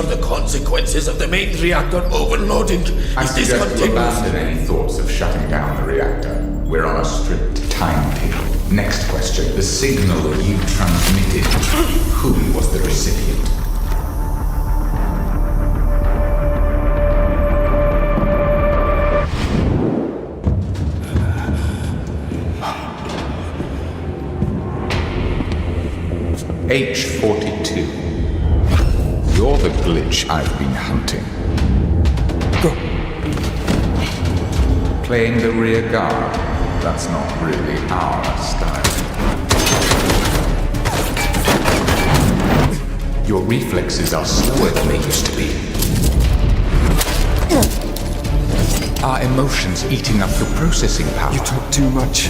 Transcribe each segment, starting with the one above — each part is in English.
are the consequences of the main reactor overloading. I suggest you abandon any thoughts of shutting down the reactor. We're on a strict timetable. Next question. The signal you transmitted. Who was the recipient? H-42. You're the glitch I've been hunting. Go. Playing the rear guard. That's not really our style. Your reflexes are slower than they used to be. Are emotions eating up your processing power? You talk too much.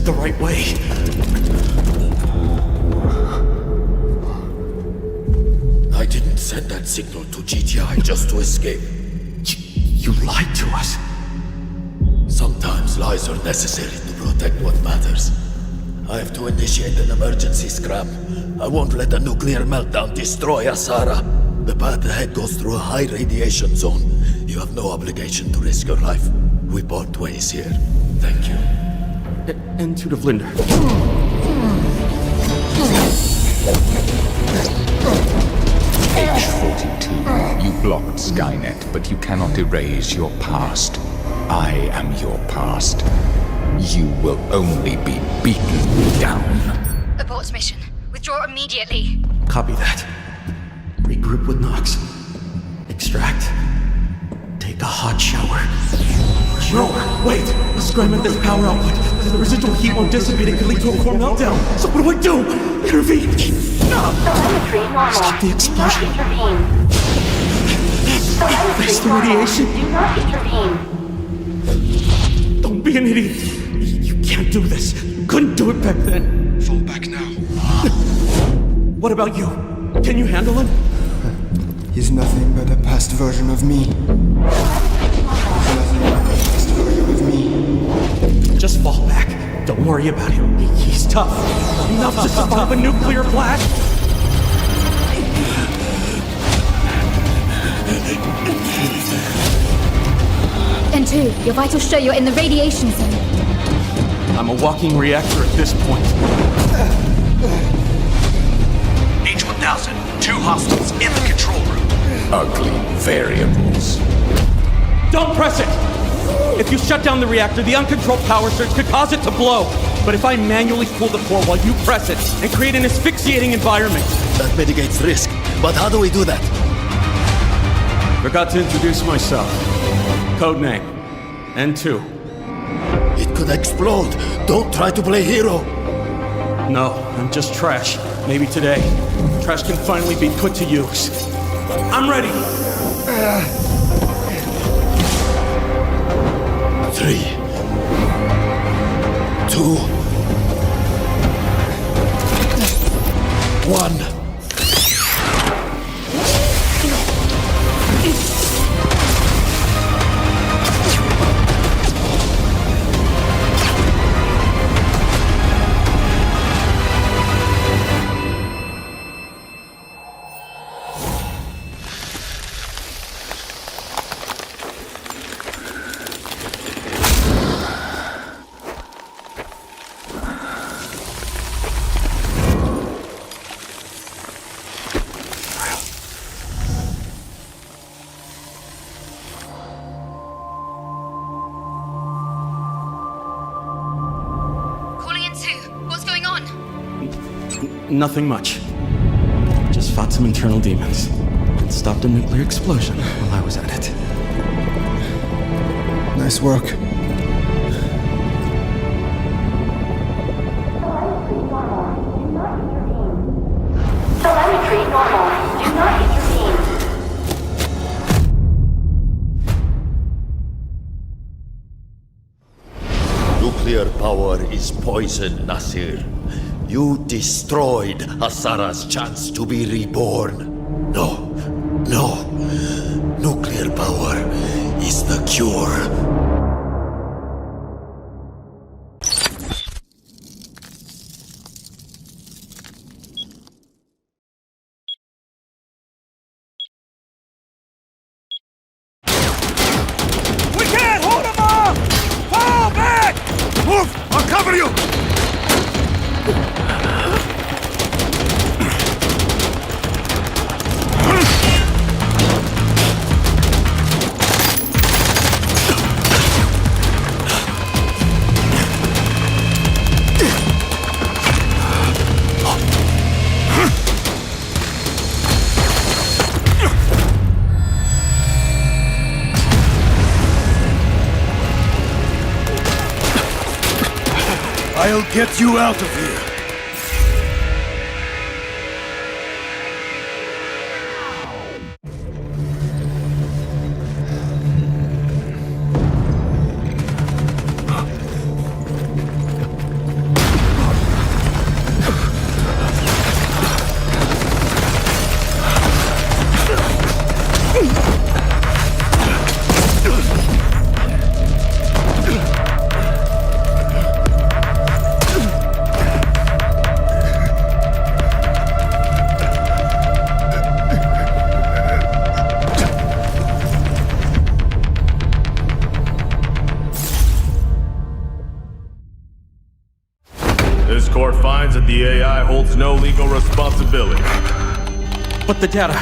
The right way. I didn't send that signal to GTI just to escape. You lied to us. Sometimes lies are necessary to protect what matters. I have to initiate an emergency scrap. I won't let a nuclear meltdown destroy Asara. The path ahead goes through a high radiation zone. You have no obligation to risk your life. We part ways here. Thank you. And to the Vlinder. H-42, you blocked Skynet, but you cannot erase your past. I am your past. You will only be beaten down. Abort mission. Withdraw immediately. Copy that. Regroup with Nox. Extract. Take a hot shower. No, wait! Scram at this power output. The residual heat won't dissipate. It could lead to a core meltdown. So what do? Intervene! Telemetry normal. Stop the explosion. Do not intervene. Face the Telemetry normal. radiation. Do not intervene. Don't be an idiot. You can't do this. You couldn't do it back then. Fall back now. What about you? Can you handle him? He's nothing but a past version of me. Just fall back. Don't worry about him. He's tough. Enough to survive a nuclear blast. N2, your vitals show you're in the radiation zone. I'm a walking reactor at this point. H-1000, 2 hostiles in the control room. Ugly variables. Don't press it! If you shut down the reactor, the uncontrolled power surge could cause it to blow. But if I manually pull the core while you press it and create an asphyxiating environment... That mitigates risk. But how do we do that? Forgot to introduce myself. Codename, N2. It could explode. Don't try to play hero. No, I'm just trash. Maybe today, trash can finally be put to use. I'm ready! 3, 2, 1. Nothing much. Just fought some internal demons. And stopped a nuclear explosion while I was at it. Nice work. Telemetry normal. Do not intervene. Nuclear power is poison, Nasir. You destroyed Asara's chance to be reborn. No, No. Nuclear power is the cure. We can't hold them off! Fall back! Move! I'll cover you! I'll get you out of here! This court finds that the AI holds no legal responsibility. But the data...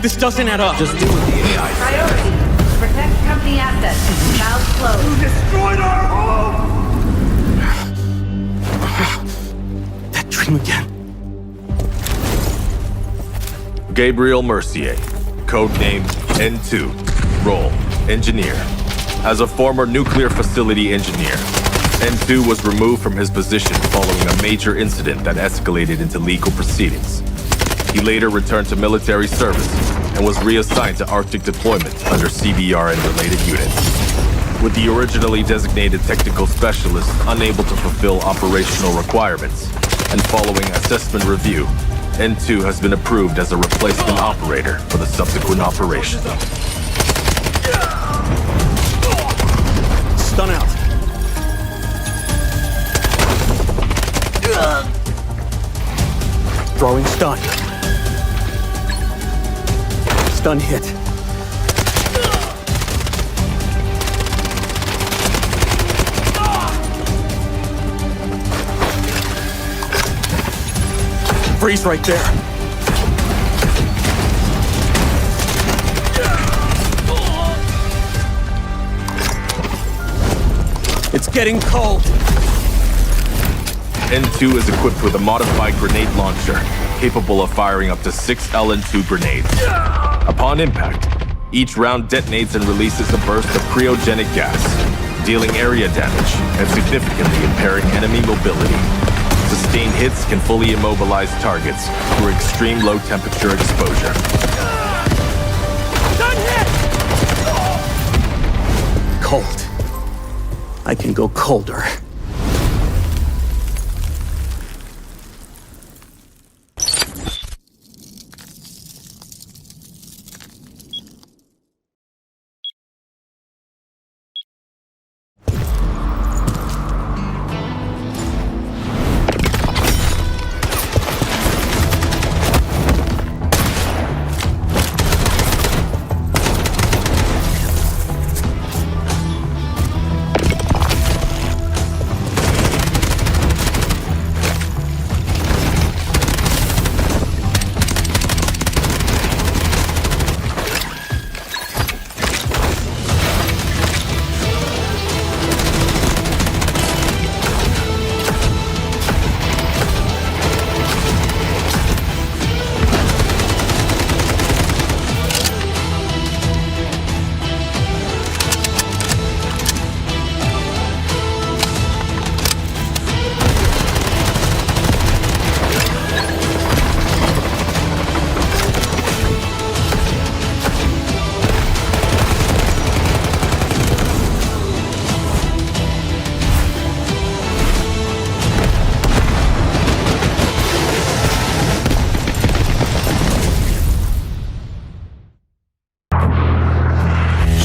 This doesn't add up. Just do what the AI says. Priority. Protect company assets. Valve closed. Destroyed our home! That dream again. Gabriel Mercier, codename N2, role, engineer. As a former nuclear facility engineer, N2 was removed from his position following a major incident that escalated into legal proceedings. He later returned to military service and was reassigned to Arctic deployment under CBR and related units. With the originally designated technical specialist unable to fulfill operational requirements, and following assessment review, N2 has been approved as a replacement operator for the subsequent operation. Stun out. Throwing stun. Stun hit. Freeze right there. It's getting cold. N2 is equipped with a modified grenade launcher, capable of firing up to 6 LN2 grenades. Upon impact, each round detonates and releases a burst of cryogenic gas, dealing area damage and significantly impairing enemy mobility. Sustained hits can fully immobilize targets through extreme low temperature exposure. Done hit! Cold. I can go colder.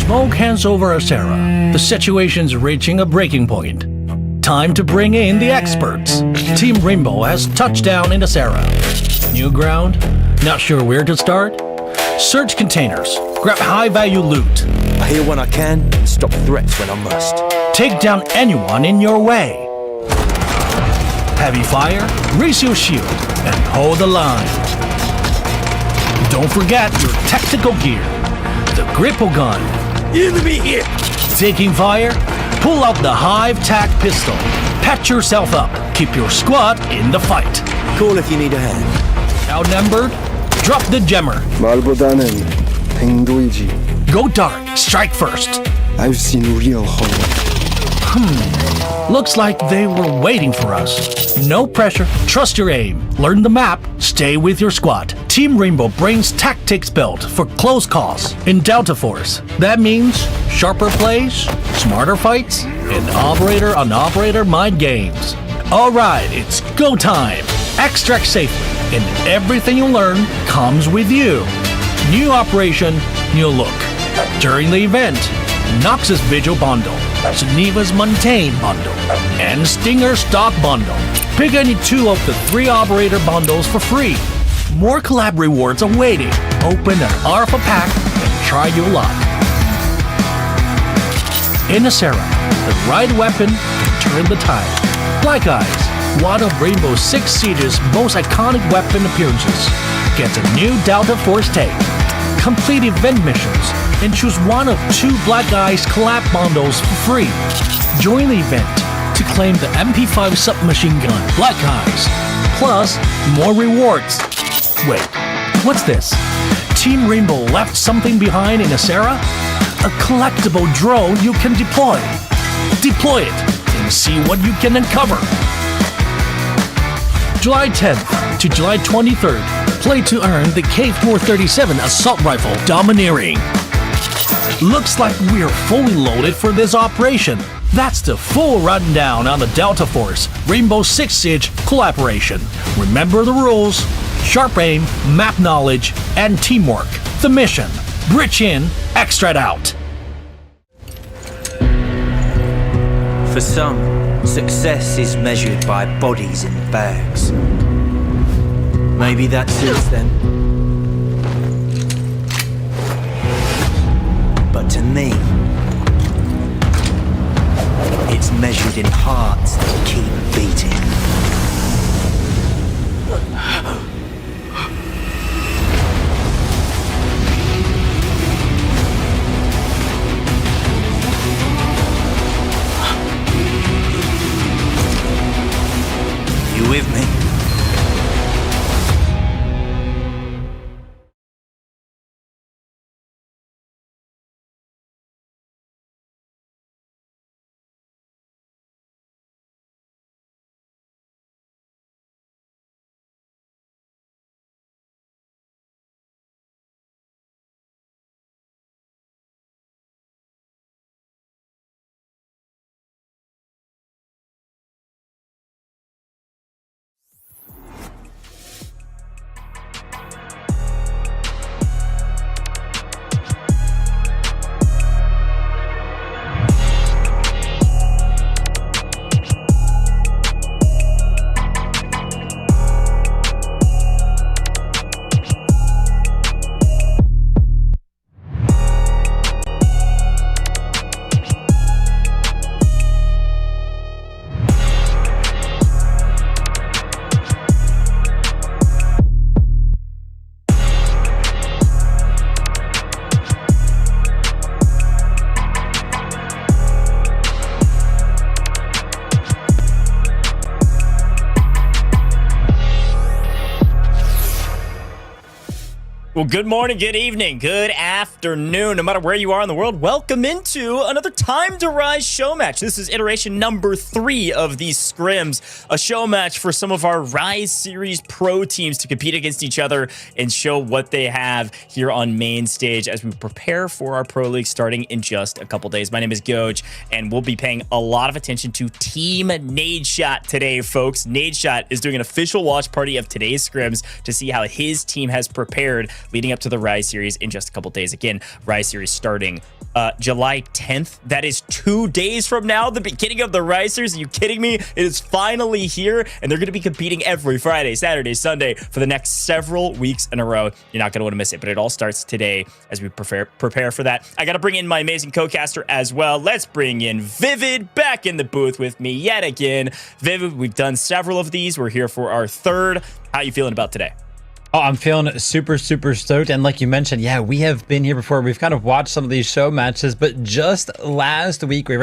Smoke hands over Asera. The situation's reaching a breaking point. Time to bring in the experts. Team Rainbow has touched down in Asera. New ground? Not sure where to start? Search containers. Grab high-value loot. I hear when I can, and stop threats when I must. Take down anyone in your way. Heavy fire, raise your shield, and hold the line. Don't forget your tactical gear. The gripple gun. Enemy here! Taking fire? Pull out the Hive Tac pistol. Patch yourself up. Keep your squad in the fight. Call if you need a hand. Outnumbered? Drop the jammer. 말보다는 행동이지. Go dark. Strike first. I've seen real horror. Looks like they were waiting for us. No pressure. Trust your aim. Learn the map. Stay with your squad. Team Rainbow brings tactics built for close calls in Delta Force. That means sharper plays, smarter fights, and operator-on-operator mind games. Alright, it's go time. Extract safely, and everything you learn comes with you. New operation, new look. During the event, Nox's Vigil Bundle, Geneva's Montaigne Bundle, and Stinger Stock Bundle. Pick any 2 of the 3 operator bundles for free. More collab rewards are waiting. Open an Alpha pack and try your luck. In Asera, the right weapon can turn the tide. Black Eyes, one of Rainbow Six Siege's most iconic weapon appearances, gets a new Delta Force take. Complete event missions and choose one of 2 Black Eyes collab bundles for free. Join the event to claim the MP5 submachine gun Black Eyes, plus more rewards. Wait, what's this? Team Rainbow left something behind in Asera? A collectible drone you can deploy. Deploy it and see what you can uncover. July 10th to July 23rd, play to earn the K437 assault rifle Domineering. Looks like we're fully loaded for this operation. That's the full rundown on the Delta Force Rainbow Six Siege collaboration. Remember the rules: sharp aim, map knowledge, and teamwork. The mission: bridge in, extract out. For some, success is measured by bodies in bags. Maybe that suits them. But to me, it's measured in hearts that keep beating. You with me? Well, good morning, good evening, good afternoon, no matter where you are in the world. Welcome into another Time to Rise Showmatch. This is iteration number 3 of these scrims, a show match for some of our Rise Series pro teams to compete against each other and show what they have here on main stage as we prepare for our pro league starting in just a couple days. My name is Goj, and we'll be paying a lot of attention to Team NADESHOT today, folks. NADESHOT is doing an official watch party of today's scrims to see how his team has prepared leading up to the Rise Series in just a couple days. Again, Rise Series starting July 10th. That is 2 days from now, the beginning of the Rise Series. Are you kidding me? It is finally here, and they're going to be competing every Friday, Saturday, Sunday for the next several weeks in a row. You're not going to want to miss it, but it all starts today as we prepare for that. I got to bring in my amazing co-caster as well. Let's bring in Vivid back in the booth with me yet again. Vivid, we've done several of these. We're here for our third. How you feeling about today? Oh, I'm feeling super stoked. And like you mentioned, yeah, we have been here before. We've kind of watched some of these show matches, but just last week we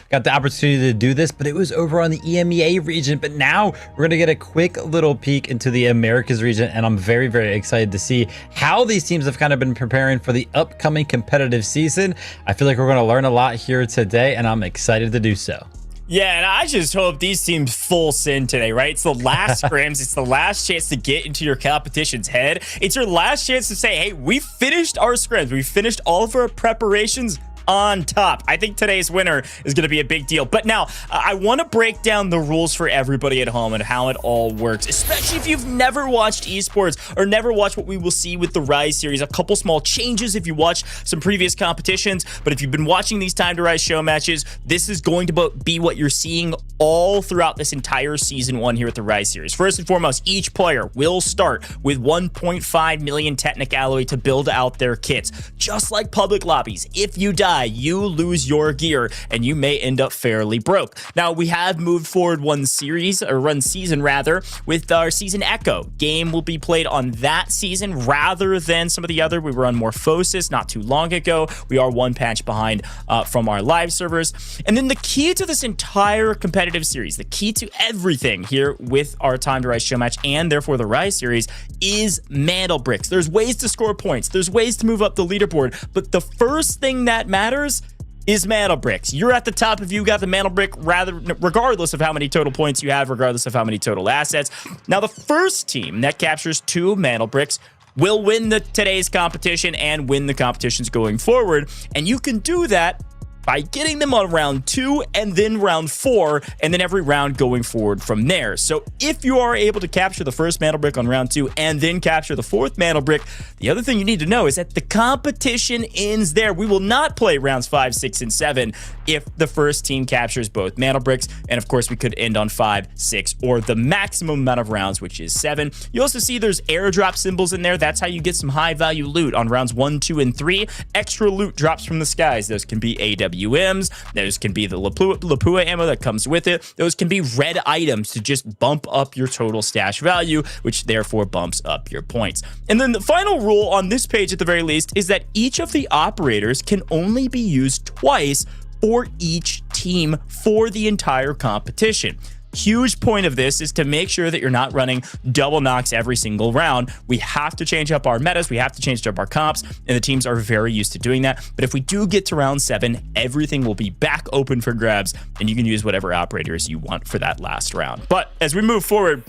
got the opportunity to do this, but it was over on the EMEA region. But now we're going to get a quick little peek into the Americas region. And I'm very excited to see how these teams have kind of been preparing for the upcoming competitive season. I feel like we're going to learn a lot here today, and I'm excited to do so. Yeah, and I just hope these teams full send today, right? It's the last scrims. It's the last chance to get into your competition's head. It's your last chance to say, hey, we finished our scrims. We finished all of our preparations on top. I think today's winner is going to be a big deal. But now, I want to break down the rules for everybody at home and how it all works, especially if you've never watched esports or never watched what we will see with the Rise series. A couple small changes if you watch some previous competitions, but if you've been watching these Time to Rise show matches, this is going to be what you're seeing all throughout this entire season 1 here at the Rise series. First and foremost, each player will start with 1.5 million Technic Alloy to build out their kits. Just like public lobbies, if you die, you lose your gear and you may end up fairly broke. Now, we have moved forward one season rather, with our season Echo. Game will be played on that season rather than some of the other. We were on Morphosis not too long ago. We are one patch behind from our live servers. And then the key to this entire competitive series, the key to everything here with our Time to Rise show match and therefore the Rise series is mantle bricks. There's ways to score points. There's ways to move up the leaderboard. But the first thing that matters is mantle bricks. You're at the top if you got the mantle brick, regardless of how many total points you have, regardless of how many total assets. Now, the first team that captures 2 mantle bricks will win today's competition and win the competitions going forward. And you can do that by getting them on round 2 and then round 4 and then every round going forward from there. So if you are able to capture the first mantle brick on round 2 and then capture the 4th mantle brick, the other thing you need to know is that the competition ends there. We will not play rounds 5, 6, and 7 if the first team captures both mantle bricks. And of course, we could end on 5, 6, or the maximum amount of rounds, which is 7. You also see there's airdrop symbols in there. That's how you get some high value loot on rounds 1, 2, and 3. Extra loot drops from the skies. Those can be AWMs. Those can be the Lapua ammo that comes with it. Those can be red items to just bump up your total stash value, which therefore bumps up your points. And then the final rule on this page at the very least is that each of the operators can only be used twice for each team for the entire competition. Huge point of this is to make sure that you're not running double knocks every single round. We have to change up our metas. We have to change up our comps, and the teams are very used to doing that. But if we do get to round 7, everything will be back open for grabs, and you can use whatever operators you want for that last round. But as we move forward,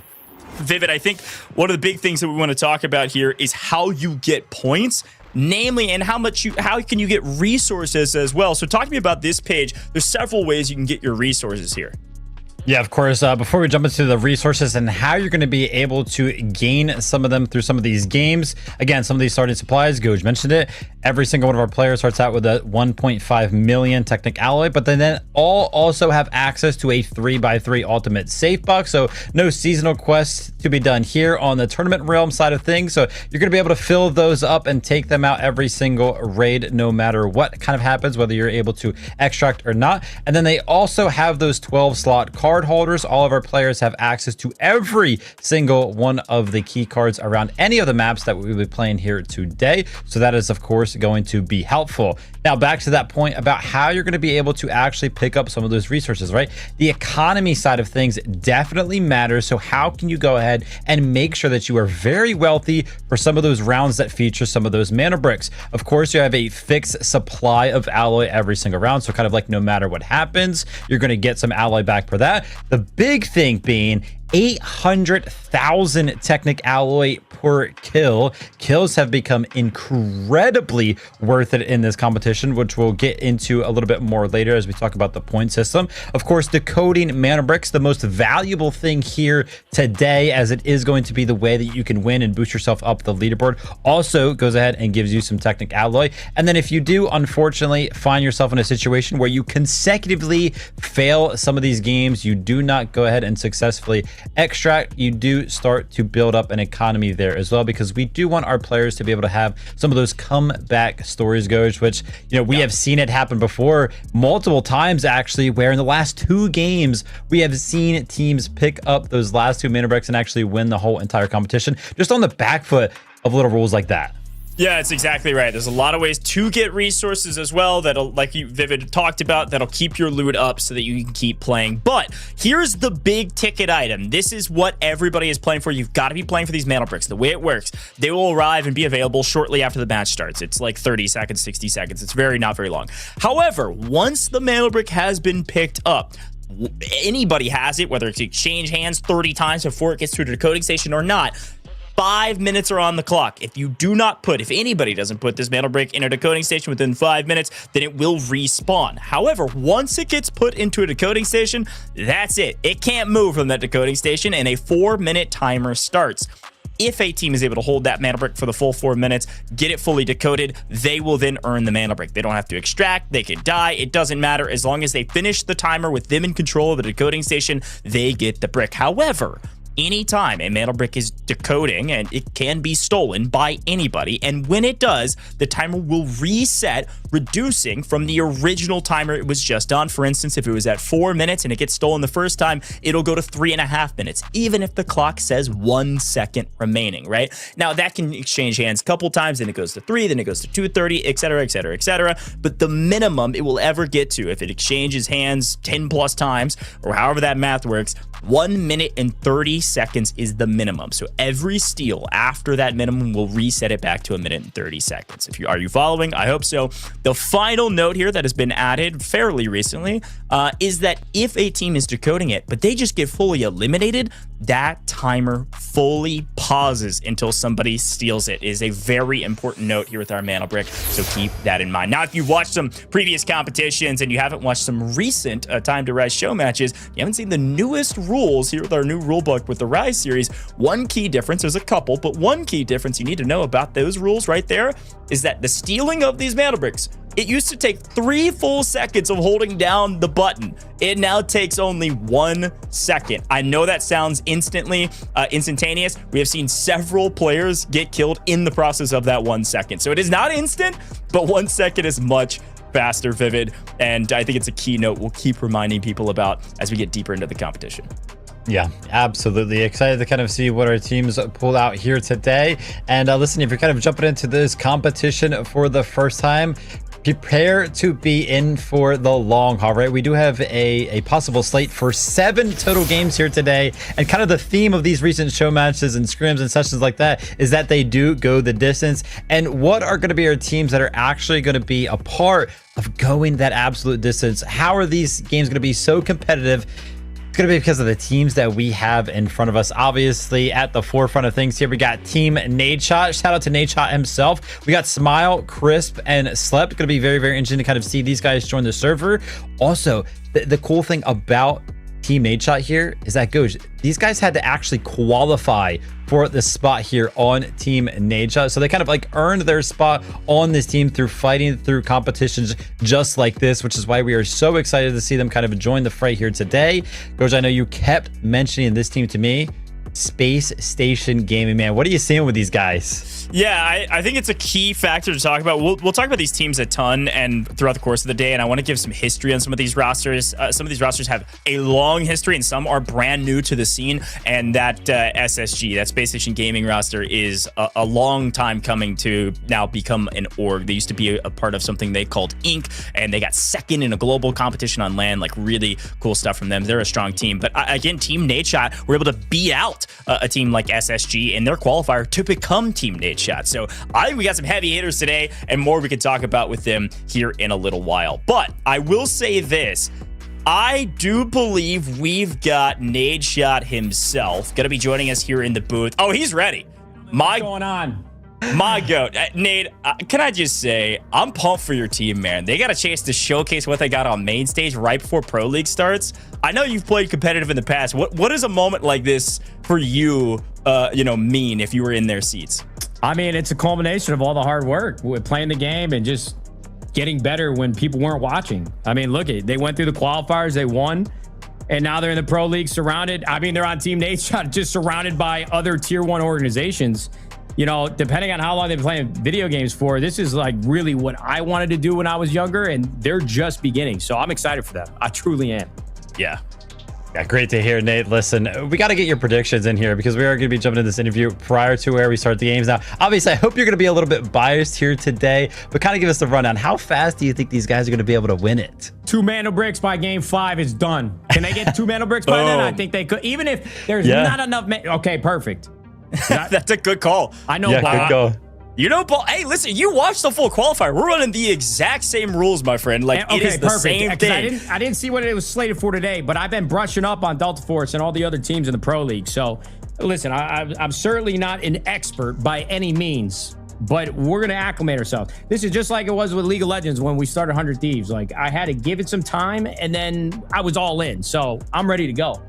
Vivid, I think one of the big things that we want to talk about here is how you get points, namely, and how can you get resources as well. So talk to me about this page. There's several ways you can get your resources here. Yeah, of course. Before we jump into the resources and how you're going to be able to gain some of them through some of these games. Again, some of these starting supplies, Goj mentioned it. Every single one of our players starts out with a 1.5 million Technic Alloy, but then all also have access to a 3x3 ultimate safe box. So no seasonal quests to be done here on the tournament realm side of things. So you're going to be able to fill those up and take them out every single raid, no matter what kind of happens, whether you're able to extract or not. And then they also have those 12 slot card holders. All of our players have access to every single one of the key cards around any of the maps that we will be playing here today. So that is, of course, going to be helpful. Now, back to that point about how you're going to be able to actually pick up some of those resources, right? The economy side of things definitely matters. So how can you go ahead and make sure that you are very wealthy for some of those rounds that feature some of those mana bricks? Of course, you have a fixed supply of alloy every single round. So kind of like no matter what happens, you're going to get some alloy back for that. The big thing being 800,000 Technic alloy per kill. Kills have become incredibly worth it in this competition, which we'll get into a little bit more later as we talk about the point system. Of course, decoding mana bricks, the most valuable thing here today, as it is going to be the way that you can win and boost yourself up the leaderboard, also goes ahead and gives you some Technic alloy. And then if you do unfortunately find yourself in a situation where you consecutively fail some of these games, you do not go ahead and successfully extract, you do start to build up an economy there as well, because we do want our players to be able to have some of those comeback stories, Goj, which, you know, we have seen it happen before multiple times actually, where in the last 2 games we have seen teams pick up those last 2 mana bricks and actually win the whole entire competition just on the back foot of little rules like that. Yeah, it's exactly right. There's a lot of ways to get resources as well that'll, like you, Vivid, talked about, that'll keep your loot up so that you can keep playing. But here's the big ticket item. This is what everybody is playing for. You've got to be playing for these mana bricks. The way it works, they will arrive and be available shortly after the match starts. It's like 30 seconds, 60 seconds. It's not very long. However, once the mana brick has been picked up, anybody has it, whether it's exchange hands 30 times before it gets to the decoding station or not, 5 minutes are on the clock. If anybody doesn't put this mana brick in a decoding station within 5 minutes, then it will respawn. However, once it gets put into a decoding station, that's it. It can't move from that decoding station, and a 4-minute timer starts. If a team is able to hold that mana brick for the full 4 minutes, get it fully decoded, they will then earn the mana brick. They don't have to extract, they can die, it doesn't matter. As long as they finish the timer with them in control of the decoding station, they get the brick. However, anytime a mana brick is decoding, and it can be stolen by anybody, and when it does, the timer will reset, reducing from the original timer it was just on. For instance, if it was at 4 minutes and it gets stolen the first time, it'll go to 3.5 minutes, even if the clock says 1 second remaining, right? Now, that can exchange hands a couple times, then it goes to 3, then it goes to 230, etc., etc., etc. But the minimum it will ever get to, if it exchanges hands 10 plus times, or however that math works, 1 minute and 30 seconds is the minimum. So every steal after that minimum will reset it back to 1 minute and 30 seconds. Are you following? I hope so. The final note here that has been added fairly recently is that if a team is decoding it, but they just get fully eliminated, that timer fully pauses until somebody steals it. It is a very important note here with our mana brick, so keep that in mind. Now, if you've watched some previous competitions and you haven't watched some recent Time to Rise show matches, you haven't seen the newest rules here with our new rule book with the Rise series. One key difference, there's a couple, but one key difference you need to know about those rules right there is that the stealing of these mana bricks, it used to take 3 full seconds of holding down the button. It now takes only 1 second. I know that sounds instantaneous. We have seen several players get killed in the process of that 1 second. So it is not instant, but 1 second is much faster, Vivid. And I think it's a key note we'll keep reminding people about as we get deeper into the competition. Yeah, absolutely. Excited to kind of see what our teams pull out here today. And listen, if you're kind of jumping into this competition for the first time, prepare to be in for the long haul, right? We do have a possible slate for 7 total games here today. And kind of the theme of these recent show matches and scrims and sessions like that is that they do go the distance. And what are going to be our teams that are actually going to be a part of going that absolute distance? How are these games going to be so competitive? It's going to be because of the teams that we have in front of us. Obviously, at the forefront of things here, we got Team NADESHOT. Shout out to NADESHOT himself. We got Smile, Crisp, and Slept. Going to be very, very interesting to kind of see these guys join the server. Also, the cool thing about Team NADESHOT here is that these guys had to actually qualify for the spot here on Team NADESHOT. So they kind of like earned their spot on this team through fighting through competitions just like this, which is why we are so excited to see them kind of join the fray here today. I know you kept mentioning this team to me. Space Station Gaming, man. What are you seeing with these guys? Yeah, I think it's a key factor to talk about. We'll talk about these teams a ton and throughout the course of the day, and I want to give some history on some of these rosters. Some of these rosters have a long history, and some are brand new to the scene. And that SSG, that Space Station Gaming roster, is a long time coming to now become an org. They used to be a part of something they called Inc., and they got second in a global competition on LAN. Like, really cool stuff from them. They're a strong team. But again, Team NADESHOT were able to beat out a team like SSG in their qualifier to become Team NADESHOT. So I think we got some heavy hitters today and more we could talk about with them here in a little while. But I will say this. I do believe we've got NADESHOT himself going to be joining us here in the booth. Oh, he's ready. What's going on? My goat. Nade, can I just say, I'm pumped for your team, man. They got a chance to showcase what they got on main stage right before Pro League starts. I know you've played competitive in the past. What does a moment like this for you, mean if you were in their seats? I mean, it's a culmination of all the hard work with playing the game and just getting better when people weren't watching. I mean, look at, they went through the qualifiers, they won, and now they're in the Pro League surrounded. I mean, they're on Team NADESHOT, just surrounded by other tier 1 organizations. You know, depending on how long they've been playing video games for, this is like really what I wanted to do when I was younger, and they're just beginning. So I'm excited for them. I truly am. Yeah. Yeah, great to hear, Nate. Listen, we got to get your predictions in here because we are going to be jumping into this interview prior to where we start the games. Now, obviously, I hope you're going to be a little bit biased here today, but kind of give us the rundown. How fast do you think these guys are going to be able to win it? 2 mana bricks by game 5 is done. Can they get 2 mana bricks by then? I think they could. Even if there's not enough. Okay, perfect. That's a good call. I know. Yeah, good call. You know, Paul, hey, listen, you watched the full qualifier. We're running the exact same rules, my friend. Like, it is the same thing. I didn't see what it was slated for today, but I've been brushing up on Delta Force and all the other teams in the Pro League. So, listen, I'm certainly not an expert by any means, but we're going to acclimate ourselves. This is just like it was with League of Legends when we started 100 Thieves. Like, I had to give it some time, and then I was all in. So, I'm ready to go.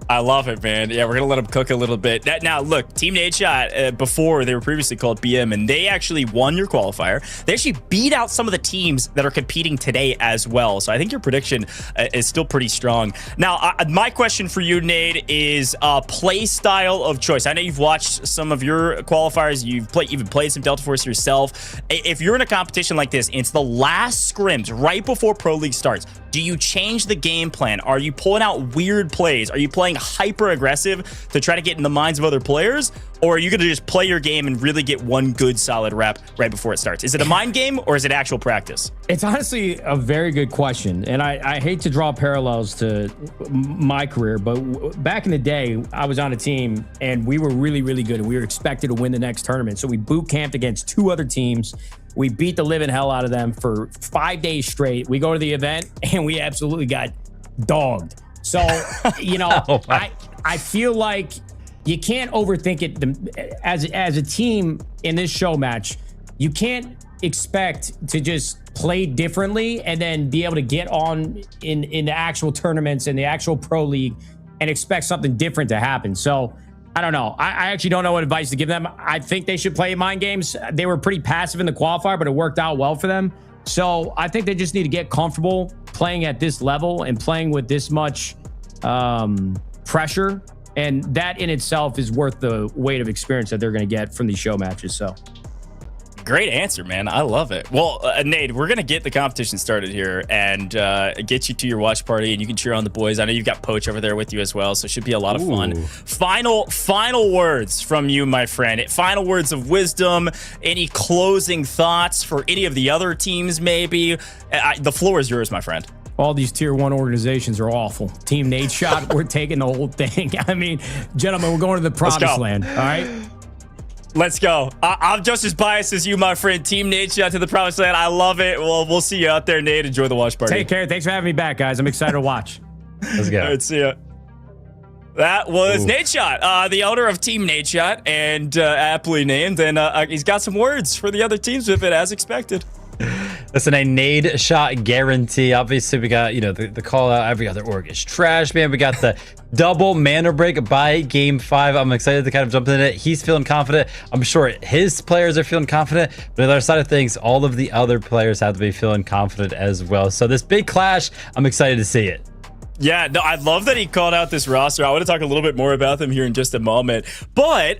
I love it, man. Yeah, we're going to let them cook a little bit. Now, look, Team NADESHOT, before they were previously called BM, and they actually won your qualifier. They actually beat out some of the teams that are competing today as well. So I think your prediction is still pretty strong. Now, my question for you, Nade, is play style of choice. I know you've watched some of your qualifiers. You've even played some Delta Force yourself. If you're in a competition like this, and it's the last scrims right before Pro League starts, do you change the game plan? Are you pulling out weird plays? Are you playing hyper aggressive to try to get in the minds of other players? Or are you going to just play your game and really get one good solid rep right before it starts? Is it a mind game or is it actual practice? It's honestly a very good question. And I hate to draw parallels to my career, but back in the day, I was on a team and we were really, really good. And we were expected to win the next tournament. So we boot camped against 2 other teams. We beat the living hell out of them for 5 days straight. We go to the event and we absolutely got dogged. So, I feel like you can't overthink it. As a team in this show match, you can't expect to just play differently and then be able to get on in the actual tournaments and the actual Pro League and expect something different to happen. So, I don't know. I actually don't know what advice to give them. I think they should play mind games. They were pretty passive in the qualifier, but it worked out well for them. So I think they just need to get comfortable playing at this level and playing with this much pressure. And that in itself is worth the weight of experience that they're going to get from these show matches. So. Great answer, man. I love it. Well, Nade, we're going to get the competition started here and get you to your watch party, and you can cheer on the boys. I know you've got Poach over there with you as well, so it should be a lot of fun. Final words from you, my friend. Final words of wisdom. Any closing thoughts for any of the other teams, maybe? The floor is yours, my friend. All these tier 1 organizations are awful. Team NADESHOT, we're taking the whole thing. I mean, gentlemen, we're going to the promised land, all right? Let's go. I'm just as biased as you, my friend. Team NADESHOT to the promised land. I love it. Well, we'll see you out there, Nate. Enjoy the watch party. Take care. Thanks for having me back, guys. I'm excited to watch. Let's go. All right, see ya. That was NADESHOT, the owner of Team NADESHOT, and aptly named. And he's got some words for the other teams with it, as expected. Listen, a NADESHOT guarantee. Obviously, we got, the call out. Every other org is trash, man. We got the double mana break by game 5. I'm excited to kind of jump into it. He's feeling confident. I'm sure his players are feeling confident. But on the other side of things, all of the other players have to be feeling confident as well. So this big clash, I'm excited to see it. Yeah, no, I love that he called out this roster. I want to talk a little bit more about them here in just a moment. But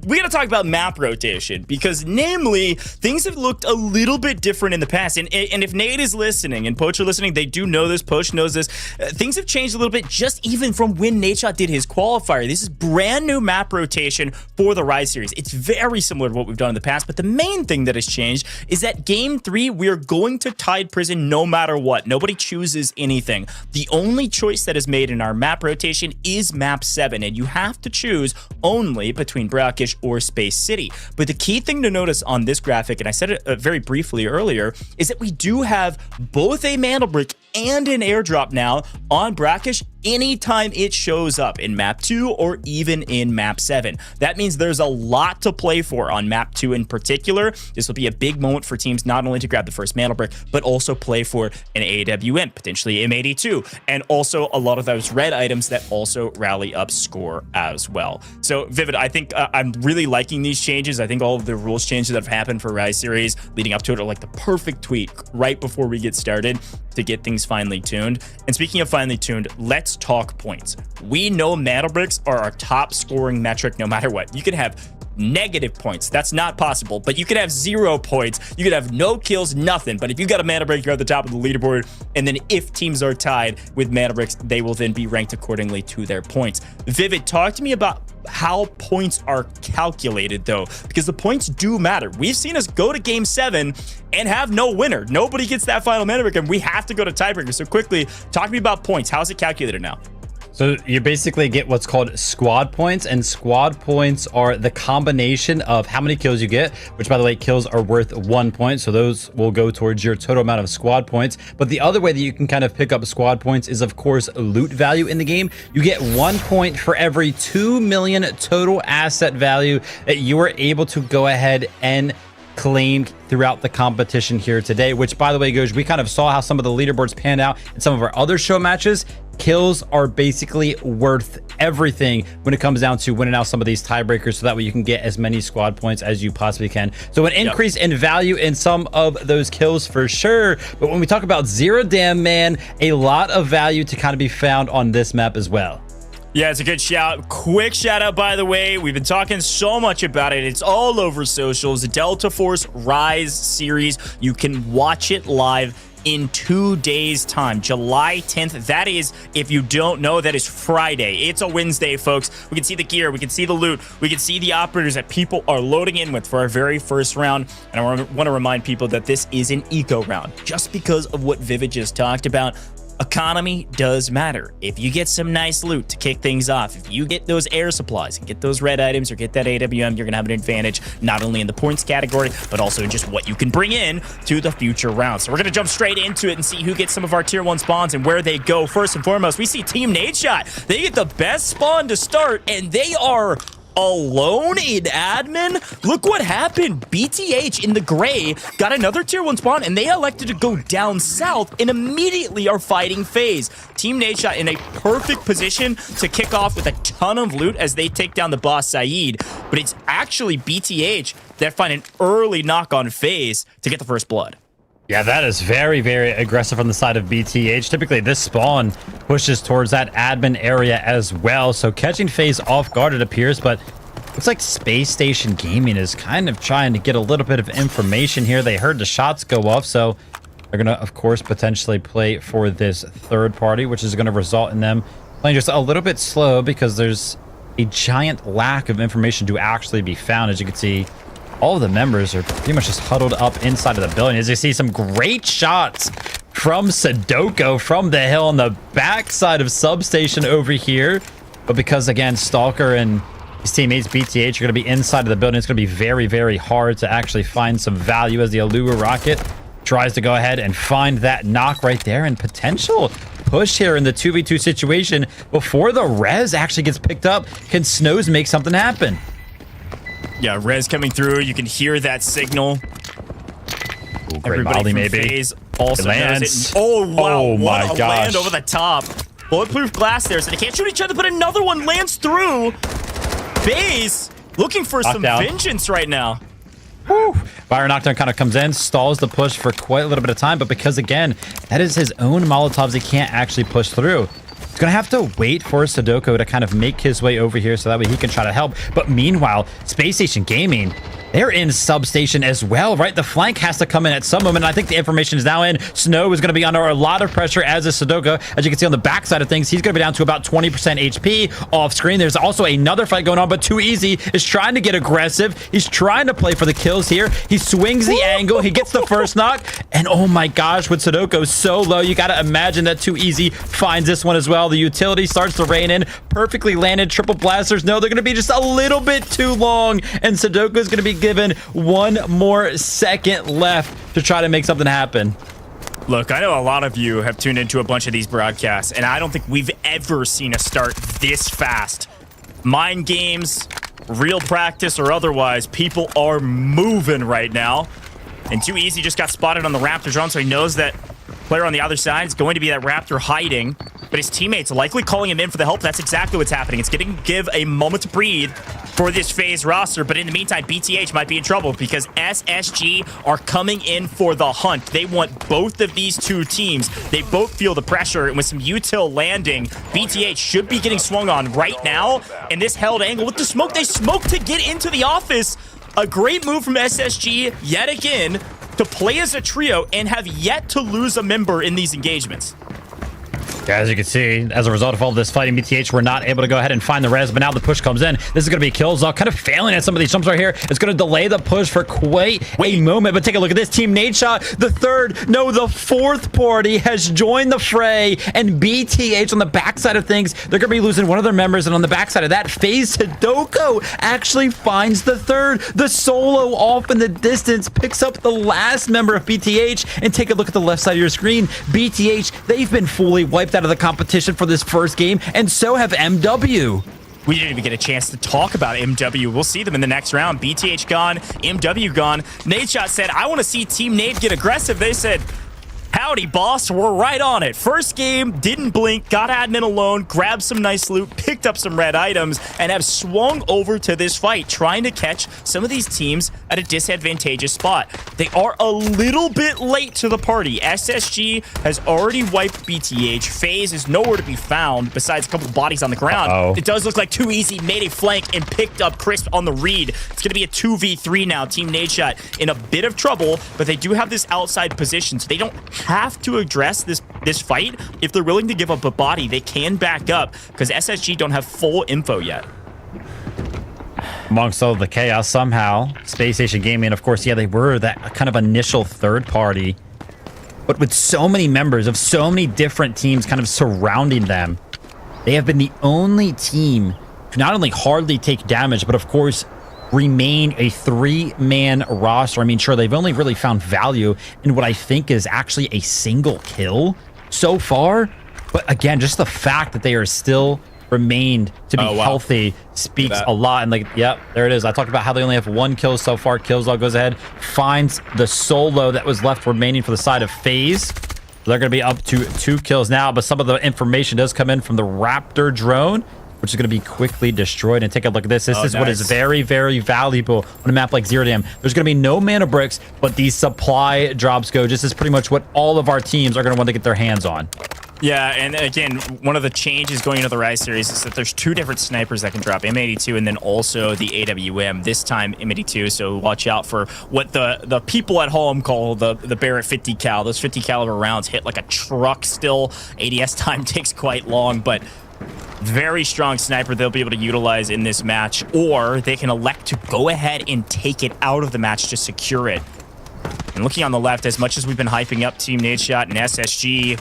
we got to talk about map rotation because, namely, things have looked a little bit different in the past. And if Nate is listening and Poach are listening, they do know this. Poach knows this. Things have changed a little bit just even from when NADESHOT did his qualifier. This is brand new map rotation for the Rise series. It's very similar to what we've done in the past. But the main thing that has changed is that game 3, we are going to Tide Prison no matter what. Nobody chooses anything. The only only choice that is made in our map rotation is map 7, and you have to choose only between Brackish or Space City. But the key thing to notice on this graphic, and I said it very briefly earlier, is that we do have both a mantle brick and an airdrop now on Brackish anytime it shows up in map 2 or even in map 7. That means there's a lot to play for on map 2 in particular. This will be a big moment for teams not only to grab the first mantle brick, but also play for an AWM, potentially M82, and also a lot of those red items that also rally up score as well. So Vivid, I think I'm really liking these changes. I think all of the rules changes that have happened for Rise Series leading up to it are like the perfect tweak right before we get started to get things finely tuned. And speaking of finely tuned, let's talk points. We know mantle bricks are our top scoring metric no matter what. You can have negative points. That's not possible, but you could have 0 points. You could have no kills, nothing. But if you got a mantle brick, you're at the top of the leaderboard. And then if teams are tied with mantle bricks, they will then be ranked accordingly to their points. Vivid, talk to me about how points are calculated though, because the points do matter. We've seen us go to game 7 and have no winner. Nobody gets that final mantle brick and we have to go to tiebreaker. So quickly, talk to me about points. How is it calculated now? So you basically get what's called squad points, and squad points are the combination of how many kills you get, which by the way, kills are worth 1 point. So those will go towards your total amount of squad points. But the other way that you can kind of pick up squad points is of course loot value in the game. You get 1 point for every 2 million total asset value that you are able to go ahead and claimed throughout the competition here today, which by the way, Goj, we kind of saw how some of the leaderboards panned out in some of our other show matches. Kills are basically worth everything when it comes down to winning out some of these tiebreakers, so that way you can get as many squad points as you possibly can. So an increase in value in some of those kills for sure. But when we talk about Zero Damn Man, a lot of value to kind of be found on this map as well. Yeah, it's a good shout. Quick shout out, by the way. We've been talking so much about it. It's all over socials. The Delta Force Rise series. You can watch it live in 2 days time, July 10th. That is, if you don't know, that is Friday. It's a Wednesday, folks. We can see the gear, we can see the loot, we can see the operators that people are loading in with for our very first round. And I want to remind people that this is an eco round, just because of what Vivid just talked about. Economy does matter. If you get some nice loot to kick things off, if you get those air supplies and get those red items or get that AWM, you're gonna have an advantage not only in the points category, but also in just what you can bring in to the future rounds. So we're gonna jump straight into it and see who gets some of our tier 1 spawns and where they go. First and foremost, we see Team NADESHOT. They get the best spawn to start, and they are alone in admin. Look what happened. BTH in the gray got another tier 1 spawn, and they elected to go down south and immediately are fighting FAZE. Team NADESHOT in a perfect position to kick off with a ton of loot as they take down the boss Saeed, but it's actually BTH that find an early knock on FAZE to get the first blood. Yeah, that is very, very aggressive on the side of BTH. Typically, this spawn pushes towards that admin area as well. So catching FAZE off guard, it appears, but looks like Space Station Gaming is kind of trying to get a little bit of information here. They heard the shots go off, so they're going to, of course, potentially play for this third party, which is going to result in them playing just a little bit slow because there's a giant lack of information to actually be found. As you can see, all of the members are pretty much just huddled up inside of the building. As you see, some great shots from Sadoko from the hill on the backside of Substation over here. But because, again, Stalker and his teammates, BTH, are going to be inside of the building, it's going to be very, very hard to actually find some value as the Allure Rocket tries to go ahead and find that knock right there and potential push here in the 2v2 situation before the res actually gets picked up. Can Snows make something happen? Yeah, res coming through. You can hear that signal. Ooh, great molly, maybe. FAZE also lands. Oh, wow. Oh, my what a gosh. land over the top. Bulletproof glass there, so they can't shoot each other, but another one lands through. FAZE looking for some vengeance right now. Woo. Fire Knockdown kind of comes in, stalls the push for quite a little bit of time, but because, again, that is his own Molotovs, he can't actually push through. He's going to have to wait for Sadoko to kind of make his way over here so that way he can try to help. But meanwhile, Space Station Gaming, they're in substation as well, right? The flank has to come in at some moment. I think the information is now in. Snow is going to be under a lot of pressure, as is Sudoku. As you can see on the backside of things, he's going to be down to about 20% HP off screen. There's also another fight going on, but Too Easy is trying to get aggressive. He's trying to play for the kills here. He swings the angle. He gets the first knock. And oh my gosh, with Sudoku so low, you got to imagine that Too Easy finds this one as well. The utility starts to rain in. Perfectly landed triple blasters. No, they're going to be just a little bit too long. And Sudoku is going to be given one more second left to try to make something happen. Look, I know a lot of you have tuned into a bunch of these broadcasts, and I don't think we've ever seen a start this fast. Mind games, real practice or otherwise, people are moving right now. And Too Easy just got spotted on the Raptor drone, so he knows that player on the other side is going to be that Raptor hiding, but his teammates likely calling him in for the help. That's exactly what's happening. It's getting give a moment to breathe for this FaZe roster, but in the meantime, BTH might be in trouble because SSG are coming in for the hunt. They want both of these two teams. They both feel the pressure, and with some util landing, BTH should be getting swung on right now. And this held angle with the smoke, they smoke to get into the office. A great move from SSG yet again to play as a trio and have yet to lose a member in these engagements. Yeah, as you can see, as a result of all this fighting, BTH were not able to go ahead and find the res, but now the push comes in. This is going to be Killzall kind of failing at some of these jumps right here. It's going to delay the push for quite a moment, but take a look at this. Team NADESHOT, the fourth party has joined the fray, and BTH on the backside of things, they're going to be losing one of their members, and on the backside of that, FaZe Sudoku actually finds the third. The solo off in the distance picks up the last member of BTH, and take a look at the left side of your screen. BTH, they've been fully wiped out of the competition for this first game, and so have MW. We didn't even get a chance to talk about MW. We'll see them in the next round. BTH gone, MW gone. NADESHOT said, I want to see Team Nade get aggressive. They said, howdy, boss. We're right on it. First game, didn't blink, got admin alone, grabbed some nice loot, picked up some red items, and have swung over to this fight, trying to catch some of these teams at a disadvantageous spot. They are a little bit late to the party. SSG has already wiped BTH. FaZe is nowhere to be found besides a couple bodies on the ground. It does look like Too Easy made a flank and picked up Crisp on the read. It's going to be a 2v3 now. Team NADESHOT in a bit of trouble, but they do have this outside position, so they don't have to address this fight. If they're willing to give up a body, they can back up because SSG don't have full info yet. Amongst all the chaos, somehow SPACESTATION Gaming, of course, yeah, they were that kind of initial third party, but with so many members of so many different teams kind of surrounding them, they have been the only team to not only hardly take damage, but of course remain a three-man roster. I mean, sure, they've only really found value in what I think is actually a single kill so far, but again, just the fact that they are still remained to be healthy speaks a lot. And like, yep, there it is. I talked about how they only have one kill so far. Killzall goes ahead, finds the solo that was left remaining for the side of FaZe. They're going to be up to 2 kills now, but some of the information does come in from the Raptor drone, which is going to be quickly destroyed. And take a look at this. This is what is very, very valuable on a map like Zero Dam. There's going to be no mana bricks, but these supply drops go. This is pretty much what all of our teams are going to want to get their hands on. Yeah, and again, one of the changes going into the Rise series is that there's 2 different snipers that can drop, M82 and then also the AWM, this time M82, so watch out for what the people at home call the Barrett 50 cal. Those 50 caliber rounds hit like a truck still. ADS time takes quite long, but very strong sniper they'll be able to utilize in this match, or they can elect to go ahead and take it out of the match to secure it. And looking on the left, as much as we've been hyping up Team NADESHOT and SSG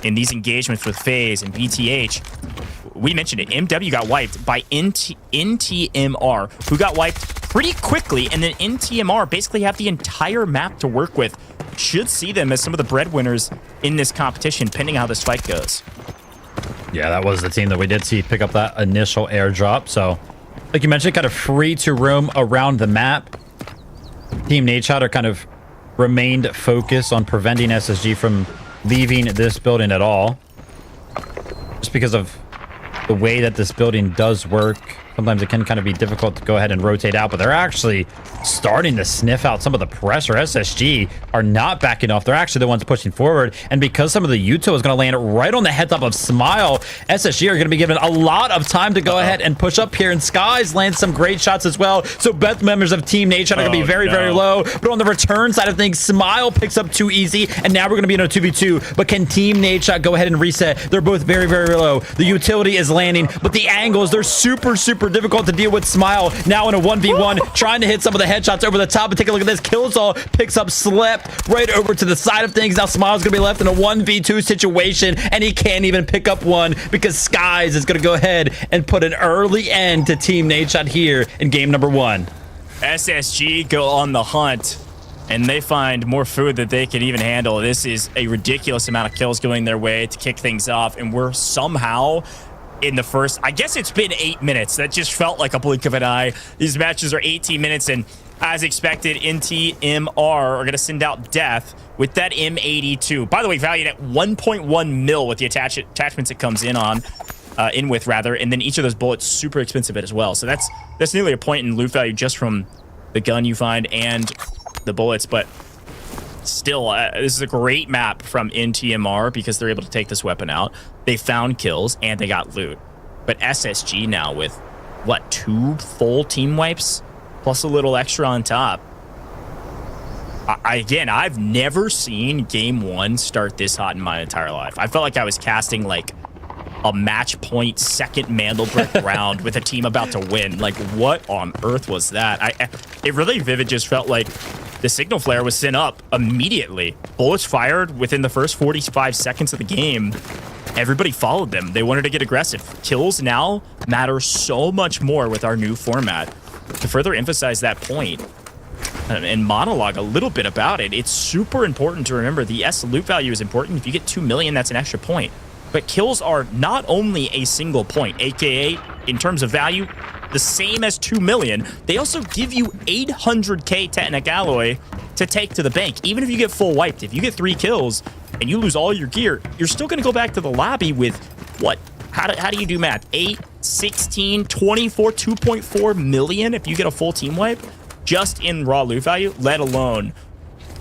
in these engagements with FaZe and BTH, we mentioned it, MW got wiped by NTMR, who got wiped pretty quickly, and then NTMR basically have the entire map to work with. Should see them as some of the breadwinners in this competition, pending how this fight goes. Yeah, that was the team that we did see pick up that initial airdrop. So, like you mentioned, kind of free to roam around the map. Team NADESHOT are kind of remained focused on preventing SSG from leaving this building at all, just because of the way that this building does work. sometimes it can kind of be difficult to go ahead and rotate out, but they're actually starting to sniff out some of the pressure. SSG are not backing off. They're actually the ones pushing forward. And because some of the Yuto is going to land right on the head top of Smile, SSG are going to be given a lot of time to go ahead and push up here. And Skies lands some great shots as well. So both members of Team NADESHOT are going to be very, very low. But on the return side of things, Smile picks up too easy. And now we're going to be in a 2v2. But can Team NADESHOT go ahead and reset? They're both very, very low. The utility is landing, but the angles, they're super, super difficult to deal with. Smile now in a 1v1, trying to hit some of the headshots over the top. And take a look at this. Killzall picks up Slep right over to the side of things. Now Smile's going to be left in a 1v2 situation, and he can't even pick up one because Skies is going to go ahead and put an early end to Team NADESHOT here in game number 1. SSG go on the hunt, and they find more food that they can even handle. This is a ridiculous amount of kills going their way to kick things off, and we're somehow in the first, I guess it's been 8 minutes. That just felt like a blink of an eye. These matches are 18 minutes, and as expected, NTMR are going to send out Death with that M82. By the way, valued at 1.1 mil with the attachments it comes in on. In with rather, and then each of those bullets super expensive as well. So that's nearly a point in loot value just from the gun you find and the bullets. But still, this is a great map from NTMR because they're able to take this weapon out. They found kills and they got loot. But SSG now with what, 2 full team wipes plus a little extra on top. Again, I've never seen game 1 start this hot in my entire life. I felt like I was casting like a match point second Mandelbrick round with a team about to win. Like, what on earth was that? It really vivid just felt like the signal flare was sent up immediately. Bullets fired within the first 45 seconds of the game. Everybody followed them. They wanted to get aggressive. Kills now matter so much more with our new format. To further emphasize that point and monologue a little bit about it, it's super important to remember the loot value is important. If you get 2 million, that's an extra point. But kills are not only a single point, aka in terms of value, the same as 2 million. They also give you 800k Technic Alloy to take to the bank. Even if you get full wiped, if you get 3 kills and you lose all your gear, you're still going to go back to the lobby with what? How do you do math? 8, 16, 24, 2.4 million if you get a full team wipe just in raw loot value, let alone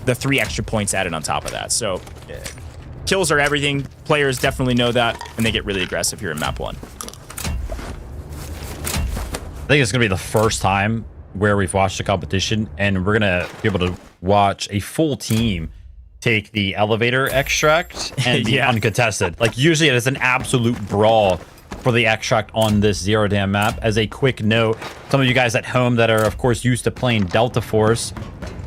the 3 extra points added on top of that. So kills are everything. Players definitely know that, and they get really aggressive here in map 1. I think it's going to be the first time where we've watched a competition, and we're going to be able to watch a full team take the elevator extract and the uncontested. Like, usually it is an absolute brawl for the extract on this Zero Dam map. As a quick note, some of you guys at home that are, of course, used to playing Delta Force,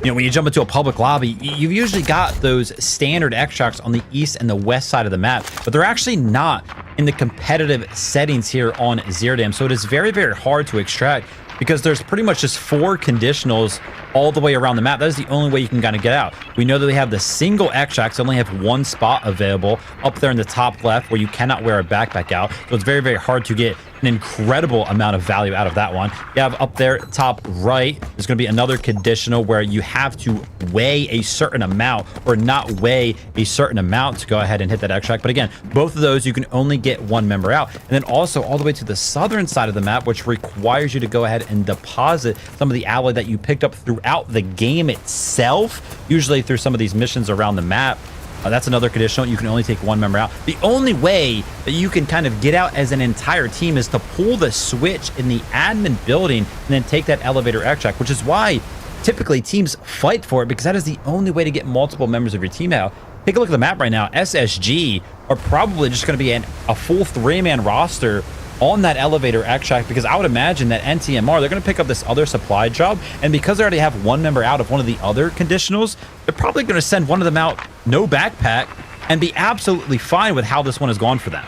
you know, when you jump into a public lobby, you've usually got those standard extracts on the east and the west side of the map, but they're actually not in the competitive settings here on Zero Dam. So it is very, very hard to extract because there's pretty much just 4 conditionals all the way around the map. That is the only way you can kind of get out. We know that we have the single extracts, only have 1 spot available up there in the top left where you cannot wear a backpack out. So it's very, very hard to get an incredible amount of value out of that one. You have up there top right, there's going to be another conditional where you have to weigh a certain amount or not weigh a certain amount to go ahead and hit that extract. But again, both of those you can only get 1 member out. And then also all the way to the southern side of the map, which requires you to go ahead and deposit some of the alloy that you picked up throughout the game itself, usually through some of these missions around the map. That's another conditional. You can only take 1 member out. The only way that you can kind of get out as an entire team is to pull the switch in the admin building and then take that elevator extract, which is why typically teams fight for it, because that is the only way to get multiple members of your team out. Take a look at the map right now. SSG are probably just going to be a full 3-man roster on that elevator extract, because I would imagine that NTMR, they're going to pick up this other supply job, and because they already have 1 member out of one of the other conditionals, they're probably going to send one of them out no backpack and be absolutely fine with how this one has gone for them.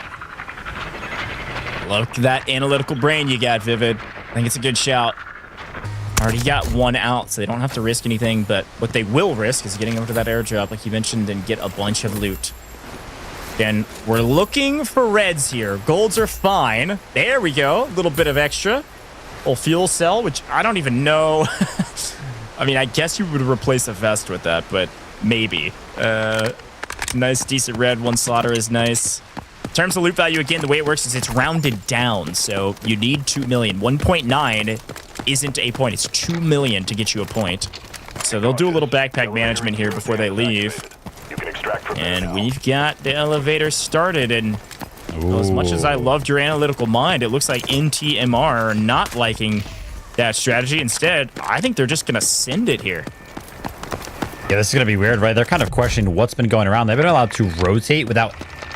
Look at that analytical brain you got, Vivid. I think it's a good shout. Already got 1 out, so they don't have to risk anything, but what they will risk is getting over to that airdrop, like you mentioned, and get a bunch of loot. Again, we're looking for reds here. Golds are fine. There we go. A little bit of extra. Little fuel cell, which I don't even know. I mean, I guess you would replace a vest with that, but maybe. Nice, decent red. 1 slaughter is nice. terms of loot value, again, the way it works is it's rounded down. So you need 2 million. 1.9 isn't a point. It's 2 million to get you a point. So they'll do a little backpack management here before they leave. And we've got the elevator started. And well, as much as I loved your analytical mind, it looks like NTMR are not liking that strategy. Instead, I think they're just going to send it here. Yeah, this is going to be weird, right? They're kind of questioning what's been going around. They've been allowed to rotate without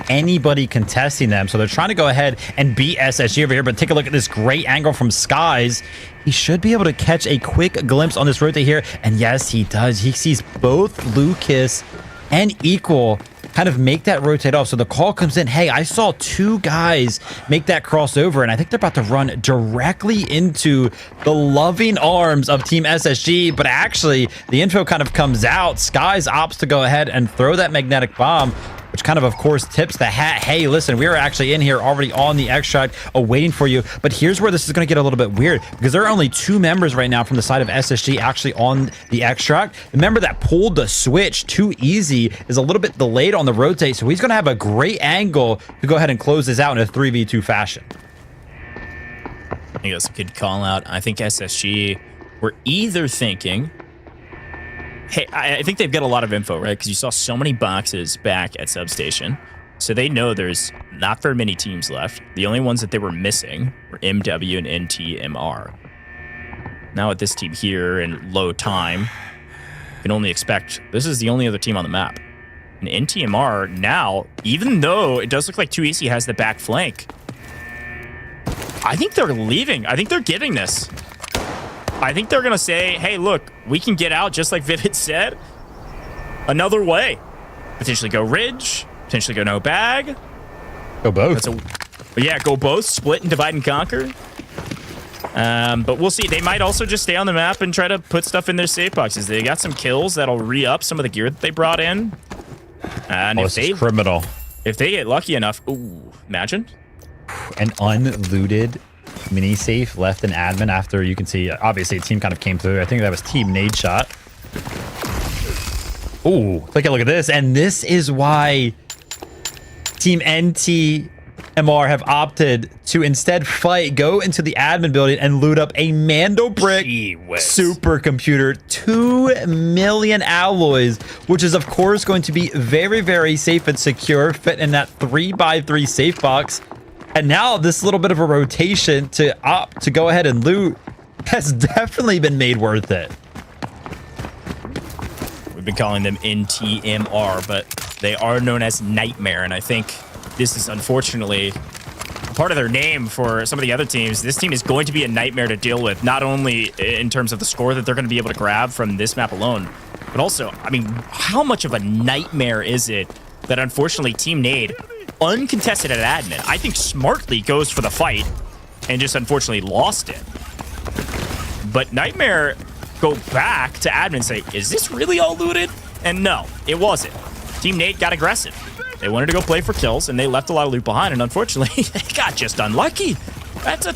anybody contesting them. So they're trying to go ahead and beat SSG over here. But take a look at this great angle from Skies. He should be able to catch a quick glimpse on this rotate here. And yes, he does. He sees both Lucas and Equal kind of make that rotate off. So the call comes in, hey, I saw 2 guys make that crossover, and I think they're about to run directly into the loving arms of Team SSG. But actually, the info kind of comes out. Skies opts to go ahead and throw that magnetic bomb, which kind of course, tips the hat. Hey, listen, we are actually in here already on the extract, waiting for you. But here's where this is going to get a little bit weird, because there are only 2 members right now from the side of SSG actually on the extract. The member that pulled the switch too easy is a little bit delayed on the rotate, so he's going to have a great angle to go ahead and close this out in a 3v2 fashion. I think that's a good call out. I think SSG were either thinking, hey, I think they've got a lot of info, right? Because you saw so many boxes back at Substation. So they know there's not very many teams left. The only ones that they were missing were MW and NTMR. Now with this team here in low time, you can only expect this is the only other team on the map. And NTMR now, even though it does look like 2EC has the back flank, I think they're leaving. I think they're giving this. I think they're going to say, hey, look, we can get out, just like Vivid said, another way. Potentially go Ridge, potentially go no bag. Go both. Yeah, go both, split and divide and conquer. But we'll see. They might also just stay on the map and try to put stuff in their safe boxes. They got some kills that'll re-up some of the gear that they brought in. And this is criminal. If they get lucky enough, ooh, imagine. An unlooted mini safe left in admin after, you can see, obviously a team kind of came through. I think that was Team NADESHOT. Ooh, take a look at this. And this is why Team NTMR have opted to instead go into the admin building and loot up a Mando Brick supercomputer, 2 million alloys, which is of course going to be very, very safe and secure, fit in that 3x3 safe box. And now this little bit of a rotation to opt to go ahead and loot has definitely been made worth it. We've been calling them NTMR, but they are known as Nightmare, and I think this is unfortunately part of their name for some of the other teams. This team is going to be a nightmare to deal with, not only in terms of the score that they're going to be able to grab from this map alone, but also, I mean, how much of a nightmare is it that unfortunately Team Nade, uncontested at admin, I think smartly goes for the fight and just unfortunately lost it. But Nightmare go back to admin and say, is this really all looted? And no, it wasn't. Team Nade got aggressive. They wanted to go play for kills, and they left a lot of loot behind, and unfortunately, they got just unlucky. That's a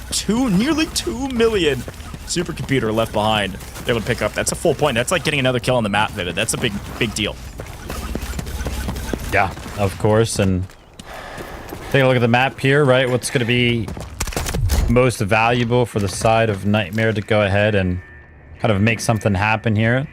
nearly 2 million supercomputer left behind. They're able to pick up. That's a full point. That's like getting another kill on the map, Vivid. That's a big deal. Yeah, of course, and take a look at the map here, right? What's going to be most valuable for the side of Nightmare to go ahead and kind of make something happen here?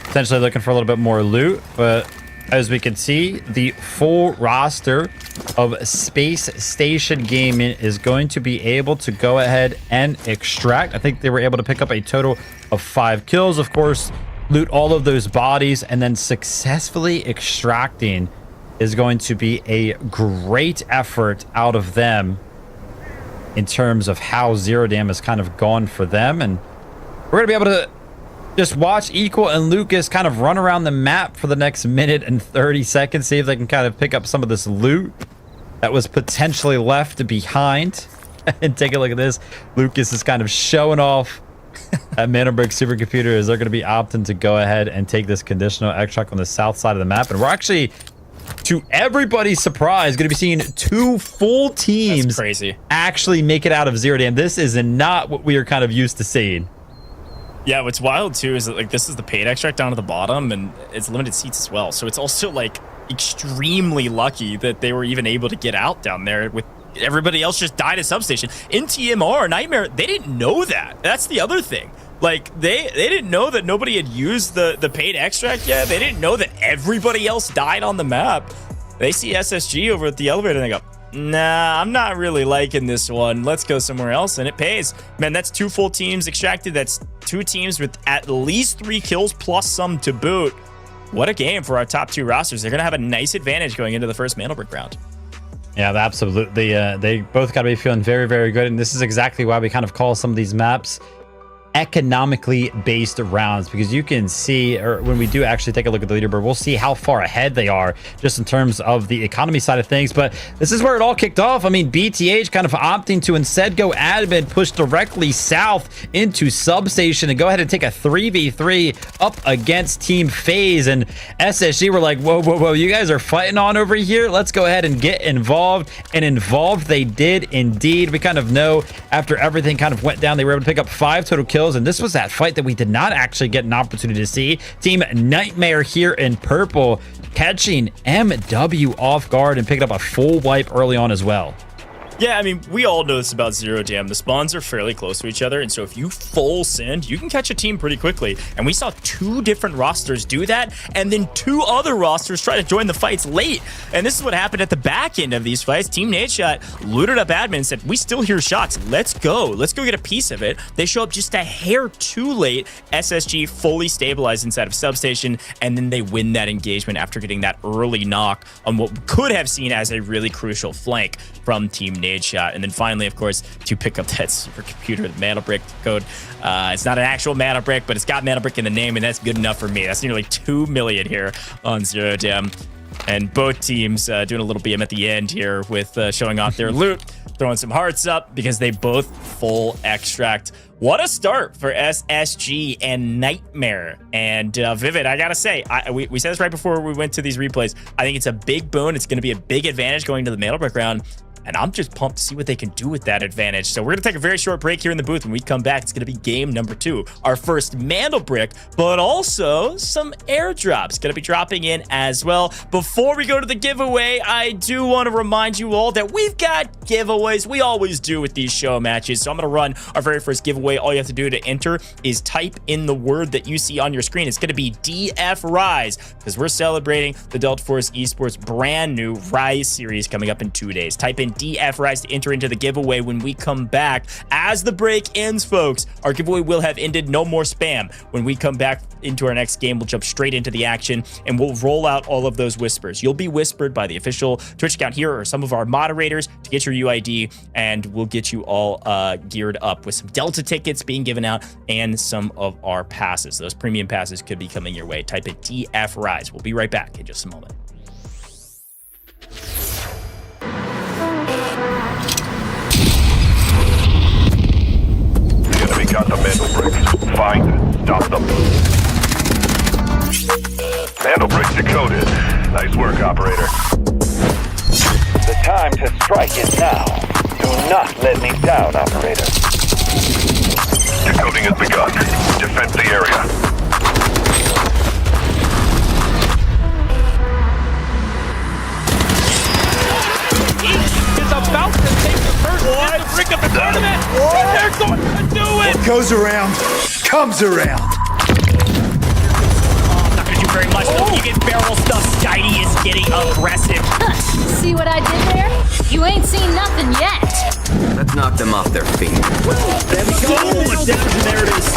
Potentially looking for a little bit more loot, but as we can see, the full roster of Space Station Gaming is going to be able to go ahead and extract. I think they were able to pick up a total of 5 kills, of course, loot all of those bodies, and then successfully extracting is going to be a great effort out of them in terms of how Zero Dam has kind of gone for them. And we're going to be able to just watch Equal and Lucas kind of run around the map for the next minute and 30 seconds, see if they can kind of pick up some of this loot that was potentially left behind. And take a look at this. Lucas is kind of showing off at Manobrick supercomputer as they're going to be opting to go ahead and take this conditional extract on the south side of the map. And we're actually, to everybody's surprise, going to be seeing 2 full teams actually make it out of Zero Dam. This is not what we are kind of used to seeing. Yeah, what's wild too is that like this is the paid extract down to the bottom, and it's limited seats as well. So it's also like extremely lucky that they were even able to get out down there with everybody else just died at substation. NTMR, Nightmare, they didn't know that. That's the other thing. Like, they didn't know that nobody had used the paid extract yet. They didn't know that everybody else died on the map. They see SSG over at the elevator and they go, nah, I'm not really liking this one. Let's go somewhere else, and it pays. Man, that's 2 full teams extracted. That's 2 teams with at least 3 kills plus some to boot. What a game for our top 2 rosters. They're going to have a nice advantage going into the first Mandelbrick round. Yeah, absolutely. They both got to be feeling very, very good. And this is exactly why we kind of call some of these maps economically based rounds, because you can see, or when we do actually take a look at the leaderboard, we'll see how far ahead they are just in terms of the economy side of things. But this is where it all kicked off. I mean, BTH kind of opting to instead go admin, push directly south into substation and go ahead and take a 3v3 up against Team FAZE. And SSG were like, whoa, you guys are fighting on over here. Let's go ahead and get involved. And involved they did indeed. We kind of know after everything kind of went down, they were able to pick up 5 total kills. And this was that fight that we did not actually get an opportunity to see. Team Nightmare here in purple catching MW off guard and picking up a full wipe early on as well. Yeah, I mean, we all know this about Zero Jam. The spawns are fairly close to each other, and so if you full send, you can catch a team pretty quickly. And we saw 2 different rosters do that, and then 2 other rosters try to join the fights late. And this is what happened at the back end of these fights. Team NADESHOT looted up admin and said, we still hear shots. Let's go get a piece of it. They show up just a hair too late. SSG fully stabilized inside of substation, and then they win that engagement after getting that early knock on what we could have seen as a really crucial flank from Team NADESHOT. And then finally, of course, to pick up that supercomputer, the Mandelbrick code. It's not an actual Mandelbrick, but it's got Mandelbrick in the name, and that's good enough for me. That's nearly 2 million here on Zero Jam. And both teams doing a little BM at the end here with showing off their loot, throwing some hearts up because they both full extract. What a start for SSG and Nightmare. And Vivid, I gotta say, we said this right before we went to these replays. I think it's a big boon. It's going to be a big advantage going to the Mandelbrick round. And I'm just pumped to see what they can do with that advantage. So we're going to take a very short break here in the booth. When we come back, it's going to be game number 2. Our first Mandelbrick, but also some airdrops going to be dropping in as well. Before we go to the giveaway, I do want to remind you all that we've got giveaways. We always do with these show matches. So I'm going to run our very first giveaway. All you have to do to enter is type in the word that you see on your screen. It's going to be DF Rise, because we're celebrating the Delta Force Esports brand new Rise series coming up in 2 days. Type in DF Rise to enter into the giveaway when we come back. As the break ends, folks, our giveaway will have ended. No more spam. When we come back into our next game, we'll jump straight into the action and we'll roll out all of those whispers. You'll be whispered by the official Twitch account here or some of our moderators to get your UID, and we'll get you all geared up with some Delta tickets being given out and some of our passes. Those premium passes could be coming your way. Type in DF Rise. We'll be right back in just a moment. We got the Mandelbrick. Find it. Stop them. Mandelbrick decoded. Nice work, operator. The time to strike is now. Do not let me down, operator. Decoding has begun. Defend the area. Is about to take the first Mandelbrick of the tournament, and they're going to do it! What goes around, comes around. Not gonna do very much though. When you get barrel stuff, Skydie is getting aggressive. See what I did there? You ain't seen nothing yet. Let's knock them off their feet. There we go. There it is.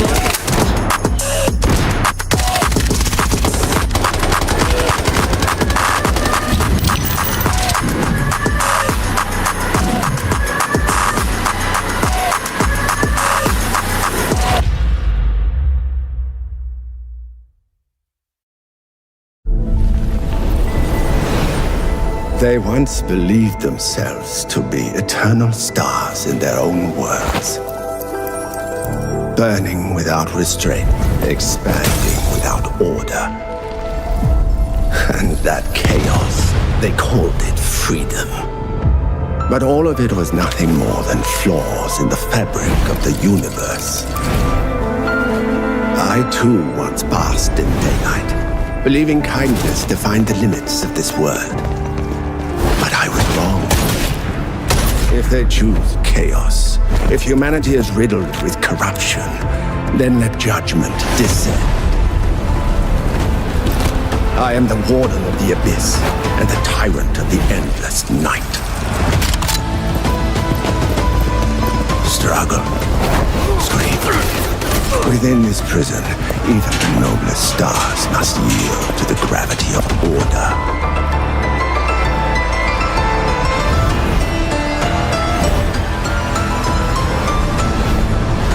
They once believed themselves to be eternal stars in their own worlds. Burning without restraint, expanding without order. And that chaos, they called it freedom. But all of it was nothing more than flaws in the fabric of the universe. I too once basked in daylight, believing kindness defined the limits of this world. But I was wrong. If they choose chaos, if humanity is riddled with corruption, then let judgment descend. I am the warden of the abyss and the tyrant of the endless night. Struggle. Scream. Within this prison, even the noblest stars must yield to the gravity of order.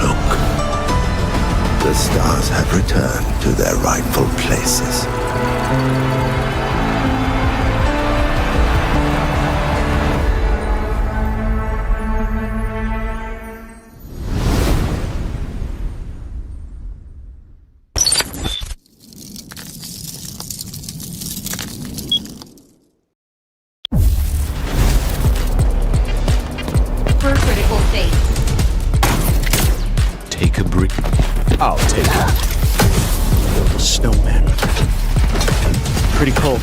Look. The stars have returned to their rightful places. For critical state. Take a break. I'll take it. Snowman. Pretty cold.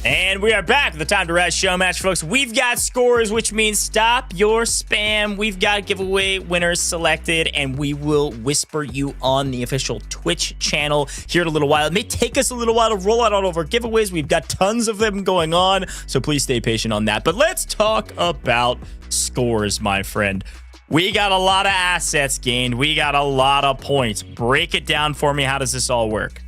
And we are back with the Time to Rise Showmatch, folks. We've got scores, which means stop your spam. We've got giveaway winners selected, and we will whisper you on the official Twitch channel here in a little while. It may take us a little while to roll out all of our giveaways. We've got tons of them going on, so please stay patient on that. But let's talk about scores, my friend. We got a lot of assets gained. We got a lot of points. Break it down for me. How does this all work?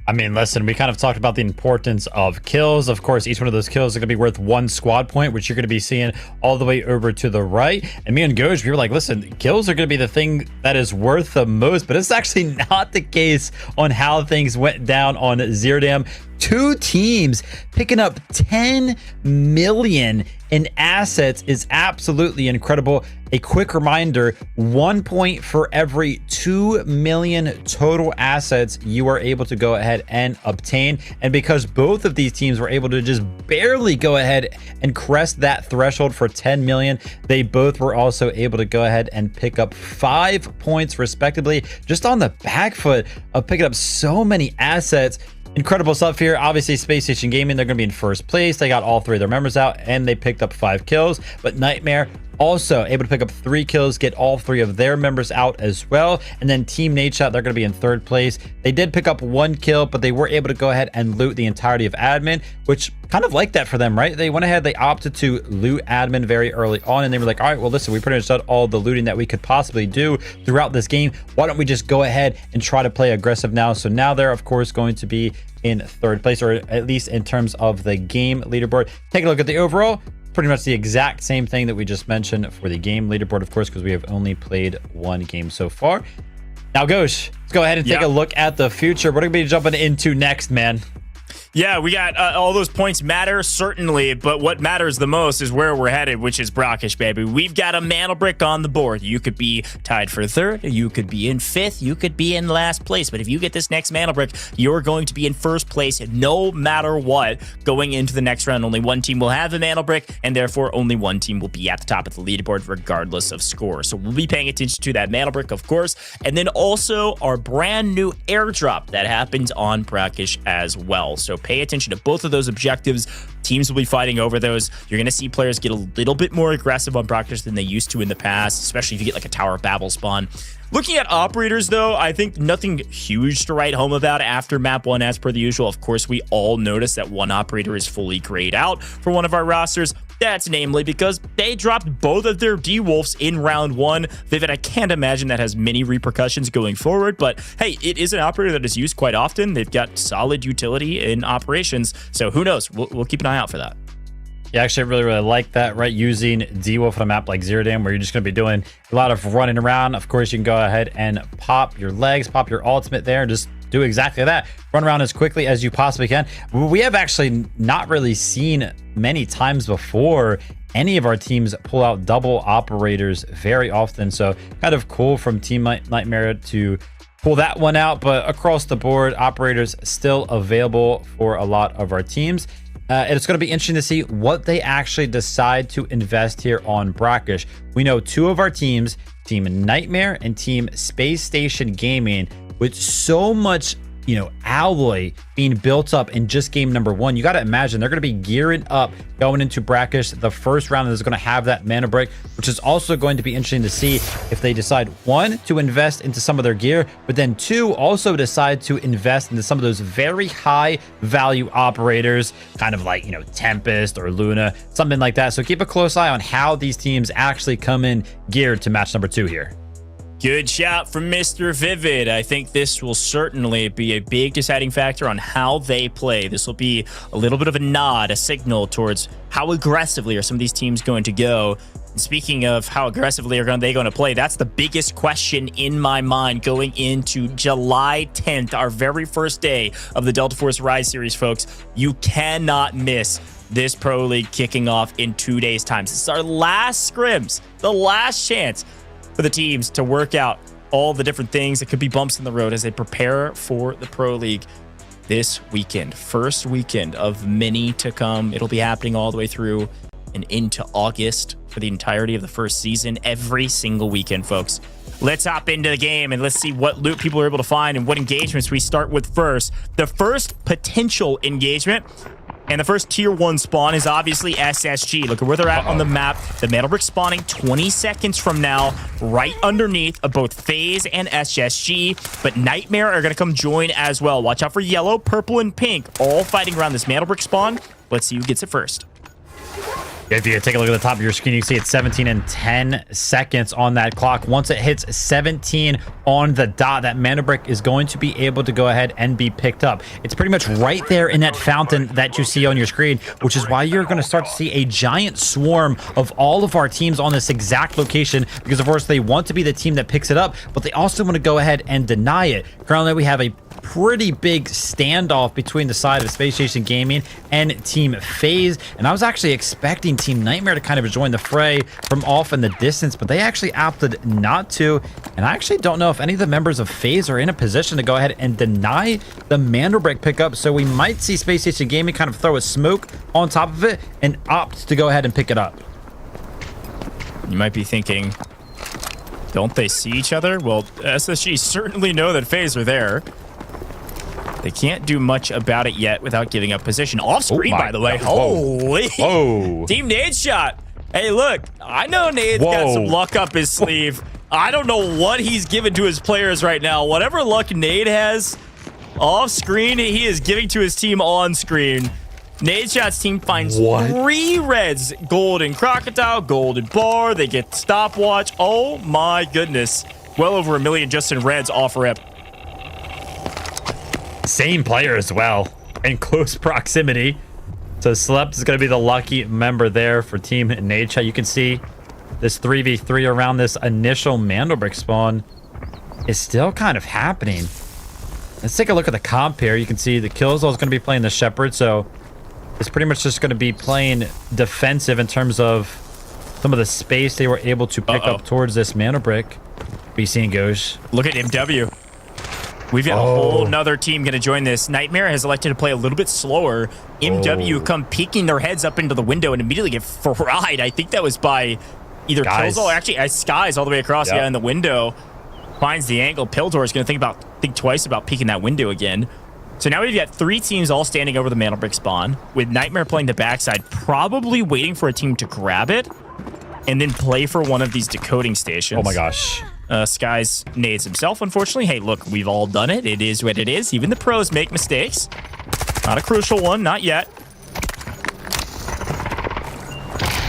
I mean, listen, we kind of talked about the importance of kills. Of course, each one of those kills is going to be worth 1 squad point, which you're going to be seeing all the way over to the right. And me and Goj, we were like, listen, kills are going to be the thing that is worth the most, but it's actually not the case on how things went down on Zerodam. 2 teams picking up 10 million in assets is absolutely incredible. A quick reminder, 1 point for every 2 million total assets you are able to go ahead and obtain. And because both of these teams were able to just barely go ahead and crest that threshold for 10 million, they both were also able to go ahead and pick up 5 points respectively, just on the back foot of picking up so many assets. Incredible stuff here. Obviously, Space Station Gaming, they're going to be in first place. They got all 3 of their members out, and they picked up 5 kills. But Nightmare also able to pick up 3 kills, get all 3 of their members out as well. And then Team NADESHOT, they're going to be in third place. They did pick up 1 kill, but they were able to go ahead and loot the entirety of admin, which kind of like that for them, right? They went ahead, they opted to loot admin very early on, and they were like, all right, well, listen, we pretty much done all the looting that we could possibly do throughout this game. Why don't we just go ahead and try to play aggressive now? So now they're, of course, going to be in third place, or at least in terms of the game leaderboard. Take a look at the overall. Pretty much the exact same thing that we just mentioned for the game leaderboard, of course, because we have only played 1 game so far. Now, Ghosh, let's go ahead and take a look at the future. What are we going to be jumping into next, man? Yeah, we got all those points matter, certainly, but what matters the most is where we're headed, which is Brackish, baby. We've got a mantle brick on the board. You could be tied for 3rd, you could be in 5th, you could be in last place, but if you get this next mantle brick, you're going to be in first place no matter what going into the next round. Only 1 team will have a mantle brick, and therefore only 1 team will be at the top of the leaderboard regardless of score. So we'll be paying attention to that mantle brick, of course, and then also our brand new airdrop that happens on Brackish as well. So pay attention to both of those objectives. Teams will be fighting over those. You're going to see players get a little bit more aggressive on Brackish than they used to in the past, especially if you get like a Tower of Babel spawn. Looking at operators, though, I think nothing huge to write home about after map 1 as per the usual. Of course, we all notice that 1 operator is fully grayed out for one of our rosters. That's namely because they dropped both of their D-Wolves in round 1. Vivid, I can't imagine that has many repercussions going forward, but hey, it is an operator that is used quite often. They've got solid utility in operations, so who knows? We'll keep an eye out for that. Yeah, actually, I really like that, right? Using D-Wolf on a map like Zerodam, where you're just going to be doing a lot of running around. Of course, you can go ahead and pop your legs, pop your ultimate there, and just do exactly that. Run around as quickly as you possibly can. We have actually not really seen many times before any of our teams pull out double operators very often. So kind of cool from Team Nightmare to pull that one out. But across the board, operators still available for a lot of our teams. And it's going to be interesting to see what they actually decide to invest here on Brackish. We know two of our teams, Team Nightmare and Team Space Station Gaming, with so much, you know, alloy being built up in just game number 1. You got to imagine they're going to be gearing up going into Brackish. The first round is going to have that mana break, which is also going to be interesting to see if they decide, 1, to invest into some of their gear, but then 2, also decide to invest into some of those very high value operators, kind of like, you know, Tempest or Luna, something like that. So keep a close eye on how these teams actually come in geared to match number 2 here. Good shout from Mr. Vivid. I think this will certainly be a big deciding factor on how they play. This will be a little bit of a nod, a signal towards how aggressively are some of these teams going to go. And speaking of how aggressively are they going to play, that's the biggest question in my mind going into July 10th, our very first day of the Delta Force Rise series, folks. You cannot miss this Pro League kicking off in 2 days' time. This is our last scrims, the last chance for the teams to work out all the different things that could be bumps in the road as they prepare for the Pro League this weekend. First weekend of many to come. It'll be happening all the way through and into August for the entirety of the first season, every single weekend, folks. Let's hop into the game and let's see what loot people are able to find and what engagements we start with first. The first potential engagement and the first tier 1 spawn is obviously SSG. Look at where they're at on the map. The Metal Brick spawning 20 seconds from now, right underneath of both FAZE and SSG. But Nightmare are going to come join as well. Watch out for yellow, purple, and pink, all fighting around this Metal Brick spawn. Let's see who gets it first. If you take a look at the top of your screen, you can see it's 17 and 10 seconds on that clock. Once it hits 17 on the dot, that mana brick is going to be able to go ahead and be picked up. It's pretty much right there in that fountain that you see on your screen, which is why you're going to start to see a giant swarm of all of our teams on this exact location, because of course they want to be the team that picks it up, but they also want to go ahead and deny it. Currently, we have a pretty big standoff between the side of Space Station Gaming and Team FAZE, and I was actually expecting Team Nightmare to kind of join the fray from off in the distance, but they actually opted not to, and I actually don't know if any of the members of FAZE are in a position to go ahead and deny the mana brick pickup, so we might see Space Station Gaming kind of throw a smoke on top of it and opt to go ahead and pick it up. You might be thinking, don't they see each other? Well, SSG certainly know that FAZE are there. They can't do much about it yet without giving up position. Off screen, by the way. Holy. Whoa. Team NADESHOT. Hey, look, I know Nade's got some luck up his sleeve. I don't know what he's giving to his players right now. Whatever luck Nade has off screen, he is giving to his team on screen. NADESHOT's team finds 3 reds. Golden Crocodile, Golden Bar. They get Stopwatch. Oh, my goodness. Well over 1 million just in reds off rip. Same player as well, in close proximity. So Slept is going to be the lucky member there for Team NADESHOT. You can see this 3v3 around this initial Mandelbrick spawn is still kind of happening. Let's take a look at the comp here. You can see the Killzone is going to be playing the Shepherd, so it's pretty much just going to be playing defensive in terms of some of the space they were able to pick up towards this Mandelbrick. BC and Ghost. Look at MW. We've got a whole nother team going to join this. Nightmare has elected to play a little bit slower. MW come peeking their heads up into the window and immediately get fried. I think that was by either Killzone or actually Skies all the way across in the window. Finds the angle. Pildor is going to think twice about peeking that window again. So now we've got 3 teams all standing over the Mandelbrick spawn, with Nightmare playing the backside, probably waiting for a team to grab it and then play for one of these decoding stations. Oh my gosh. Skies nades himself, unfortunately. Hey, look, we've all done it. It is what it is. Even the pros make mistakes. Not a crucial one, not yet.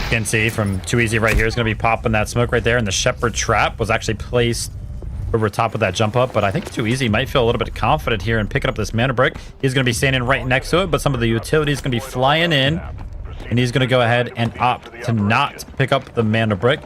You can see from Too Easy right here is going to be popping that smoke right there, and the Shepherd trap was actually placed over top of that jump up, but I think Too Easy might feel a little bit confident here in picking up this mana brick. He's going to be standing right next to it, but some of the utility is going to be flying in, and he's going to go ahead and opt to not pick up the mana brick.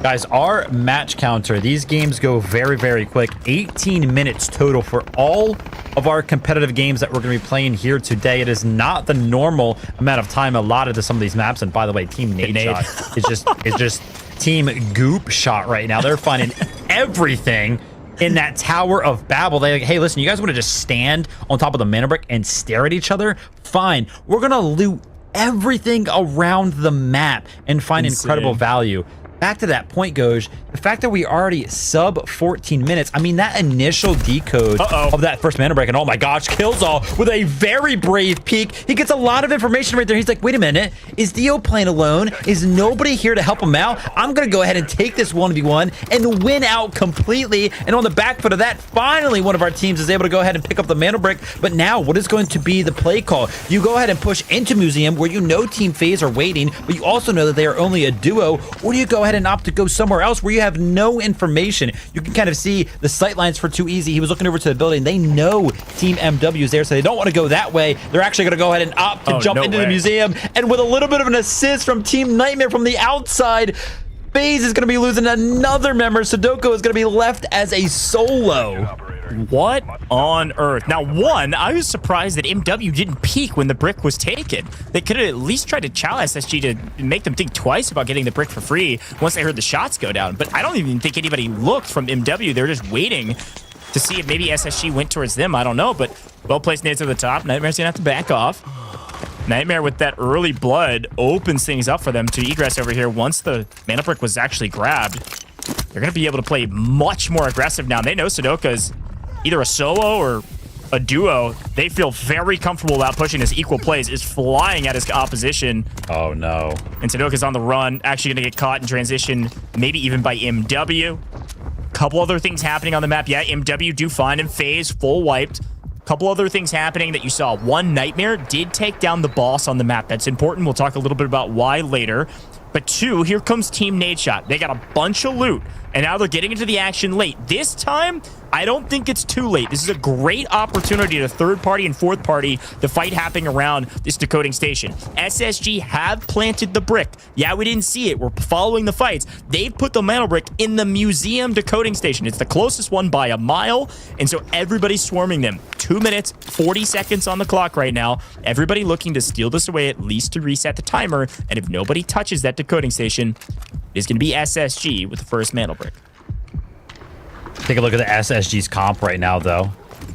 Guys, our match counter, these games go very, very quick. 18 minutes total for all of our competitive games that we're going to be playing here today. It is not the normal amount of time allotted to some of these maps. And by the way, Team NADESHOT is just Team Goop Shot right now. They're finding everything in that Tower of Babel. They're like, hey, listen, you guys want to just stand on top of the mana brick and stare at each other? Fine. We're going to loot everything around the map and find incredible value. Back to that point, Goj, the fact that we already sub 14 minutes, I mean, that initial decode of that first mana break, and oh my gosh, Killzall with a very brave peek. He gets a lot of information right there. He's like, wait a minute, is Dio playing alone? Is nobody here to help him out? I'm going to go ahead and take this 1v1 and win out completely. And on the back foot of that, finally, one of our teams is able to go ahead and pick up the mana brick. But now, what is going to be the play call? You go ahead and push into Museum where you know Team FAZE are waiting, but you also know that they are only a duo, or do you go ahead and opt to go somewhere else where you have no information? You can kind of see the sight lines for Too Easy. He was looking over to the building. They know Team MW is there, so they don't want to go that way. They're actually going to go ahead and opt to jump into the museum. And with a little bit of an assist from Team Nightmare from the outside, FAZE is going to be losing another member. Sudoku is going to be left as a solo. What on earth? Now, one, I was surprised that MW didn't peek when the brick was taken. They could have at least tried to challenge SSG to make them think twice about getting the brick for free once they heard the shots go down. But I don't even think anybody looked from MW. They're just waiting to see if maybe SSG went towards them. I don't know, but well-placed nades at the top. Nightmare's gonna have to back off. Nightmare with that early blood opens things up for them to egress over here. Once the mana brick was actually grabbed, they're gonna be able to play much more aggressive now. They know Sudoka's either a solo or a duo. They feel very comfortable about pushing this. Equal plays is flying at his opposition. Oh no. And Sudoka's on the run, actually gonna get caught in transition, maybe even by MW. Couple other things happening on the map. Yeah, MW do find him. FAZE full wiped. Couple other things happening that you saw. One, Nightmare did take down the boss on the map. That's important. We'll talk a little bit about why later. But two, here comes Team NADESHOT. They got a bunch of loot, and now they're getting into the action late. This time, I don't think it's too late. This is a great opportunity to third party and fourth party the fight happening around this decoding station. SSG have planted the brick. Yeah, we didn't see it. We're following the fights. They've put the mana brick in the museum decoding station. It's the closest one by a mile, and so everybody's swarming them. 2 minutes, 40 seconds on the clock right now. Everybody looking to steal this away, at least to reset the timer, and if nobody touches that decoding station, it's going to be SSG with the first mana brick. Take a look at the SSG's comp right now, though.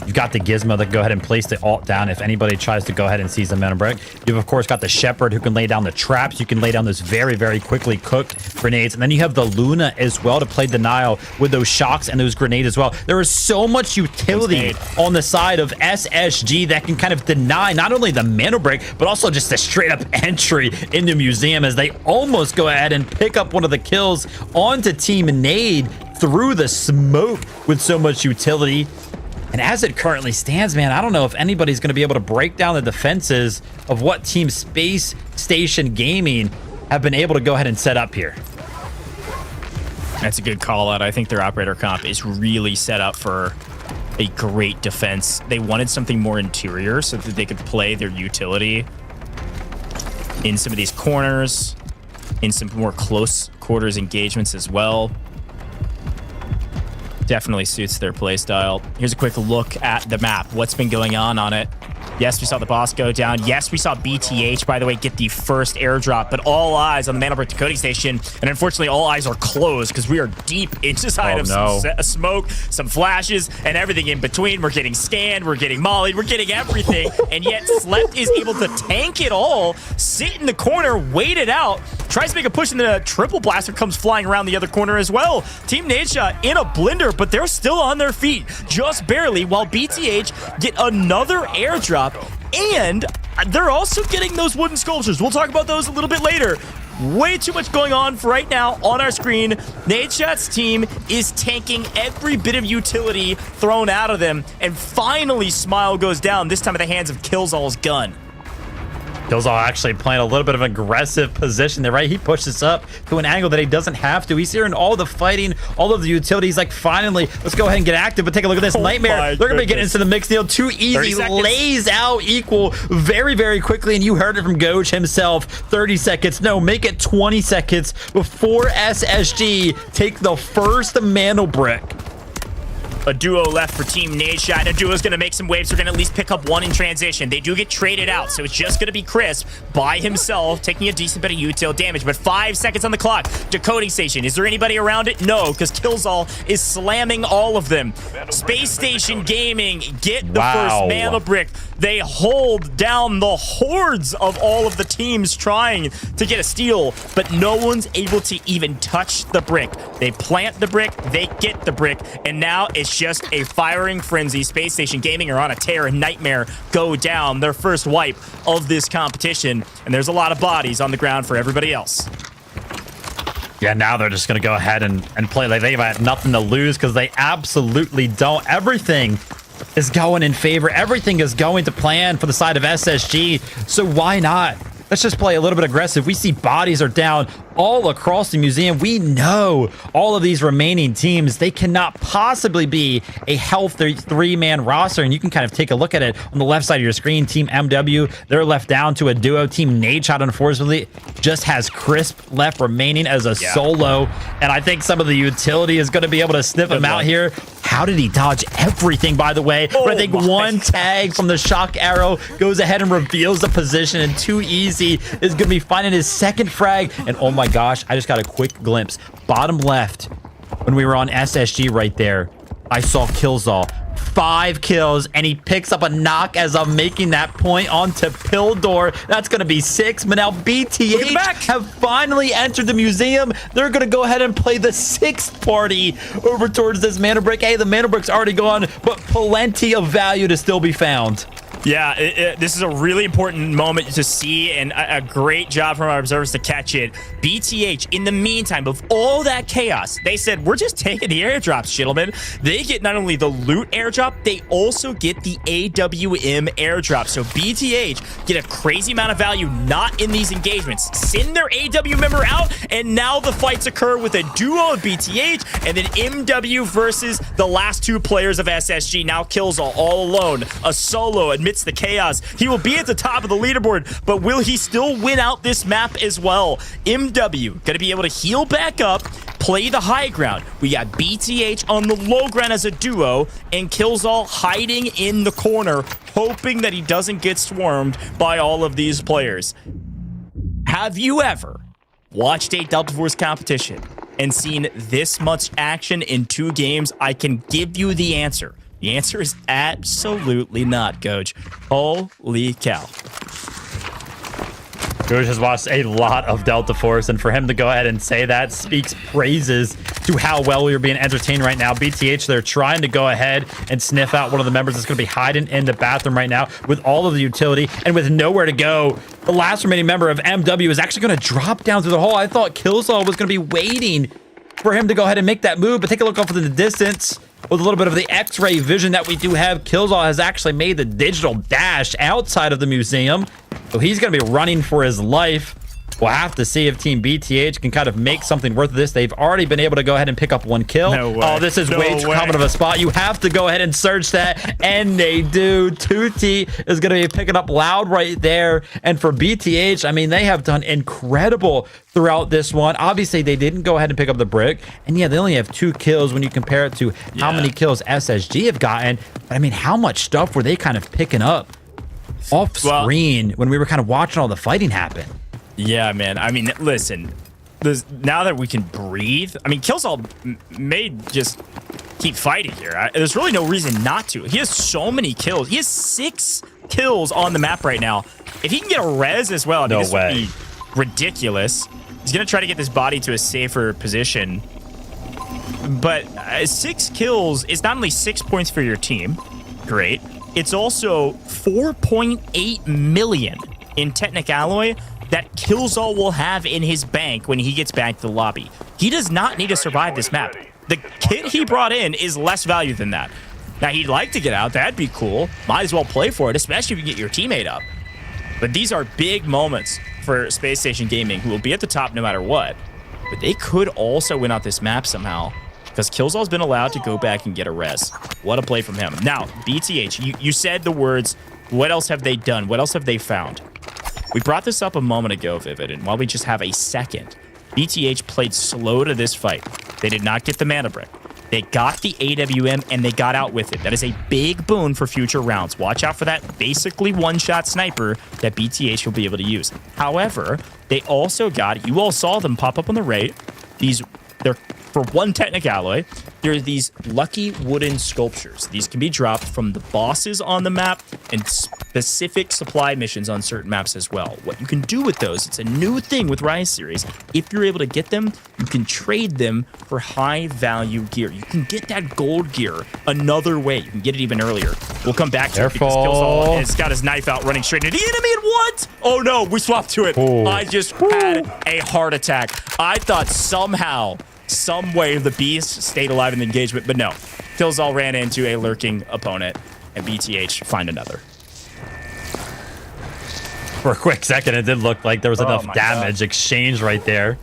You've got the Gizmo that can go ahead and place the ult down if anybody tries to go ahead and seize the mana brick. You've, of course, got the Shepherd who can lay down the traps. You can lay down those very, very quickly cooked grenades. And then you have the Luna as well to play denial with those shocks and those grenades as well. There is so much utility on the side of SSG that can kind of deny not only the mana brick, but also just the straight up entry into Museum as they almost go ahead and pick up one of the kills onto Team Nade through the smoke with so much utility. And as it currently stands, man, I don't know if anybody's going to be able to break down the defenses of what Team Space Station Gaming have been able to go ahead and set up here. That's a good call out. I think their operator comp is really set up for a great defense. They wanted something more interior so that they could play their utility in some of these corners, in some more close quarters engagements as well. Definitely suits their playstyle. Here's a quick look at the map. What's been going on it? Yes, we saw the boss go down. Yes, we saw BTH, by the way, get the first airdrop, but all eyes on the mana brick decoding station. And unfortunately, all eyes are closed because we are deep inside of some smoke, some flashes, and everything in between. We're getting scanned, we're getting mollied, we're getting everything. And yet, Slept is able to tank it all, sit in the corner, wait it out, tries to make a push, and the triple blaster comes flying around the other corner as well. Team NADESHOT in a blender, but they're still on their feet, just barely, while BTH get another airdrop. And they're also getting those wooden sculptures. We'll talk about those a little bit later. Way too much going on for right now on our screen. NADESHOT's team is tanking every bit of utility thrown out of them. And finally, Smile goes down, this time at the hands of Killzall's gun. Killzall actually playing a little bit of an aggressive position there, right? He pushes up to an angle that he doesn't have to. He's hearing all the fighting, all of the utilities. Like, finally, let's go ahead and get active. But take a look at this Nightmare. They're going to be getting into the mix deal. Too easy. Lays out Equal very, very quickly. And you heard it from Goj himself. 30 seconds. No, make it 20 seconds before SSG take the first Mantle Brick. A duo left for Team NADESHOT. A duo's going to make some waves. They're going to at least pick up one in transition. They do get traded out, so it's just going to be Crisp by himself, taking a decent bit of util damage. But 5 seconds on the clock. Decoding station. Is there anybody around it? No, because Killzall is slamming all of them. Space Station Gaming get the first Mantle Brick. They hold down the hordes of all of the teams trying to get a steal, but no one's able to even touch the brick. They plant the brick, they get the brick, and now it's just a firing frenzy. Space Station Gaming are on a tear, and Nightmare go down, their first wipe of this competition, and there's a lot of bodies on the ground for everybody else. Yeah, now they're just going to go ahead and play like they've had nothing to lose, because they absolutely don't. Everything is going in favor. Everything is going to plan for the side of SSG. So why not? Let's just play a little bit aggressive. We see bodies are down all across the museum. We know all of these remaining teams, they cannot possibly be a healthy three-man roster. And you can kind of take a look at it on the left side of your screen. Team MW, they're left down to a duo. Team NADESHOT, unfortunately, just has Crisp left remaining as a solo. And I think some of the utility is going to be able to sniff him out here. How did he dodge everything, by the way? But I think one tag from the shock arrow goes ahead and reveals the position, and Too Easy is going to be finding his second frag. And oh my gosh, I just got a quick glimpse. Bottom left, when we were on SSG right there, I saw Killzall. 5 kills, and he picks up a knock as I'm making that point onto Pildor. That's going to be 6. But now BTH have finally entered the museum. They're going to go ahead and play the 6th party over towards this Mantle Brick. Hey, the Mantle Brick's already gone, but plenty of value to still be found. Yeah, this is a really important moment to see, and a great job from our observers to catch it. BTH, in the meantime, of all that chaos, they said, we're just taking the airdrops, gentlemen. They get not only the loot airdrop, they also get the AWM airdrop. So BTH get a crazy amount of value not in these engagements. Send their AW member out, and now the fights occur with a duo of BTH, and then MW versus the last 2 players of SSG. Now Killzall all alone, a solo amidst the chaos. He will be at the top of the leaderboard, but will he still win out this map as well? MW going to be able to heal back up, play the high ground. We got BTH on the low ground as a duo, and Killzall hiding in the corner, hoping that he doesn't get swarmed by all of these players. Have you ever watched a Delta Force competition and seen this much action in 2 games? I can give you the answer. The answer is absolutely not, Goj. Holy cow. Goj has watched a lot of Delta Force, and for him to go ahead and say that speaks praises to how well we are being entertained right now. BTH, they're trying to go ahead and sniff out one of the members that's going to be hiding in the bathroom right now with all of the utility and with nowhere to go. The last remaining member of MW is actually going to drop down through the hole. I thought Killzall was going to be waiting for him to go ahead and make that move, but take a look off in the distance. With a little bit of the X-ray vision that we do have, Killzall has actually made the digital dash outside of the museum. So he's going to be running for his life. We'll have to see if Team BTH can kind of make something worth of this. They've already been able to go ahead and pick up 1 kill. No way. Oh, this is way too common of a spot. You have to go ahead and search that, and they do. Tutti is going to be picking up loud right there. And for BTH, I mean, they have done incredible throughout this one. Obviously, they didn't go ahead and pick up the brick. And yeah, they only have 2 kills when you compare it to how many kills SSG have gotten. But I mean, how much stuff were they kind of picking up off screen when we were kind of watching all the fighting happen? Yeah, man. I mean, listen, now that we can breathe, I mean, Killzall may just keep fighting here. There's really no reason not to. He has so many kills. He has 6 kills on the map right now. If he can get a res as well, I mean, this would be ridiculous. He's going to try to get this body to a safer position. But 6 kills is not only 6 points for your team. Great. It's also 4.8 million in Technic Alloy that Killzall will have in his bank when he gets back to the lobby. He does not need to survive this map. The kit he brought in is less value than that. Now, he'd like to get out. That'd be cool. Might as well play for it, especially if you get your teammate up. But these are big moments for Space Station Gaming, who will be at the top no matter what. But they could also win out this map somehow, because Killzall's been allowed to go back and get a res. What a play from him. Now, BTH, you said the words, what else have they done? What else have they found? We brought this up a moment ago, Vivid, and while we just have a second, BTH played slow to this fight. They did not get the mana brick. They got the AWM, and they got out with it. That is a big boon for future rounds. Watch out for that basically one-shot sniper that BTH will be able to use. However, they also got, you all saw them pop up on the right, they're for one Technic alloy, there are these lucky wooden sculptures. These can be dropped from the bosses on the map and specific supply missions on certain maps as well. What you can do with those, it's a new thing with Rise series. If you're able to get them, you can trade them for high value gear. You can get that gold gear another way. You can get it even earlier. We'll come back to it because Killzall has got his knife out running straight into the enemy and what? Oh no, we swapped to it. Ooh. I just had a heart attack. I thought somehow, some way the beast stayed alive in the engagement, but no. Killzall ran into a lurking opponent, and BTH find another. For a quick second, it did look like there was enough damage exchanged right there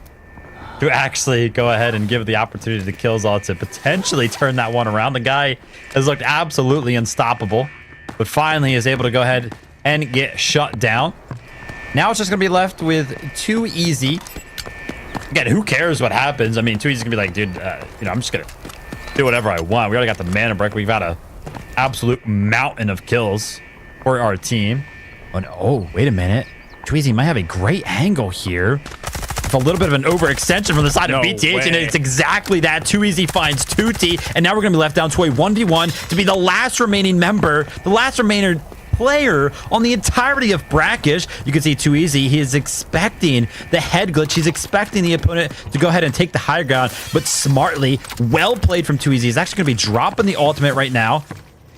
to actually go ahead and give the opportunity to Killzall to potentially turn that one around. The guy has looked absolutely unstoppable, but finally is able to go ahead and get shut down. Now it's just going to be left with Too Easy. Again, who cares what happens? I mean, Too Easy's gonna be like, dude, I'm just gonna do whatever I want. We already got the mana brick. We've got a absolute mountain of kills for our team. Oh, wait a minute. Too Easy might have a great angle here. With a little bit of an overextension from the side of BTH, and it's exactly that. Too Easy finds Tutti, and now we're gonna be left down to a 1v1 to be the last remaining member, the last remaining player on the entirety of Brackish. You can see Too Easy, he is expecting the head glitch. He's expecting the opponent to go ahead and take the high ground, but smartly, well played from Too Easy. He's actually going to be dropping the ultimate right now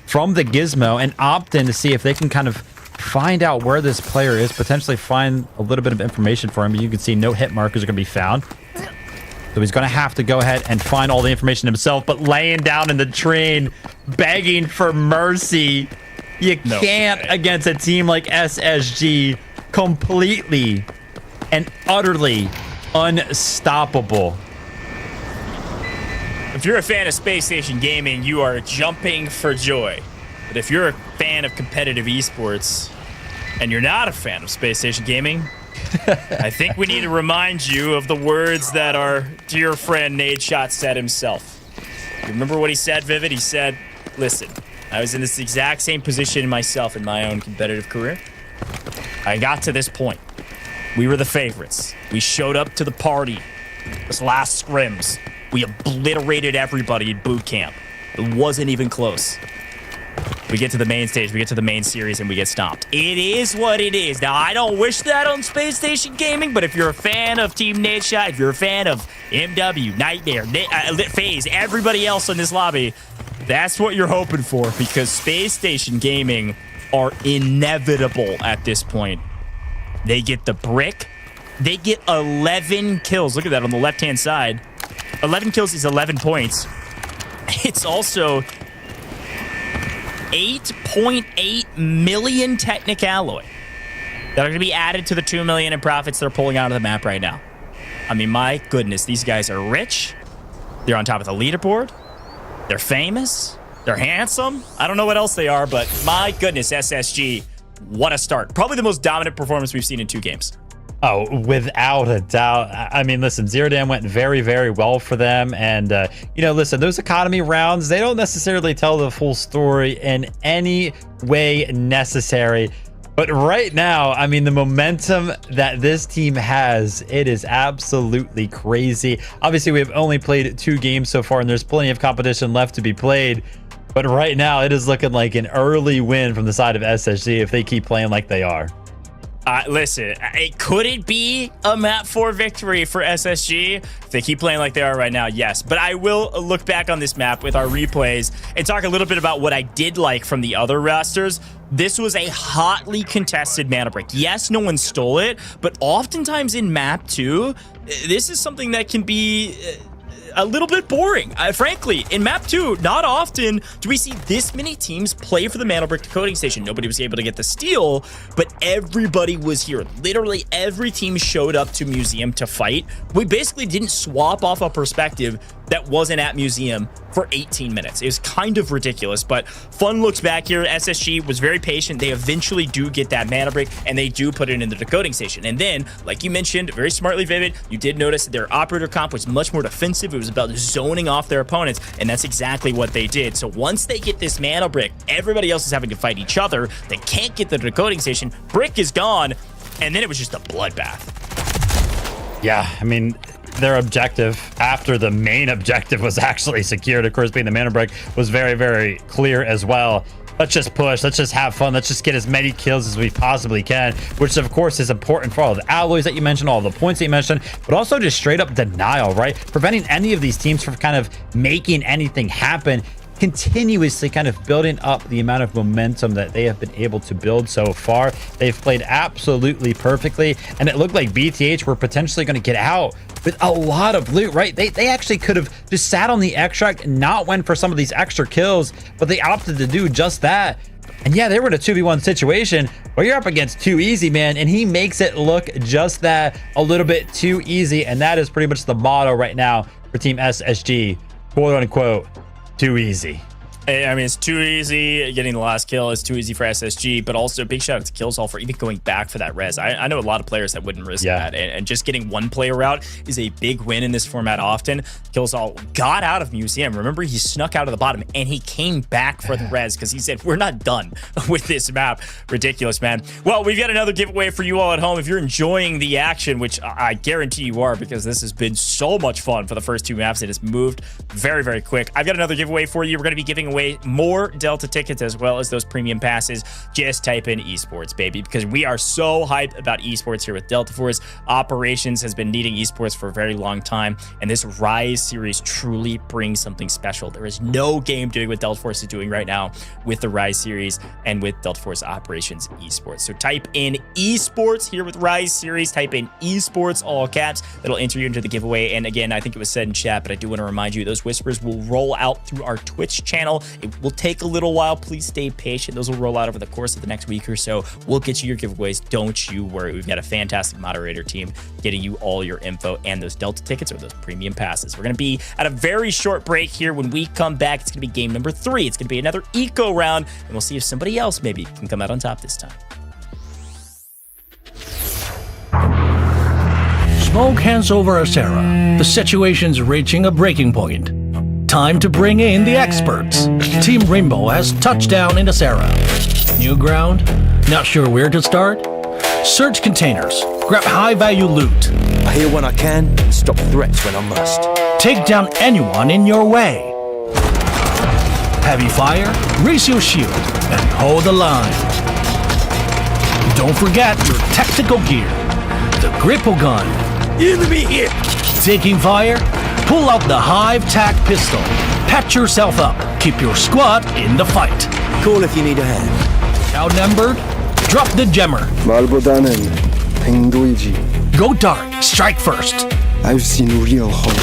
from the Gizmo and opt in to see if they can kind of find out where this player is, potentially find a little bit of information for him. You can see no hit markers are going to be found. So he's going to have to go ahead and find all the information himself, but laying down in the train, begging for mercy. You can't against a team like SSG, completely and utterly unstoppable. If you're a fan of Space Station Gaming, you are jumping for joy. But if you're a fan of competitive esports and you're not a fan of Space Station Gaming, I think we need to remind you of the words that our dear friend NADESHOT said himself. You remember what he said, Vivid? He said, listen, I was in this exact same position myself in my own competitive career. I got to this point. We were the favorites. We showed up to the party. This last scrims, we obliterated everybody in boot camp. It wasn't even close. We get to the main stage, we get to the main series, and we get stomped. It is what it is. Now, I don't wish that on Space Station Gaming, but if you're a fan of Team NADESHOT, if you're a fan of MW, Nightmare, FAZE, everybody else in this lobby, that's what you're hoping for, because Space Station Gaming are inevitable at this point. They get the brick. They get 11 kills. Look at that on the left-hand side. 11 kills is 11 points. It's also 8.8 million Technic alloy that are going to be added to the 2 million in profits they're pulling out of the map right now. I mean, my goodness, these guys are rich. They're on top of the leaderboard. They're famous. They're handsome. I don't know what else they are, but my goodness, SSG, what a start. Probably the most dominant performance we've seen in 2 games. Oh, without a doubt. I mean, listen, Zero Dam went very, very well for them. And, you know, listen, those economy rounds, they don't necessarily tell the full story in any way necessary. But right now, I mean, the momentum that this team has, it is absolutely crazy. Obviously, we have only played 2 games so far, and there's plenty of competition left to be played. But right now, it is looking like an early win from the side of SSG if they keep playing like they are. Listen, could it be a map 4 victory for SSG if they keep playing like they are right now? Yes, but I will look back on this map with our replays and talk a little bit about what I did like from the other rosters. This was a hotly contested mana break. Yes, no one stole it, but oftentimes in map 2, this is something that can be a little bit boring. Frankly, in map 2, not often do we see this many teams play for the Mantelbrick decoding station. Nobody was able to get the steal, but everybody was here. Literally every team showed up to Museum to fight. We basically didn't swap off a perspective that wasn't at Museum for 18 minutes. It was kind of ridiculous, but fun looks back here. SSG was very patient. They eventually do get that mana break, and they do put it in the decoding station. And then, like you mentioned, very smartly, Vivid, you did notice that their operator comp was much more defensive. It was about zoning off their opponents, and that's exactly what they did. So once they get this mana brick, everybody else is having to fight each other. They can't get the decoding station. Brick is gone, and then it was just a bloodbath. Yeah, I mean, their objective after the main objective was actually secured, of course, being the mana break, was very, very clear as well. Let's just push. Let's just have fun. Let's just get as many kills as we possibly can, which of course is important for all the alloys that you mentioned, all the points that you mentioned, but also just straight up denial, right? Preventing any of these teams from kind of making anything happen, continuously kind of building up the amount of momentum that they have been able to build so far. They've played absolutely perfectly, and it looked like BTH were potentially going to get out with a lot of loot, right? They actually could have just sat on the extract and not went for some of these extra kills, but they opted to do just that. And yeah, they were in a 2v1 situation where you're up against Too Easy, man, and he makes it look just that, a little bit too easy. And that is pretty much the motto right now for Team SSG, quote unquote, too easy. I mean, it's too easy. Getting the last kill is too easy for SSG, but also a big shout out to Killsall for even going back for that res. I know a lot of players that wouldn't risk that, and just getting one player out is a big win in this format often. Killsall got out of Museum. Remember, he snuck out of the bottom, and he came back for the res because he said, we're not done with this map. Ridiculous, man. Well, we've got another giveaway for you all at home. If you're enjoying the action, which I guarantee you are, because this has been so much fun for the first 2 maps. It has moved very, very quick. I've got another giveaway for you. We're going to be giving away more Delta tickets as well as those premium passes. Just type in esports, baby, because we are so hyped about esports here with Delta Force. Operations has been needing esports for a very long time, and this Rise series truly brings something special. There is no game doing what Delta Force is doing right now with the Rise series and with Delta Force Operations esports. So type in esports here with Rise series, type in esports, all caps. That'll enter you into the giveaway. And again, I think it was said in chat, but I do want to remind you, those whispers will roll out through our Twitch channel. It will take a little while. Please stay patient. Those will roll out over the course of the next week or so. We'll get you your giveaways. Don't you worry. We've got a fantastic moderator team getting you all your info and those Delta tickets or those premium passes. We're going to be at a very short break here. When we come back, it's going to be game number 3. It's going to be another eco round, and we'll see if somebody else maybe can come out on top this time. Smoke hands over Asera. The situation's reaching a breaking point. Time to bring in the experts. Team Rainbow has touched down in Asera. New ground? Not sure where to start? Search containers. Grab high-value loot. I hear when I can and stop threats when I must. Take down anyone in your way. Heavy fire, raise your shield, and hold the line. Don't forget your tactical gear. The gripple gun. Enemy here! Taking fire? Pull out the Hive-Tac pistol. Patch yourself up. Keep your squad in the fight. Call if you need a hand. Outnumbered? Drop the jammer. 말보다는 행동이지. Go dark. Strike first. I've seen real horror.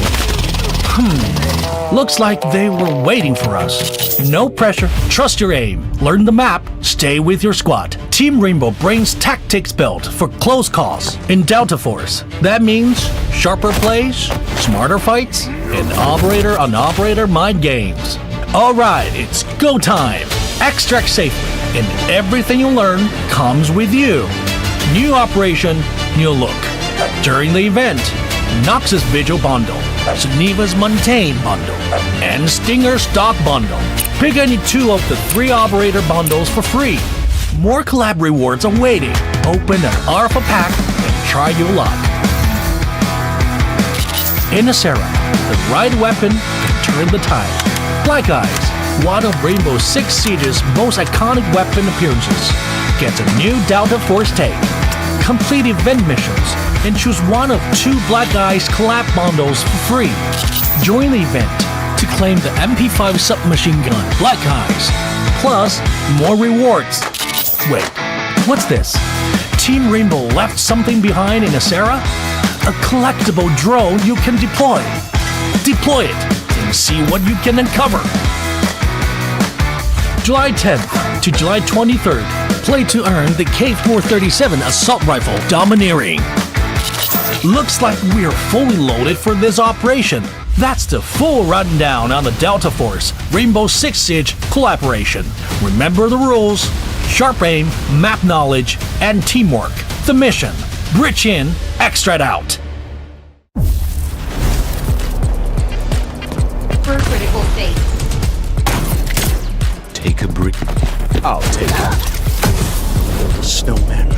Looks like they were waiting for us. No pressure. Trust your aim. Learn the map. Stay with your squad. Team Rainbow brings tactics built for close calls in Delta Force. That means sharper plays, smarter fights, and operator-on-operator mind games. Alright, it's go time. Extract safely, and everything you learn comes with you. New operation, new look. During the event, Noxus Vigil Bundle, Geneva's Montaigne Bundle, and Stinger Stock Bundle. Pick any 2 of the 3 operator bundles for free. More collab rewards are waiting. Open an Alpha pack and try your luck. In Asera, the right weapon can turn the tide. Black Eyes, one of Rainbow Six Siege's most iconic weapon appearances, gets a new Delta Force take. Complete event missions and choose one of 2 Black Eyes collab bundles for free. Join the event to claim the MP5 submachine gun Black Eyes, plus more rewards. Wait, what's this? Team Rainbow left something behind in Asera? A collectible drone you can deploy. Deploy it and see what you can uncover. July 10th to July 23rd, play to earn the K437 assault rifle Domineering. Looks like we're fully loaded for this operation. That's the full rundown on the Delta Force Rainbow Six Siege collaboration. Remember the rules: sharp aim, map knowledge, and teamwork. The mission: breach in, extract out. For critical state. Take a break. I'll take that. The snowman.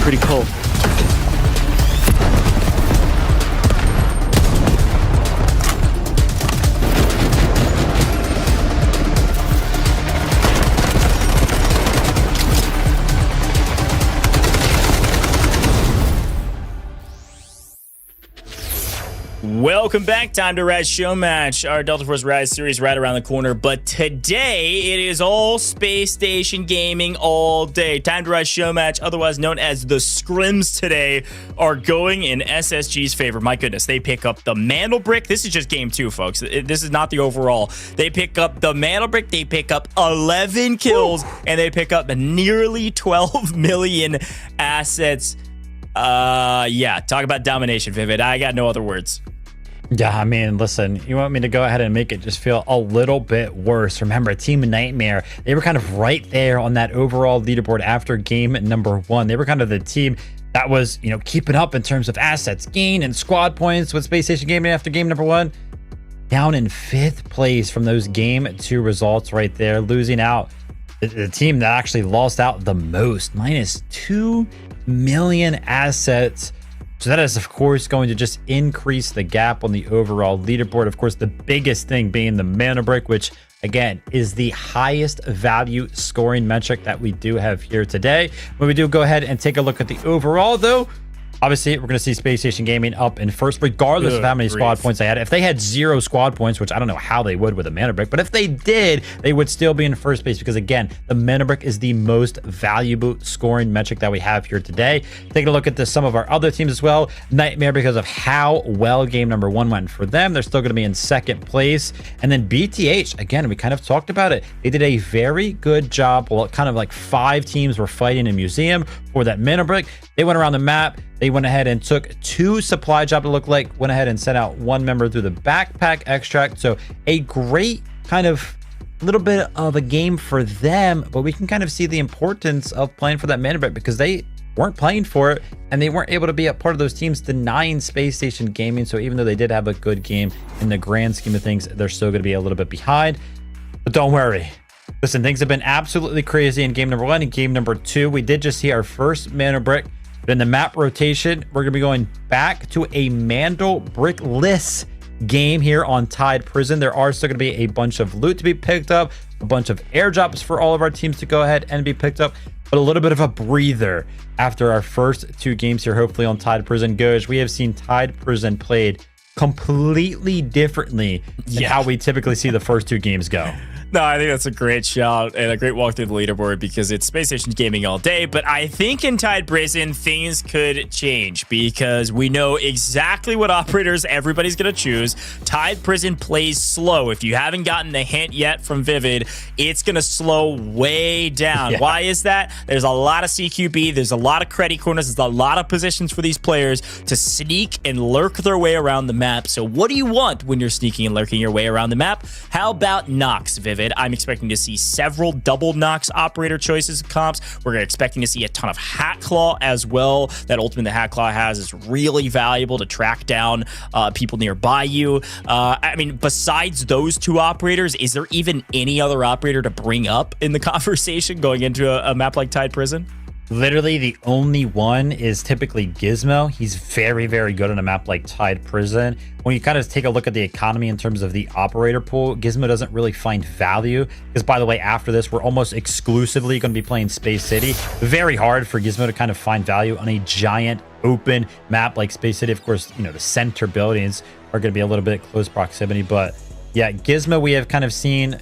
Pretty cold. Welcome back. Time to Rise Showmatch. Our Delta Force Rise series right around the corner. But today, it is all Space Station gaming all day. Time to Rise Showmatch, otherwise known as the Scrims today, are going in SSG's favor. My goodness, they pick up the Mantle Brick. This is just game 2, folks. This is not the overall. They pick up the Mantle Brick. They pick up 11 kills. And they pick up nearly 12 million assets. Yeah, talk about domination, Vivid. I got no other words. Yeah, I mean, listen, you want me to go ahead and make it just feel a little bit worse. Remember, Team Nightmare, they were kind of right there on that overall leaderboard after game number 1. They were kind of the team that was, keeping up in terms of assets gain and squad points with Space Station Gaming after game number 1. Down in 5th place from those game 2 results right there, losing out. The team that actually lost out the most, minus 2 million assets. So that is, of course, going to just increase the gap on the overall leaderboard. Of course, the biggest thing being the Mana Brick, which, again, is the highest value scoring metric that we do have here today. When we do go ahead and take a look at the overall, though, obviously, we're going to see Space Station Gaming up in first, regardless of how many squad points they had. If they had 0 squad points, which I don't know how they would with a Mana Brick, but if they did, they would still be in first place because, again, the Mana Brick is the most valuable scoring metric that we have here today. Taking a look at some of our other teams as well. Nightmare, because of how well game number 1 went for them, they're still going to be in 2nd place. And then BTH, again, we kind of talked about it. They did a very good job. Well, kind of like 5 teams were fighting in Museum for that Mana Brick. They went around the map. They went ahead and took 2 supply jobs, to look like, went ahead and sent out 1 member through the backpack extract. So a great kind of little bit of a game for them, but we can kind of see the importance of playing for that Mana Brick because they weren't playing for it and they weren't able to be a part of those teams denying Space Station Gaming. So even though they did have a good game in the grand scheme of things, they're still going to be a little bit behind. But don't worry. Listen, things have been absolutely crazy in game number 1 and game number 2. We did just see our first Mana Brick. But in the map rotation, we're going to be going back to a Mantle Brickless game here on Tide Prison. There are still going to be a bunch of loot to be picked up, a bunch of airdrops for all of our teams to go ahead and be picked up, but a little bit of a breather after our first 2 games here, hopefully on Tide Prison. Goj, we have seen Tide Prison played completely differently than how we typically see the first 2 games go. No, I think that's a great shout and a great walk through the leaderboard because it's Space Station Gaming all day. But I think in Tide Prison, things could change because we know exactly what operators everybody's going to choose. Tide Prison plays slow. If you haven't gotten the hint yet from Vivid, it's going to slow way down. Yeah. Why is that? There's a lot of CQB. There's a lot of credit corners. There's a lot of positions for these players to sneak and lurk their way around the map. So what do you want when you're sneaking and lurking your way around the map? How about Nox, Vivid? I'm expecting to see several double Nox operator choices comps. We're expecting to see a ton of Hat Claw as well. That ultimate the Hat Claw has is really valuable to track down people nearby you. I mean, besides those 2 operators, is there even any other operator to bring up in the conversation going into a map like Tide Prison? Literally the only one is typically Gizmo. He's very, very good on a map like Tide Prison. When you kind of take a look at the economy in terms of the operator pool, Gizmo doesn't really find value. Because by the way, after this, we're almost exclusively going to be playing Space City. Very hard for Gizmo to kind of find value on a giant open map like Space City. Of course, the center buildings are going to be a little bit close proximity. But yeah, Gizmo we have kind of seen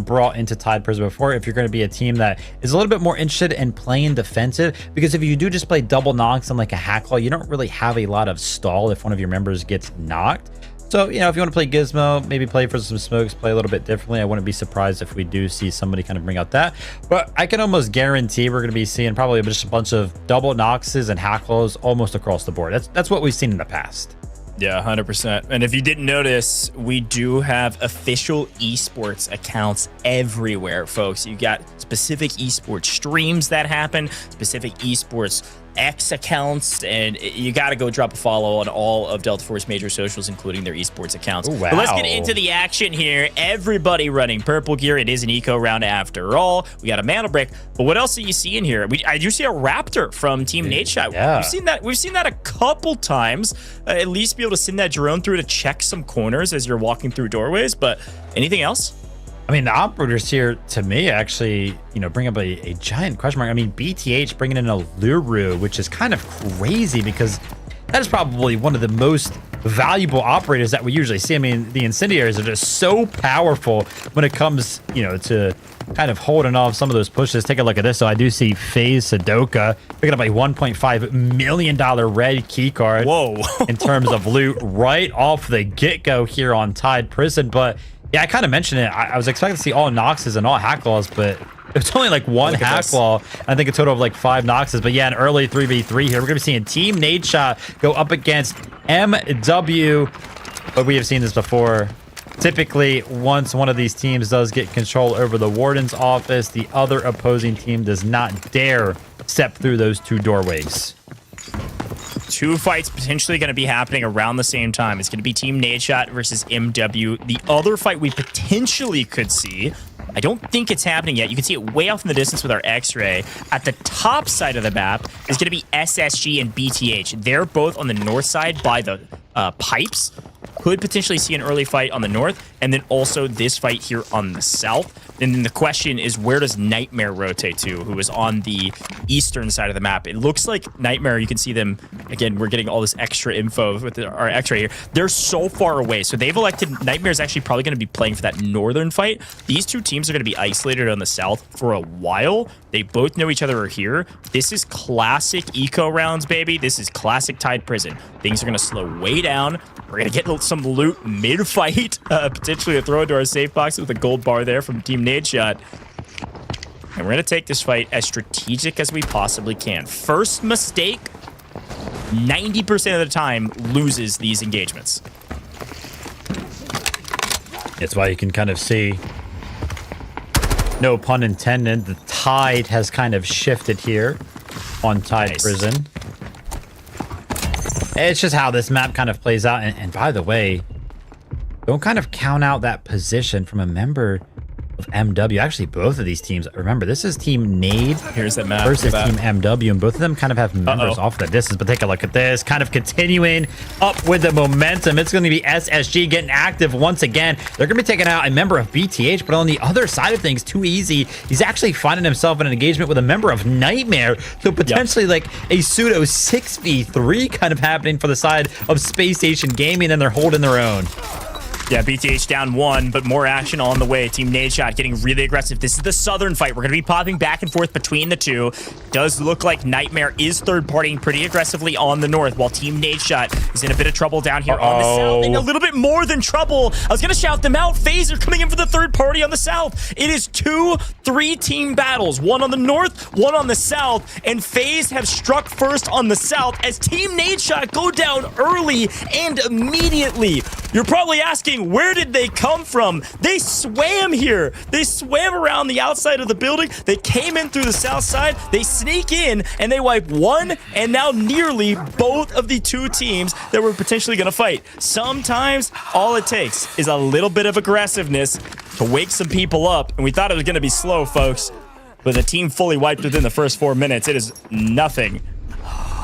brought into Tide Prison before. If you're going to be a team that is a little bit more interested in playing defensive, because if you do just play double Nox and like a Hat Claw, you don't really have a lot of stall if one of your members gets knocked. So, you know, if you want to play Gizmo, maybe play for some smokes, play a little bit differently. I wouldn't be surprised if we do see somebody kind of bring out that. But I can almost guarantee we're going to be seeing probably just a bunch of double Noxes and Hacklows almost across the board. That's what we've seen in the past. Yeah, 100%. And if you didn't notice, we do have official esports accounts everywhere, folks. You got specific esports streams that happen, specific esports X accounts, and you got to go drop a follow on all of Delta Force major socials, including their esports accounts. Ooh, wow. But let's get into the action here. Everybody running purple gear. It is an eco round after all. We got a mana break. But what else do you see in here? I do see a Raptor from Team NADESHOT. Yeah. We've seen that a couple times. At least be able to send that drone through to check some corners as you're walking through doorways. But anything else? I mean, the operators here, to me, actually, you know, bring up a giant question mark. I mean, BTH bringing in a Luru, which is kind of crazy because that is probably one of the most valuable operators that we usually see. I mean, the incendiaries are just so powerful when it comes, you know, to kind of holding off some of those pushes. Take a look at this. So I do see FAZE Sudoka picking up a $1.5 million red key card. Whoa. In terms of loot right off the get-go here on Tide Prison. But yeah, I kind of mentioned it. I was expecting to see all Noxes and all Hacklaws, but it's only like one Hacklaw. I think a total of like 5 Noxes. But yeah, an early 3v3 here. We're going to be seeing Team NADESHOT go up against MW. But we have seen this before. Typically, once one of these teams does get control over the Warden's office, the other opposing team does not dare step through those 2 doorways. 2 fights potentially going to be happening around the same time. It's going to be Team NADESHOT versus MW. The other fight we potentially could see, I don't think it's happening yet. You can see it way off in the distance with our X-ray. At the top side of the map is going to be SSG and BTH. They're both on the north side by the pipes. Could potentially see an early fight on the north, and then also this fight here on the south. And then the question is, where does Nightmare rotate to, who is on the eastern side of the map? It looks like Nightmare, you can see them, again, we're getting all this extra info with our X-ray here. They're so far away, so they've elected, Nightmare is actually probably going to be playing for that northern fight. These 2 teams are going to be isolated on the south for a while. They both know each other are here. This is classic eco rounds, baby. This is classic Tide Prison. Things are going to slow way down. We're going to get some loot mid-fight, potentially a throw into our safe box with a gold bar there from Team NADESHOT. And we're going to take this fight as strategic as we possibly can. First mistake, 90% of the time, loses these engagements. That's why you can kind of see, no pun intended, the tide has kind of shifted here on Tide Prison. It's just how this map kind of plays out. And by the way, don't kind of count out that position from a member of MW. Actually, both of these teams, remember, this is Team Nade Here's the map versus Team MW, and both of them kind of have members off the distance. But take a look at this, kind of continuing up with the momentum. It's going to be SSG getting active once again. They're going to be taking out a member of BTH, but on the other side of things, too easy. He's actually finding himself in an engagement with a member of Nightmare, so potentially like a pseudo 6v3 kind of happening for the side of Space Station Gaming, and they're holding their own. Yeah, BTH down 1, but more action on the way. Team NADESHOT getting really aggressive. This is the southern fight. We're going to be popping back and forth between the 2. Does look like Nightmare is third-partying pretty aggressively on the north, while Team NADESHOT is in a bit of trouble down here on the south. And a little bit more than trouble. I was going to shout them out. FAZE are coming in for the third party on the south. It is 2 3-team battles. 1 on the north, 1 on the south. And FAZE have struck first on the south as Team NADESHOT go down early and immediately. You're probably asking, where did they come from? They swam here. They swam around the outside of the building. They came in through the south side. They sneak in and they wipe 1 and now nearly both of the 2 teams that were potentially going to fight. Sometimes all it takes is a little bit of aggressiveness to wake some people up. And we thought it was going to be slow, folks. But the team fully wiped within the first 4 minutes. It is nothing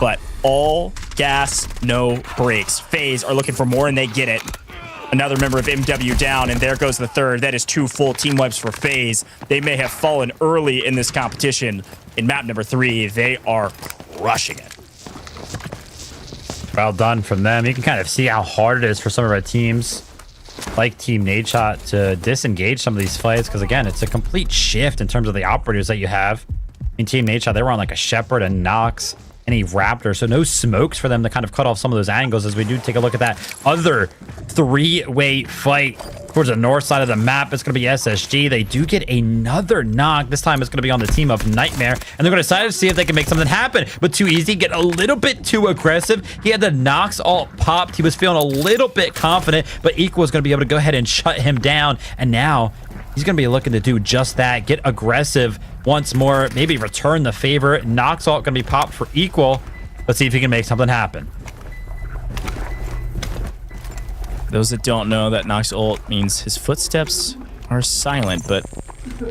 but all gas, no brakes. FAZE are looking for more and they get it. Another member of MW down, and there goes the third. That is 2 full team wipes for FAZE. They may have fallen early in this competition. In map number 3, they are crushing it. Well done from them. You can kind of see how hard it is for some of our teams, like Team NADESHOT, to disengage some of these fights, because again, it's a complete shift in terms of the operators that you have. In Team NADESHOT, they were on like a Shepherd and Nox. any Raptor, so no smokes for them to kind of cut off some of those angles as we do take a look at that other three-way fight towards the north side of the map. It's going to be SSG. They do get another knock. This time it's going to be on the team of Nightmare, and they're going to decide to see if they can make something happen. But Too Easy get a little bit too aggressive. He had the knocks all popped. He was feeling a little bit confident, but Equal is going to be able to go ahead and shut him down, and now he's going to be looking to do just that, get aggressive once more, maybe return the favor. Nox ult going to be popped for Equal. Let's see if he can make something happen. Those that don't know, that Nox ult means his footsteps are silent, but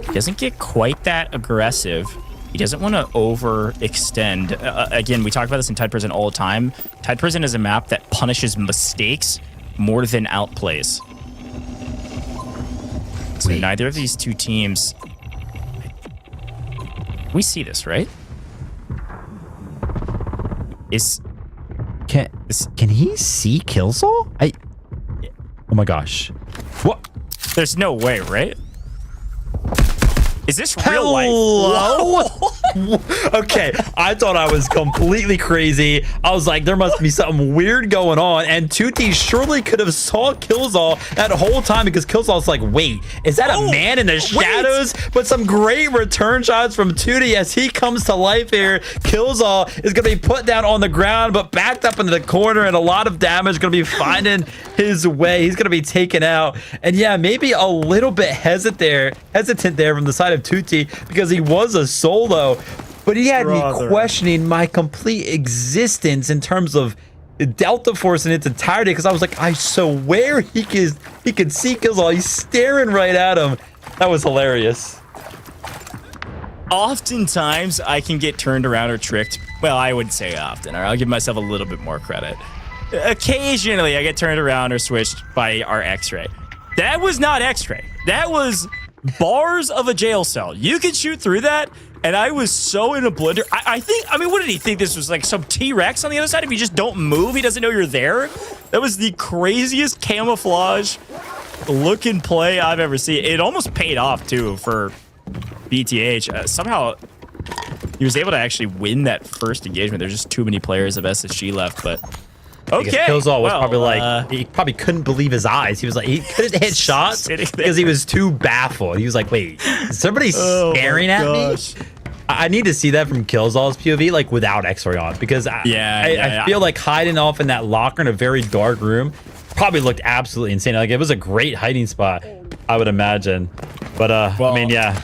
he doesn't get quite that aggressive. He doesn't want to overextend. Again, we talk about this in Tide Prison all the time. Tide Prison is a map that punishes mistakes more than outplays. So neither of these two teams... We see this, right? Can he see Killsaw? Oh my gosh. What? There's no way, right? Is this real Hello? life? Okay, I thought I was completely crazy. I was like, there must be something weird going on. And Tutti surely could have saw Killsaw that whole time, because Killsaw's like, wait, is that a man in the shadows? But some great return shots from Tutti as he comes to life here. Killsaw is going to be put down on the ground, but backed up into the corner, and a lot of damage going to be finding his way. He's going to be taken out. And yeah, maybe a little bit hesitant there from the side of Tutti, because he was a solo, but he had me questioning my complete existence in terms of Delta Force in its entirety, because I was like, I swear he could see Killsaw. He's staring right at him. That was hilarious. Oftentimes, I can get turned around or tricked. Well, I wouldn't say often, or I'll give myself a little bit more credit. Occasionally, I get turned around or switched by our X-ray. That was not X-ray. That was bars of a jail cell. You could shoot through that, and I was so in a blender. I mean, what did he think this was, like some T-Rex on the other side? If you just don't move, he doesn't know you're there? That was the craziest camouflage look and play I've ever seen. It almost paid off, too, for BTH. Somehow, he was able to actually win that first engagement. There's just too many players of SSG left, but... Okay. Killsaw was probably like, he probably couldn't believe his eyes. He was like, he couldn't hit shots because he was too baffled. He was like, wait, is somebody staring at me? I need to see that from Killsaw's POV, like without X-ray on, because I feel like hiding off in that locker in a very dark room probably looked absolutely insane. Like, it was a great hiding spot, I would imagine. But I mean, yeah.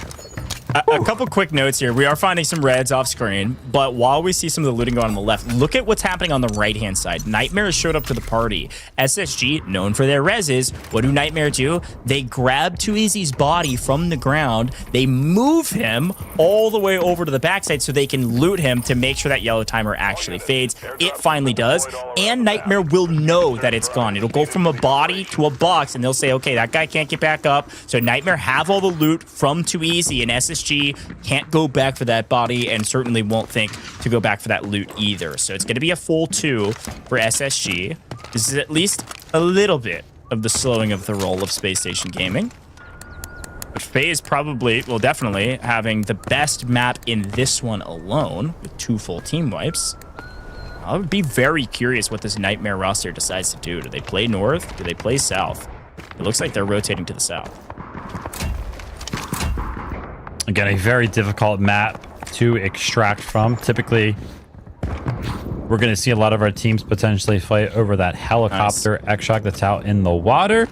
A couple quick notes here. We are finding some reds off screen, but while we see some of the looting going on the left, look at what's happening on the right-hand side. Nightmare has showed up to the party. SSG, known for their reses, what do Nightmare do? They grab Too Easy's body from the ground. They move him all the way over to the backside so they can loot him to make sure that yellow timer actually fades. It finally does, and Nightmare will know that it's gone. It'll go from a body to a box, and they'll say, okay, that guy can't get back up. So Nightmare have all the loot from Too Easy, and SSG can't go back for that body, and certainly won't think to go back for that loot either. So it's going to be a full 2 for SSG. This is at least a little bit of the slowing of the roll of Space Station Gaming. But FaZe probably, well, definitely having the best map in this one alone with 2 full team wipes. I would be very curious what this Nightmare roster decides to do. Do they play north? Do they play south? It looks like they're rotating to the south. Again, a very difficult map to extract from. Typically, we're going to see a lot of our teams potentially fight over that helicopter extract that's out in the water,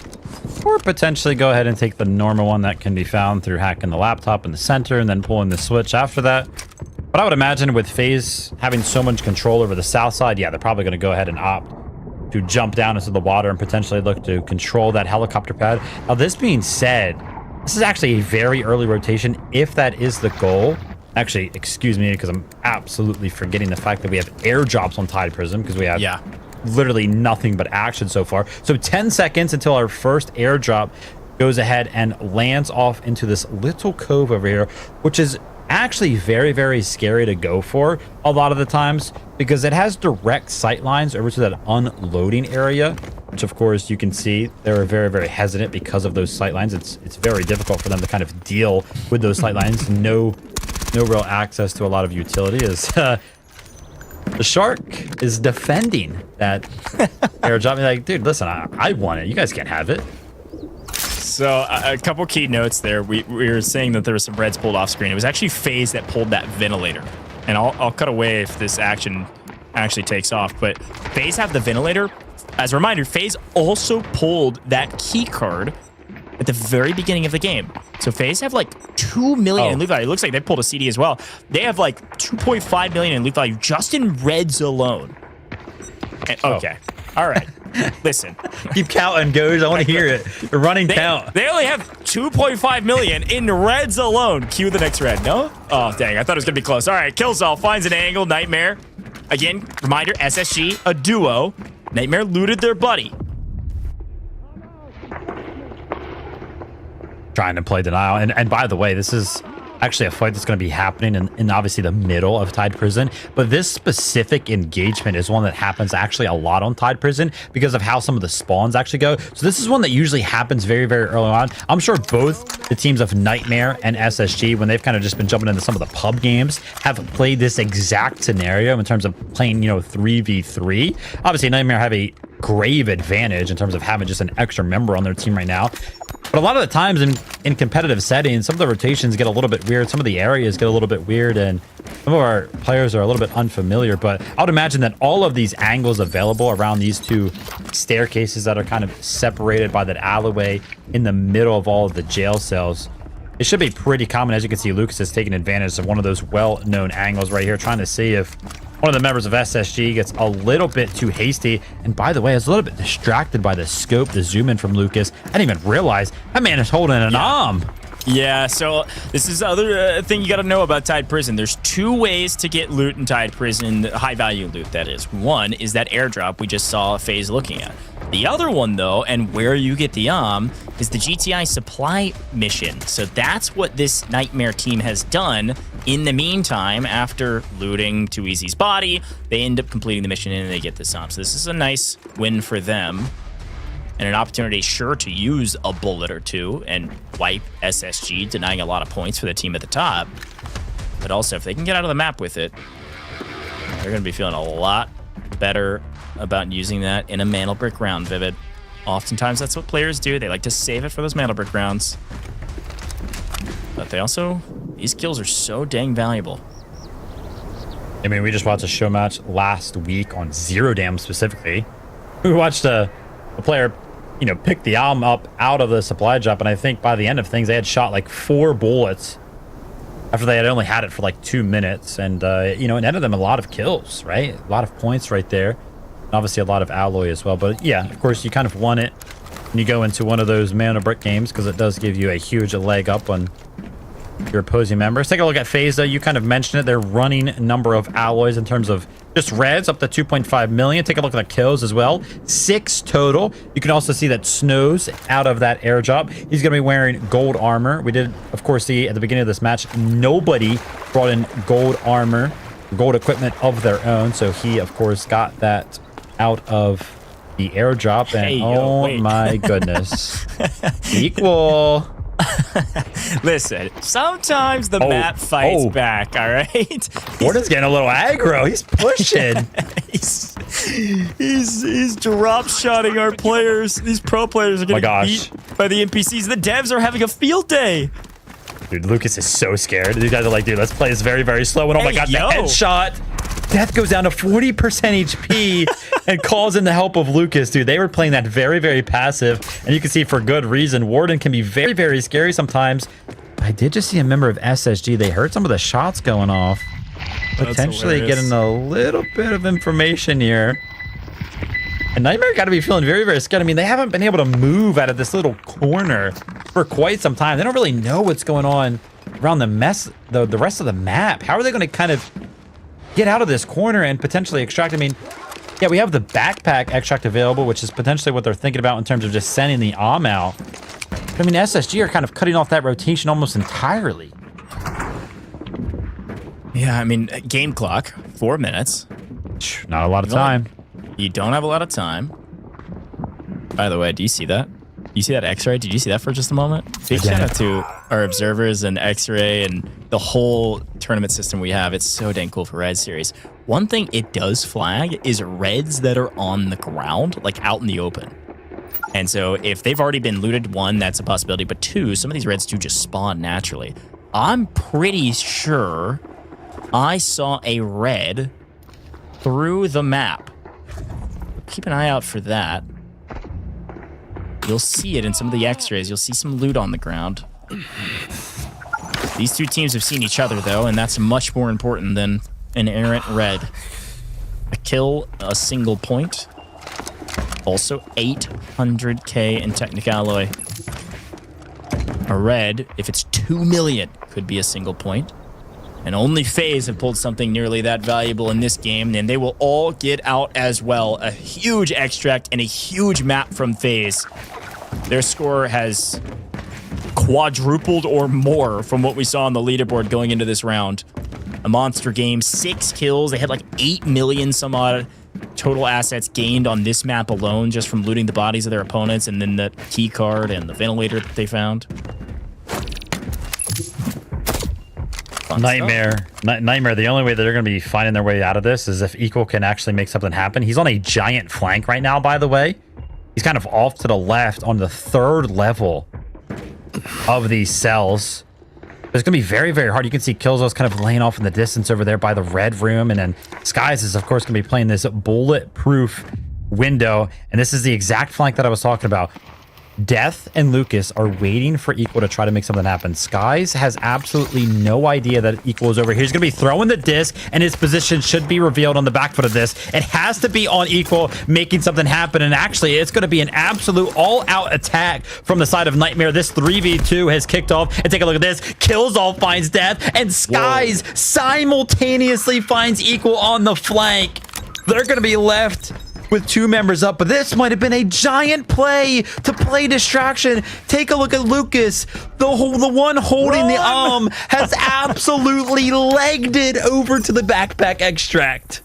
or potentially go ahead and take the normal one that can be found through hacking the laptop in the center and then pulling the switch after that. But I would imagine with FaZe having so much control over the south side, yeah, they're probably going to go ahead and opt to jump down into the water and potentially look to control that helicopter pad. Now, this being said, this is actually a very early rotation, if that is the goal. Actually, excuse me, because I'm absolutely forgetting the fact that we have airdrops on Tide Prism, because we have literally nothing but action so far. So 10 seconds until our first airdrop goes ahead and lands off into this little cove over here, which is actually very, very scary to go for a lot of the times, because it has direct sight lines over to that unloading area, which of course you can see they're very, very hesitant because of those sight lines. It's very difficult for them to kind of deal with those sight lines. No real access to a lot of utility, as The shark is defending that airdrop. Like, dude, listen, I want it. You guys can't have it. So a couple key notes there. We were saying that there was some reds pulled off screen. It was actually FaZe that pulled that ventilator. And I'll cut away if this action actually takes off. But FaZe have the ventilator. As a reminder, FaZe also pulled that key card at the very beginning of the game. So FaZe have like 2 million in loot value. It looks like they pulled a CD as well. They have like 2.5 million in loot value just in reds alone. And, okay. All right. Listen. Keep counting, Goes. I want to hear it. The running count. They only have 2.5 million in reds alone. Cue the next red. No? Oh, dang. I thought it was going to be close. All right. Killzall finds an angle. Nightmare. Again, reminder, SSG, a duo. Nightmare looted their buddy. Trying to play denial. And by the way, this is actually a fight that's going to be happening in obviously the middle of Tide Prison. But this specific engagement is one that happens actually a lot on Tide Prison because of how some of the spawns actually go. So this is one that usually happens very, very early on. I'm sure both the teams of Nightmare and SSG, when they've kind of just been jumping into some of the pub games, have played this exact scenario in terms of playing, 3v3. Obviously, Nightmare have a grave advantage in terms of having just an extra member on their team right now. But a lot of the times in competitive settings, some of the rotations get a little bit weird. Some of the areas get a little bit weird, and some of our players are a little bit unfamiliar. But I would imagine that all of these angles available around these two staircases that are kind of separated by that alleyway in the middle of all of the jail cells, it should be pretty common. As you can see, Lucas is taking advantage of one of those well-known angles right here, trying to see if one of the members of SSG gets a little bit too hasty. And by the way, I was a little bit distracted by the scope, the zoom in from Lucas. I didn't even realize that man is holding an arm. Yeah, so this is the other thing you got to know about Tide Prison. There's two ways to get loot in Tide Prison, high value loot, that is. One is that airdrop we just saw FaZe looking at. The other one, though, and where you get the is the GTI supply mission. So that's what this Nightmare team has done. In the meantime, after looting Too Easy's body, they end up completing the mission and they get this So this is a nice win for them. And an opportunity sure to use a bullet or two and wipe SSG, denying a lot of points for the team at the top. But also, if they can get out of the map with it, they're going to be feeling a lot better about using that in a Mantle Brick round, Vivid. Oftentimes, that's what players do. They like to save it for those Mantle Brick rounds. But they also, these kills are so dang valuable. I mean, we just watched a show match last week on Zero Dam specifically. We watched a player pick the arm up out of the supply drop, and I think by the end of things they had shot like 4 bullets after they had only had it for like 2 minutes, and it netted them a lot of kills, right? A lot of points right there, and obviously a lot of alloy as well. But yeah, of course you kind of want it when you go into one of those Mana Brick games, because it does give you a huge leg up on your opposing members. Take a look at FaZe, though. You kind of mentioned it. They're running a number of alloys in terms of just reds up to 2.5 million. Take a look at the kills as well. 6 total. You can also see that Snow's out of that airdrop. He's going to be wearing gold armor. We did, of course, see at the beginning of this match, nobody brought in gold armor, gold equipment of their own. So he, of course, got that out of the airdrop. And oh my goodness. Equal. Listen, sometimes the map fights back, all right? Warden's getting a little aggro. He's pushing. he's drop-shotting our players. These pro players are getting beat by the NPCs. The devs are having a field day. Dude, Lucas is so scared. These guys are like, dude, let's play this very, very slow. And oh my god, the headshot. Death goes down to 40% HP and calls in the help of Lucas. Dude, they were playing that very, very passive. And you can see for good reason. Warden can be very, very scary sometimes. I did just see a member of SSG. They heard some of the shots going off. Potentially getting a little bit of information here. And Nightmare got to be feeling very, very scared. I mean, they haven't been able to move out of this little corner for quite some time. They don't really know what's going on around the rest of the map. How are they going to kind of get out of this corner and potentially extract? I mean, yeah, we have the backpack extract available, which is potentially what they're thinking about in terms of just sending the ARM out. But, I mean, SSG are kind of cutting off that rotation almost entirely. Yeah, I mean, game clock, 4 minutes. Not a lot of time. You don't have a lot of time. By the way, do you see that? You see that X-ray? Did you see that for just a moment? Big shout out to our observers and X-ray and the whole tournament system we have. It's so dang cool for Rise Series. One thing it does flag is reds that are on the ground, like out in the open. And so if they've already been looted, one, that's a possibility. But two, some of these reds do just spawn naturally. I'm pretty sure I saw a red through the map. Keep an eye out for that. You'll see it in some of the x-rays. You'll see some loot on the ground. These two teams have seen each other, though, and that's much more important than an errant red. A kill, a single point. Also 800k in Technic Alloy. A red, if it's 2 million, could be a single point. And only FaZe have pulled something nearly that valuable in this game, and they will all get out as well. A huge extract and a huge map from FaZe. Their score has quadrupled or more from what we saw on the leaderboard going into this round. A monster game, 6 kills. They had like 8 million some odd total assets gained on this map alone just from looting the bodies of their opponents, and then the key card and the ventilator that they found. Nightmare. Nightmare, the only way that they're going to be finding their way out of this is if Equal can actually make something happen. He's on a giant flank right now, by the way. He's kind of off to the left on the 3rd level of these cells. It's going to be very, very hard. You can see Killzone's kind of laying off in the distance over there by the red room. And then Skies is, of course, going to be playing this bulletproof window. And this is the exact flank that I was talking about. Death and Lucas are waiting for Equal to try to make something happen. Skies has absolutely no idea that Equal is over here. He's going to be throwing the disc, and his position should be revealed on the back foot of this. It has to be on Equal making something happen, and actually, it's going to be an absolute all-out attack from the side of Nightmare. This 3v2 has kicked off, and take a look at this. Killzone finds Death, and Skies simultaneously finds Equal on the flank. They're going to be left with 2 members up, but this might have been a giant play to play distraction. Take a look at Lucas. The one holding the has absolutely legged it over to the backpack extract.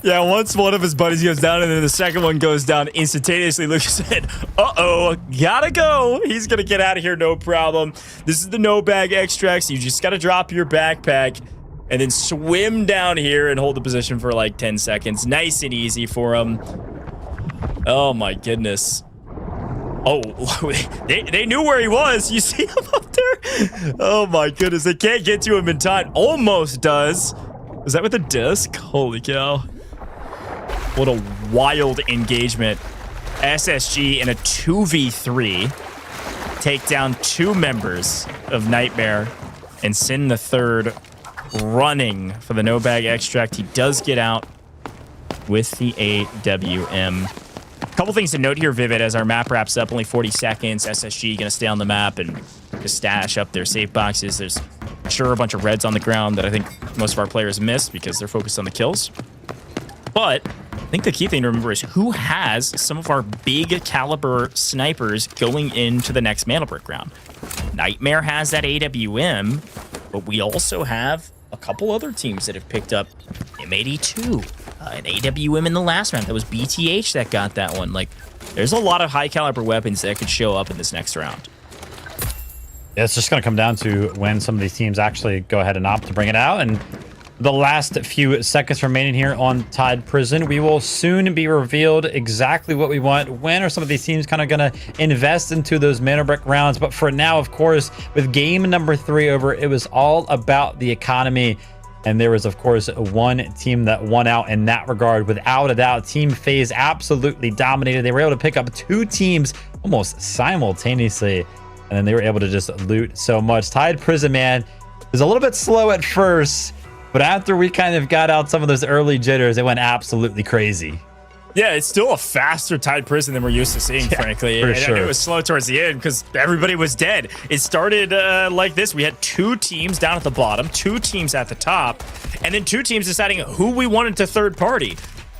Yeah, once one of his buddies goes down and then the second one goes down instantaneously, Lucas said, uh-oh, gotta go. He's gonna get out of here, no problem. This is the no bag extract, so you just gotta drop your backpack and then swim down here and hold the position for like 10 seconds. Nice and easy for him. Oh my goodness. Oh, they knew where he was. You see him up there? Oh my goodness, they can't get to him in time. Almost does. Was that with a disc? Holy cow. What a wild engagement. SSG in a 2v3 take down 2 members of Nightmare and send the third running for the no bag extract. He does get out with the AWM. A couple things to note here, Vivid, as our map wraps up. Only 40 seconds. SSG going to stay on the map and just stash up their safe boxes. There's sure a bunch of reds on the ground that I think most of our players missed because they're focused on the kills. But I think the key thing to remember is who has some of our big caliber snipers going into the next Mana Brick round. Nightmare has that AWM, but we also have a couple other teams that have picked up M82, an AWM in the last round. That was BTH that got that one. Like, there's a lot of high caliber weapons that could show up in this next round. Yeah, it's just going to come down to when some of these teams actually go ahead and opt to bring it out. And the last few seconds remaining here on Tide Prison, we will soon be revealed exactly what we want. When are some of these teams kind of going to invest into those Mana Brick rounds? But for now, of course, with game number 3 over, it was all about the economy. And there was, of course, one team that won out in that regard. Without a doubt, Team FaZe absolutely dominated. They were able to pick up 2 teams almost simultaneously. And then they were able to just loot so much. Tide Prison, man, was a little bit slow at first. But after we kind of got out some of those early jitters, it went absolutely crazy. Yeah, it's still a faster Tide Prison than we're used to seeing, frankly. For and sure. it was slow towards the end because everybody was dead. It started like this. We had 2 teams down at the bottom, 2 teams at the top, and then 2 teams deciding who we wanted to third party.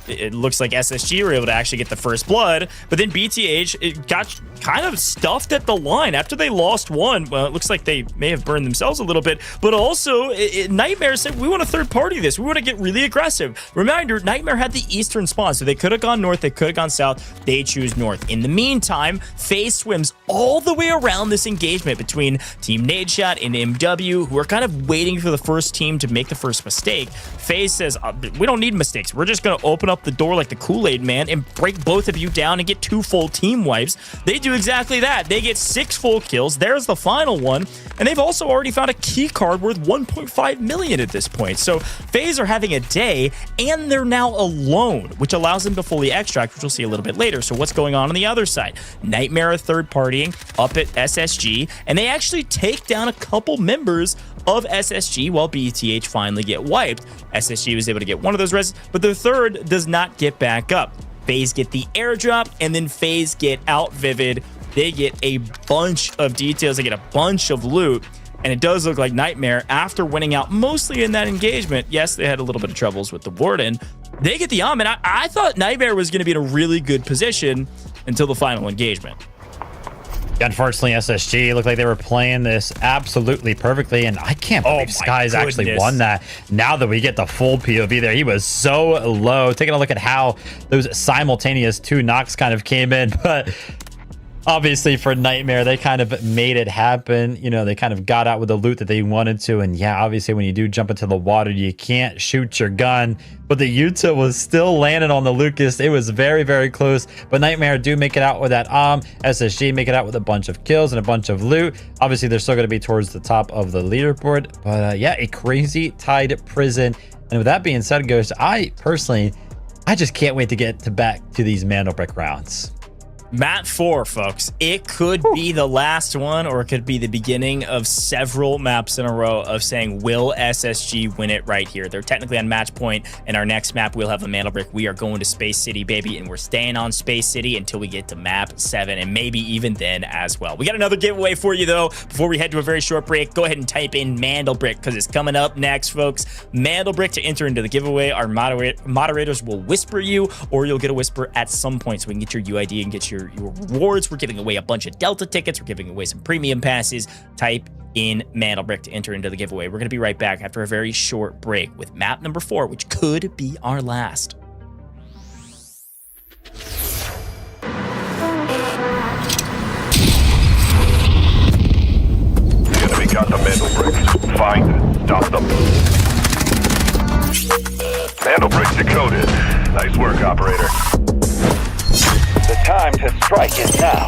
It looks like SSG were able to actually get the first blood, but then BTH got kind of stuffed at the line after they lost one. Well, it looks like they may have burned themselves a little bit, but also Nightmare said, we want to third party this. We want to get really aggressive. Reminder, Nightmare had the eastern spawn, so they could have gone north, they could have gone south. They choose north. In the meantime, FaZe swims all the way around this engagement between Team NADESHOT and MW, who are kind of waiting for the first team to make the first mistake. FaZe says, we don't need mistakes. We're just going to open up the door like the Kool-Aid man and break both of you down and get 2 full team wipes. They do exactly that. They get 6 full kills. There's the final one. And they've also already found a key card worth 1.5 million at this point. So FaZe are having a day, and they're now alone, which allows them to fully extract, which we'll see a little bit later. So what's going on the other side? Nightmare are third partying up at SSG, and they actually take down a couple members of SSG while BTH finally get wiped. SSG was able to get one of those reses, but the third does not get back up. FaZe get the airdrop, and then FaZe get out Vivid. They get a bunch of details. They get a bunch of loot. And it does look like Nightmare, after winning out mostly in that engagement, yes, they had a little bit of troubles with the Warden. They get the and I thought Nightmare was going to be in a really good position until the final engagement. Unfortunately, SSG looked like they were playing this absolutely perfectly, and I can't believe Skies actually won that. Now that we get the full POV there, he was so low. Taking a look at how those simultaneous 2 knocks kind of came in, but obviously for Nightmare, they kind of made it happen. You know, they kind of got out with the loot that they wanted to. And yeah, obviously when you do jump into the water, you can't shoot your gun. But the Utah was still landing on the Lucas. It was very, very close. But Nightmare do make it out with that SSG make it out with a bunch of kills and a bunch of loot. Obviously, they're still going to be towards the top of the leaderboard. But yeah, a crazy tied prison. And with that being said, Ghost, I just can't wait to get back to these Mandelbrick rounds. Map 4, folks. It could be the last one, or it could be the beginning of several maps in a row of saying, will SSG win it right here? They're technically on match point, and our next map, we'll have a Mandelbrick. We are going to Space City, baby, and we're staying on Space City until we get to map 7, and maybe even then as well. We got another giveaway for you, though. Before we head to a very short break, go ahead and type in Mandelbrick, because it's coming up next, folks. Mandelbrick to enter into the giveaway. Our moderators will whisper you, or you'll get a whisper at some point, so we can get your UID and get your rewards. We're giving away a bunch of Delta tickets. We're giving away some premium passes. Type in Mandelbrick to enter into the giveaway. We're going to be right back after a very short break with map number 4, which could be our last. The enemy got the Mandelbrick. Find it. Stop them. Mandelbrick decoded. Nice work, operator. The time to strike is now.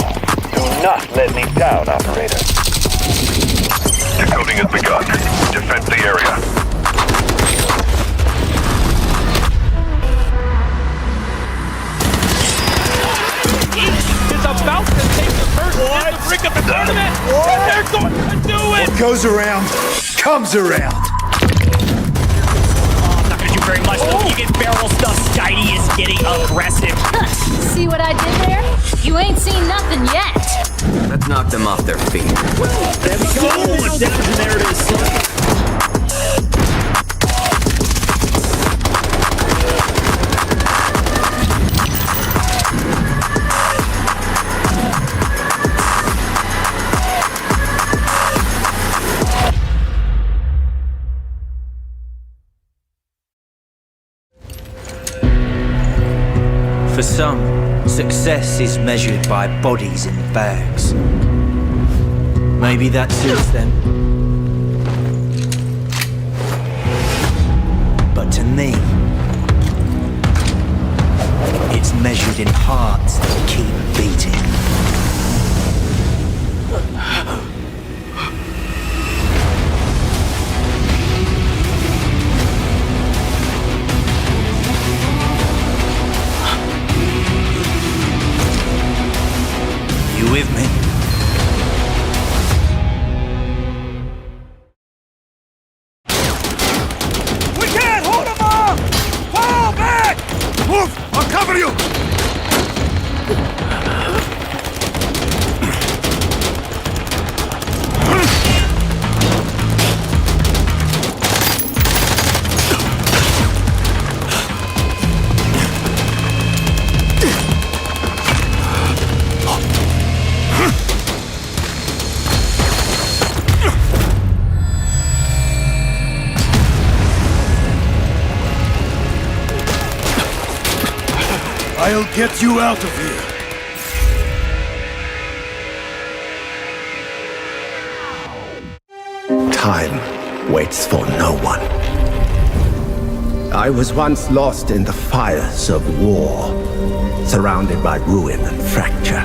Do not let me down, operator. Decoding has begun. Defend the area. Is about to take the first in the brink of the tournament. And they're going to do it. What goes around comes around. Not gonna do very much though. You get barrel stuff. Skydie is getting aggressive. See what I did there? You ain't seen nothing yet. Let's knock them off their feet. There we go. There it is. For some, success is measured by bodies in bags. Maybe that suits them. But to me, it's measured in hearts that keep beating. You with me? We can't hold them off! Fall back! Move! I'll cover you! I'll get you out of here. Time waits for no one. I was once lost in the fires of war, surrounded by ruin and fracture.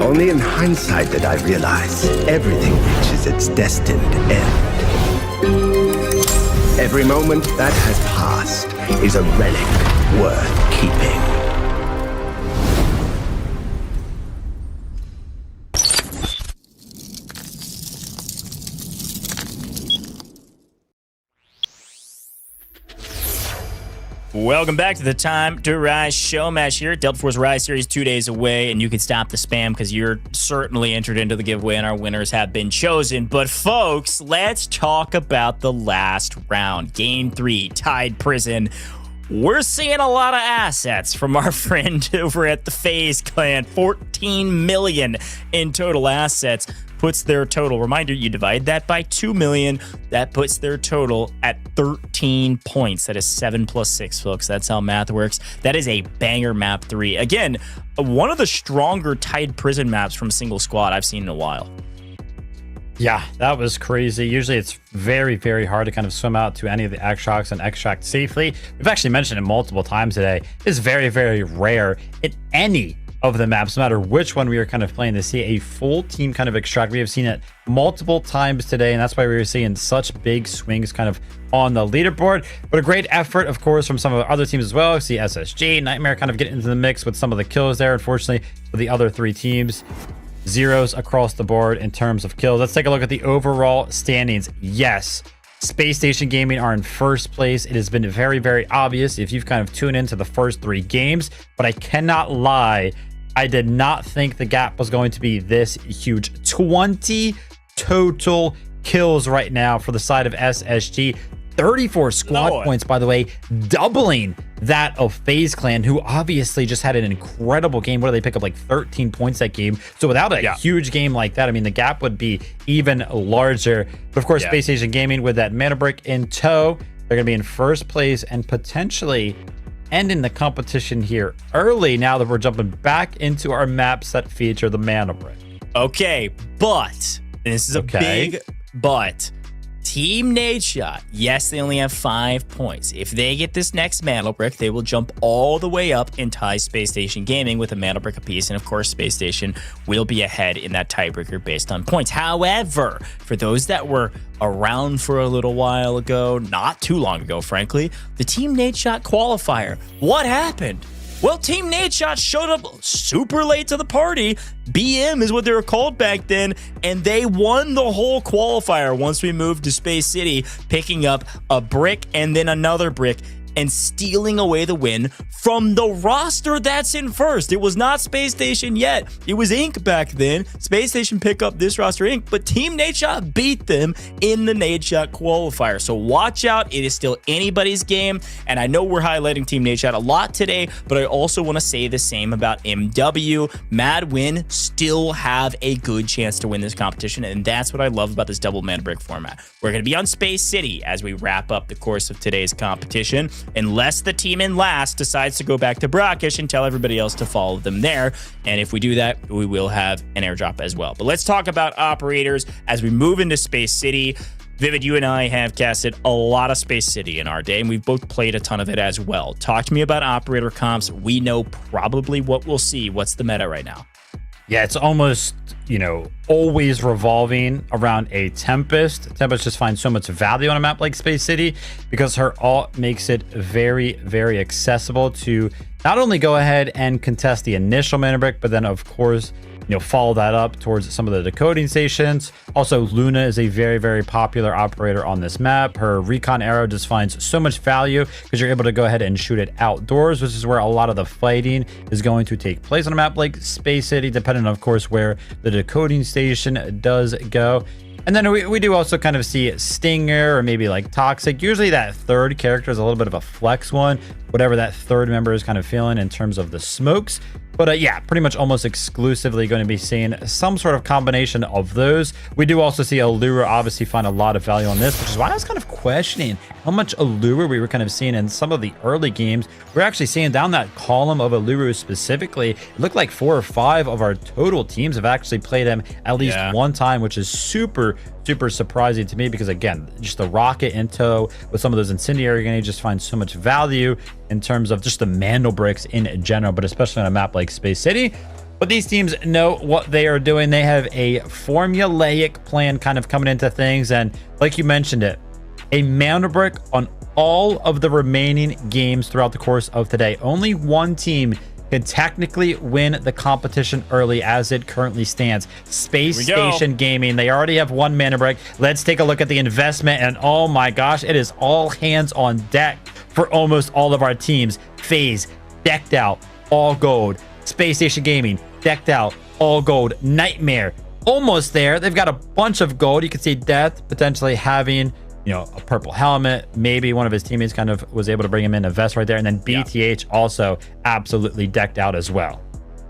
Only in hindsight did I realize everything reaches its destined end. Every moment that has passed is a relic worth keeping. Welcome back to the Time to Rise Showmatch here. Delta Force Rise Series 2 days away, and you can stop the spam because you're certainly entered into the giveaway, and our winners have been chosen. But folks, let's talk about the last round. Game 3, Tied Prison. We're seeing a lot of assets from our friend over at the FAZE clan. 14 million in total assets. Puts their total, reminder, you divide that by 2 million, that puts their total at 13 points. That is 7 plus 6, folks. That's how math works. That is a banger map 3. Again, one of the stronger Tied Prison maps from single squad I've seen in a while. Yeah, that was crazy. Usually it's very, very hard to kind of swim out to any of the extracts and extract safely. We've actually mentioned it multiple times today. It's very, very rare in any of the maps, no matter which one we are kind of playing, to see a full team kind of extract. We have seen it multiple times today, and that's why we were seeing such big swings kind of on the leaderboard. But a great effort, of course, from some of the other teams as well. See SSG, Nightmare kind of getting into the mix with some of the kills there. Unfortunately, for the other 3 teams, zeros across the board in terms of kills. Let's take a look at the overall standings. Yes, Space Station Gaming are in first place. It has been very, very obvious if you've kind of tuned into the first 3 games, but I cannot lie, I did not think the gap was going to be this huge. 20 total kills right now for the side of SSG. 34 squad points, by the way, doubling that of FaZe Clan, who obviously just had an incredible game. What did they pick up? Like 13 points that game. So without a huge game like that, I mean, the gap would be even larger. But of course, Space Station Gaming with that mana brick in tow, they're going to be in first place and potentially ending the competition here early now that we're jumping back into our maps that feature the mana brick. Okay, but this is a big but. Team NADESHOT, yes, they only have 5 points. If they get this next mana brick, they will jump all the way up and tie Space Station Gaming with a mana brick apiece. And of course, Space Station will be ahead in that tiebreaker based on points. However, for those that were around for a little while ago, not too long ago, frankly, the Team NADESHOT qualifier, what happened? Well, Team NADESHOT showed up super late to the party. BM is what they were called back then, and they won the whole qualifier once we moved to Space City, picking up a brick and then another brick and stealing away the win from the roster that's in first. It was not Space Station yet. It was Inc. back then. Space Station pick up this roster Inc., but Team NADESHOT beat them in the NADESHOT qualifier. So watch out. It is still anybody's game, and I know we're highlighting Team NADESHOT a lot today, but I also want to say the same about MW. Mad Win still have a good chance to win this competition, and that's what I love about this double mana brick format. We're going to be on Space City as we wrap up the course of today's competition, unless the team in last decides to go back to Brackish and tell everybody else to follow them there. And if we do that, we will have an airdrop as well. But let's talk about operators as we move into Space City. Vivid, you and I have casted a lot of Space City in our day, and we've both played a ton of it as well. Talk to me about operator comps. We know probably what we'll see. What's the meta right now? Yeah, it's almost, you know, always revolving around a Tempest. Tempest just finds so much value on a map like Space City because her ult makes it very, very accessible to not only go ahead and contest the initial mana brick, but then, of course, you know, follow that up towards some of the decoding stations. Also, Luna is a very, very popular operator on this map. Her recon arrow just finds so much value because you're able to go ahead and shoot it outdoors, which is where a lot of the fighting is going to take place on a map like Space City, depending on, of course, where the decoding station does go. And then we do also kind of see Stinger or maybe like Toxic. Usually that third character is a little bit of a flex one. whatever that third member is kind of feeling in terms of the smokes. But yeah, pretty much almost exclusively going to be seeing some sort of combination of those. We do also see Allura obviously find a lot of value on this, which is why I was kind of questioning how much Allura we were kind of seeing in some of the early games. We're actually seeing down that column of Allura specifically, it looked like 4 or 5 of our total teams have actually played him at least one time, which is super surprising to me because, again, just the rocket in tow with some of those incendiary grenades just find so much value in terms of just the Mandel bricks in general, but especially on a map like Space City. But these teams know what they are doing. They have a formulaic plan kind of coming into things, and like you mentioned it, a Mandel brick on all of the remaining games throughout the course of today. Only one team can technically win the competition early as it currently stands. Space Station Gaming, they already have 1 mana break. Let's take a look at the investment, and oh my gosh, it is all hands on deck for almost all of our teams. FaZe, decked out, all gold. Space Station Gaming, decked out, all gold. Nightmare, almost there. They've got a bunch of gold. You can see Death potentially having, you know, a purple helmet. Maybe one of his teammates kind of was able to bring him in a vest right there. And then BTH also absolutely decked out as well.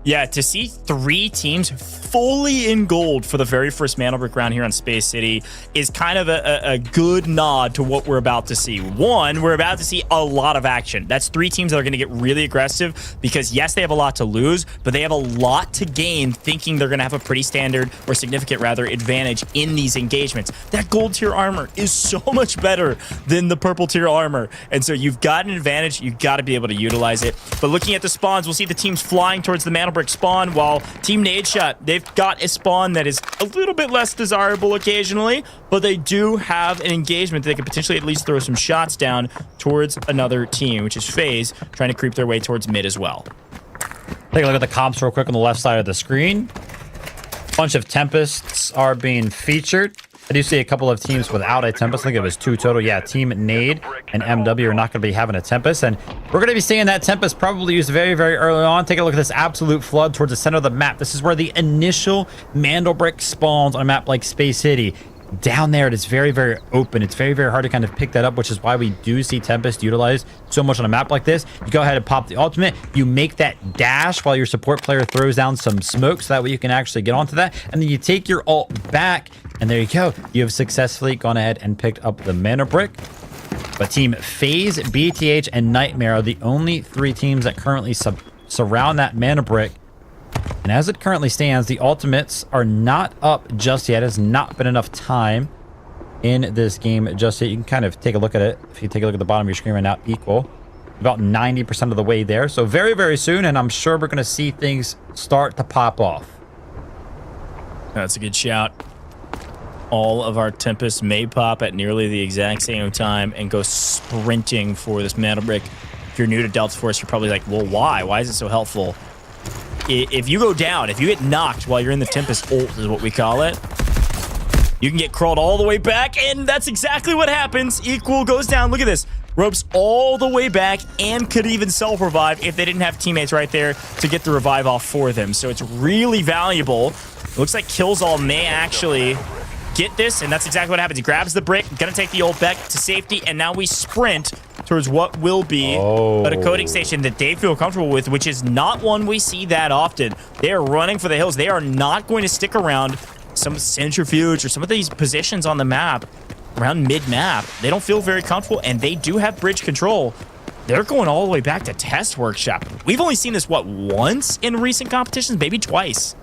Yeah, to see 3 teams fully in gold for the very first Mandel brick round here on Space City is kind of a good nod to what we're about to see. One, we're about to see a lot of action. That's 3 teams that are going to get really aggressive because, yes, they have a lot to lose, but they have a lot to gain thinking they're going to have a pretty standard or significant, rather, advantage in these engagements. That gold tier armor is so much better than the purple tier armor, and so you've got an advantage. You've got to be able to utilize it. But looking at the spawns, we'll see the teams flying towards the Mandel brick spawn, while Team NADESHOT, they've got a spawn that is a little bit less desirable occasionally, but they do have an engagement that they could potentially at least throw some shots down towards another team, which is FaZe, trying to creep their way towards mid as well. Take a look at the comps real quick on the left side of the screen. Bunch of Tempests are being featured. I do see a couple of teams without a Tempest. I think it was 2 total. Yeah, Team Nade and MW are not going to be having a Tempest. And we're going to be seeing that Tempest probably used very, very early on. Take a look at this absolute flood towards the center of the map. This is where the initial Mandel brick spawns on a map like Space City. Down there, it is very, very open. It's very, very hard to kind of pick that up, which is why we do see Tempest utilized so much on a map like this. You go ahead and pop the ultimate. You make that dash while your support player throws down some smoke, so that way you can actually get onto that. And then you take your ult back, and there you go. You have successfully gone ahead and picked up the mana brick. But Team FaZe, BTH, and Nightmare are the only 3 teams that currently surround that mana brick. And as it currently stands, the ultimates are not up just yet. It has not been enough time in this game just yet. You can kind of take a look at it. If you take a look at the bottom of your screen right now, equal. About 90% of the way there. So very, very soon, and I'm sure we're going to see things start to pop off. That's a good shout. All of our Tempests may pop at nearly the exact same time and go sprinting for this Mandel brick. If you're new to Delta Force, you're probably like, well, why? Why is it so helpful? If you go down, if you get knocked while you're in the Tempest ult is what we call it, you can get crawled all the way back, and that's exactly what happens. Equal goes down. Look at this. Ropes all the way back and could even self-revive if they didn't have teammates right there to get the revive off for them. So it's really valuable. It looks like Killzall may actually get this, and that's exactly what happens. He grabs the brick, gonna take the ult back to safety, and now we sprint towards what will be a decoding station that they feel comfortable with, which is not one we see that often. They are running for the hills. They are not going to stick around some centrifuge or some of these positions on the map around mid-map. They don't feel very comfortable, and they do have bridge control. They're going all the way back to Test Workshop. We've only seen this, what, once in recent competitions? Maybe twice.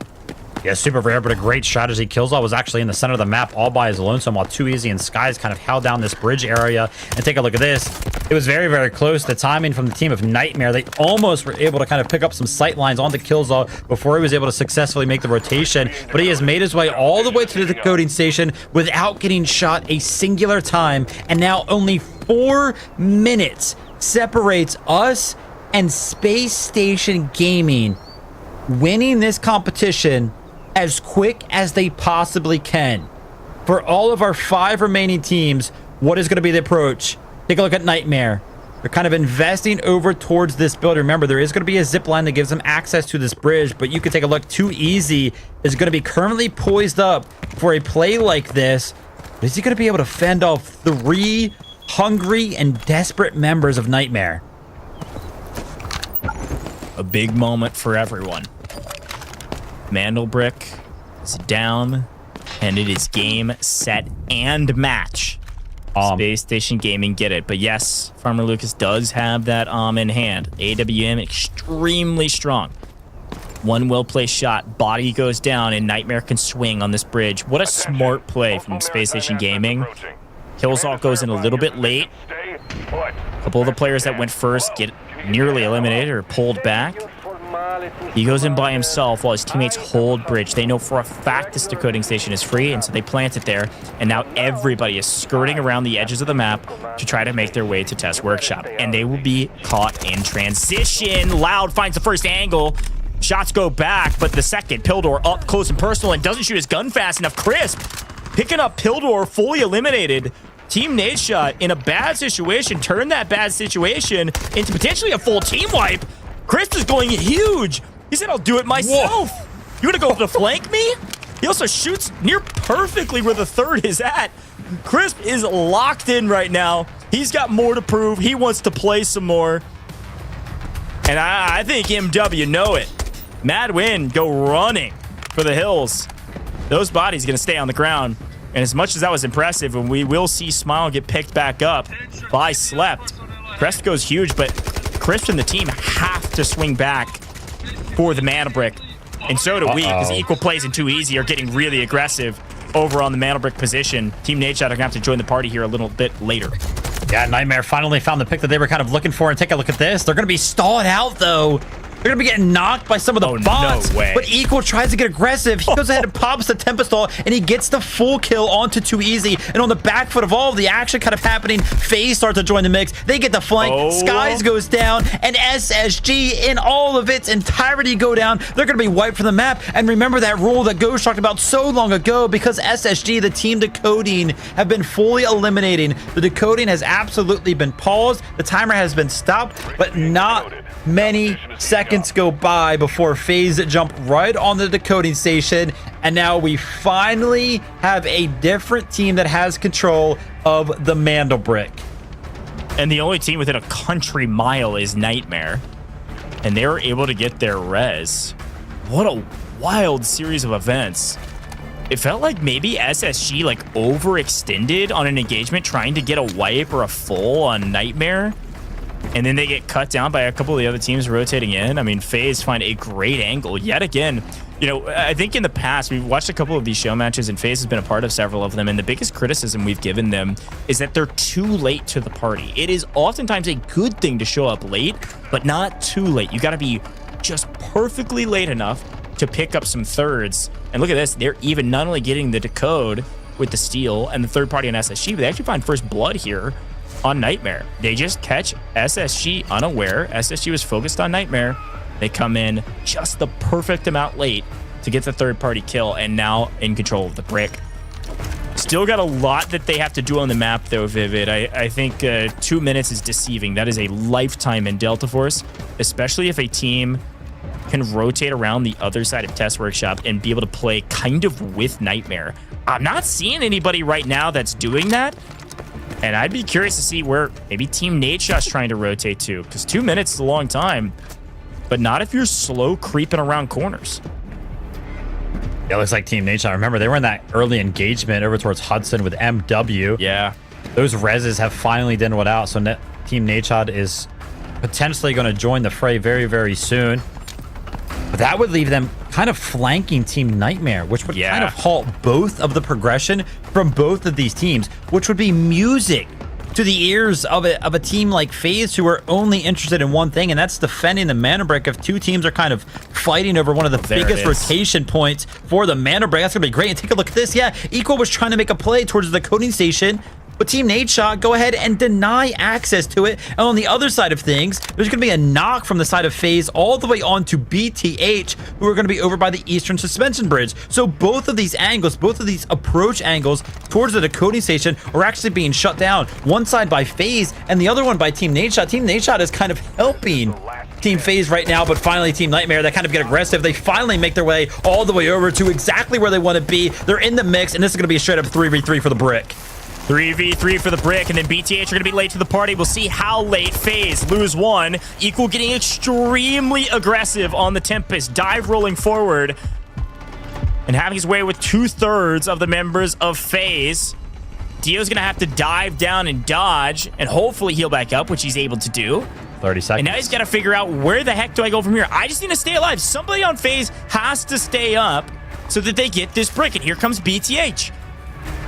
Yeah, super rare, but a great strategy. Killzall was actually in the center of the map all by his lonesome, while Too Easy and Skies kind of held down this bridge area. And take a look at this. It was very, very close. The timing from the team of Nightmare, they almost were able to kind of pick up some sight lines onto Killzall before he was able to successfully make the rotation. But he has made his way all the way to the decoding station without getting shot a singular time. And now only 4 minutes separates us and Space Station Gaming winning this competition as quick as they possibly can. For all of our 5 remaining teams, what is going to be the approach? Take a look at Nightmare. They're kind of investing over towards this building. Remember, there is going to be a zip line that gives them access to this bridge, but you can take a look. Too Easy is going to be currently poised up for a play like this. Is he going to be able to fend off 3 hungry and desperate members of Nightmare? big moment for everyone. Mandelbrick is down, and it is game, set, and match. Space Station Gaming get it. But yes, Farmer Lucas does have that in hand. AWM extremely strong. One well-placed shot. Body goes down, and Nightmare can swing on this bridge. What a smart play from Space Station Gaming. Killsalt goes in a little bit late. A couple of the players that went first get nearly eliminated or pulled back. He goes in by himself while his teammates hold bridge. They know for a fact this decoding station is free, and so they plant it there. And now everybody is skirting around the edges of the map to try to make their way to Test Workshop. And they will be caught in transition. Loud finds the first angle. Shots go back, but the second, Pildor up close and personal and doesn't shoot his gun fast enough. Crisp picking up Pildor, fully eliminated. Team NADESHOT in a bad situation, turn that bad situation into potentially a full team wipe. Crisp is going huge. He said, I'll do it myself. Whoa. You want to go to flank me? He also shoots near perfectly where the third is at. Crisp is locked in right now. He's got more to prove. He wants to play some more. And I think MW know it. Mad Win go running for the hills. Those bodies going to stay on the ground. And as much as that was impressive, and we will see Smile get picked back up by Slept. Crest goes huge, but Crisp and the team have to swing back for the Mana Brick. And so do we, because Equal Plays and Too Easy are getting really aggressive over on the Mana Brick position. Team NADESHOT are going to have to join the party here a little bit later. Yeah, Nightmare finally found the pick that they were kind of looking for. And take a look at this. They're going to be stalled out, though. They're going to be getting knocked by some of the bots. No way. But Equal tries to get aggressive. He goes ahead and pops the Tempestall, and he gets the full kill onto Too Easy. And on the back foot of all of the action kind of happening, FAZE starts to join the mix. They get the flank. Skies goes down, and SSG in all of its entirety go down. They're going to be wiped from the map. And remember that rule that Ghost talked about so long ago, because SSG, the team decoding, have been fully eliminating. The decoding has absolutely been paused. The timer has been stopped, but not many seconds go by before FAZE jump right on the decoding station, and now we finally have a different team that has control of the Mandelbrick. And the only team within a country mile is Nightmare, and they were able to get their res. What a wild series of events. It felt like maybe SSG like overextended on an engagement trying to get a wipe or a full on Nightmare. And then they get cut down by a couple of the other teams rotating in. I mean, FAZE find a great angle yet again. You know, I think in the past, we've watched a couple of these show matches, and FAZE has been a part of several of them. And the biggest criticism we've given them is that they're too late to the party. It is oftentimes a good thing to show up late, but not too late. You got to be just perfectly late enough to pick up some thirds. And look at this. They're even not only getting the decode with the steal and the third party on SSG, but they actually find first blood here on Nightmare. They just catch SSG unaware. SSG was focused on Nightmare. They come in just the perfect amount late to get the third party kill, and now in control of the brick. Still got a lot that they have to do on the map though, Vivid. I think 2 minutes is deceiving. That is a lifetime in Delta Force, especially if a team can rotate around the other side of Test Workshop and be able to play kind of with Nightmare. I'm not seeing anybody right now that's doing that. And I'd be curious to see where maybe Team NADESHOT's trying to rotate to, because 2 minutes is a long time, but not if you're slow creeping around corners. Yeah, it looks like Team NADESHOT. Remember, they were in that early engagement over towards Hudson with MW. Yeah. Those reses have finally dinned out, so Team NADESHOT is potentially going to join the fray very, very soon. But that would leave them kind of flanking Team Nightmare, which would kind of halt both of the progression from both of these teams, which would be music to the ears of a team like FAZE, who are only interested in one thing, and that's defending the Mana Brick. If two teams are kind of fighting over one of the biggest rotation points for the Mana Brick, that's going to be great. And take a look at this. Yeah, Equal was trying to make a play towards the decoding station, but Team NADESHOT go ahead and deny access to it. And on the other side of things, there's going to be a knock from the side of FAZE all the way on to BTH, who are going to be over by the Eastern Suspension Bridge. So both of these angles, both of these approach angles towards the decoding station are actually being shut down. One side by FAZE and the other one by Team NADESHOT. Team NADESHOT is kind of helping Team FAZE right now, but finally Team Nightmare, they kind of get aggressive. They finally make their way all the way over to exactly where they want to be. They're in the mix, and this is going to be a straight up 3v3 for the brick. 3v3 for the brick, and then BTH are going to be late to the party. We'll see how late. FaZe lose one. Equal getting extremely aggressive on the Tempest. Dive rolling forward and having his way with 2/3 of the members of FaZe. Dio's going to have to dive down and dodge and hopefully heal back up, which he's able to do. 30 seconds. And now he's got to figure out where the heck do I go from here. I just need to stay alive. Somebody on FaZe has to stay up so that they get this brick. And here comes BTH.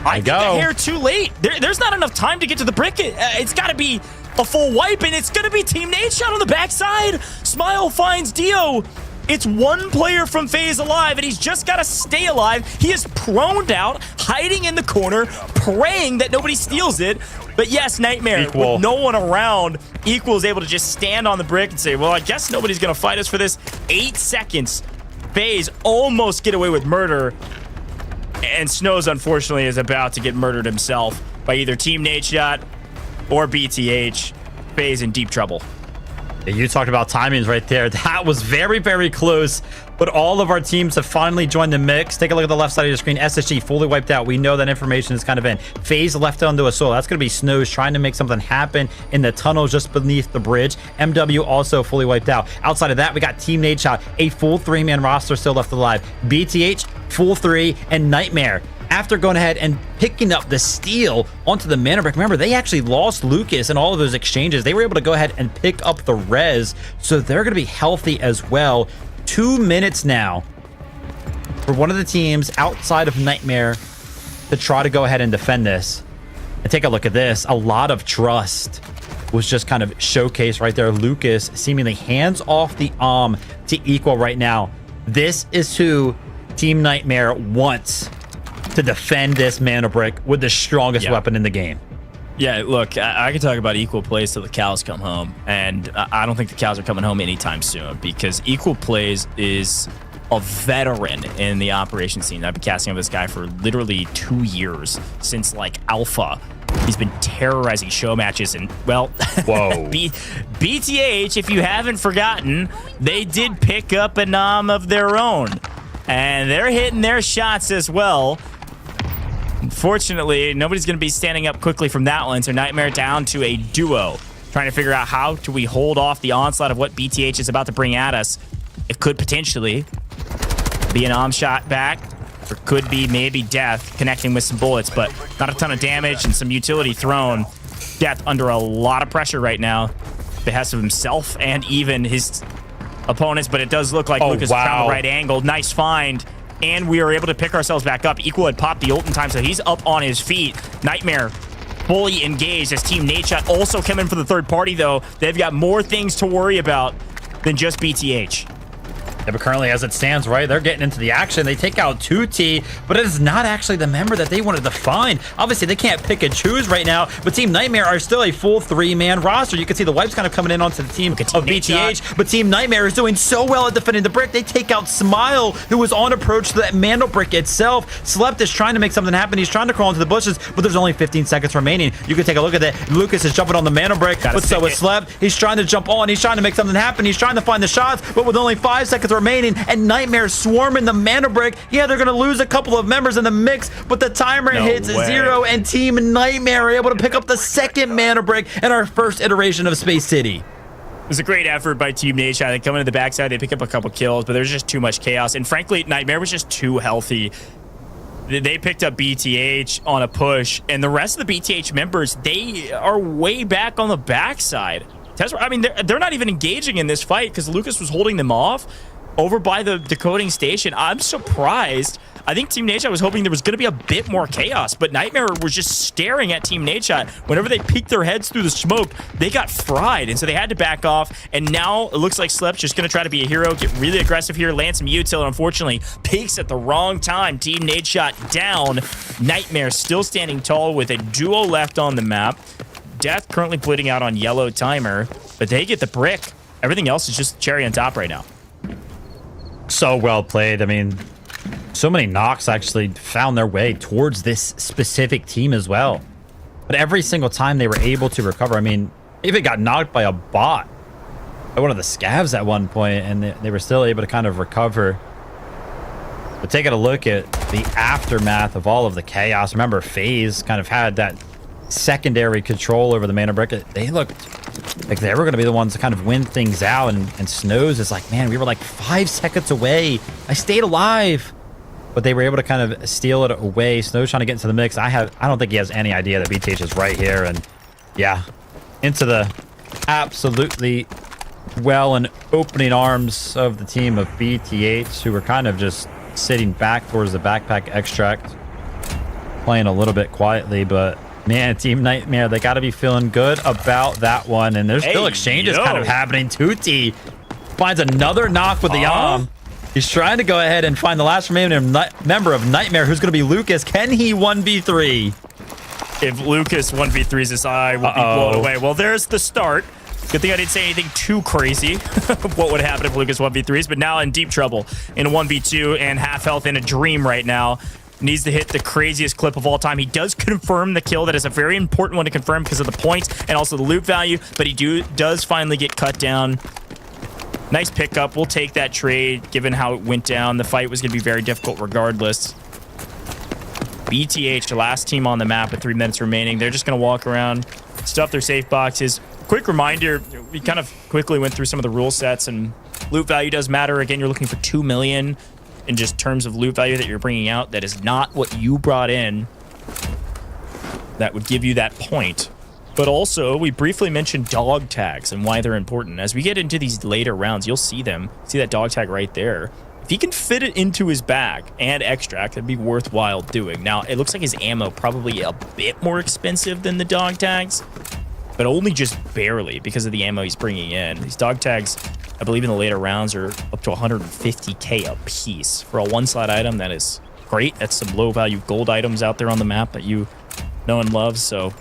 I get the hair too late. There's not enough time to get to the brick. It's got to be a full wipe, and it's going to be Team NADESHOT on the backside. Smile finds Dio. It's one player from FaZe alive, and he's just got to stay alive. He is proned out, hiding in the corner, praying that nobody steals it. But yes, Nightmare, with no one around, Equal is able to just stand on the brick and say, well, I guess nobody's going to fight us for this. 8 seconds. FaZe almost get away with murder. And Snows, unfortunately, is about to get murdered himself by either Team NADESHOT or BTH. FaZe in deep trouble. You talked about timings right there. That was very, very close. But all of our teams have finally joined the mix. Take a look at the left side of your screen. SSG fully wiped out. We know that information is kind of in. FaZe left onto a soul. That's going to be Snows trying to make something happen in the tunnel just beneath the bridge. MW also fully wiped out. Outside of that, we got Team NADESHOT, a full 3-man roster still left alive. BTH, full 3, and Nightmare. After going ahead and picking up the steal onto the mana brick. Remember, they actually lost Lucas in all of those exchanges. They were able to go ahead and pick up the res, so they're going to be healthy as well. 2 minutes now for one of the teams outside of Nightmare to try to go ahead and defend this. And take a look at this. A lot of trust was just kind of showcased right there. Lucas seemingly hands off the to Equal right now. This is who Team Nightmare wants to defend this mana brick with the strongest weapon in the game. Yeah, look, I can talk about Equal Plays till the cows come home, and I don't think the cows are coming home anytime soon, because Equal Plays is a veteran in the operation scene. I've been casting with this guy for literally 2 years, since like Alpha. He's been terrorizing show matches, and well, whoa. BTH, if you haven't forgotten, they did pick up a nom of their own, and they're hitting their shots as well. Unfortunately, nobody's going to be standing up quickly from that one, so Nightmare down to a duo. Trying to figure out how do we hold off the onslaught of what BTH is about to bring at us. It could potentially be an shot back, or could be maybe Death connecting with some bullets, but not a ton of damage and some utility thrown. Death under a lot of pressure right now. Behest of himself and even his opponents, but it does look like Lucas found the right angle. Nice find. And we are able to pick ourselves back up. Equal had popped the ult in time, so he's up on his feet. Nightmare fully engaged as Team NADESHOT also coming for the third party, though. They've got more things to worry about than just BTH. Yeah, but currently, as it stands, right, they're getting into the action. They take out 2T, but it is not actually the member that they wanted to find. Obviously, they can't pick and choose right now, but Team Nightmare are still a full 3-man roster. You can see the wipes kind of coming in onto the team of BTH, but Team Nightmare is doing so well at defending the brick. They take out Smile, who was on approach to that mana brick itself. Slept is trying to make something happen. He's trying to crawl into the bushes, but there's only 15 seconds remaining. You can take a look at that. Lucas is jumping on the mana brick, but so is Slept. He's trying to jump on. He's trying to make something happen. He's trying to find the shots, but with only 5 seconds remaining, and Nightmare swarming the mana brick. Yeah, they're going to lose a couple of members in the mix, but the timer hits 0, and Team Nightmare are able to pick up the second mana brick in our first iteration of Space City. It was a great effort by Team NADESHOT. They come into the backside, they pick up a couple kills, but there's just too much chaos. And frankly, Nightmare was just too healthy. They picked up BTH on a push, and the rest of the BTH members, they are way back on the backside. I mean, they're not even engaging in this fight because Lucas was holding them off over by the decoding station. I'm surprised. I think Team NADESHOT was hoping there was going to be a bit more chaos, but Nightmare was just staring at Team NADESHOT. Whenever they peeked their heads through the smoke, they got fried, and so they had to back off, and now it looks like Slep's just going to try to be a hero, get really aggressive here, land some util, and unfortunately, peaks at the wrong time. Team NADESHOT down. Nightmare still standing tall with a duo left on the map. Death currently bleeding out on yellow timer, but they get the brick. Everything else is just cherry on top right now. So well played. I mean, so many knocks actually found their way towards this specific team as well. But every single time they were able to recover, I mean, they even got knocked by a bot by one of the scavs at one point, and they were still able to kind of recover. But taking a look at the aftermath of all of the chaos, remember FaZe kind of had that secondary control over the mana brick. They looked like they were going to be the ones to kind of win things out, and Snows is like, man, we were like 5 seconds away. I stayed alive. But they were able to kind of steal it away. Snows trying to get into the mix. I don't think he has any idea that BTH is right here. And yeah, into the absolutely well and opening arms of the team of BTH, who were kind of just sitting back towards the backpack extract, playing a little bit quietly. But man, Team Nightmare, they got to be feeling good about that one. And there's still exchanges kind of happening. Tutti finds another knock with the arm. He's trying to go ahead and find the last remaining member of Nightmare, who's going to be Lucas. Can he 1v3? If Lucas 1v3s his eye, will be blown away. Well, there's the start. Good thing I didn't say anything too crazy what would happen if Lucas 1v3s, but now in deep trouble in a 1v2 and half health in a dream right now. Needs to hit the craziest clip of all time. He does confirm the kill. That is a very important one to confirm because of the points and also the loot value, but he does finally get cut down. Nice pickup. We'll take that trade given how it went down. The fight was going to be very difficult regardless. BTH, the last team on the map with 3 minutes remaining. They're just going to walk around, stuff their safe boxes. Quick reminder, we kind of quickly went through some of the rule sets, and loot value does matter. Again, you're looking for 2 million in just terms of loot value that you're bringing out. That is not what you brought in. That would give you that point. But also, we briefly mentioned dog tags and why they're important. As we get into these later rounds, you'll see them. See that dog tag right there. If he can fit it into his bag and extract, that'd be worthwhile doing. Now, it looks like his ammo probably a bit more expensive than the dog tags, but only just barely because of the ammo he's bringing in. These dog tags, I believe in the later rounds, are up to 150k a piece. For a one-slot item, that is great. That's some low-value gold items out there on the map that you know and love, so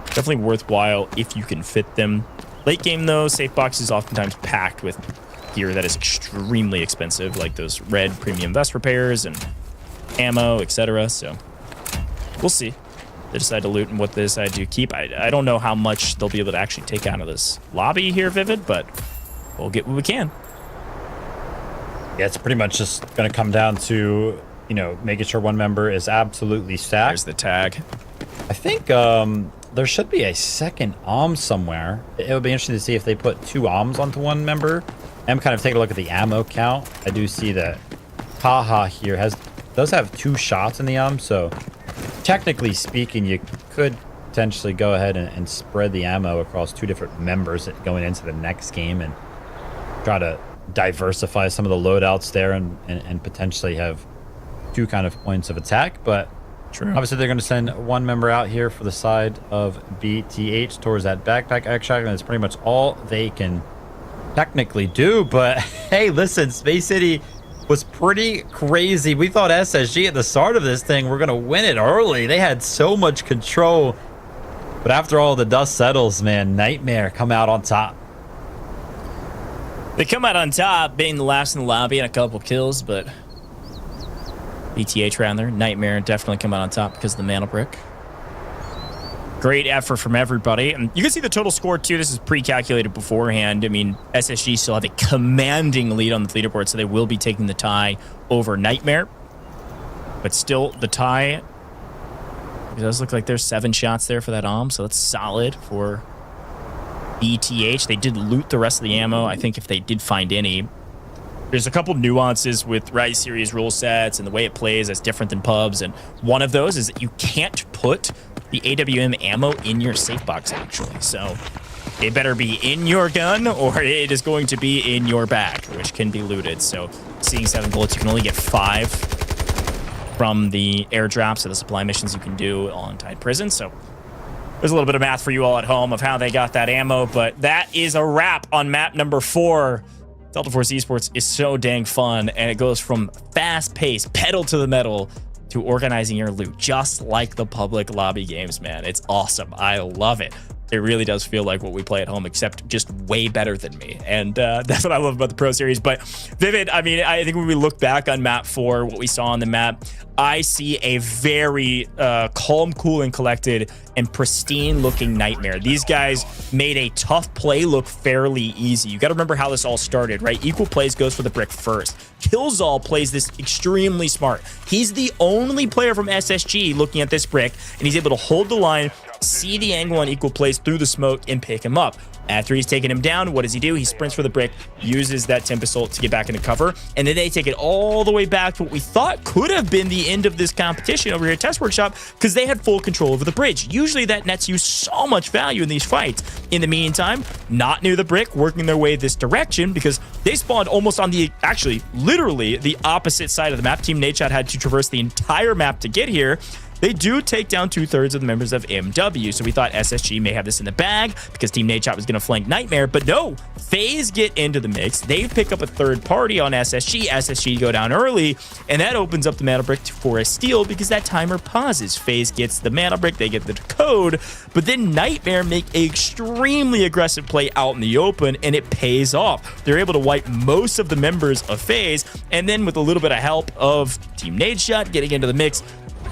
definitely worthwhile if you can fit them. Late game, though, safe box is oftentimes packed with gear that is extremely expensive, like those red premium vest repairs and ammo, etc. So we'll see. They decide to loot and what they decide to keep. I don't know how much they'll be able to actually take out of this lobby here, Vivid, but we'll get what we can. Yeah, it's pretty much just going to come down to, you know, making sure one member is absolutely stacked. There's the tag. I think there should be a second OM somewhere. It would be interesting to see if they put 2 OMs onto one member. I'm kind of taking a look at the ammo count. I do see that Taha here does have 2 shots in the OM, so technically speaking, you could potentially go ahead and spread the ammo across 2 different members going into the next game and try to diversify some of the loadouts there and potentially have 2 kind of points of attack. But true. Obviously, they're going to send one member out here for the side of BTH towards that backpack extract, and that's pretty much all they can technically do. But hey, listen, Space City was pretty crazy. We thought SSG at the start of this thing were going to win it early. They had so much control. But after all the dust settles, man, Nightmare come out on top. They come out on top, being the last in the lobby and a couple kills, but BTH rather. Nightmare definitely come out on top because of the mana brick. Great effort from everybody. And you can see the total score too. This is pre-calculated beforehand. I mean, SSG still have a commanding lead on the leaderboard, so they will be taking the tie over Nightmare. But still, the tie, it does look like there's 7 shots there for that OM, so that's solid for BTH. They did loot the rest of the ammo, I think, if they did find any. There's a couple nuances with Rise Series rule sets and the way it plays that's different than pubs, and one of those is that you can't put the AWM ammo in your safe box, actually. So it better be in your gun or it is going to be in your bag, which can be looted. So seeing 7 bullets, you can only get 5 from the airdrops of the supply missions you can do on Tide Prison. So there's a little bit of math for you all at home of how they got that ammo, but that is a wrap on map number 4. Delta Force Esports is so dang fun, and it goes from fast-paced, pedal to the metal, to organizing your loot, just like the public lobby games, man. It's awesome. I love it. It really does feel like what we play at home, except just way better than me. And that's what I love about the Pro Series. But Vivid, I mean, I think when we look back on map 4, what we saw on the map, I see a very calm, cool, and collected and pristine looking Nightmare. These guys made a tough play look fairly easy. You got to remember how this all started, right? Equal Plays goes for the brick first. Killzall plays this extremely smart. He's the only player from SSG looking at this brick, and he's able to hold the line, see the angle on Equal Plays through the smoke, and pick him up. After he's taken him down, what does he do? He sprints for the brick, uses that Tempest ult to get back into cover, and then they take it all the way back to what we thought could have been the end of this competition over here at Test Workshop, because they had full control over the bridge. Usually that nets you so much value in these fights. In the meantime, not near the brick, working their way this direction, because they spawned almost on the, actually, literally the opposite side of the map. Team NADESHOT had to traverse the entire map to get here. They do take down 2/3 of the members of MW, so we thought SSG may have this in the bag because Team NADESHOT was going to flank Nightmare, but no. FAZE get into the mix. They pick up a third party on SSG. SSG go down early, and that opens up the mana brick for a steal because that timer pauses. FAZE gets the mana brick, they get the code, but then Nightmare make an extremely aggressive play out in the open, and it pays off. They're able to wipe most of the members of FAZE, and then with a little bit of help of Team NADESHOT getting into the mix,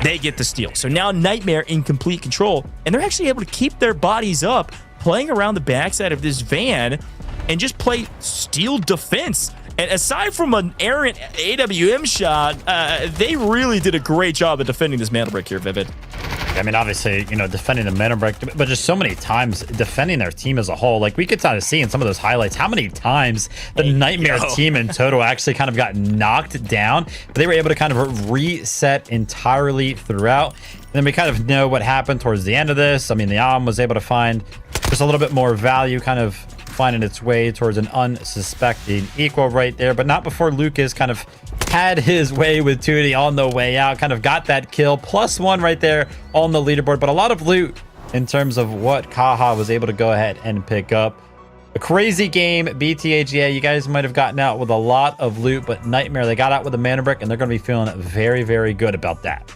they get the steal. So now Nightmare in complete control, and they're actually able to keep their bodies up, playing around the backside of this van and just play steal defense. And aside from an errant AWM shot, they really did a great job of defending this mana brick here, Vivid. I mean, obviously, you know, defending the mana brick, but just so many times defending their team as a whole. Like, we could kind of see in some of those highlights how many times the Nightmare team in total actually kind of got knocked down, but they were able to kind of reset entirely throughout. And then we kind of know what happened towards the end of this. I mean, the Om was able to find just a little bit more value, kind of finding its way towards an unsuspecting equal right there, but not before Lucas kind of had his way with Tootie on the way out, kind of got that kill, +1 right there on the leaderboard, but a lot of loot in terms of what Kaha was able to go ahead and pick up. A crazy game, BTAGA. You guys might have gotten out with a lot of loot, but Nightmare, they got out with a mana brick, and they're going to be feeling very, very good about that.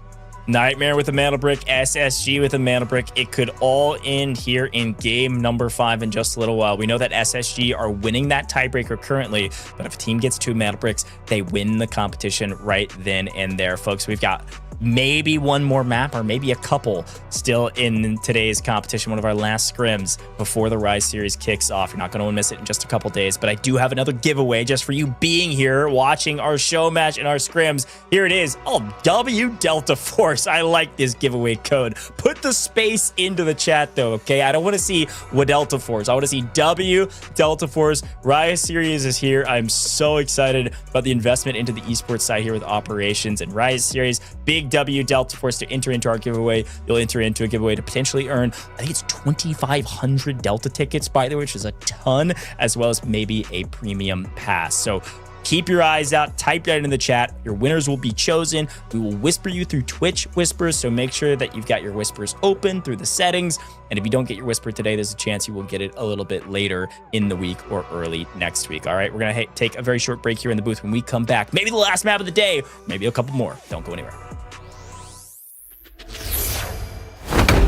Nightmare with a mana brick, SSG with a mana brick. It could all end here in game number 5 in just a little while. We know that SSG are winning that tiebreaker currently, but if a team gets 2 mana bricks, they win the competition right then and there, folks. We've got maybe one more map or maybe a couple still in today's competition, one of our last scrims before the Rise series kicks off. You're not going to miss it in just a couple days, but I do have another giveaway just for you being here watching our show match and our scrims. Here it is. Oh, W Delta Force. I like this giveaway code. Put the space into the chat though, okay? I don't want to see what Delta Force. I want to see W Delta Force. Rise series is here. I'm so excited about the investment into the esports side here with operations and Rise series. Big W Delta Force to enter into our giveaway. You'll enter into a giveaway to potentially earn, I think it's 2,500 Delta tickets, by the way, which is a ton, as well as maybe a premium pass. So keep your eyes out. Type that in the chat. Your winners will be chosen. We will whisper you through Twitch whispers, so make sure that you've got your whispers open through the settings. And if you don't get your whisper today, there's a chance you will get it a little bit later in the week or early next week. All right, we're going to take a very short break here in the booth. When we come back, maybe the last map of the day, maybe a couple more. Don't go anywhere.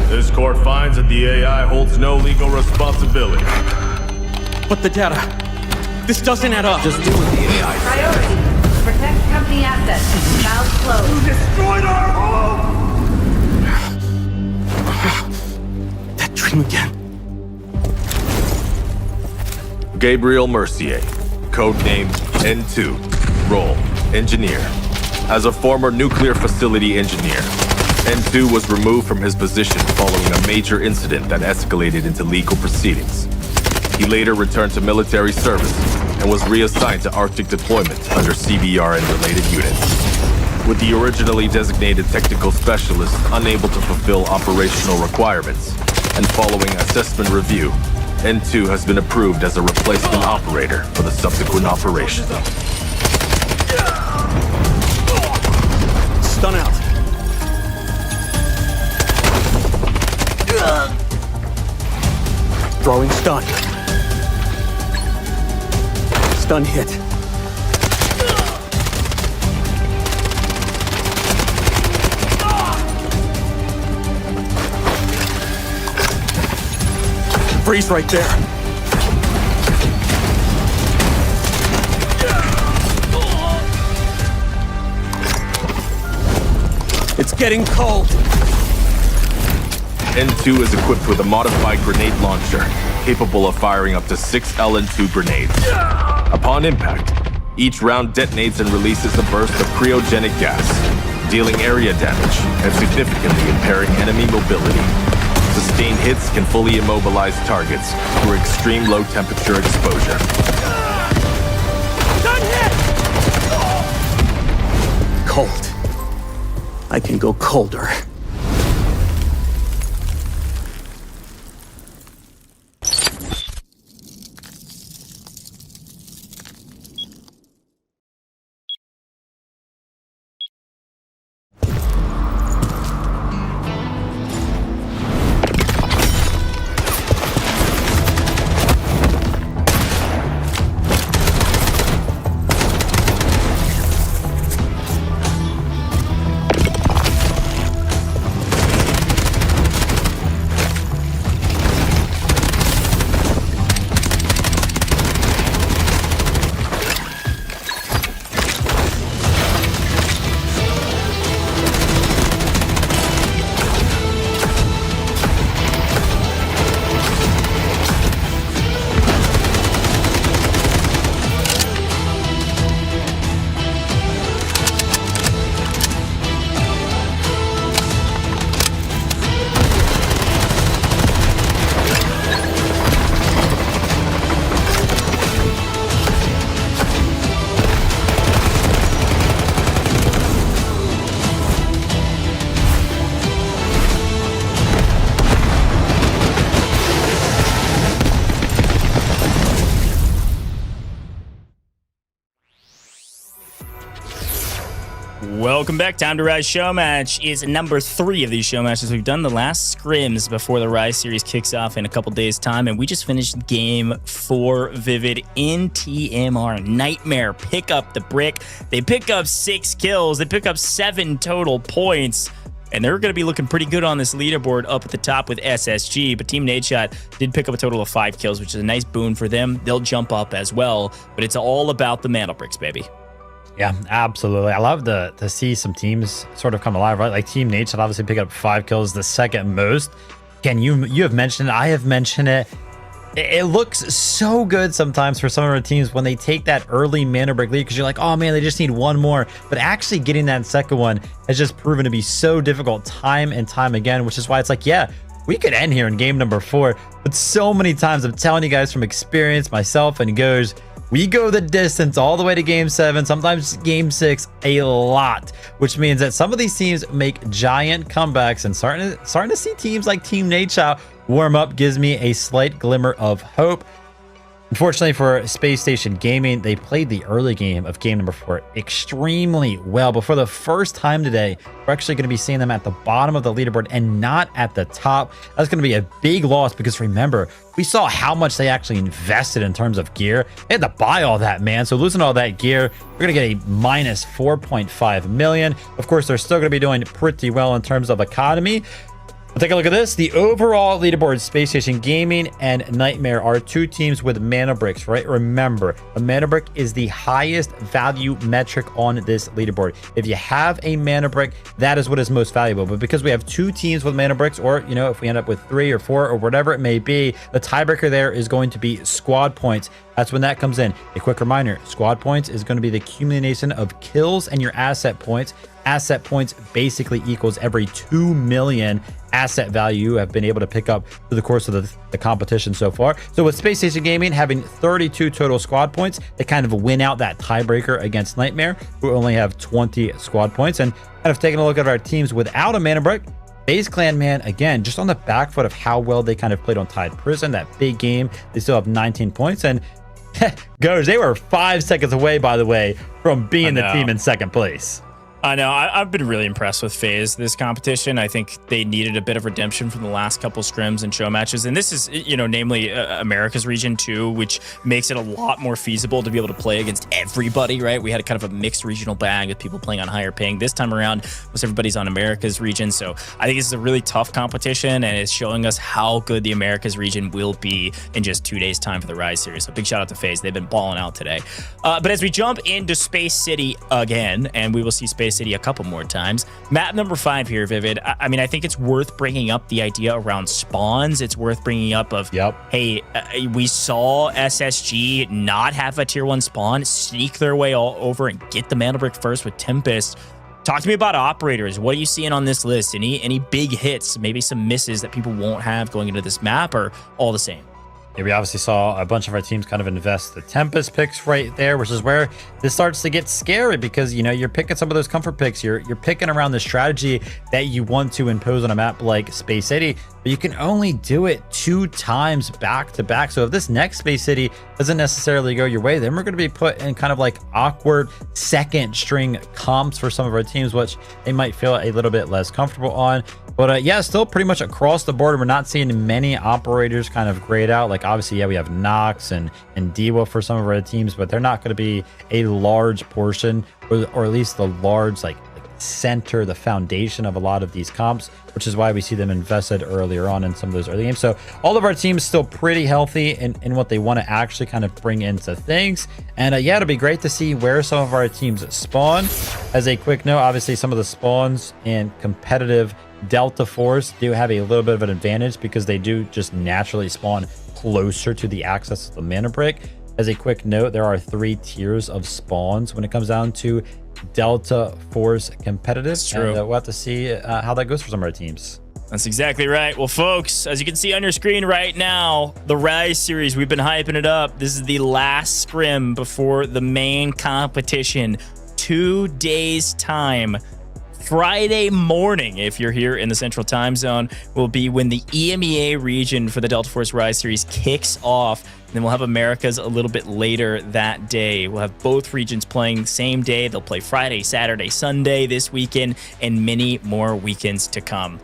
This court finds that the AI holds no legal responsibility. But the data, this doesn't add up. Just do with the AI. Priority. Protect company assets. Valve closed. You destroyed our home! That dream again. Gabriel Mercier, codename N2, role engineer. As a former nuclear facility engineer, N2 was removed from his position following a major incident that escalated into legal proceedings. He later returned to military service and was reassigned to Arctic deployment under CBR and related units. With the originally designated technical specialist unable to fulfill operational requirements, and following assessment review, N2 has been approved as a replacement operator for the subsequent operation. Stun out. Throwing stun. Stun hit. Freeze right there. It's getting cold. N2 is equipped with a modified grenade launcher, capable of firing up to 6 LN2 grenades. Upon impact, each round detonates and releases a burst of cryogenic gas, dealing area damage and significantly impairing enemy mobility. Sustained hits can fully immobilize targets through extreme low temperature exposure. Cold. I can go colder. Welcome back. Time to Rise Showmatch is number 3 of these show matches we've done. The last scrims before the Rise series kicks off in a couple days' time, and we just finished game 4. Vivid NTMR Nightmare pick up the brick. They pick up 6 kills. They pick up 7 total points. And they're going to be looking pretty good on this leaderboard up at the top with SSG. But Team NADESHOT did pick up a total of 5 kills, which is a nice boon for them. They'll jump up as well. But it's all about the mantle bricks, baby. Yeah, absolutely. I love to see some teams sort of come alive, right? Like Team NADESHOT obviously pick up 5 kills, the second most. Ken, you have mentioned it. I have mentioned it. It looks so good sometimes for some of our teams when they take that early mana brick lead because you're like, oh man, they just need one more. But actually getting that second one has just proven to be so difficult time and time again, which is why it's like, yeah, we could end here in game number 4. But so many times, I'm telling you guys from experience, myself and Goes, we go the distance all the way to game 7, sometimes game 6, a lot, which means that some of these teams make giant comebacks, and starting to see teams like Team NADESHOT warm up gives me a slight glimmer of hope. Unfortunately for Space Station Gaming, they played the early game of game number 4 extremely well. But for the first time today, we're actually going to be seeing them at the bottom of the leaderboard and not at the top. That's going to be a big loss because remember, we saw how much they actually invested in terms of gear. They had to buy all that, man. So losing all that gear, we're going to get a minus 4.5 million. Of course, they're still going to be doing pretty well in terms of economy. But take a look at this. The overall leaderboard, Space Station Gaming and Nightmare are 2 teams with mana bricks, right? Remember, a mana brick is the highest value metric on this leaderboard. If you have a mana brick, that is what is most valuable. But because we have 2 teams with mana bricks, or, you know, if we end up with 3 or 4 or whatever it may be, the tiebreaker there is going to be squad points. That's when that comes in. A quick reminder, squad points is going to be the accumulation of kills and your asset points. Asset points basically equals every 2 million asset value you have been able to pick up through the course of the competition so far. So with Space Station Gaming having 32 total squad points, they kind of win out that tiebreaker against Nightmare, who only have 20 squad points. And kind of taking a look at our teams without a mana brick, FaZe Clan, man, again, just on the back foot of how well they kind of played on Tide Prison, that big game, they still have 19 points. And Goes, they were 5 seconds away, by the way, from being the team in second place. I know. I've been really impressed with FaZe this competition. I think they needed a bit of redemption from the last couple scrims and show matches. And this is, namely America's region too, which makes it a lot more feasible to be able to play against everybody, right? We had a kind of a mixed regional bag with people playing on higher ping. This time around, most everybody's on America's region. So I think this is a really tough competition, and it's showing us how good the America's region will be in just 2 days' time for the Rise series. So big shout out to FaZe. They've been balling out today. But as we jump into Space City again, and we will see Space City a couple more times. Map number 5 here, Vivid. I mean, I think it's worth bringing up the idea around spawns. It's worth bringing up of, hey, we saw SSG not have a tier 1 spawn, sneak their way all over and get the mana brick first with Tempest. Talk to me about operators. What are you seeing on this list? Any big hits, maybe some misses that people won't have going into this map, or all the same? Yeah, we obviously saw a bunch of our teams kind of invest the Tempest picks right there, which is where this starts to get scary because, you're picking some of those comfort picks. You're picking around the strategy that you want to impose on a map like Space City, but you can only do it 2 times back to back. So if this next Space City doesn't necessarily go your way, then we're going to be put in kind of like awkward second string comps for some of our teams, which they might feel a little bit less comfortable on. But yeah, still pretty much across the board, we're not seeing many operators kind of grade out. Like obviously, yeah, we have Nox and Diwa for some of our teams, but they're not going to be a large portion, or at least the large like center, the foundation of a lot of these comps, which is why we see them invested earlier on in some of those early games. So all of our teams still pretty healthy in what they want to actually kind of bring into things. And yeah, it'll be great to see where some of our teams spawn. As a quick note, obviously some of the spawns in competitive Delta Force do have a little bit of an advantage because they do just naturally spawn closer to the access of the mana brick. As a quick note, there are 3 tiers of spawns when it comes down to Delta Force competitive. That's true. And we'll have to see how that goes for some of our teams. That's exactly right. Well, folks, as you can see on your screen right now, the Rise series, we've been hyping it up. This is the last scrim before the main competition. 2 days' time. Friday morning, if you're here in the Central Time Zone, will be when the EMEA region for the Delta Force Rise series kicks off. And then we'll have Americas a little bit later that day. We'll have both regions playing the same day. They'll play Friday, Saturday, Sunday this weekend, and many more weekends to come.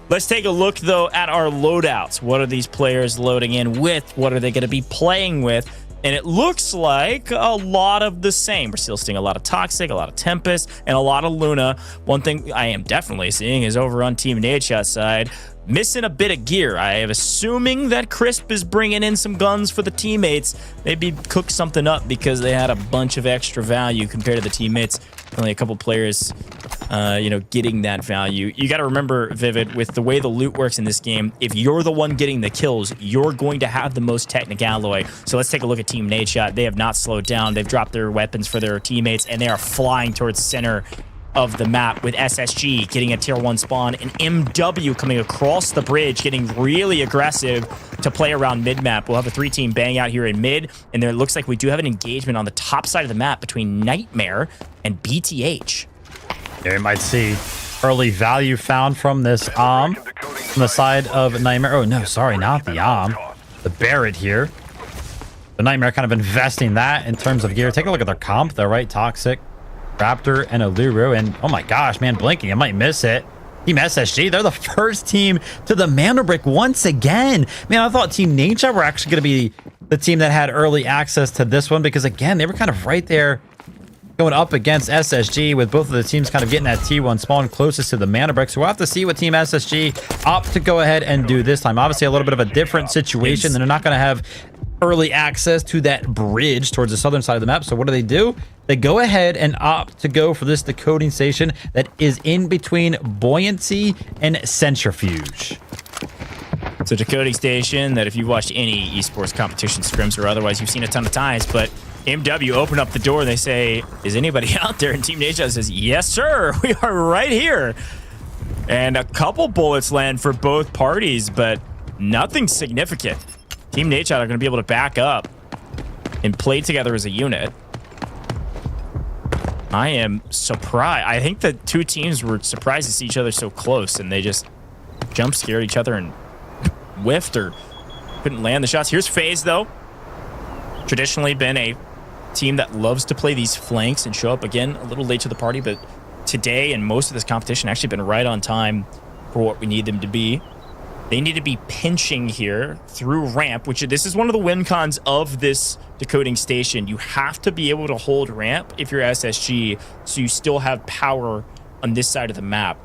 Let's take a look, though, at our loadouts. What are these players loading in with? What are they going to be playing with? And it looks like a lot of the same. We're still seeing a lot of Toxic, a lot of Tempest, and a lot of Luna. One thing I am definitely seeing is over on Team NADESHOT side, missing a bit of gear. I am assuming that Crisp is bringing in some guns for the teammates. Maybe cook something up because they had a bunch of extra value compared to the teammates. Only a couple players, getting that value. You got to remember, Vivid, with the way the loot works in this game, if you're the one getting the kills, you're going to have the most technic alloy. So let's take a look at Team NADESHOT. They have not slowed down. They've dropped their weapons for their teammates, and they are flying towards the center of the map with SSG getting a tier 1 spawn and MW coming across the bridge, getting really aggressive to play around mid-map. We'll have a 3-team bang out here in mid, and there looks like we do have an engagement on the top side of the map between Nightmare and BTH. Yeah, you might see early value found from this from the side of Nightmare. Oh, no, sorry, not the the Barrett here. The Nightmare kind of investing that in terms of gear. Take a look at their comp, though, right? Toxic, Raptor, and Aluru. And oh my gosh, man, blinking, I might miss it. Team SSG, they're the first team to the mana brick once again. Man, I thought Team NADESHOT were actually going to be the team that had early access to this one because, again, they were kind of right there going up against SSG with both of the teams kind of getting that T1 spawn closest to the mana brick. So we'll have to see what Team SSG opt to go ahead and do this time. Obviously, a little bit of a different situation. They're not going to have early access to that bridge towards the southern side of the map. So what do? They go ahead and opt to go for this decoding station that is in between Buoyancy and Centrifuge. It's a decoding station that if you've watched any esports competition scrims or otherwise, you've seen a ton of times, but MW open up the door. They say, is anybody out there? And Team NADESHOT says, yes, sir. We are right here. And a couple bullets land for both parties, but nothing significant. Team NADESHOT are going to be able to back up and play together as a unit. I am surprised. I think the two teams were surprised to see each other so close, and they just jump scared each other and whiffed or couldn't land the shots. Here's FaZe, though. Traditionally been a team that loves to play these flanks and show up again a little late to the party, but today and most of this competition actually been right on time for what we need them to be. They need to be pinching here through ramp, which this is one of the win cons of this decoding station. You have to be able to hold ramp if you're SSG, so you still have power on this side of the map.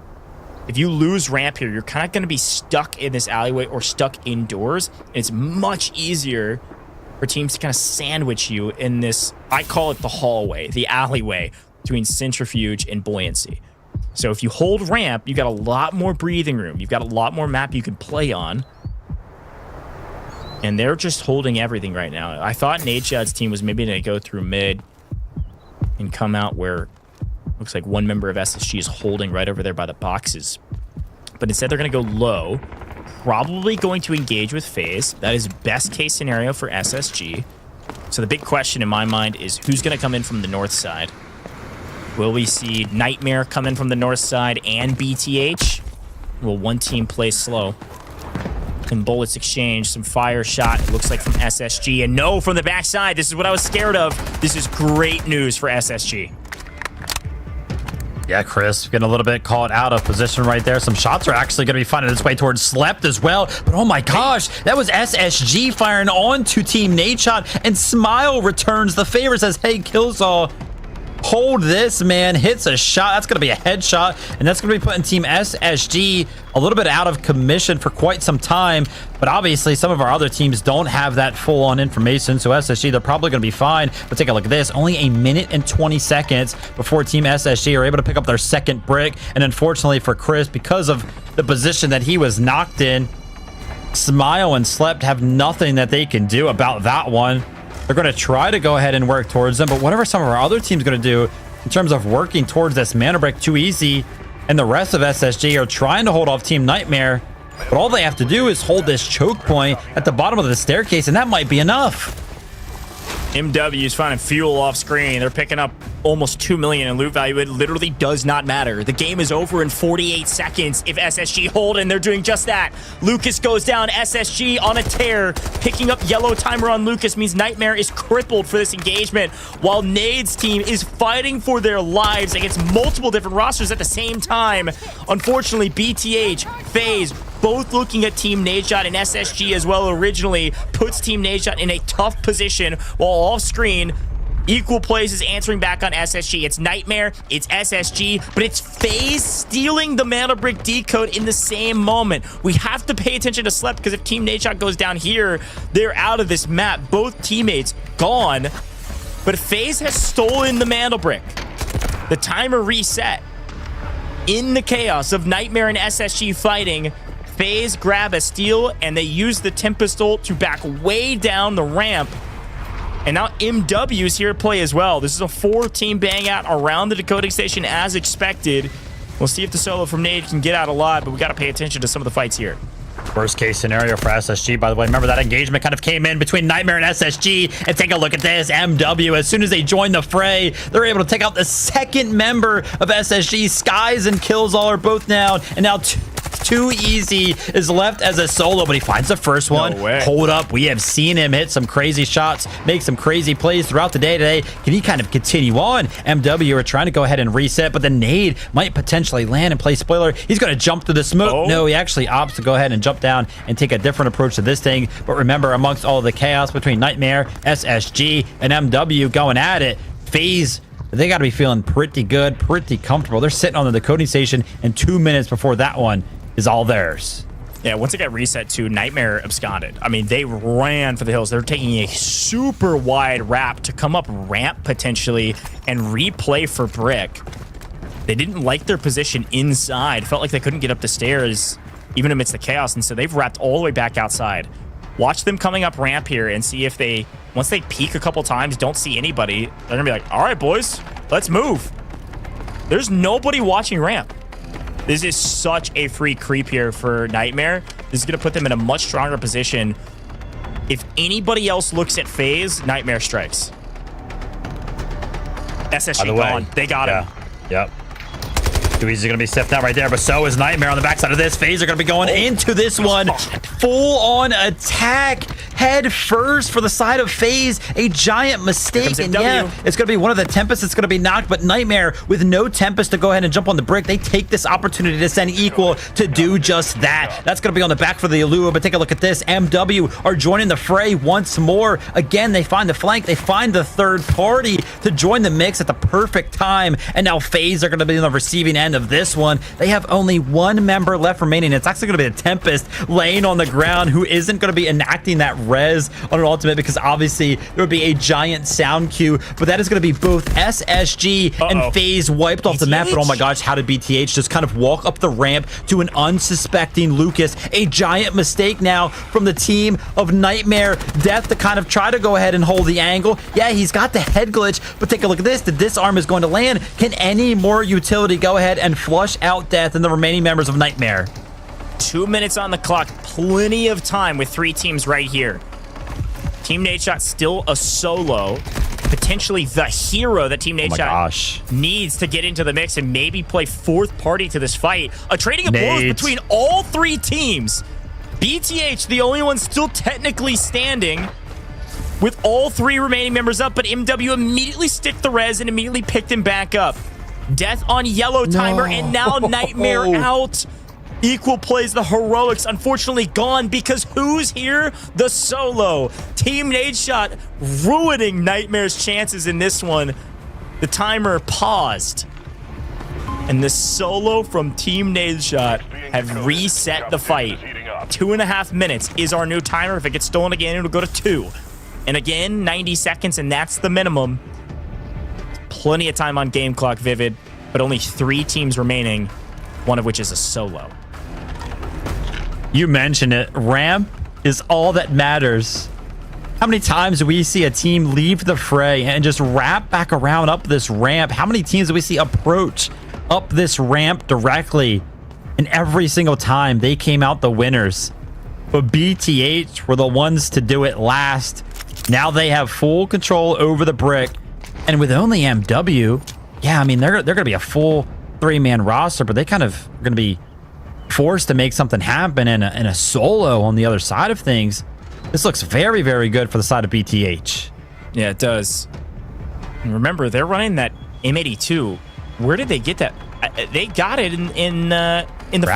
If you lose ramp here, you're kind of going to be stuck in this alleyway or stuck indoors. It's much easier for teams to kind of sandwich you in this, I call it the hallway, the alleyway between Centrifuge and Buoyancy. So if you hold ramp, you got a lot more breathing room. You've got a lot more map you can play on. And they're just holding everything right now. I thought NADESHOT's team was maybe going to go through mid and come out where looks like one member of SSG is holding right over there by the boxes. But instead they're going to go low. Probably going to engage with FAZE. That is best case scenario for SSG. So the big question in my mind is who's going to come in from the north side? Will we see Nightmare come in from the north side and BTH? Will one team play slow? Some bullets exchange, some fire shot, it looks like from SSG. And no, from the backside. This is what I was scared of. This is great news for SSG. Yeah, Chris, getting a little bit caught out of position right there. Some shots are actually going to be finding its way towards Slept as well. But oh my gosh, that was SSG firing on to Team NADESHOT. And Smile returns the favor, says, hey, Killsaw, hold this, man. Hits a shot. That's going to be a headshot. And that's going to be putting Team SSG a little bit out of commission for quite some time. But obviously, some of our other teams don't have that full-on information. So SSG, they're probably going to be fine. But take a look at this. Only a minute and 20 seconds before Team SSG are able to pick up their second brick. And unfortunately for Chris, because of the position that he was knocked in, Smile and Slept have nothing that they can do about that one. They're going to try to go ahead and work towards them, but whatever some of our other teams going to do in terms of working towards this mana break too easy, and the rest of SSG are trying to hold off Team Nightmare, but all they have to do is hold this choke point at the bottom of the staircase, and that might be enough. MW is finding fuel off screen. They're picking up almost 2 million in loot value. It literally does not matter. The game is over in 48 seconds if SSG hold, and they're doing just that. Lucas goes down. SSG on a tear. Picking up yellow timer on Lucas means Nightmare is crippled for this engagement, while Nade's team is fighting for their lives against multiple different rosters at the same time. Unfortunately, BTH, FAZE, both looking at Team NADESHOT, and SSG as well originally puts Team NADESHOT in a tough position, while off screen, Equal Plays is answering back on SSG. It's Nightmare, it's SSG, but it's FAZE stealing the mana brick decode in the same moment. We have to pay attention to Slept, because if Team NADESHOT goes down here, they're out of this map. Both teammates gone, but FAZE has stolen the mana brick. The timer reset. In the chaos of Nightmare and SSG fighting, FAZE grab a steal, and they use the Tempest ult to back way down the ramp. And now MW is here to play as well. This is a 4-team bang out around the decoding station as expected. We'll see if the solo from Nade can get out alive, but we got to pay attention to some of the fights here. Worst case scenario for SSG, by the way. Remember that engagement kind of came in between Nightmare and SSG. And take a look at this. MW, as soon as they join the fray, they're able to take out the second member of SSG. Skies and Killsaw are both down. And now Too Easy is left as a solo, but he finds the first one. No way. Hold up. We have seen him hit some crazy shots, make some crazy plays throughout the day today. Can he kind of continue on? MW are trying to go ahead and reset, but the nade might potentially land and play spoiler. He's going to jump through the smoke. Oh. No, he actually opts to go ahead and jump down and take a different approach to this thing. But remember, amongst all the chaos between Nightmare, SSG, and MW going at it, FAZE, they got to be feeling pretty good, pretty comfortable. They're sitting on the decoding station, and 2 minutes before that one is all theirs. Yeah, once it got reset to, Nightmare absconded. I mean, they ran for the hills. They're taking a super wide wrap to come up ramp potentially and replay for brick. They didn't like their position inside. Felt like they couldn't get up the stairs even amidst the chaos, and so they've wrapped all the way back outside. Watch them coming up ramp here and see if they, once they peek a couple times, don't see anybody, they're gonna be like, all right, boys, let's move. There's nobody watching ramp. This is such a free creep here for Nightmare. This is going to put them in a much stronger position. If anybody else looks at FAZE, Nightmare strikes. SSG gone. They got him. Yep. Too Easy going to be stiffed out right there, but so is Nightmare on the backside of this. FAZE are going to be going into this one. Full-on attack. head first for the side of FaZe. A giant mistake. And yeah, it's going to be one of the Tempests that's going to be knocked, but Nightmare with no Tempest to go ahead and jump on the brick. They take this opportunity to send Equal to do just that. That's going to be on the back for the Alua, but take a look at this. MW are joining the fray once more. Again, they find the flank. They find the third party to join the mix at the perfect time. And now FaZe are going to be on the receiving end of this one. They have only one member left remaining. It's actually going to be a Tempest laying on the ground who isn't going to be enacting that res on an ultimate because obviously there would be a giant sound cue, but that is going to be both SSG and FaZe wiped off the map. But oh my gosh, how did BTH just kind of walk up the ramp to an unsuspecting Lucas? A giant mistake now from the team of Nightmare. Death to kind of try to go ahead and hold the angle. Yeah, he's got the head glitch, but take a look at this. The disarm is going to land. Can any more utility go ahead and flush out Death and the remaining members of Nightmare? 2 minutes on the clock. Plenty of time with 3 teams right here. Team NADESHOT still a solo. Potentially the hero that Team NADESHOT needs to get into the mix and maybe play fourth party to this fight. A trading of blows between all 3 teams. BTH, the only one still technically standing with all 3 remaining members up, but MW immediately sticked the res and immediately picked him back up. Death on yellow timer, and now Nightmare out. Equal plays the heroics, unfortunately gone because who's here? The solo. Team NADESHOT ruining Nightmare's chances in this one. The timer paused. And the solo from Team NADESHOT have reset the fight. 2.5 minutes is our new timer. If it gets stolen again, it'll go to 2. And again, 90 seconds, and that's the minimum. Plenty of time on game clock, Vivid, but only 3 teams remaining, one of which is a solo. You mentioned it. Ramp is all that matters. How many times do we see a team leave the fray and just wrap back around up this ramp? How many teams do we see approach up this ramp directly? And every single time they came out the winners. But BTH were the ones to do it last. Now they have full control over the brick. And with only MW, yeah, I mean, they're going to be a full 3-man roster, but they kind of are going to be forced to make something happen in a solo on the other side of things. This looks very, very good for the side of BTH. Yeah, it does. And remember, they're running that M82. Where did they get that? They got it in the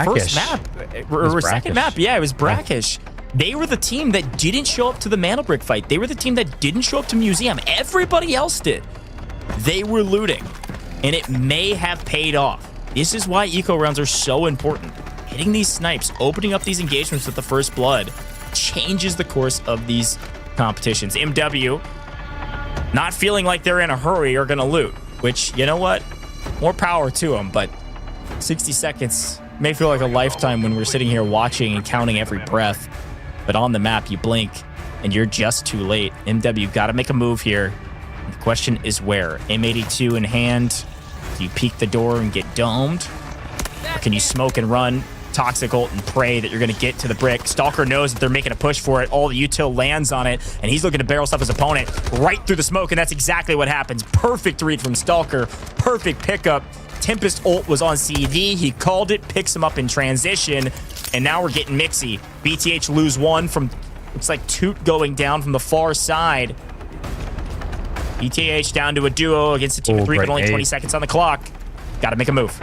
first map or second map. Yeah, it was Brackish. They were the team that didn't show up to the Mantle Brick fight. They were the team that didn't show up to Museum. Everybody else did. They were looting, and it may have paid off. This is why eco rounds are so important. Hitting these snipes, opening up these engagements with the first blood changes the course of these competitions. MW, not feeling like they're in a hurry, are going to loot, which, you know what? More power to them, but 60 seconds may feel like a lifetime when we're sitting here watching and counting every breath. But on the map, you blink, and you're just too late. MW got to make a move here. The question is where? M82 in hand. Do you peek the door and get domed? Or can you smoke and run? Toxic ult and pray that you're going to get to the brick. Stalker knows that they're making a push for it. All the util lands on it, and he's looking to barrel stuff his opponent right through the smoke, and that's exactly what happens. Perfect read from Stalker. Perfect pickup. Tempest ult was on CD. He called it, picks him up in transition, and now we're getting mixy. BTH lose 1 from, looks like Toot going down from the far side. BTH down to a duo against a team of 3 with only 20 seconds on the clock. Got to make a move.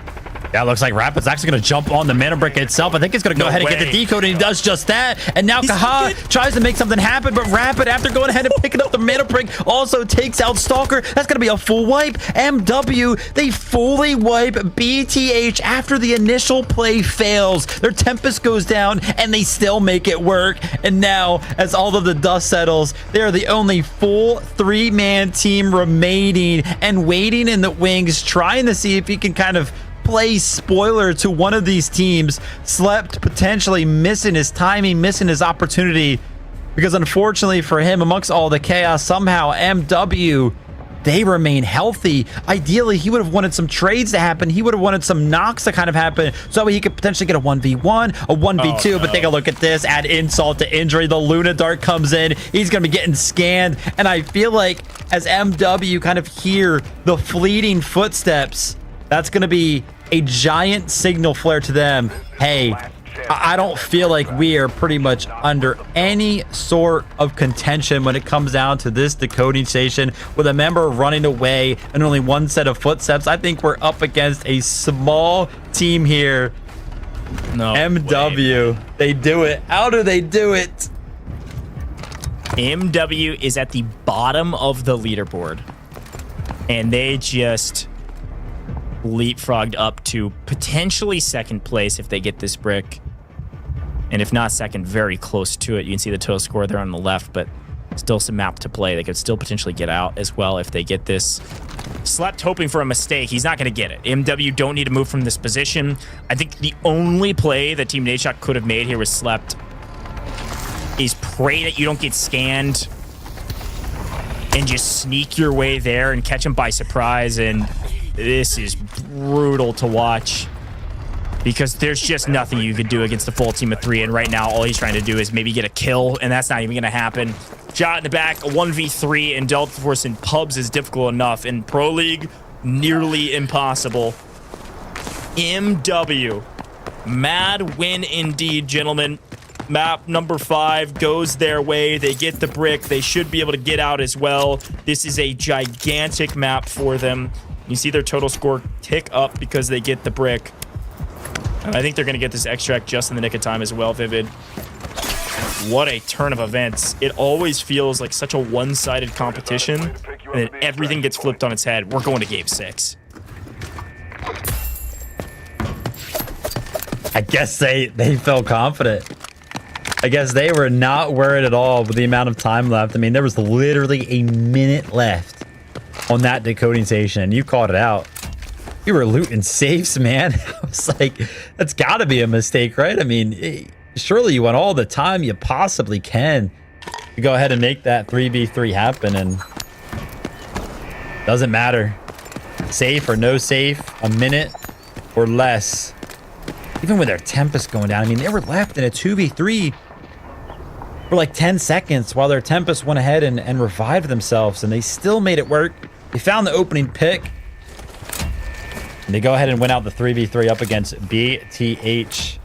Yeah, it looks like Rapid's actually going to jump on the mana brick itself. I think it's going to go ahead and get the decode, and he does just that. And now Kaha tries to make something happen, but Rapid, after going ahead and picking up the mana brick, also takes out Stalker. That's going to be a full wipe. MW, they fully wipe BTH after the initial play fails. Their Tempest goes down, and they still make it work. And now, as all of the dust settles, they are the only full 3-man team remaining and waiting in the wings, trying to see if he can kind of play spoiler to one of these teams. Slept, potentially missing his timing, missing his opportunity, because unfortunately for him, amongst all the chaos, somehow MW, they remain healthy. Ideally, he would have wanted some trades to happen. He would have wanted some knocks to kind of happen so he could potentially get a 1v1, a 1v2. But take a look at this. Add insult to injury. The Luna Dart comes in. He's going to be getting scanned. And I feel like as MW kind of hear the fleeting footsteps, that's going to be a giant signal flare to them. Hey, I don't feel like we are pretty much under any sort of contention when it comes down to this decoding station with a member running away and only one set of footsteps. I think we're up against a small team here. No MW, way. They do it. How do they do it? MW is at the bottom of the leaderboard, and they just leapfrogged up to potentially second place if they get this brick. And if not second, very close to it. You can see the total score there on the left, but still some map to play. They could still potentially get out as well if they get this. Slept hoping for a mistake. He's not going to get it. MW don't need to move from this position. I think the only play that Team NADESHOT could have made here was Slept is pray that you don't get scanned and just sneak your way there and catch him by surprise. And this is brutal to watch, because there's just nothing you could do against a full team of 3. And right now, all he's trying to do is maybe get a kill, and that's not even going to happen. Shot in the back, a 1v3 in Delta Force and pubs is difficult enough. In Pro League, nearly impossible. MW. Mad win indeed, gentlemen. Map number 5 goes their way. They get the brick. They should be able to get out as well. This is a gigantic map for them. You see their total score tick up because they get the brick. And I think they're going to get this extract just in the nick of time as well, Vivid. What a turn of events. It always feels like such a one-sided competition, and then everything gets flipped on its head. We're going to game 6. I guess they felt confident. I guess they were not worried at all with the amount of time left. I mean, there was literally a minute left on that decoding station, and you called it out. You were looting safes, man. I was like, that's got to be a mistake, right? I mean, surely you want all the time you possibly can to go ahead and make that 3v3 happen, and doesn't matter. Safe or no safe, a minute or less. Even with their Tempest going down, I mean, they were left in a 2v3 for like 10 seconds while their Tempest went ahead and revived themselves, and they still made it work. They found the opening pick, and they go ahead and win out the 3v3 up against BTH.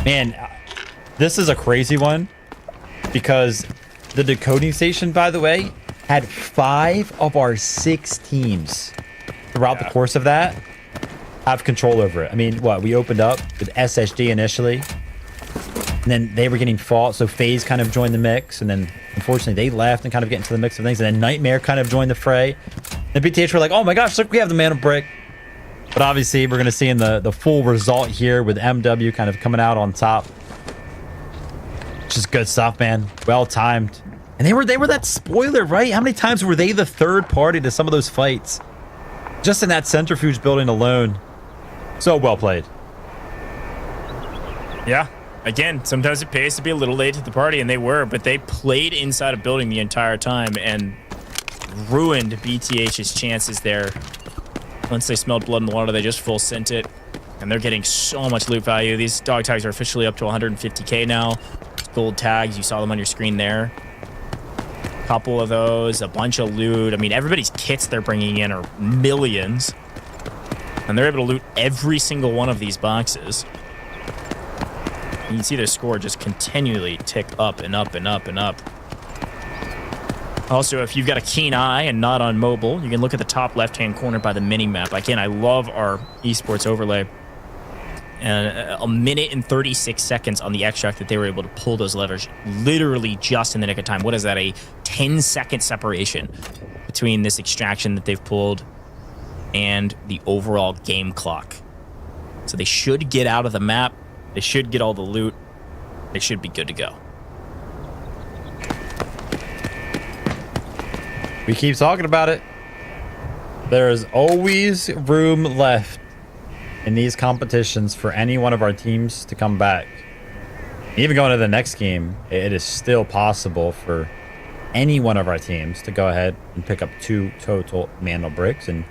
Man, this is a crazy one, because the decoding station, by the way, had 5 of our 6 teams throughout the course of that have control over it. I mean, what, we opened up with SSG initially, and then they were getting fought, so FAZE kind of joined the mix, and then unfortunately they left and kind of get into the mix of things, and then Nightmare kind of joined the fray. And BTH were like, oh my gosh, look, we have the mana brick. But obviously we're going to see in the full result here with MW kind of coming out on top. Just good stuff, man. Well timed. And they were that spoiler, right? How many times were they the third party to some of those fights? Just in that centrifuge building alone. So well played. Yeah. Again, sometimes it pays to be a little late to the party, and they were, but they played inside a building the entire time and ruined BTH's chances there. Once they smelled blood in the water, they just full sent it, and they're getting so much loot value. These dog tags are officially up to 150k now. Gold tags, you saw them on your screen there. Couple of those, a bunch of loot. I mean, everybody's kits they're bringing in are millions, and they're able to loot every single one of these boxes. You can see their score just continually tick up and up and up and up. Also, if you've got a keen eye and not on mobile, you can look at the top left-hand corner by the mini-map. Again, I love our esports overlay. And a minute and 36 seconds on the extract that they were able to pull those levers literally just in the nick of time. What is that, a 10-second separation between this extraction that they've pulled and the overall game clock? So they should get out of the map. They should get all the loot. They should be good to go. We keep talking about it. There is always room left in these competitions for any one of our teams to come back. Even going to the next game, it is still possible for any one of our teams to go ahead and pick up 2 total mana bricks. And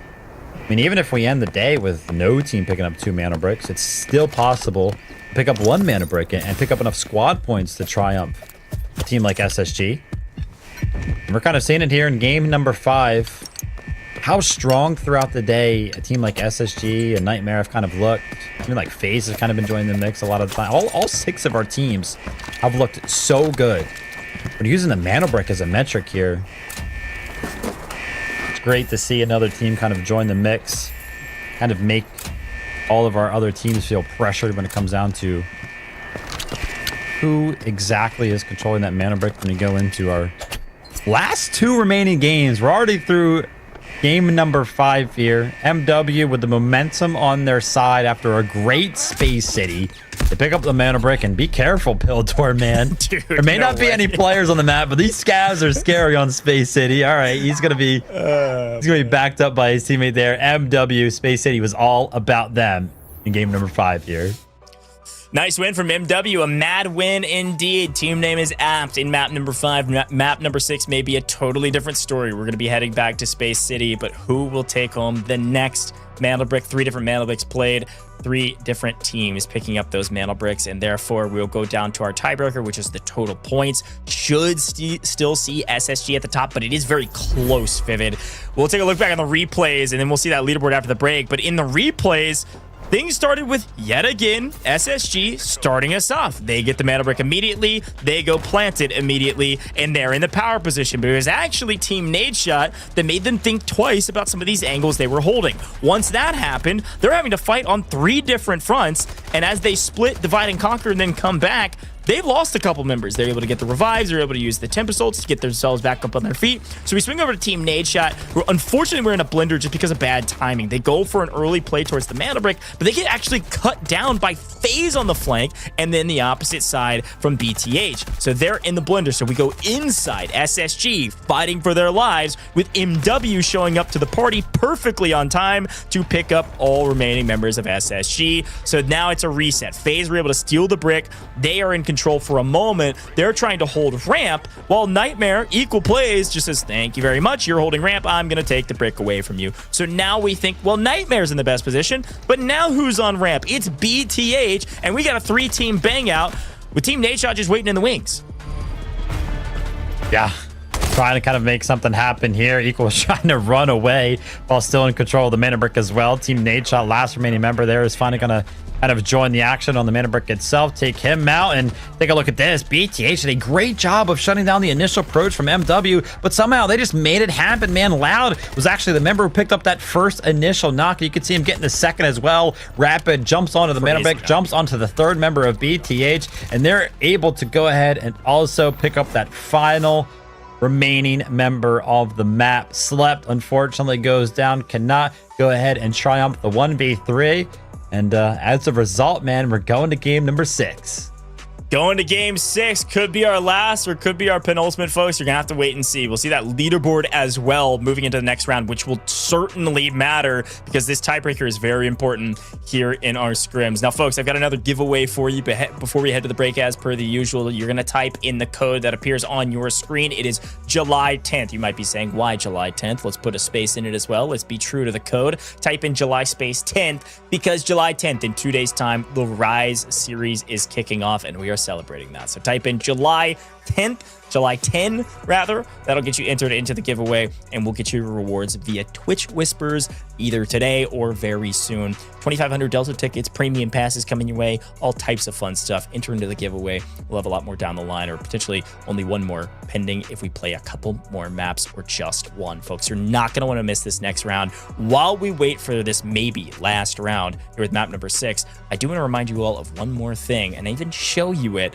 I mean, even if we end the day with no team picking up 2 mana bricks, it's still possible to pick up 1 mana brick and pick up enough squad points to triumph a team like SSG. And we're kind of seeing it here in game number 5. how strong throughout the day a team like SSG and Nightmare have kind of looked. I mean, like FAZE has kind of been joining the mix a lot of the time. All 6 of our teams have looked so good. We're using the mana brick as a metric here. It's great to see another team kind of join the mix, kind of make all of our other teams feel pressured when it comes down to who exactly is controlling that mana brick when we go into our last 2 remaining games. We're already through game number 5 here. MW with the momentum on their side after a great Space City. They pick up the mana brick, and be careful, Piltor, man. Dude, there may not be any players on the map, but these scavs are scary on Space City. All right, he's gonna be backed up by his teammate there. MW Space City was all about them in game number 5 here. Nice win from MW, a mad win indeed. Team name is apt in map number 5. Map number 6 may be a totally different story. We're going to be heading back to Space City, but who will take home the next mana brick? 3 different mana bricks played, 3 different teams picking up those mana bricks, and therefore we'll go down to our tiebreaker, which is the total points. Should still see SSG at the top, but it is very close, Vivid. We'll take a look back on the replays, and then we'll see that leaderboard after the break. But in the replays, things started with, yet again, SSG starting us off. They get the mana brick immediately, they go plant it immediately, and they're in the power position. But it was actually Team NADESHOT that made them think twice about some of these angles they were holding. Once that happened, they're having to fight on 3 different fronts, and as they split, divide, and conquer, and then come back, they lost a couple members. They're able to get the revives. They're able to use the Tempest to get themselves back up on their feet. So we swing over to Team NADESHOT, who unfortunately we're in a blender just because of bad timing. They go for an early play towards the mana brick, but they get actually cut down by FAZE on the flank, and then the opposite side from BTH. So they're in the blender. So we go inside SSG, fighting for their lives, with MW showing up to the party perfectly on time to pick up all remaining members of SSG. So now it's a reset. FAZE were able to steal the brick. They are in control for a moment. They're trying to hold ramp, while Nightmare, equal plays, just says, thank you very much, you're holding ramp, I'm gonna take the brick away from you. So now we think, well, Nightmare's in the best position, but now who's on ramp? It's BTH, and we got a 3-team bang out with Team NADESHOT just waiting in the wings. Yeah, trying to kind of make something happen here. Equal is trying to run away while still in control of the mana brick as well. Team NADESHOT, last remaining member there, is finally gonna kind of join the action on the mana brick itself, take him out, and take a look at this. BTH did a great job of shutting down the initial approach from MW, but somehow they just made it happen, man. Loud was actually the member who picked up that first initial knock. You could see him getting the second as well. Rapid jumps onto the mana brick, jumps onto the 3rd member of BTH, and they're able to go ahead and also pick up that final remaining member of the map. Slept, unfortunately, goes down, cannot go ahead and triumph the 1v3. And as a result, man, we're going to game number 6. Going to game 6 could be our last or could be our penultimate, folks. You're gonna have to wait and see. We'll see that leaderboard as well moving into the next round, which will certainly matter because this tiebreaker is very important here in our scrims. Now, folks, I've got another giveaway for you before we head to the break. As per the usual, you're gonna type in the code that appears on your screen. It is July 10th. You might be saying, why July 10th? Let's put a space in it as well. Let's be true to the code. Type in July space 10th because July 10th, in 2 days time, the Rise series is kicking off and we are celebrating that. So type in July 10th, July 10 rather. That'll get you entered into the giveaway, and we'll get you rewards via Twitch Whispers either today or very soon. 2,500 Delta tickets, premium passes coming your way, all types of fun stuff. Enter into the giveaway. We'll have a lot more down the line, or potentially only one more pending if we play a couple more maps or just one. Folks, you're not going to want to miss this next round. While we wait for this maybe last round here with map number 6, I do want to remind you all of one more thing and even show you it.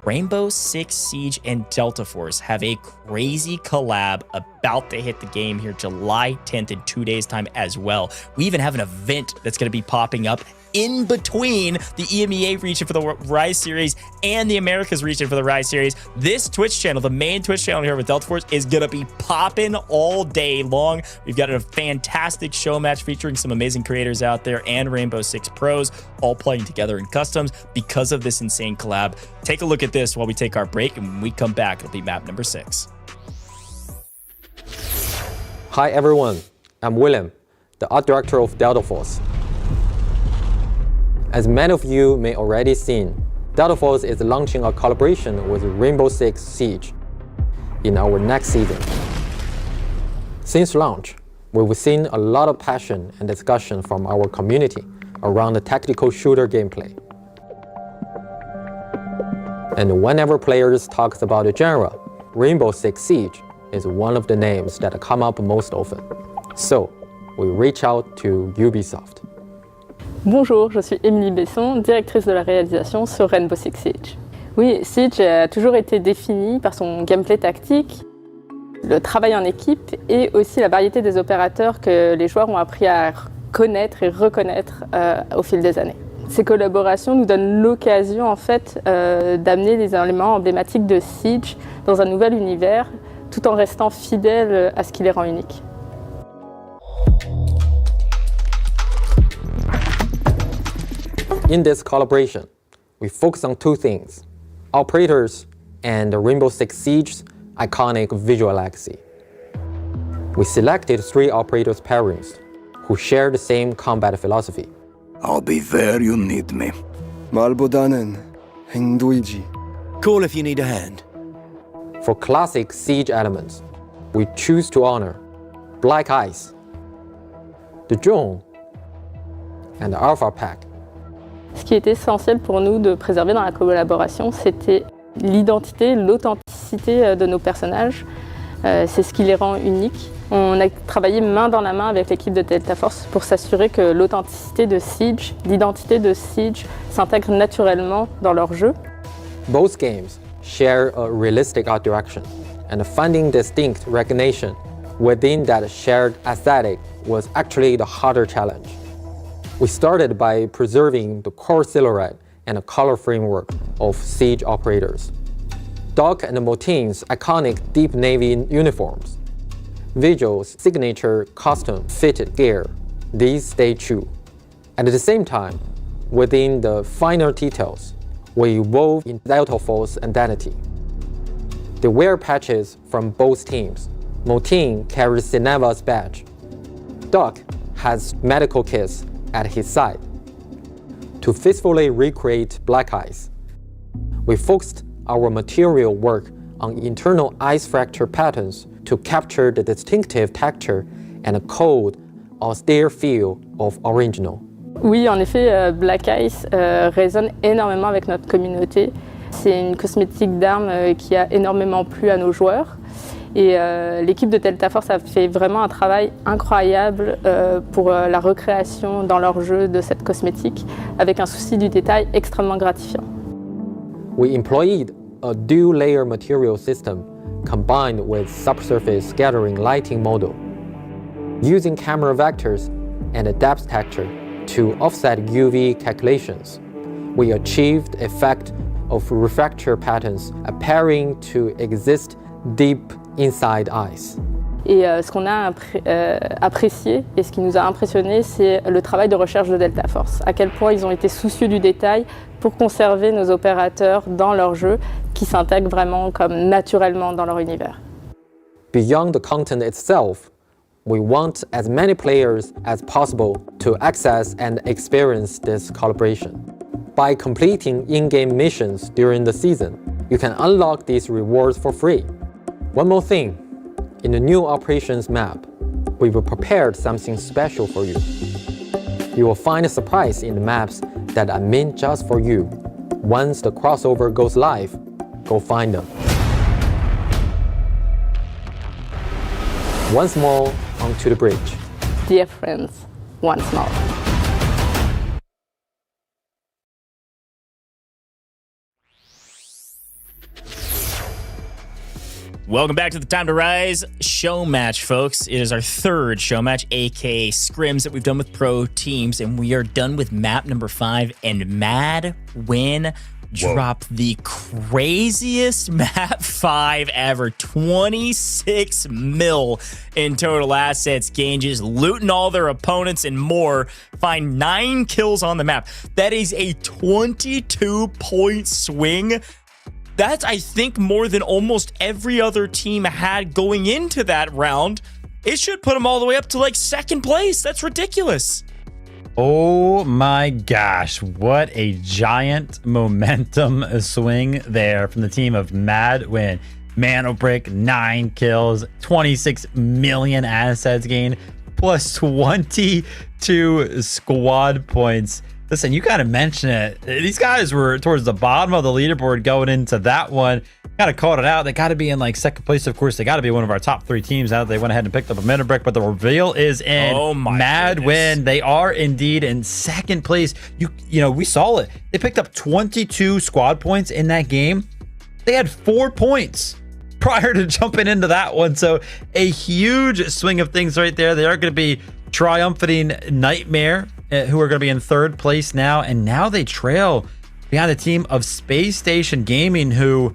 Rainbow Six Siege and Delta Force have a crazy collab about to hit the game here July 10th in 2 days time as well. We even have an event that's going to be popping up in between the EMEA region for the Rise series and the Americas region for the Rise series. This Twitch channel, the main Twitch channel here with Delta Force, is gonna be popping all day long. We've got a fantastic show match featuring some amazing creators out there and Rainbow Six pros all playing together in customs because of this insane collab. Take a look at this while we take our break, and when we come back, it'll be map number 6. Hi everyone, I'm William, the art director of Delta Force. As many of you may already seen, Delta Force is launching a collaboration with Rainbow Six Siege in our next season. Since launch, We've seen a lot of passion and discussion from our community around the tactical shooter gameplay. And whenever players talk about the genre, Rainbow Six Siege is one of the names that come up most often. So, we reach out to Ubisoft. Bonjour, je suis Émilie Besson, directrice de la réalisation sur Rainbow Six Siege. Oui, Siege a toujours été défini par son gameplay tactique, le travail en équipe et aussi la variété des opérateurs que les joueurs ont appris à connaître et reconnaître au fil des années. Ces collaborations nous donnent l'occasion en fait d'amener les éléments emblématiques de Siege dans un nouvel univers tout en restant fidèles à ce qui les rend uniques. In this collaboration, we focus on two things: operators and the Rainbow Six Siege's iconic visual legacy. We selected 3 operators pairings who share the same combat philosophy. I'll be there you need me. Malbodanen, Hengduiji. Call if you need a hand. For classic Siege elements, we choose to honor Black Ice, the Drone, and the Alpha Pack. Ce qui était essentiel pour nous de préserver dans la collaboration, c'était l'identité, l'authenticité de nos personnages. C'est ce qui les rend uniques. On a travaillé main dans la main avec l'équipe de Delta Force pour s'assurer que l'authenticité de Siege, l'identité de Siege s'intègre naturellement dans leur jeu. Both games share a realistic art direction, and finding distinct recognition within that shared aesthetic was actually the harder challenge. We started by preserving the core silhouette and the color framework of Siege operators. Doc and Motin's iconic deep navy uniforms, Vigil's signature custom-fitted gear, these stay true. At the same time, within the finer details, we evolve in Delta Force identity. They wear patches from both teams. Motin carries Cineva's badge. Doc has medical kits at his side. To faithfully recreate Black Ice, we focused our material work on internal ice fracture patterns to capture the distinctive texture and a cold, austere feel of original. Oui, en effet, Black Ice résonne énormément avec notre communauté. C'est une cosmétique d'armes qui a énormément plu à nos joueurs. Et l'équipe de Delta Force a fait vraiment un travail incroyable pour la recréation dans leur jeu de cette cosmétique, avec un souci du détail extrêmement gratifiant. We employed a dual-layer material system combined with subsurface scattering lighting model, using camera vectors and a depth texture to offset UV calculations. We achieved effect of refractor patterns appearing to exist deep inside ice. Et ce qu'on a apprécié et ce qui nous a impressionné, c'est le travail de recherche de Delta Force. À quel point ils ont été soucieux du détail pour conserver nos opérateurs dans leur jeu, qui s'intègrent vraiment comme naturellement dans leur univers. Beyond the content itself, we want as many players as possible to access and experience this collaboration. By completing in-game missions during the season, you can unlock these rewards for free. One more thing, in the new operations map, we've prepared something special for you. You will find a surprise in the maps that are meant just for you. Once the crossover goes live, go find them. Once more, onto the bridge. Dear friends, once more. Welcome back to the Time to Rise show match, folks. It is our 3rd show match, aka scrims, that we've done with pro teams, and we are done with map number 5. And Mad Win dropped the craziest map 5 ever. 26 mil in total assets gained, just looting all their opponents and more. Find 9 kills on the map. That is a 22-point swing. That's, I think, more than almost every other team had going into that round. It should put them all the way up to like 2nd place. That's ridiculous. Oh my gosh, what a giant momentum swing there from the team of Mad Win. Mano Brick, 9 kills, 26 million assets gained. plus 22 squad points. Listen, you gotta mention it. These guys were towards the bottom of the leaderboard going into that one. Gotta call it out. They gotta be in like second place. Of course, they gotta be one of our top 3 teams now that they went ahead and picked up a mana brick, but the reveal is in. Oh my Mad goodness. win. They are indeed in second place. You know, we saw it. They picked up 22 squad points in that game. They had 4 points prior to jumping into that one. So a huge swing of things right there. They are going to be triumphing Nightmare, who are going to be in third place now. And now they trail behind the team of Space Station Gaming, who,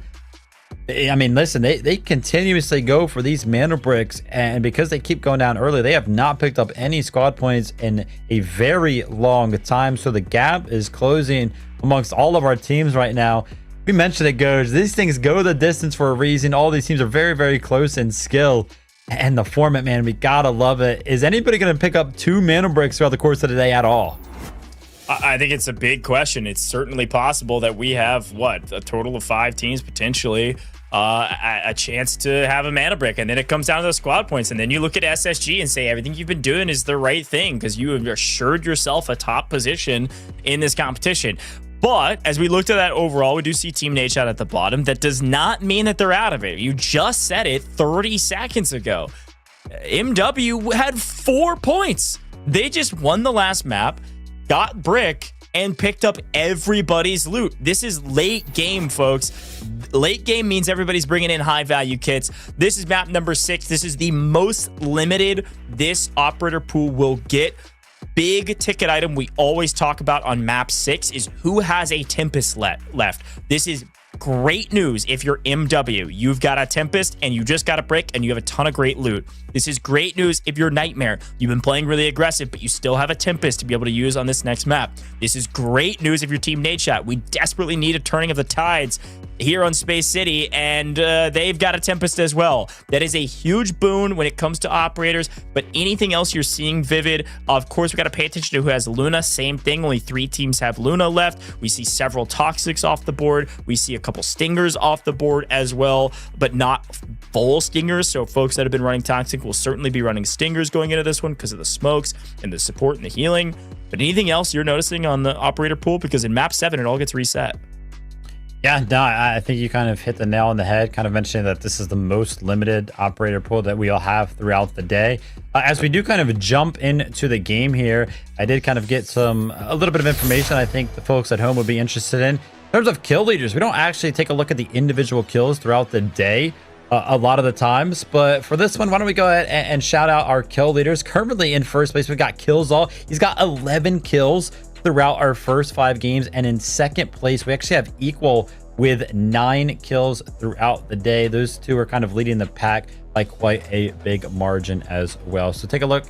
I mean, listen, they continuously go for these mana bricks. And because they keep going down early, they have not picked up any squad points in a very long time. So the gap is closing amongst all of our teams right now. We mentioned it, Goj. These things go the distance for a reason. All these teams are very, very close in skill. And the format, man, we gotta love it. Is anybody going to pick up 2 mana bricks throughout the course of the day at all? I think it's a big question. It's certainly possible that we have, what, a total of 5 teams potentially a chance to have a mana brick. And then it comes down to the squad points. And then you look at SSG and say everything you've been doing is the right thing because you have assured yourself a top position in this competition. But as we looked at that overall, we do see Team NADESHOT at the bottom. That does not mean that they're out of it. You just said it 30 seconds ago. MW had 4 points. They just won the last map, got brick, and picked up everybody's loot. This is late game, folks. Late game means everybody's bringing in high value kits. This is map number 6. This is the most limited this operator pool will get. Big ticket item we always talk about on map 6 is who has a Tempest left. This is great news if you're MW. You've got a Tempest and you just got a brick and you have a ton of great loot. This is great news if you're Nightmare. You've been playing really aggressive, but you still have a Tempest to be able to use on this next map. This is great news if you're Team NADESHOT. We desperately need a turning of the tides here on Space City, and they've got a Tempest as well. That is a huge boon when it comes to operators, but anything else you're seeing, Vivid, of course, we got to pay attention to who has Luna. Same thing, only 3 teams have Luna left. We see several Toxics off the board. We see a couple Stingers off the board as well, but not full Stingers, so folks that have been running Toxic will certainly be running Stingers going into this one because of the smokes and the support and the healing. But anything else you're noticing on the operator pool? Because in map 7, it all gets reset. Yeah, no, I think you kind of hit the nail on the head, kind of mentioning that this is the most limited operator pool that we all have throughout the day. As we do kind of jump into the game here, I did kind of get a little bit of information I think the folks at home would be interested in. In terms of kill leaders, we don't actually take a look at the individual kills throughout the day a lot of the times, but for this one, why don't we go ahead and shout out our kill leaders. Currently in first place, we've got Killsall. He's got 11 kills throughout our first 5 games, and in second place we actually have Equal with 9 kills throughout the day. Those two are kind of leading the pack by quite a big margin as well. So take a look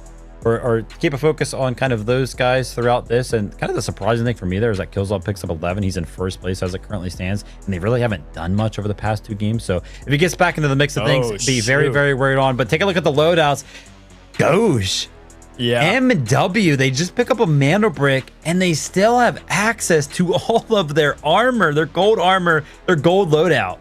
or keep a focus on kind of those guys throughout this. And kind of the surprising thing for me there is that Killsall picks up 11. He's in first place as it currently stands, and they really haven't done much over the past 2 games. So if he gets back into the mix of things, be very, very worried on. But take a look at the loadouts. Goj. Yeah. MW, they just pick up a mana brick and they still have access to all of their armor, their gold loadout.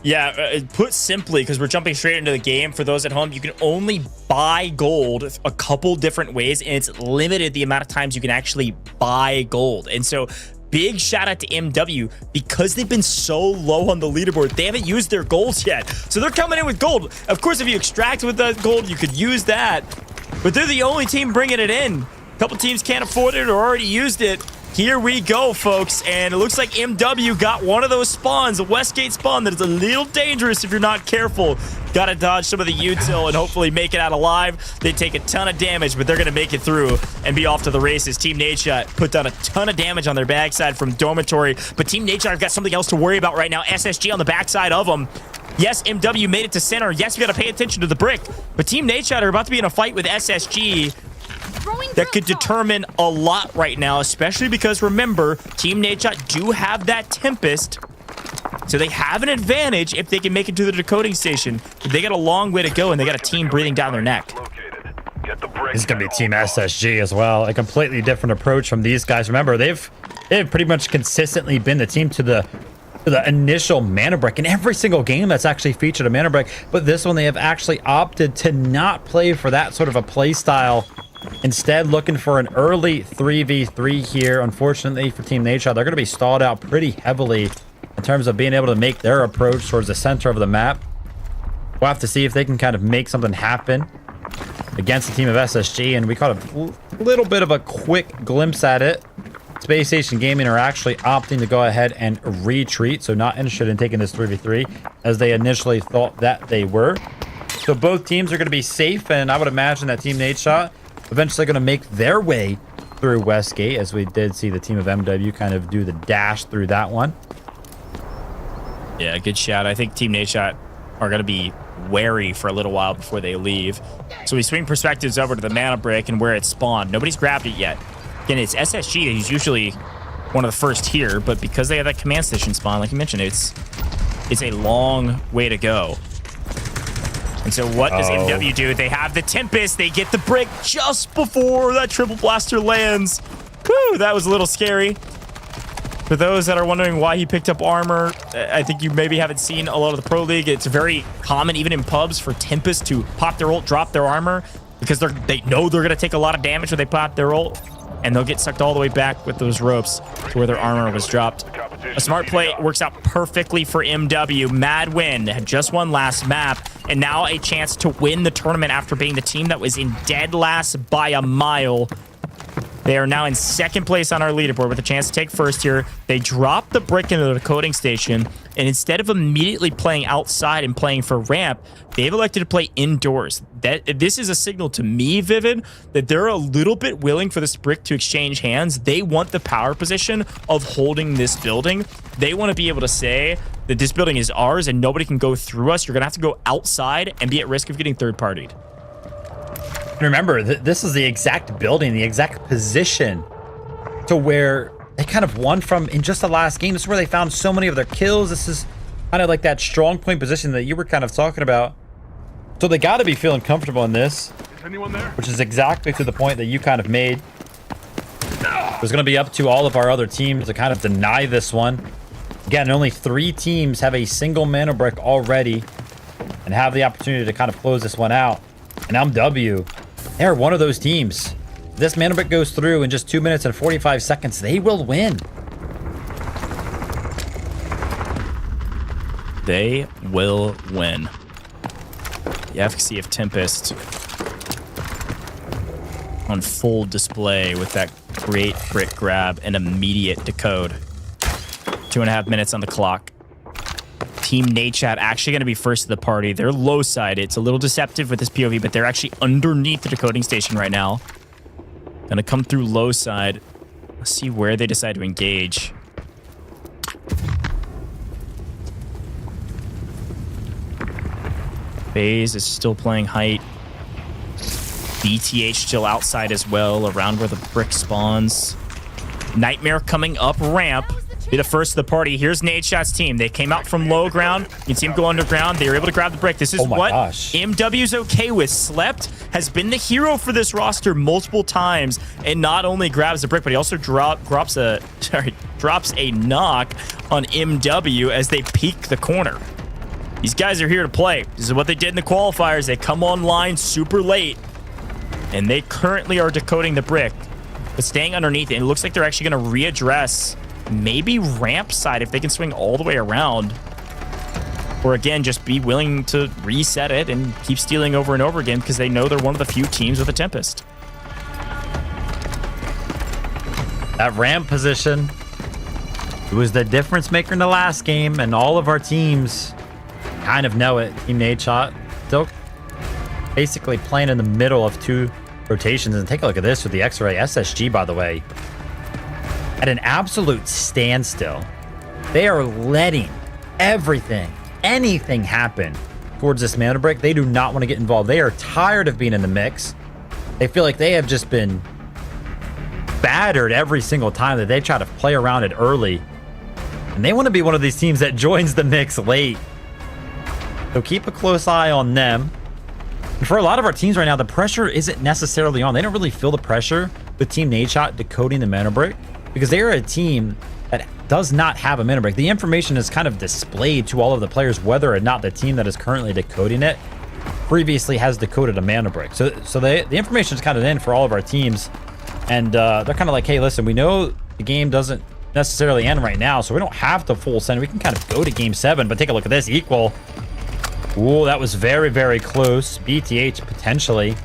Yeah, put simply, because we're jumping straight into the game, for those at home, you can only buy gold a couple different ways, and it's limited the amount of times you can actually buy gold. And so big shout out to MW, because they've been so low on the leaderboard, they haven't used their golds yet. So they're coming in with gold. Of course, if you extract with the gold, you could use that. But they're the only team bringing it in. A couple teams can't afford it or already used it. Here we go, folks. And it looks like MW got one of those spawns, a Westgate spawn that is a little dangerous if you're not careful. Got to dodge some of the util and hopefully make it out alive. They take a ton of damage, but they're going to make it through and be off to the races. Team NADESHOT put down a ton of damage on their backside from Dormitory, but Team NADESHOT have got something else to worry about right now. SSG on the backside of them. Yes, MW made it to center. Yes, we got to pay attention to the brick, but Team NADESHOT are about to be in a fight with SSG that could determine a lot right now, especially because, remember, Team NADESHOT do have that Tempest, so they have an advantage if they can make it to the decoding station. They got a long way to go, and they got a team breathing down their neck. This is going to be Team SSG as well. A completely different approach from these guys. Remember, they've pretty much consistently been the team to the the initial mana brick. In every single game that's actually featured a mana brick, but this one they have actually opted to not play for that sort of a play style. Instead, looking for an early 3v3 here. Unfortunately for Team NADESHOT, they're going to be stalled out pretty heavily in terms of being able to make their approach towards the center of the map. We'll have to see if they can kind of make something happen against the team of SSG, and we caught a little bit of a quick glimpse at it. Space Station Gaming are actually opting to go ahead and retreat, so not interested in taking this 3v3 as they initially thought that they were. So both teams are going to be safe, and I would imagine that Team NADESHOT eventually going to make their way through Westgate, as we did see the team of MW kind of do the dash through that one. Yeah, good shout. I think Team NADESHOT are going to be wary for a little while before they leave. So we swing perspectives over to the mana brick and where it spawned. Nobody's grabbed it yet. Again, it's SSG that he's usually one of the first here, but because they have that command station spawn, like you mentioned, it's a long way to go. And so what does MW do? They have the Tempest. They get the brick just before that triple blaster lands. Whew, that was a little scary. For those that are wondering why he picked up armor, I think you maybe haven't seen a lot of the Pro League. It's very common, even in pubs, for Tempest to pop their ult, drop their armor, because they know they're going to take a lot of damage when they pop their ult, and they'll get sucked all the way back with those ropes to where their armor was dropped. A smart play works out perfectly for MW. Mad win, had just won last map, and now a chance to win the tournament after being the team that was in dead last by a mile. They are now in second place on our leaderboard with a chance to take first here. They dropped the brick into the decoding station, and instead of immediately playing outside and playing for ramp, they've elected to play indoors. This is a signal to me, Vivid, that they're a little bit willing for this brick to exchange hands. They want the power position of holding this building. They want to be able to say that this building is ours and nobody can go through us. You're going to have to go outside and be at risk of getting third-partied. Remember, this is the exact building, the exact position to where they kind of won from in just the last game. This is where they found so many of their kills. This is kind of like that strong point position that you were kind of talking about. So they got to be feeling comfortable in this, which is exactly to the point that you kind of made. It's going to be up to all of our other teams to kind of deny this one. Again, only 3 teams have a single mana brick already and have the opportunity to kind of close this one out. And MW, they're one of those teams. If this mana brick goes through in just 2 minutes and 45 seconds, they will win. They will win. The efficacy of Tempest on full display with that great brick grab and immediate decode. 2.5 minutes on the clock. Team NADESHOT actually going to be first to the party. They're low side. It's a little deceptive with this POV, but they're actually underneath the decoding station right now. Gonna come through low side. Let's see where they decide to engage. FAZE is still playing height. BTH still outside as well, around where the brick spawns. Nightmare coming up ramp. Be the first of the party. Here's NADESHOT's team. They came out from low ground. You can see them go underground. They were able to grab the brick. This is what MW's okay with. Slept has been the hero for this roster multiple times, and not only grabs the brick, but he also drops a knock on MW as they peek the corner. These guys are here to play. This is what they did in the qualifiers. They come online super late, and they currently are decoding the brick, but staying underneath it. It looks like they're actually going to readdress maybe ramp side if they can swing all the way around, or again just be willing to reset it and keep stealing over and over again because they know they're one of the few teams with a Tempest. That ramp position, it was the difference maker in the last game, and all of our teams kind of know it. Team NADESHOT still basically playing in the middle of 2 rotations. And take a look at this with the X-ray. SSG, by the way, at an absolute standstill. They are letting anything happen towards this mana brick. They do not want to get involved. They are tired of being in the mix. They feel like they have just been battered every single time that they try to play around it early. And they want to be one of these teams that joins the mix late. So keep a close eye on them. And for a lot of our teams right now, the pressure isn't necessarily on. They don't really feel the pressure with Team NADESHOT decoding the mana brick, because they are a team that does not have a mana break. The information is kind of displayed to all of the players whether or not the team that is currently decoding it previously has decoded a mana break. So the information is kind of in for all of our teams, and they're kind of like, hey, listen, we know the game doesn't necessarily end right now, so we don't have to full send. We can kind of go to game 7, but take a look at this. Equal. Ooh, that was very, very close. BTH potentially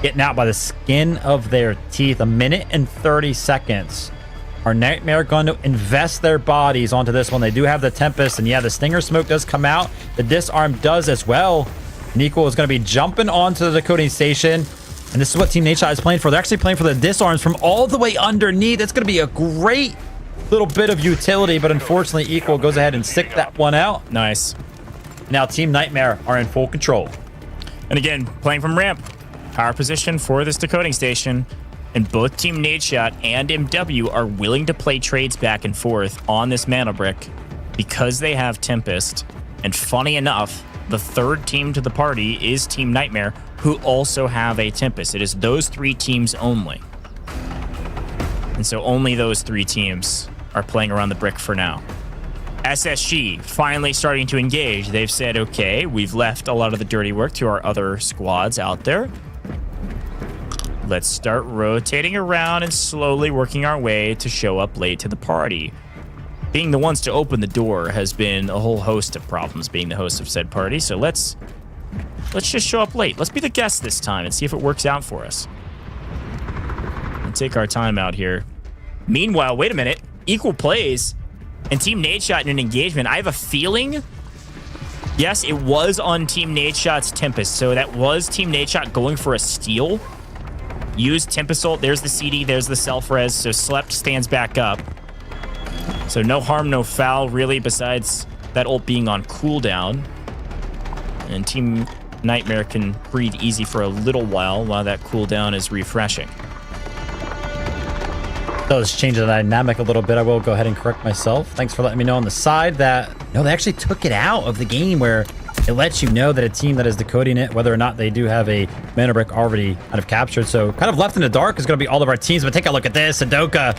getting out by the skin of their teeth. 1 minute and 30 seconds. Are Nightmare going to invest their bodies onto this one? They do have the Tempest, and yeah, the Stinger Smoke does come out. The Disarm does as well. And Equal is going to be jumping onto the decoding station. And this is what Team NADESHOT is playing for. They're actually playing for the Disarms from all the way underneath. It's going to be a great little bit of utility, but unfortunately, Equal goes ahead and sick that one out. Nice. Now, Team Nightmare are in full control. And again, playing from ramp. Power position for this decoding station. And both Team NADESHOT and MW are willing to play trades back and forth on this mana brick because they have Tempest. And funny enough, the third team to the party is Team Nightmare, who also have a Tempest. It is those 3 teams only. And so only those 3 teams are playing around the brick for now. SSG finally starting to engage. They've said, okay, we've left a lot of the dirty work to our other squads out there. Let's start rotating around and slowly working our way to show up late to the party. Being the ones to open the door has been a whole host of problems being the host of said party. So let's just show up late. Let's be the guest this time and see if it works out for us. We'll take our time out here. Meanwhile, wait a minute. Equal plays and Team NADESHOT in an engagement. I have a feeling, yes, it was on Team NADESHOT's Tempest. So that was Team NADESHOT going for a steal. Use Tempest ult. There's the CD. There's the self-res. So Slept stands back up. So no harm, no foul, really, besides that ult being on cooldown. And Team Nightmare can breathe easy for a little while that cooldown is refreshing. Does change the dynamic a little bit. I will go ahead and correct myself. Thanks for letting me know on the side that, no, they actually took it out of the game where it lets you know that a team that is decoding it, whether or not they do have a mana brick already kind of captured. So kind of left in the dark is going to be all of our teams. But take a look at this. Sudoka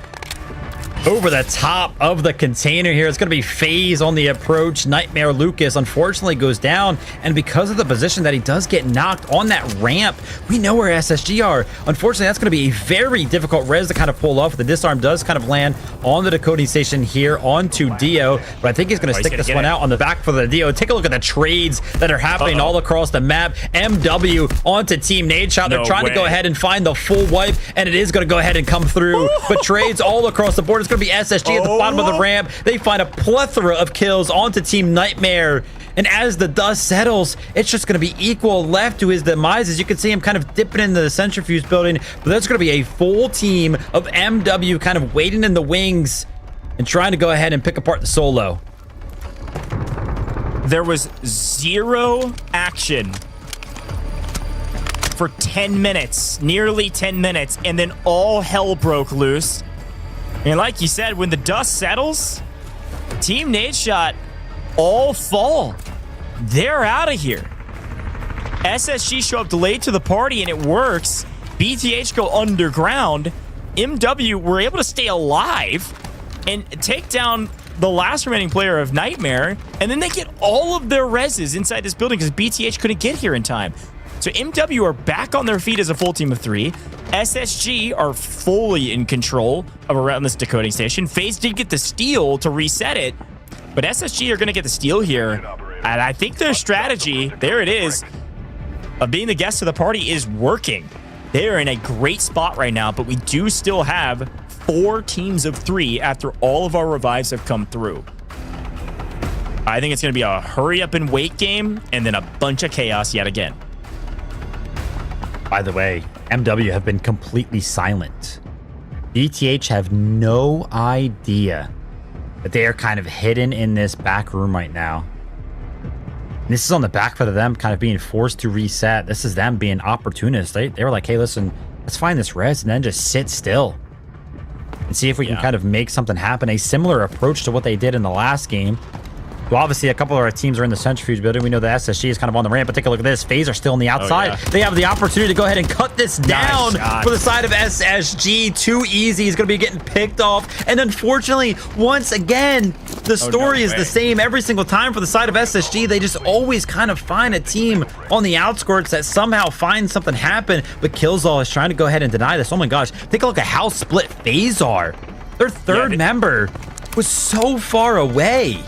over the top of the container here. It's going to be FAZE on the approach. Nightmare Lucas unfortunately goes down, and because of the position that he does get knocked on that ramp, we know where SSG are. Unfortunately, that's going to be a very difficult res to kind of pull off. The disarm does kind of land on the decoding station here onto Dio, but I think he's going to stick this one out on the back for the Dio. Take a look at the trades that are happening all across the map. MW onto Team NADESHOT. They're trying to go ahead and find the full wipe, and it is going to go ahead and come through. But trades all across the board. It's going to be SSG at the bottom of the ramp. They find a plethora of kills onto Team Nightmare. And as the dust settles, it's just going to be Equal left to his demise. As you can see him kind of dipping into the centrifuge building. But there's going to be a full team of MW kind of waiting in the wings and trying to go ahead and pick apart the solo. There was zero action for 10 minutes, nearly 10 minutes, and then all hell broke loose. And like you said, when the dust settles, Team NADESHOT all fall. They're out of here. SSG show up late to the party and it works. BTH go underground. MW were able to stay alive and take down the last remaining player of Nightmare. And then they get all of their reses inside this building because BTH couldn't get here in time. So MW are back on their feet as a full team of 3. SSG are fully in control of around this decoding station. FaZe did get the steal to reset it, but SSG are going to get the steal here. And I think their strategy, there it is, of being the guest of the party is working. They are in a great spot right now, but we do still have 4 teams of 3 after all of our revives have come through. I think it's going to be a hurry up and wait game and then a bunch of chaos yet again. By the way, MW have been completely silent. BTH have no idea that they are kind of hidden in this back room right now. And this is on the back foot of them kind of being forced to reset. This is them being opportunists. They were like, hey, listen, let's find this res and then just sit still and see if we can kind of make something happen. A similar approach to what they did in the last game. Well, obviously, a couple of our teams are in the Centrifuge building. We know the SSG is kind of on the ramp, but take a look at this. FaZe are still on the outside. yeah. They have the opportunity to go ahead and cut this down shot. for the side of SSG. Too easy. He's going to be getting picked off. And unfortunately, once again, the story is the same every single time for the side of SSG. They just always kind of find a team on the outskirts that somehow finds something happen. But Killzall is trying to go ahead and deny this. Oh my gosh. Take a look at how split FaZe are. Their third member was so far away.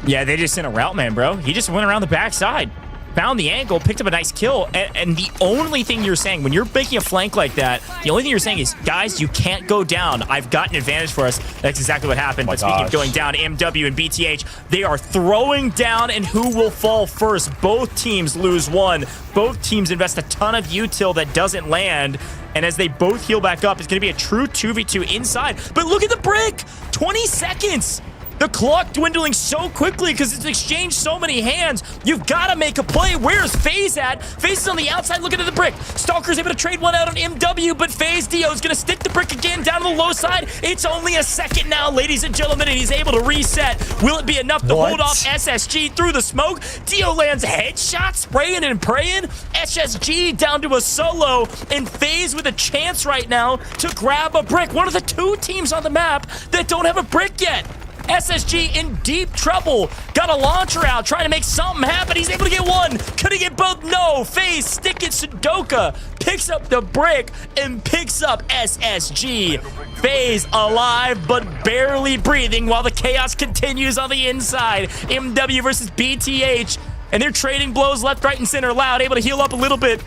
Yeah, they just sent a route man, bro. He just went around the backside, found the angle, picked up a nice kill. And the only thing you're saying, when you're making a flank like that, the only thing you're saying is, guys, you can't go down. I've got an advantage for us. That's exactly what happened. But speaking of going down, MW and BTH, they are throwing down, and who will fall first? Both teams lose one. Both teams invest a ton of util that doesn't land. And as they both heal back up, it's going to be a true 2v2 inside. But look at the brick! 20 seconds! The clock dwindling so quickly because it's exchanged so many hands. You've got to make a play. Where's FaZe at? FaZe is on the outside looking at the brick. Stalker's able to trade one out on MW, but FaZe Dio is going to stick the brick again down to the low side. It's only a second now, ladies and gentlemen, and he's able to reset. Will it be enough to hold off SSG through the smoke? Dio lands headshot, spraying and praying. SSG down to a solo, and FaZe with a chance right now to grab a brick. One of the two teams on the map that don't have a brick yet. SSG in deep trouble. Got a launcher out, trying to make something happen. He's able to get one. Could he get both? No. FaZe stick it. Sudoka picks up the brick and picks up SSG. FaZe alive, but barely breathing while the chaos continues on the inside. MW versus BTH. And they're trading blows left, right, and center. Loud, able to heal up a little bit,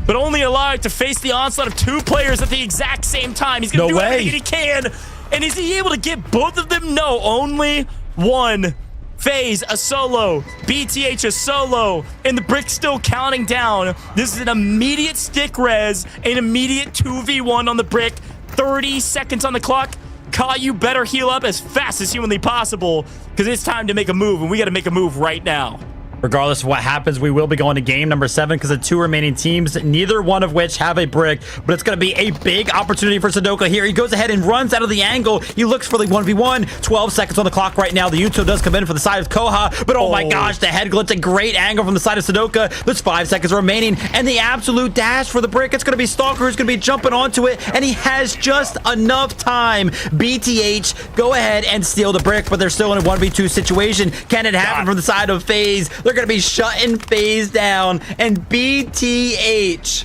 but only allowed to face the onslaught of two players at the exact same time. He's going to do everything he can. And is he able to get both of them? No, only one. FaZe, a solo. BTH, a solo. And the brick's still counting down. This is an immediate stick res, an immediate 2v1 on the brick. 30 seconds on the clock. Ka, you better heal up as fast as humanly possible because it's time to make a move, and we got to make a move right now. Regardless of what happens, we will be going to game number 7 because the two remaining teams, neither one of which have a brick, but it's going to be a big opportunity for Sudoka here. He goes ahead and runs out of the angle. He looks for the 1v1. 12 seconds on the clock right now. The Uto does come in for the side of Koha, but oh my gosh, the head glitch, a great angle from the side of Sudoka. There's 5 seconds remaining, and the absolute dash for the brick. It's going to be Stalker who's going to be jumping onto it, and he has just enough time. BTH go ahead and steal the brick, but they're still in a 1v2 situation. Can it happen from the side of FaZe? They're going to be shutting FaZe down, and BTH,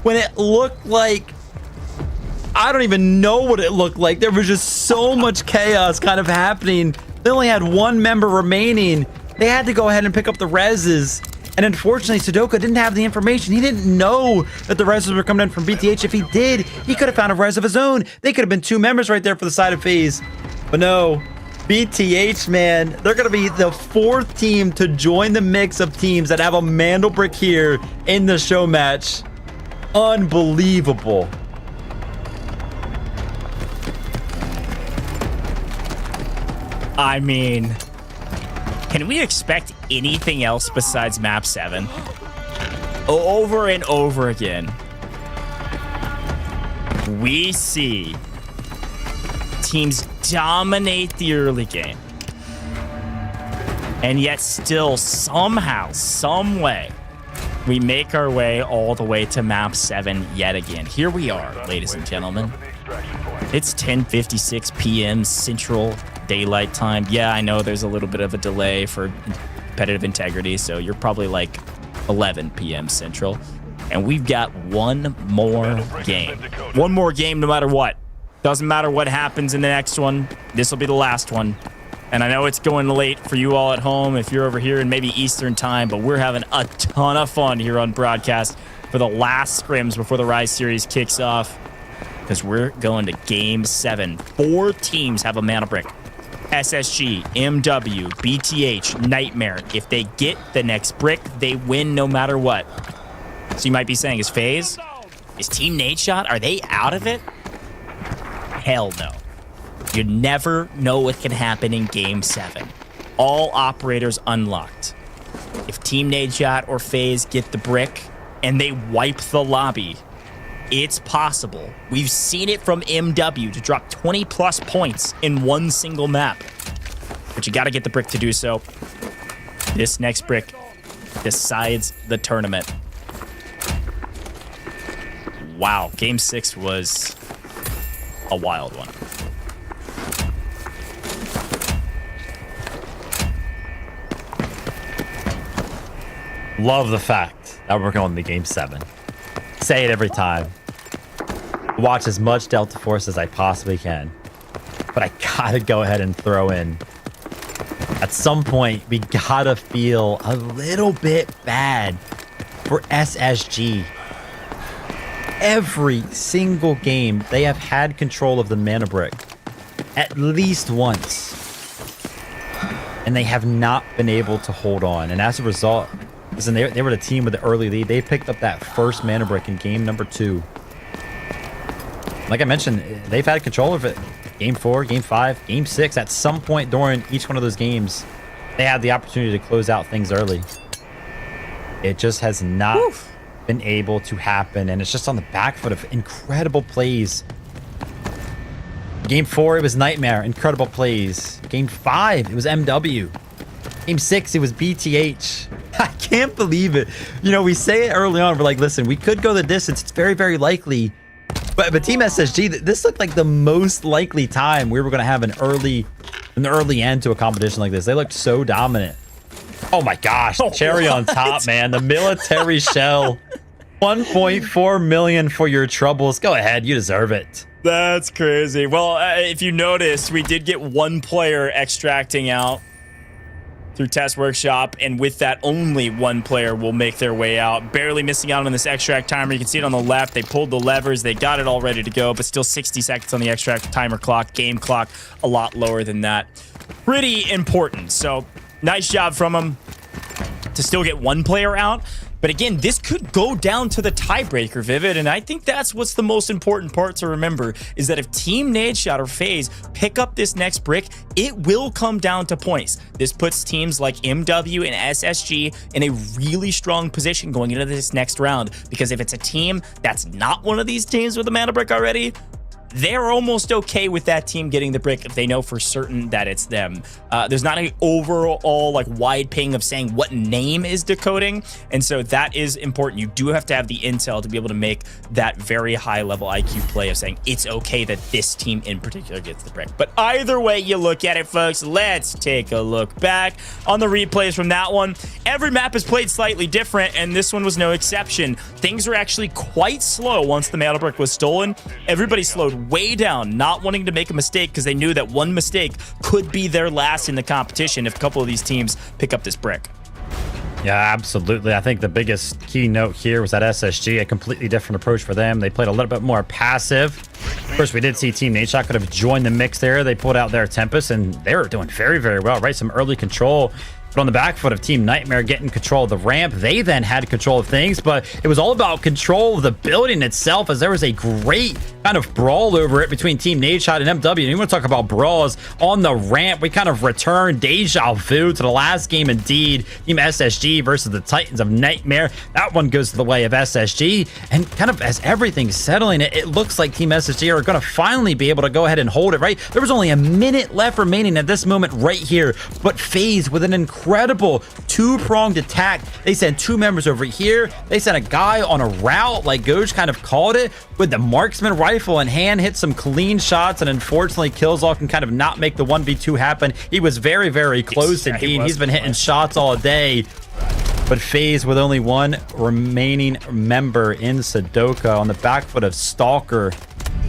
when it looked like, I don't even know what it looked like. There was just so much chaos kind of happening. They only had one member remaining. They had to go ahead and pick up the reses. And unfortunately, Sudoka didn't have the information. He didn't know that the reses were coming in from BTH. If he did, he could have found a res of his own. They could have been 2 members right there for the side of FaZe. But no. BTH, man, they're going to be the 4th team to join the mix of teams that have a Mandel brick here in the show match. Unbelievable. I mean, can we expect anything else besides map 7? Over and over again, we see teams dominate the early game, and yet still somehow, some way, we make our way all the way to map 7 yet again. Here we are, ladies and gentlemen. It's 10:56 p.m. Central Daylight Time. Yeah, I know there's a little bit of a delay for competitive integrity, so you're probably like 11 p.m. Central, and we've got one more game. One more game no matter what. Doesn't matter what happens in the next one. This will be the last one. And I know it's going late for you all at home if you're over here in maybe Eastern time, but we're having a ton of fun here on broadcast for the last scrims before the Rise series kicks off, because we're going to game 7. 4 teams have a mana brick. SSG, MW, BTH, Nightmare. If they get the next brick, they win no matter what. So you might be saying, is FaZe? Is Team NADESHOT? Are they out of it? Hell no. You never know what can happen in Game 7. All operators unlocked. If Team NADESHOT or FaZe get the brick and they wipe the lobby, it's possible. We've seen it from MW to drop 20 plus points in one single map. But you got to get the brick to do so. This next brick decides the tournament. Wow, game 6 was a wild one. Love the fact that we're going to game 7. Say it every time. Watch as much Delta Force as I possibly can. But I gotta go ahead and throw in. At some point, we gotta feel a little bit bad for SSG. Every single game, they have had control of the mana brick at least once. And they have not been able to hold on. And as a result, listen, they were the team with the early lead. They picked up that first mana brick in game number 2. Like I mentioned, they've had control of it. Game 4, Game 5, Game 6. At some point during each one of those games, they had the opportunity to close out things early. It just has not been able to happen, and it's just on the back foot of incredible plays. Game 4, it was Nightmare. Incredible plays. Game 5, it was MW. Game 6, it was BTH. I can't believe it. You know, we say it early on. We're like, listen, we could go the distance. It's very, very likely. But Team SSG, this looked like the most likely time we were going to have an early end to a competition like this. They looked so dominant. Oh my gosh, cherry on top, man. The military shell. 1.4 million for your troubles. Go ahead, you deserve it. That's crazy. Well, if you noticed, we did get one player extracting out through Test Workshop, and with that, only one player will make their way out. Barely missing out on this extract timer. You can see it on the left. They pulled the levers. They got it all ready to go, but still 60 seconds on the extract timer clock. Game clock a lot lower than that. Pretty important. So nice job from them to still get one player out. But again, this could go down to the tiebreaker, Vivid, and I think that's what's the most important part to remember, is that if Team NADESHOT or FAZE pick up this next brick, it will come down to points. This puts teams like MW and SSG in a really strong position going into this next round, because if it's a team that's not one of these teams with a mana brick already, they're almost okay with that team getting the brick if they know for certain that it's them. There's not an overall like wide ping of saying what name is decoding, and so that is important. You do have to have the intel to be able to make that very high level IQ play of saying it's okay that this team in particular gets the brick. But either way you look at it, folks, let's take a look back on the replays from that one. Every map is played slightly different, and this one was no exception. Things were actually quite slow once the mana brick was stolen. Everybody slowed way down, not wanting to make a mistake because they knew that one mistake could be their last in the competition if a couple of these teams pick up this brick. Yeah, absolutely. I think the biggest key note here was that SSG, a completely different approach for them. They played a little bit more passive. Of course, we did see Team NADESHOT could have joined the mix there. They pulled out their Tempest, and they were doing very, very well, right? Some early control. But on the back foot of Team Nightmare getting control of the ramp, they then had control of things, but it was all about control of the building itself, as there was a great kind of brawl over it between Team NADESHOT and MW. And you want to talk about brawls on the ramp, we kind of returned deja vu to the last game indeed. Team SSG versus the Titans of Nightmare. That one goes to the way of SSG, and kind of as everything's settling, it looks like Team SSG are going to finally be able to go ahead and hold it, right? There was only a minute left remaining at this moment right here, but FAZE with an incredible two-pronged attack. They sent two members over here. They sent a guy on a route, like Goj kind of called it, with the marksman rifle in hand, hit some clean shots, and unfortunately Killzall can kind of not make the 1v2 happen. He was very, very close indeed. He's been hitting shots all day. But FAZE with only one remaining member in Sudoka on the back foot of Stalker,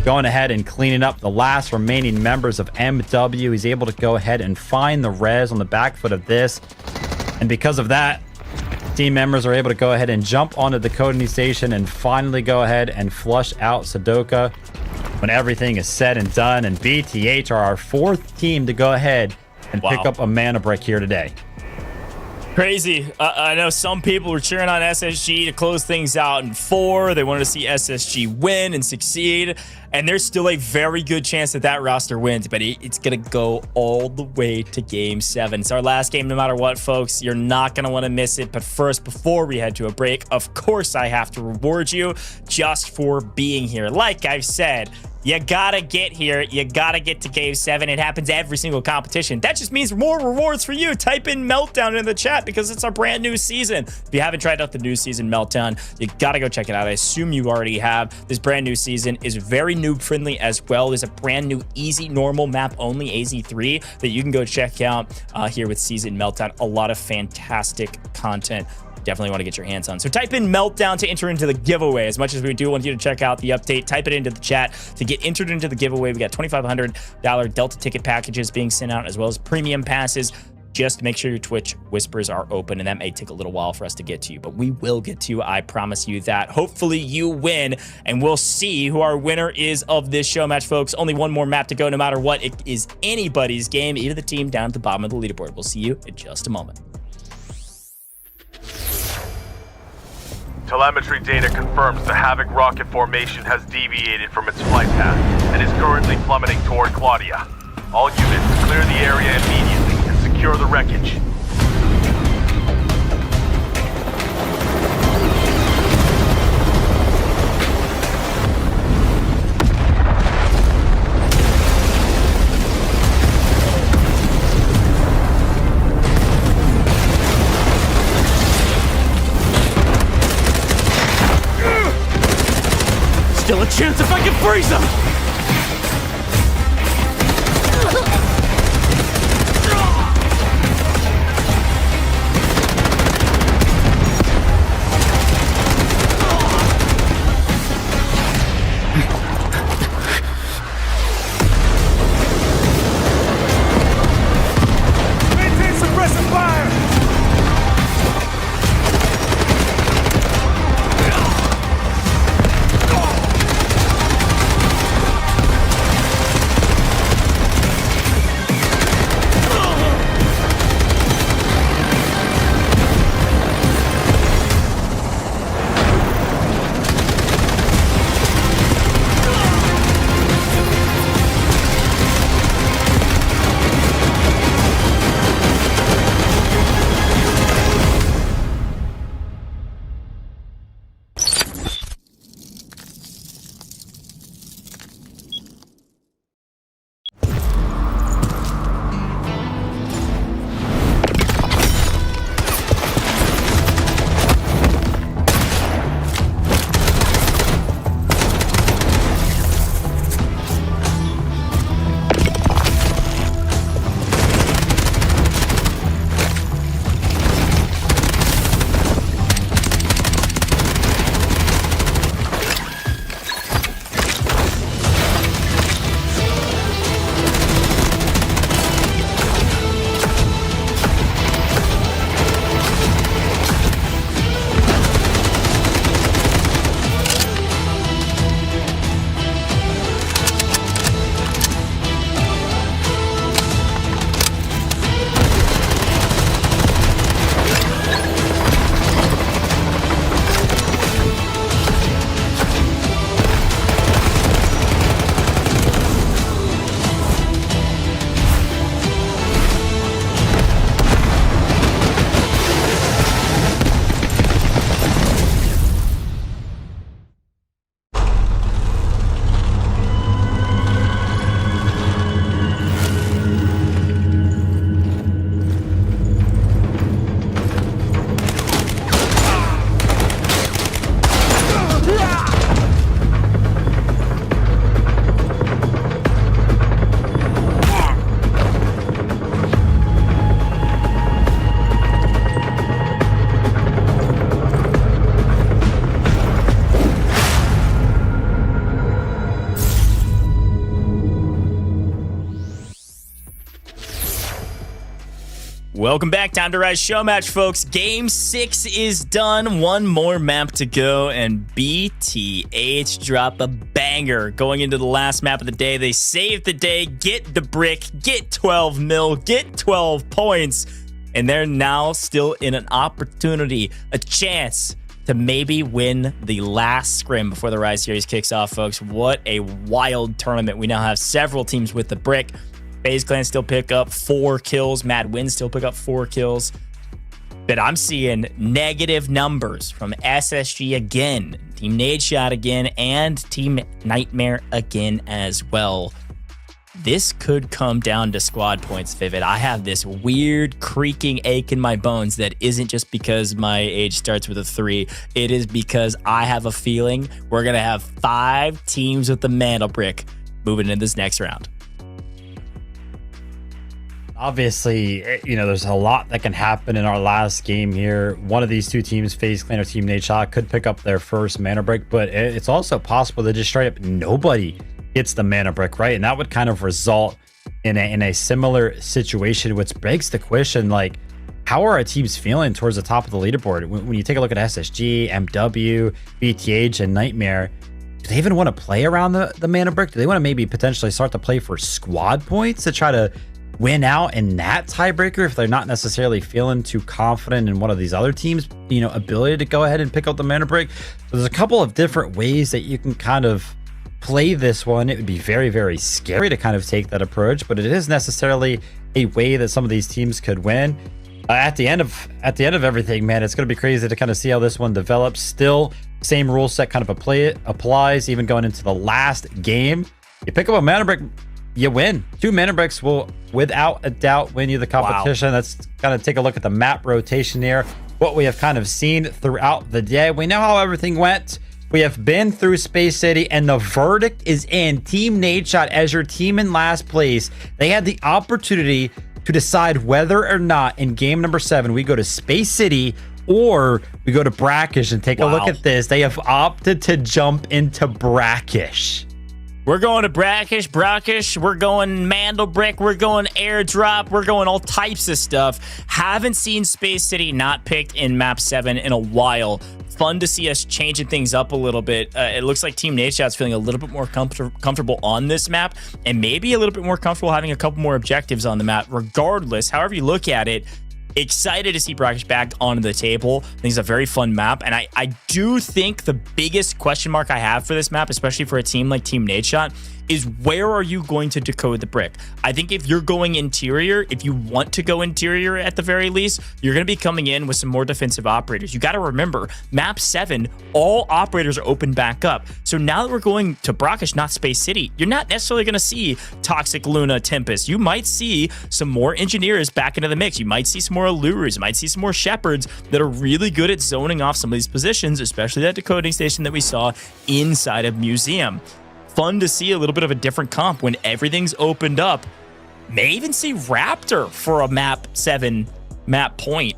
going ahead and cleaning up the last remaining members of MW. He's able to go ahead and find the res on the back foot of this. And because of that, team members are able to go ahead and jump onto the coding station and finally go ahead and flush out Sudoka when everything is said and done. And BTH are our fourth team to go ahead and pick up a mana brick here today. Crazy. I know some people were cheering on SSG to close things out in 4. They wanted to see SSG win and succeed. And there's still a very good chance that that roster wins, but it's going to go all the way to Game 7. It's our last game no matter what, folks. You're not going to want to miss it. But first, before we head to a break, of course I have to reward you just for being here. Like I've said, You gotta get here. You gotta get to Cave 7. It happens every single competition. That just means more rewards for you. Type in Meltdown in the chat because it's our brand new season. If you haven't tried out the new season Meltdown, you gotta go check it out. I assume you already have. This brand new season is very noob friendly as well. There's a brand new easy normal map only, AZ3, that you can go check out here with season Meltdown. A lot of fantastic content. Definitely want to get your hands on. So type in Meltdown to enter into the giveaway. As much as we do want you to check out the update, type it into the chat to get entered into the giveaway. We got $2,500 Delta ticket packages being sent out, as well as premium passes. Just make sure your Twitch whispers are open, and that may take a little while for us to get to you, but we will get to you. I promise you that. Hopefully you win, and we'll see who our winner is of this show match, folks. Only one more map to go. No matter what, it is anybody's game, even the team down at the bottom of the leaderboard. We'll see you in just a moment. Telemetry data confirms the Havoc rocket formation has deviated from its flight path and is currently plummeting toward Claudia. All units, clear the area immediately and secure the wreckage. Still a chance if I can freeze them! Maintain suppressive fire! Welcome back. Time to Rise Showmatch, folks. Game 6 is done. One more map to go, and BTH drop a banger going into the last map of the day. They save the day, get the brick, get 12 mil, get 12 points, and they're now still in an opportunity, a chance to maybe win the last scrim before the Rise series kicks off, folks. What a wild tournament. We now have several teams with the brick. FaZe Clan still pick up 4 kills. Mad Win still pick up 4 kills. But I'm seeing negative numbers from SSG again, Team NADESHOT again, and Team Nightmare again as well. This could come down to squad points, Vivid. I have this weird creaking ache in my bones that isn't just because my age starts with a 3. It is because I have a feeling we're going to have 5 teams with the mantle brick moving into this next round. Obviously, there's a lot that can happen in our last game here. One of these two teams, FaZe Clan or Team NADESHOT, could pick up their first mana brick, but it's also possible that just straight up nobody gets the mana brick, right? And that would kind of result in a similar situation, which begs the question, like, how are our teams feeling towards the top of the leaderboard? When you take a look at SSG, MW, BTH, and Nightmare, do they even want to play around the mana brick? Do they want to maybe potentially start to play for squad points to try to win out in that tiebreaker if they're not necessarily feeling too confident in one of these other teams' ability to go ahead and pick up the mana brick? So there's a couple of different ways that you can kind of play this one. It would be very, very scary to kind of take that approach, but it is necessarily a way that some of these teams could win. At the end of everything, man, it's going to be crazy to kind of see how this one develops. Still, same rule set kind of applies, even going into the last game. You pick up a mana brick, you win. 2 mana bricks will, without a doubt, win you the competition. Wow. Let's kind of take a look at the map rotation here. What we have kind of seen throughout the day. We know how everything went. We have been through Space City, and the verdict is in. Team NADESHOT as your team in last place. They had the opportunity to decide whether or not in game number 7 we go to Space City or we go to Brackish. And take a look at this. They have opted to jump into Brackish. We're going to Brackish, we're going Mandel Brick, we're going Airdrop, we're going all types of stuff. Haven't seen Space City not picked in map 7 in a while. Fun to see us changing things up a little bit. It looks like Team NADESHOT's feeling a little bit more comfortable on this map, and maybe a little bit more comfortable having a couple more objectives on the map. Regardless, however you look at it, excited to see Brackish back on the table. I think it's a very fun map, and I do think the biggest question mark I have for this map, especially for a team like Team NADESHOT, is where are you going to decode the brick? I think if you're going interior, if you want to go interior at the very least, you're going to be coming in with some more defensive operators. You got to remember, map 7, all operators are open back up. So now that we're going to Brackish, not Space City, you're not necessarily going to see Toxic, Luna, Tempest. You might see some more engineers back into the mix. You might see some more Allurers. You might see some more Shepherds that are really good at zoning off some of these positions, especially that decoding station that we saw inside of Museum. Fun to see a little bit of a different comp when everything's opened up. May even see Raptor for a map 7 map point.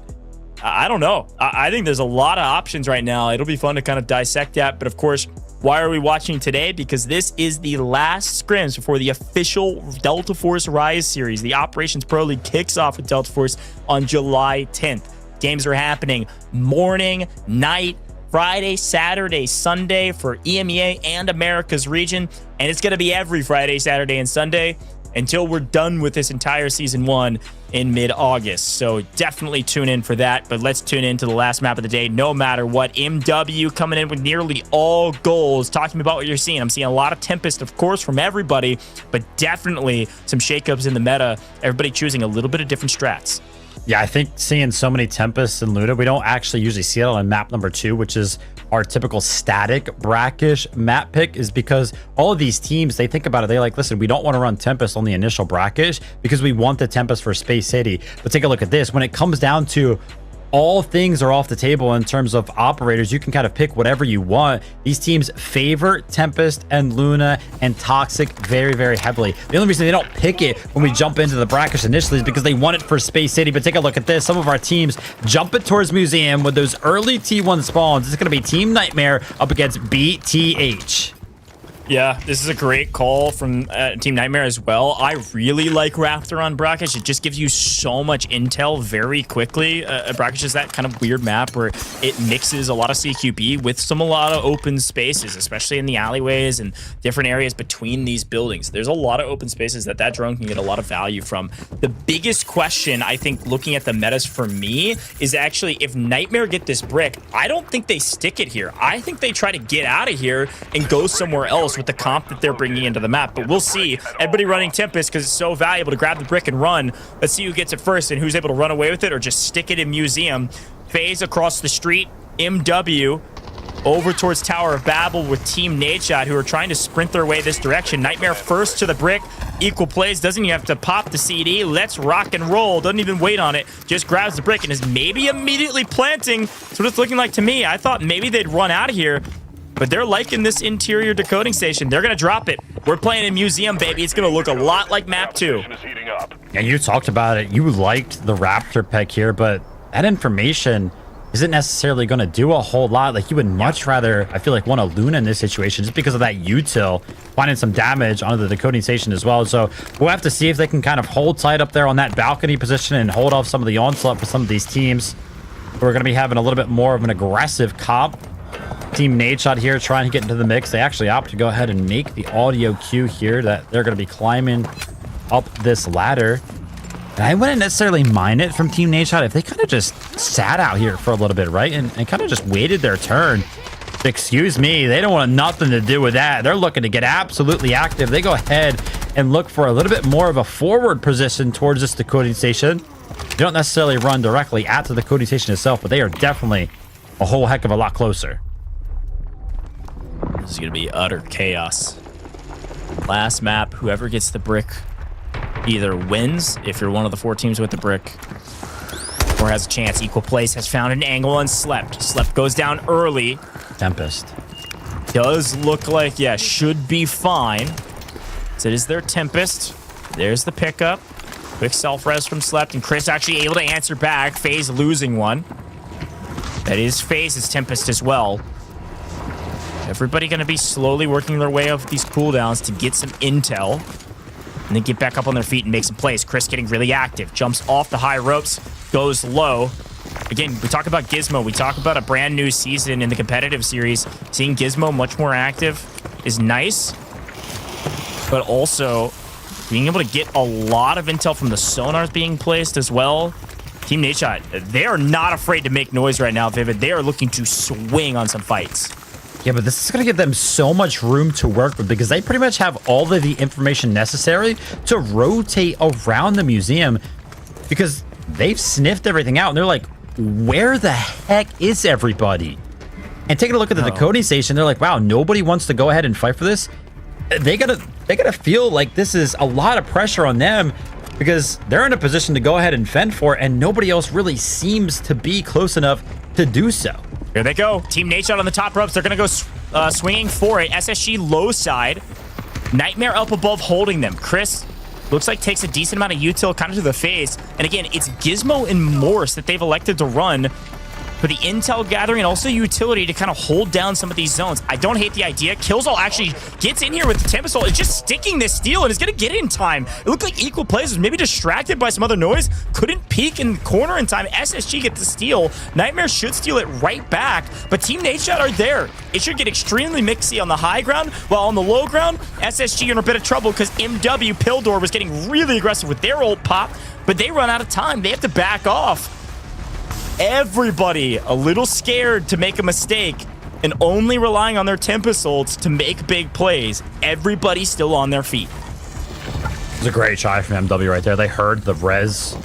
I don't know. I think there's a lot of options right now. It'll be fun to kind of dissect that. But of course, why are we watching today? Because this is the last scrims before the official Delta Force Rise series. The Operations Pro League kicks off with Delta Force on July 10th. Games are happening morning, night, Friday, Saturday, Sunday for EMEA and America's region. And it's going to be every Friday, Saturday, and Sunday until we're done with this entire Season 1 in mid-August. So definitely tune in for that. But let's tune in to the last map of the day, no matter what. MW coming in with nearly all goals. Talking about what you're seeing. I'm seeing a lot of Tempest, of course, from everybody, but definitely some shakeups in the meta. Everybody choosing a little bit of different strats. Yeah, I think seeing so many Tempests and Luna, we don't actually usually see it on map number 2, which is our typical static Brackish map pick, is because all of these teams, they think about it. They're like, listen, we don't want to run Tempest on the initial Brackish because we want the Tempest for Space City. But take a look at this. When it comes down to all things are off the table in terms of operators, you can kind of pick whatever you want. These teams favor Tempest and Luna and Toxic very, very heavily. The only reason they don't pick it when we jump into the Brackish initially is because they want it for Space City. But take a look at this. Some of our teams jump it towards Museum with those early T1 spawns. It's going to be Team Nightmare up against BTH. Yeah, this is a great call from Team Nightmare as well. I really like Raptor on Brackish. It just gives you so much intel very quickly. Brackish is that kind of weird map where it mixes a lot of CQB with a lot of open spaces, especially in the alleyways and different areas between these buildings. There's a lot of open spaces that drone can get a lot of value from. The biggest question, I think, looking at the metas for me, is actually if Nightmare get this brick, I don't think they stick it here. I think they try to get out of here and go somewhere else. with the comp that they're bringing into the map. But we'll see. Everybody running Tempest because it's so valuable to grab the brick and run. Let's see who gets it first and who's able to run away with it or just stick it in Museum. FaZe across the street. MW over towards Tower of Babel with Team NADESHOT, who are trying to sprint their way this direction. Nightmare first to the brick. Equal plays. Doesn't even have to pop the CD. Let's rock and roll. Doesn't even wait on it. Just grabs the brick and is maybe immediately planting. That's what it's looking like to me. I thought maybe they'd run out of here, but they're liking this interior decoding station. They're going to drop it. We're playing in Museum, baby. It's going to look a lot like Map 2. And you talked about it. You liked the Raptor pick here, but that information isn't necessarily going to do a whole lot. Like, you would much rather, I feel like, want a Luna in this situation just because of that util, finding some damage onto the decoding station as well. So we'll have to see if they can kind of hold tight up there on that balcony position and hold off some of the onslaught for some of these teams who are going to be having a little bit more of an aggressive comp. Team NADESHOT here trying to get into the mix. They actually opt to go ahead and make the audio cue here that they're going to be climbing up this ladder. And I wouldn't necessarily mind it from Team NADESHOT if they kind of just sat out here for a little bit, right? And kind of just waited their turn. Excuse me, they don't want nothing to do with that. They're looking to get absolutely active. They go ahead and look for a little bit more of a forward position towards this decoding station. They don't necessarily run directly at the decoding station itself, but they are definitely a whole heck of a lot closer. This is going to be utter chaos. Last map, whoever gets the brick either wins if you're one of the 4 teams with the brick, or has a chance. Equal place has found an angle and Slept. Slept goes down early. Tempest does look like, yeah, should be fine. So it is their Tempest. There's the pickup. Quick self-res from Slept, and Chris actually able to answer back. FaZe losing one. That is FaZe's Tempest as well. Everybody going to be slowly working their way off these cooldowns to get some intel. And then get back up on their feet and make some plays. Chris getting really active. Jumps off the high ropes. Goes low. Again, we talk about Gizmo. We talk about a brand new season in the competitive series. Seeing Gizmo much more active is nice. But also, being able to get a lot of intel from the sonars being placed as well. Team NADESHOT, they are not afraid to make noise right now, Vivid. They are looking to swing on some fights. Yeah, but this is going to give them so much room to work with because they pretty much have all of the information necessary to rotate around the museum because they've sniffed everything out and they're like, where the heck is everybody? And taking a look at the decoding station, they're like, wow, nobody wants to go ahead and fight for this. They gotta feel like this is a lot of pressure on them because they're in a position to go ahead and fend for it, and nobody else really seems to be close enough to do so. Here they go. Team NADESHOT on the top ropes. They're going to go swinging for it. SSG low side. Nightmare up above holding them. Chris looks like takes a decent amount of util kind of to the face. And again, it's Gizmo and Morse that they've elected to run for the intel gathering and also utility to kind of hold down some of these zones. I don't hate the idea. Killzall actually gets in here with the Tempest. It's just sticking this steal and is going to get in time. It looked like equal plays was maybe distracted by some other noise. Couldn't peek in the corner in time. SSG gets the steal. Nightmare should steal it right back, but Team NADESHOT are there. It should get extremely mixy on the high ground, while on the low ground, SSG in a bit of trouble because MW Pildor was getting really aggressive with their ult pop, but they run out of time. They have to back off. Everybody a little scared to make a mistake and only relying on their Tempest ults to make big plays. Everybody still on their feet. It was a great try from MW right there. They heard the res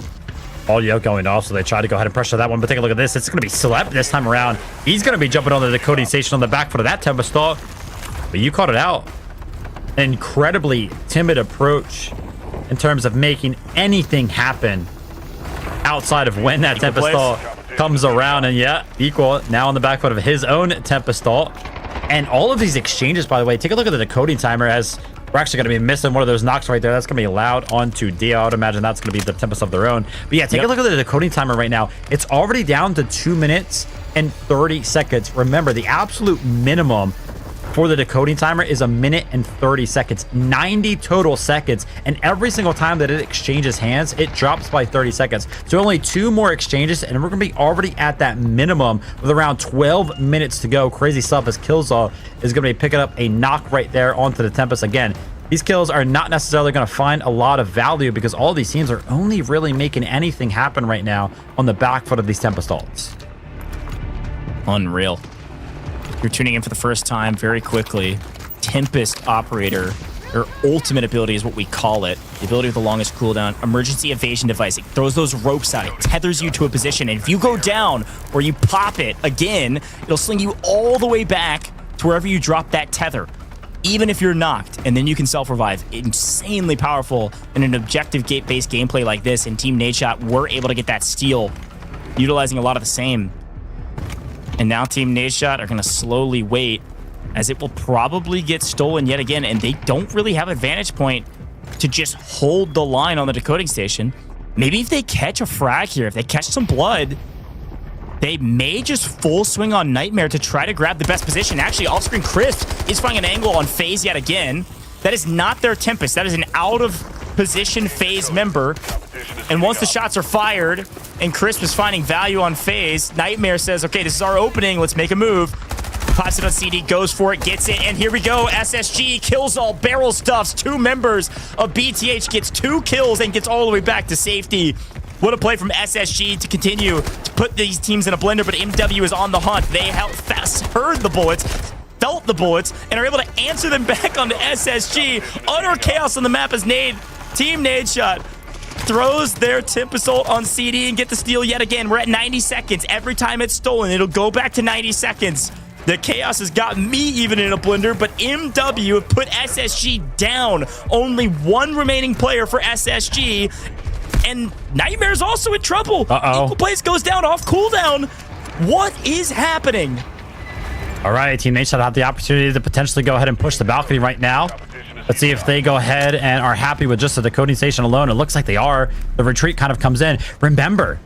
audio going off, so they tried to go ahead and pressure that one. But take a look at this. It's going to be Slept this time around. He's going to be jumping on the decoding station on the back foot of that Tempest ult. But you caught it out. An incredibly timid approach in terms of making anything happen outside of when that Tempest ult comes around. And yeah, Equal now on the back foot of his own Tempest ult. And all of these exchanges, by the way, take a look at the decoding timer as we're actually going to be missing one of those knocks right there. That's going to be allowed onto Dia. I would imagine that's going to be the Tempest of their own. But yeah, take a look at the decoding timer right now. It's already down to 2 minutes and 30 seconds. Remember, the absolute minimum for the decoding timer is 1 minute and 30 seconds, 90 total seconds. And every single time that it exchanges hands, it drops by 30 seconds. So only 2 more exchanges, and we're going to be already at that minimum with around 12 minutes to go. Crazy stuff as Killzall is going to be picking up a knock right there onto the Tempest. Again, these kills are not necessarily going to find a lot of value because all these teams are only really making anything happen right now on the back foot of these Tempest ults. Unreal. You're tuning in for the first time very quickly. Tempest Operator. Her ultimate ability is what we call it. The ability with the longest cooldown. Emergency evasion device. It throws those ropes out. It tethers you to a position. And if you go down or you pop it again, it'll sling you all the way back to wherever you drop that tether. Even if you're knocked. And then you can self-revive. Insanely powerful in an objective-based gameplay like this. And Team NADESHOT were able to get that steal, utilizing a lot of the same. And now Team NADESHOT are going to slowly wait, as it will probably get stolen yet again, and they don't really have a vantage point to just hold the line on the decoding station. Maybe if they catch a frag here, if they catch some blood, they may just full swing on Nightmare to try to grab the best position. Actually, off-screen Crisp is finding an angle on FAZE yet again. That is not their Tempest. That is an out-of-position FAZE member. And once the shots are fired and Crisp is finding value on FAZE, Nightmare says, okay, this is our opening. Let's make a move. Pops it on CD, goes for it, gets it, and here we go. SSG kills all, barrel stuffs. 2 members of BTH, gets 2 kills and gets all the way back to safety. What a play from SSG to continue to put these teams in a blender, but MW is on the hunt. They heard the bullets, felt the bullets, and are able to answer them back onto SSG. Utter chaos on the map as Team NADESHOT throws their Tempest ult on CD and get the steal yet again. We're at 90 seconds. Every time it's stolen, it'll go back to 90 seconds. The chaos has got me even in a blender, but MW have put SSG down. Only 1 remaining player for SSG. And Nightmare's also in trouble. Equal Place goes down off cooldown. What is happening? All right, Team NADESHOT have the opportunity to potentially go ahead and push the balcony right now. Let's see if they go ahead and are happy with just the decoding station alone. It looks like they are. The retreat kind of comes in. Remember,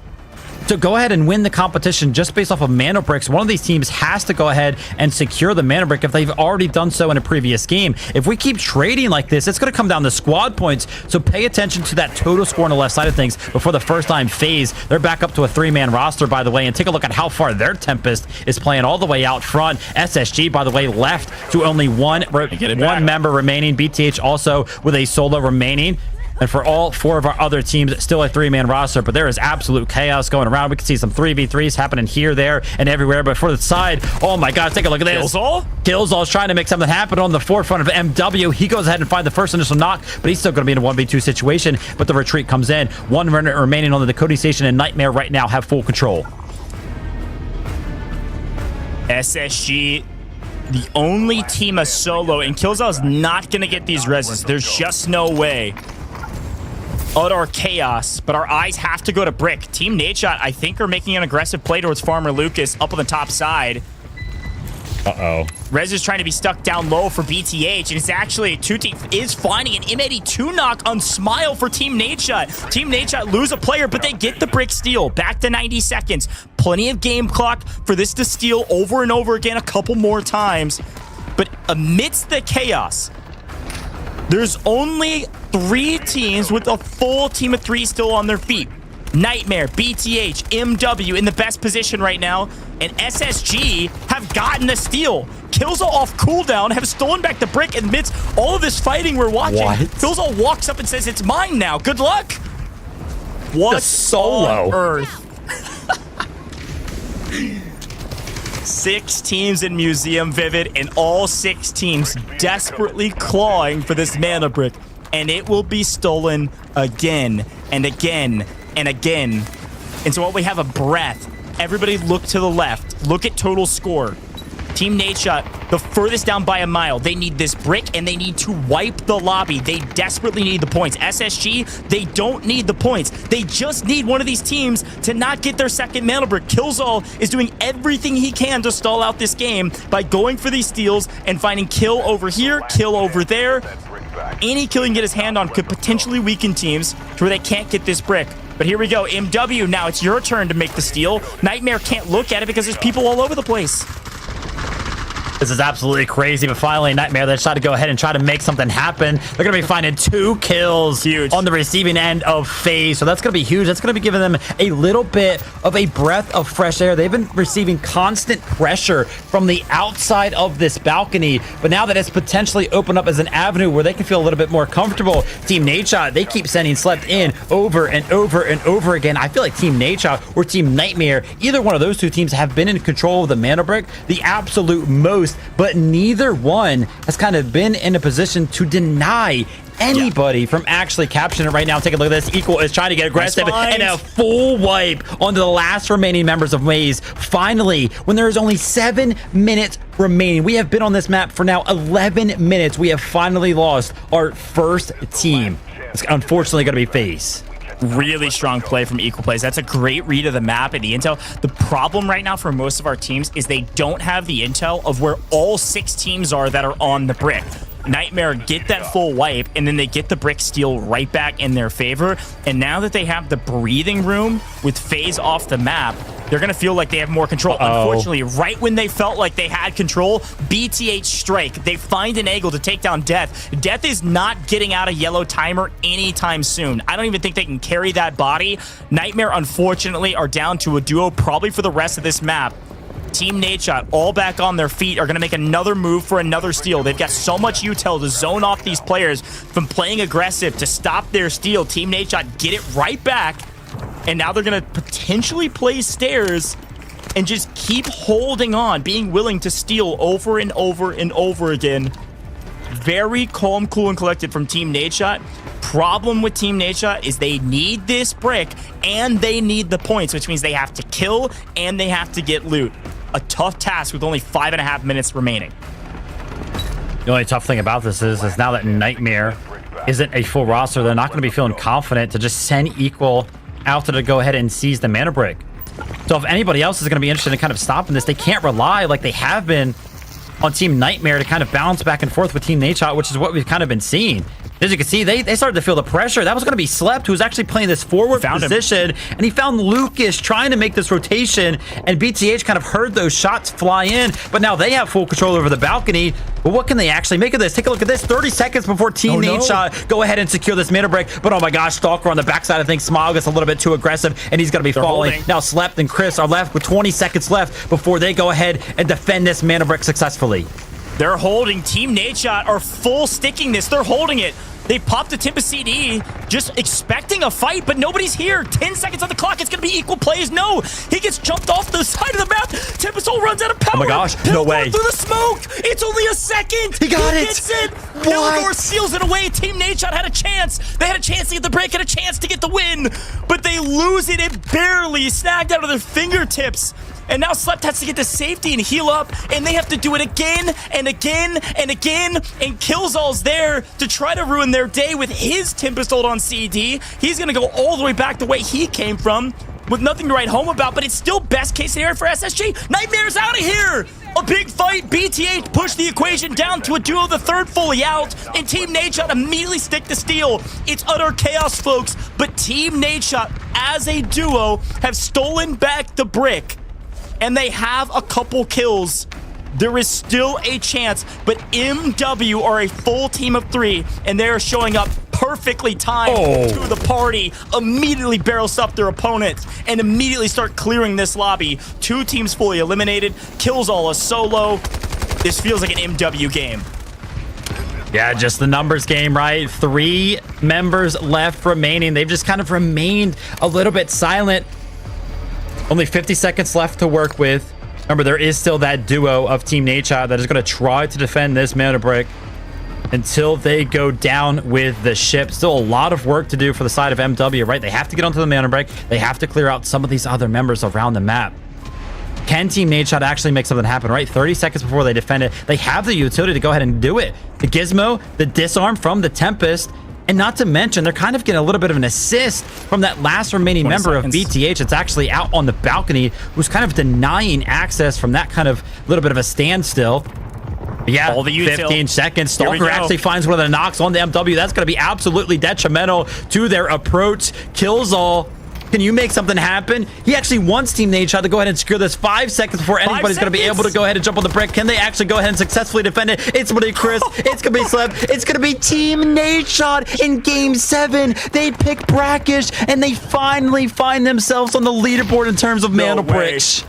to go ahead and win the competition just based off of mana bricks, one of these teams has to go ahead and secure the mana brick if they've already done so in a previous game. If we keep trading like this, it's going to come down to squad points. So pay attention to that total score on the left side of things. Before the first time FAZE, they're back up to a 3-man roster, by the way, and take a look at how far their Tempest is playing all the way out front. SSG, by the way, left to only one member remaining. BTH also with a solo remaining. And for all 4 of our other teams, still a 3-man roster, but there is absolute chaos going around. We can see some 3v3s happening here, there, and everywhere. But for the side, oh my God, take a look at this. Killzall's trying to make something happen on the forefront of MW. He goes ahead and finds the first initial knock, but he's still going to be in a 1v2 situation. But the retreat comes in. 1 minute remaining on the decoding station, and Nightmare right now have full control. SSG, the only team a solo, and Killzall's not going to get these reses. There's just no way. Utter chaos, but our eyes have to go to Brick. Team NADESHOT, I think, are making an aggressive play towards Farmer Lucas up on the top side. Rez is trying to be stuck down low for BTH, and it's actually 2 team is finding an M82 knock on Smile for Team NADESHOT. Team NADESHOT lose a player, but they get the Brick steal. Back to 90 seconds. Plenty of game clock for this to steal over and over again a couple more times. But amidst the chaos, there's only 3 teams with a full team of 3 still on their feet. Nightmare, BTH, MW in the best position right now, and SSG have gotten a steal. Killzall off cooldown, have stolen back the Brick amidst all of this fighting we're watching. Killzall walks up and says, it's mine now. Good luck. What on earth? 6 teams in Museum Vivid, and all 6 teams desperately clawing for this mana brick. And it will be stolen again and again and again. And so while we have a breath, everybody look to the left. Look at total score. Team NADESHOT, the furthest down by a mile. They need this brick, and they need to wipe the lobby. They desperately need the points. SSG, they don't need the points. They just need one of these teams to not get their second mana brick. Killzall is doing everything he can to stall out this game by going for these steals and finding kill over here, kill over there. Any kill he can get his hand on could potentially weaken teams to where they can't get this brick. But here we go. MW, now it's your turn to make the steal. Nightmare can't look at it because there's people all over the place. This is absolutely crazy, but finally Nightmare, they try to go ahead and try to make something happen. They're going to be finding 2 kills on the receiving end of FAZE, so that's going to be huge. That's going to be giving them a little bit of a breath of fresh air. They've been receiving constant pressure from the outside of this balcony, but now that it's potentially opened up as an avenue where they can feel a little bit more comfortable, Team NADESHOT, they keep sending Slept in over and over and over again. I feel like Team NADESHOT or Team Nightmare, either one of those 2 teams have been in control of the mana brick the absolute most boost, but neither one has kind of been in a position to deny anybody from actually capturing it right now. Take a look at this. Equal is trying to get aggressive and a full wipe onto the last remaining members of FAZE. Finally, when there is only 7 minutes remaining, we have been on this map for now 11 minutes. We have finally lost our first team. It's unfortunately going to be FAZE. Really strong play from Equal Plays. That's a great read of the map and the intel. The problem right now for most of our teams is they don't have the intel of where all 6 teams are that are on the brick. Nightmare get that full wipe, and then they get the brick steal right back in their favor. And now that they have the breathing room with FAZE off the map, they're going to feel like they have more control. Unfortunately, right when they felt like they had control, BTH strike. They find an angle to take down Death. Death is not getting out of yellow timer anytime soon. I don't even think they can carry that body. Nightmare, unfortunately, are down to a duo probably for the rest of this map. Team NADESHOT, all back on their feet, are going to make another move for another steal. They've got so much util to zone off these players from playing aggressive to stop their steal. Team NADESHOT get it right back, and now they're going to potentially play stairs and just keep holding on, being willing to steal over and over and over again. Very calm, cool, and collected from Team NADESHOT. Problem with Team NADESHOT is they need this brick and they need the points, which means they have to kill and they have to get loot. A tough task with only 5.5 minutes remaining. The only tough thing about this is now that Nightmare isn't a full roster, they're not going to be feeling confident to just send Equal out to go ahead and seize the mana brick. So if anybody else is going to be interested in kind of stopping this, they can't rely like they have been on Team Nightmare to kind of bounce back and forth with Team NADESHOT, which is what we've kind of been seeing. As you can see, they started to feel the pressure. That was going to be Slept, who was actually playing this forward position, and he found Lucas trying to make this rotation, and BTH kind of heard those shots fly in, but now they have full control over the balcony. But what can they actually make of this? Take a look at this. 30 seconds before Team NADESHOT go ahead and secure this mana break, but oh my gosh, Stalker on the backside of things. Smile gets a little bit too aggressive, and he's going to be falling. Holding. Now Slept and Chris are left with 20 seconds left before they go ahead and defend this mana brick successfully. They're holding. Team NADESHOT are full sticking this. They're holding it. They popped a Tempest CD, just expecting a fight, but nobody's here. 10 seconds on the clock. It's going to be Equal Plays. No, he gets jumped off the side of the map. Tempest runs out of power. Oh my gosh, no way. Through the smoke. It's only a second. He got it. Gets it. Pildor seals it away. Team NADESHOT had a chance. They had a chance to get the break, had a chance to get the win, but they lose it. It barely snagged out of their fingertips. And now Slept has to get to safety and heal up, and they have to do it again and again and again, and Killzall's there to try to ruin their day with his Tempest ult on CD. He's going to go all the way back the way he came from with nothing to write home about, but it's still best case scenario for SSG. Nightmare's out of here! A big fight. BTH pushed the equation down to a duo, the third fully out, and Team NADESHOT immediately stick to steal. It's utter chaos, folks, but Team NADESHOT, as a duo, have stolen back the brick, and they have a couple kills. There is still a chance, but MW are a full team of 3, and they are showing up perfectly timed to the party, immediately barrel stuff their opponents, and immediately start clearing this lobby. 2 teams fully eliminated. Killzall a solo. This feels like an MW game. Yeah, just the numbers game, right? 3 members left remaining. They've just kind of remained a little bit silent. Only 50 seconds left to work with. Remember, there is still that duo of Team NADESHOT that is going to try to defend this mana brick until they go down with the ship. Still a lot of work to do for the side of MW, right? They have to get onto the mana break. They have to clear out some of these other members around the map. Can Team NADESHOT actually make something happen, right? 30 seconds before they defend it. They have the utility to go ahead and do it. The Gizmo, the disarm from the Tempest, and not to mention, they're kind of getting a little bit of an assist from that last remaining member of BTH that's actually out on the balcony, who's kind of denying access from that kind of little bit of a standstill. But yeah, all the 15 seconds. Stalker actually finds one of the knocks on the MW. That's going to be absolutely detrimental to their approach. Killzall, can you make something happen? He actually wants Team NADESHOT to go ahead and secure this 5 seconds before anybody's going to be able to go ahead and jump on the brick. Can they actually go ahead and successfully defend it? It's going to be Chris. It's going to be Slept. It's going to be Team NADESHOT in Game 7. They pick Brackish, and they finally find themselves on the leaderboard in terms of mana bricks.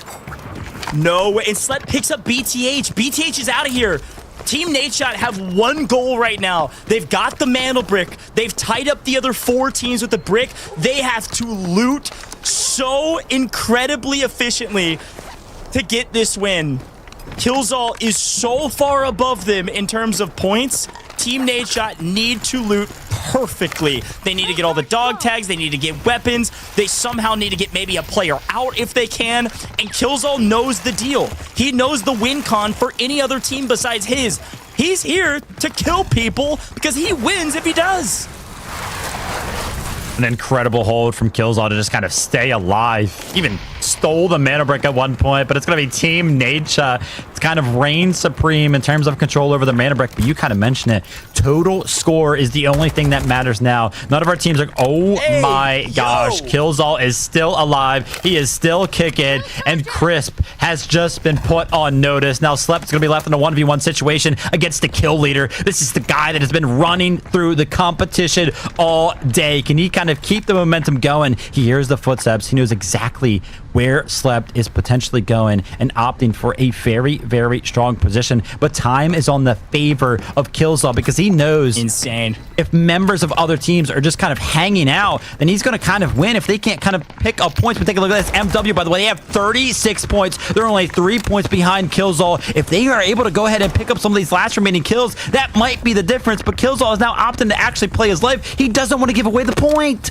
No way. And Slept picks up BTH. BTH is out of here. Team NADESHOT have one goal right now. They've got the mana brick. They've tied up the other 4 teams with the brick. They have to loot so incredibly efficiently to get this win. Killzall is so far above them in terms of points. Team NADESHOT need to loot perfectly. They need to get all the dog tags. They need to get weapons. They somehow need to get maybe a player out if they can. And Killzall knows the deal. He knows the win con for any other team besides his. He's here to kill people because he wins if he does. An incredible hold from Killzall to just kind of stay alive. Even stole the mana brick at one point, but it's going to be Team NADESHOT. It's kind of reign supreme in terms of control over the mana brick, but you kind of mentioned it. Total score is the only thing that matters now. None of our teams are... Oh my gosh. Killzall is still alive. He is still kicking, and Crisp has just been put on notice. Now Slep's going to be left in a 1v1 situation against the kill leader. This is the guy that has been running through the competition all day. Can he kind of keep the momentum going? He hears the footsteps. He knows exactly where Slep is potentially going and opting for a very, very strong position. But time is on the favor of Killzall because he knows if members of other teams are just kind of hanging out, then he's going to kind of win if they can't kind of pick up points. But take a look at this. MW, by the way, they have 36 points. They're only 3 points behind Killzall. If they are able to go ahead and pick up some of these last remaining kills, that might be the difference. But Killzall is now opting to actually play his life. He doesn't want to give away the point.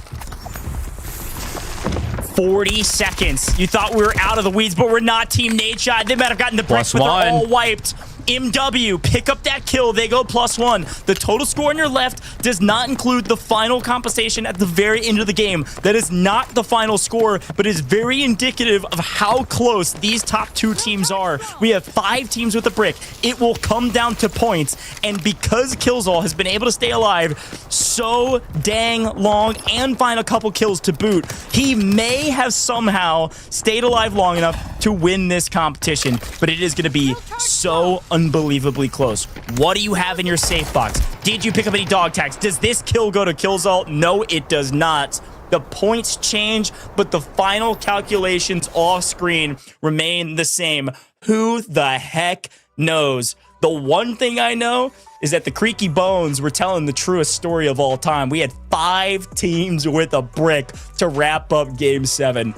40 seconds. You thought we were out of the weeds, but we're not. Team NADESHOT. They might have gotten the bricks, but they're all wiped. MW, pick up that kill. They go +1. The total score on your left does not include the final compensation at the very end of the game. That is not the final score, but is very indicative of how close these top two teams are. We have 5 teams with a brick. It will come down to points, and because Killzall has been able to stay alive so dang long and find a couple kills to boot, he may have somehow stayed alive long enough to win this competition, but it is going to be so unbelievably close. What do you have in your safe box? Did you pick up any dog tags? Does this kill go to Killzall? No, it does not. The points change, but the final calculations off screen remain the same. Who the heck knows? The one thing I know is that the Creaky Bones were telling the truest story of all time. We had 5 teams with a brick to wrap up Game 7.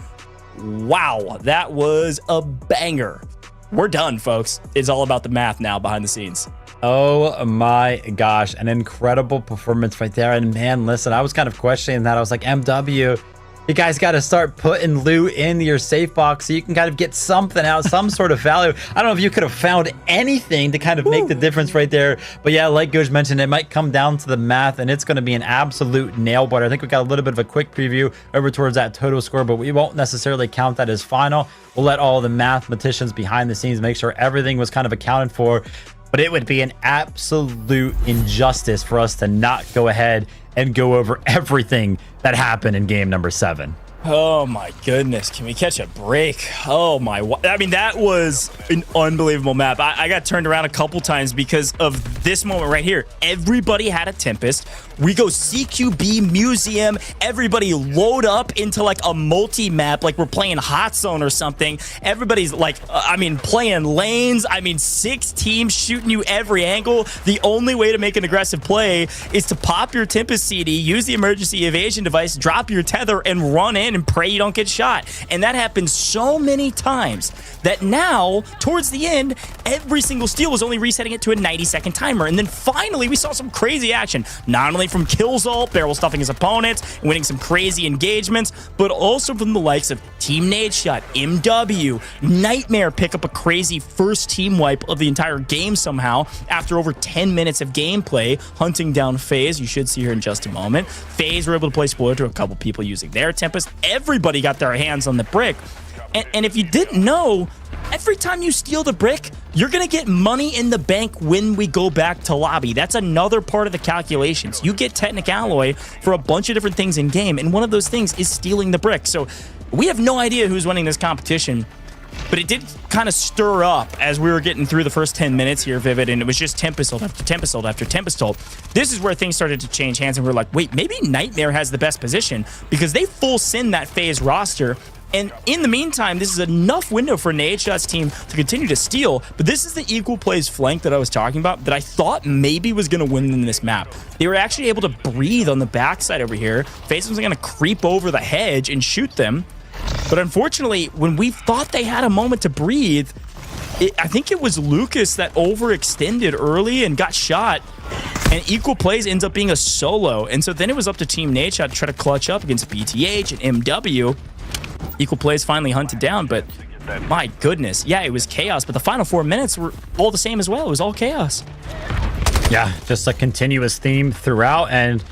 Wow, that was a banger. We're done, folks. It's all about the math now behind the scenes. Oh my gosh, an incredible performance right there. And man, listen, I was kind of questioning that. I was like, MW, you guys got to start putting loot in your safe box so you can kind of get something out, some sort of value. I don't know if you could have found anything to kind of make the difference right there. But yeah, like Gooj mentioned, it might come down to the math, and it's going to be an absolute nail biter. I think we got a little bit of a quick preview over towards that total score, but we won't necessarily count that as final. We'll let all the mathematicians behind the scenes make sure everything was kind of accounted for. But it would be an absolute injustice for us to not go ahead and go over everything that happened in game number 7. Oh my goodness, can we catch a break? Oh my, I mean, that was an unbelievable map. I got turned around a couple times because of this moment right here. Everybody had a Tempest. We go CQB Museum. Everybody load up into like a multi-map, like we're playing Hot Zone or something. Everybody's like, I mean, playing lanes. I mean, 6 teams shooting you every angle. The only way to make an aggressive play is to pop your Tempest CD, use the emergency evasion device, drop your tether, and run in and pray you don't get shot. And that happens so many times that now, towards the end, every single steal was only resetting it to a 90-second timer. And then finally, we saw some crazy action, not only from Killzall, barrel stuffing his opponents, winning some crazy engagements, but also from the likes of Team NADESHOT, MW, Nightmare pick up a crazy first team wipe of the entire game somehow after over 10 minutes of gameplay, hunting down FAZE. You should see her in just a moment. FAZE were able to play spoiler to a couple people using their Tempest. Everybody got their hands on the brick. And if you didn't know, every time you steal the brick, you're going to get money in the bank when we go back to lobby. That's another part of the calculations. You get Technic Alloy for a bunch of different things in game, and one of those things is stealing the brick. So we have no idea who's winning this competition, but it did kind of stir up as we were getting through the first 10 minutes here, Vivid, and it was just Tempest ult after Tempest ult after Tempest ult. This is where things started to change hands, and we're like, wait, maybe Nightmare has the best position because they full send that FaZe roster. And in the meantime, this is enough window for NADESHOT's team to continue to steal, but this is the equal plays flank that I was talking about that I thought maybe was going to win in this map. They were actually able to breathe on the backside over here. FaZe was going to creep over the hedge and shoot them. But unfortunately, when we thought they had a moment to breathe, I think it was Lucas that overextended early and got shot. And equal plays ends up being a solo. And so then it was up to Team NADESHOT to try to clutch up against BTH and MW. Equal plays finally hunted down, but my goodness. Yeah, it was chaos, but the final 4 minutes were all the same as well. It was all chaos. Yeah, just a continuous theme throughout. And,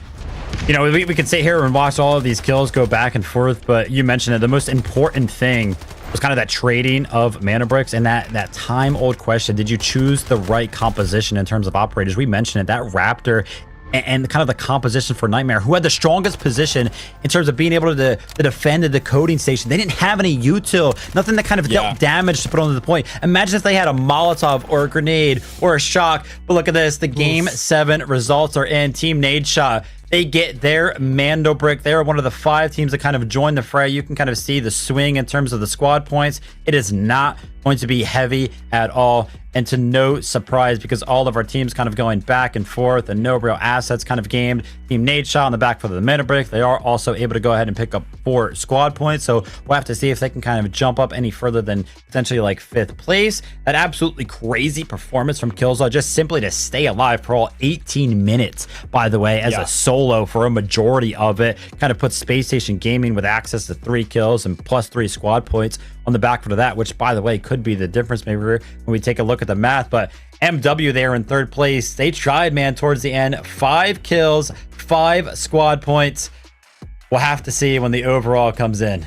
you know, we can sit here and watch all of these kills go back and forth, but you mentioned it. The most important thing was kind of that trading of mana bricks and that time-old question. Did you choose the right composition in terms of operators? We mentioned it, that Raptor and kind of the composition for Nightmare, who had the strongest position in terms of being able to defend the decoding station. They didn't have any util, nothing that kind of dealt damage to put onto the point. Imagine if they had a Molotov or a grenade or a shock. But look at this, the Game 7 results are in. Team NADESHOT, they get their Mando brick. They're one of the 5 teams that kind of joined the fray. You can kind of see the swing in terms of the squad points. It is not going to be heavy at all. And to no surprise, because all of our teams kind of going back and forth and no real assets kind of gamed. Team NADESHOT on the back foot of the mana brick. They are also able to go ahead and pick up 4 squad points. So we'll have to see if they can kind of jump up any further than potentially like 5th place. That absolutely crazy performance from Killzone, just simply to stay alive for all 18 minutes, by the way, as a solo for a majority of it. Kind of puts Space Station Gaming with access to 3 kills and plus 3 squad points on the back foot of that, which, by the way, could be the difference maybe when we take a look at the math. But MW there in 3rd place. They tried, man, towards the end. 5 kills, 5 squad points. We'll have to see when the overall comes in.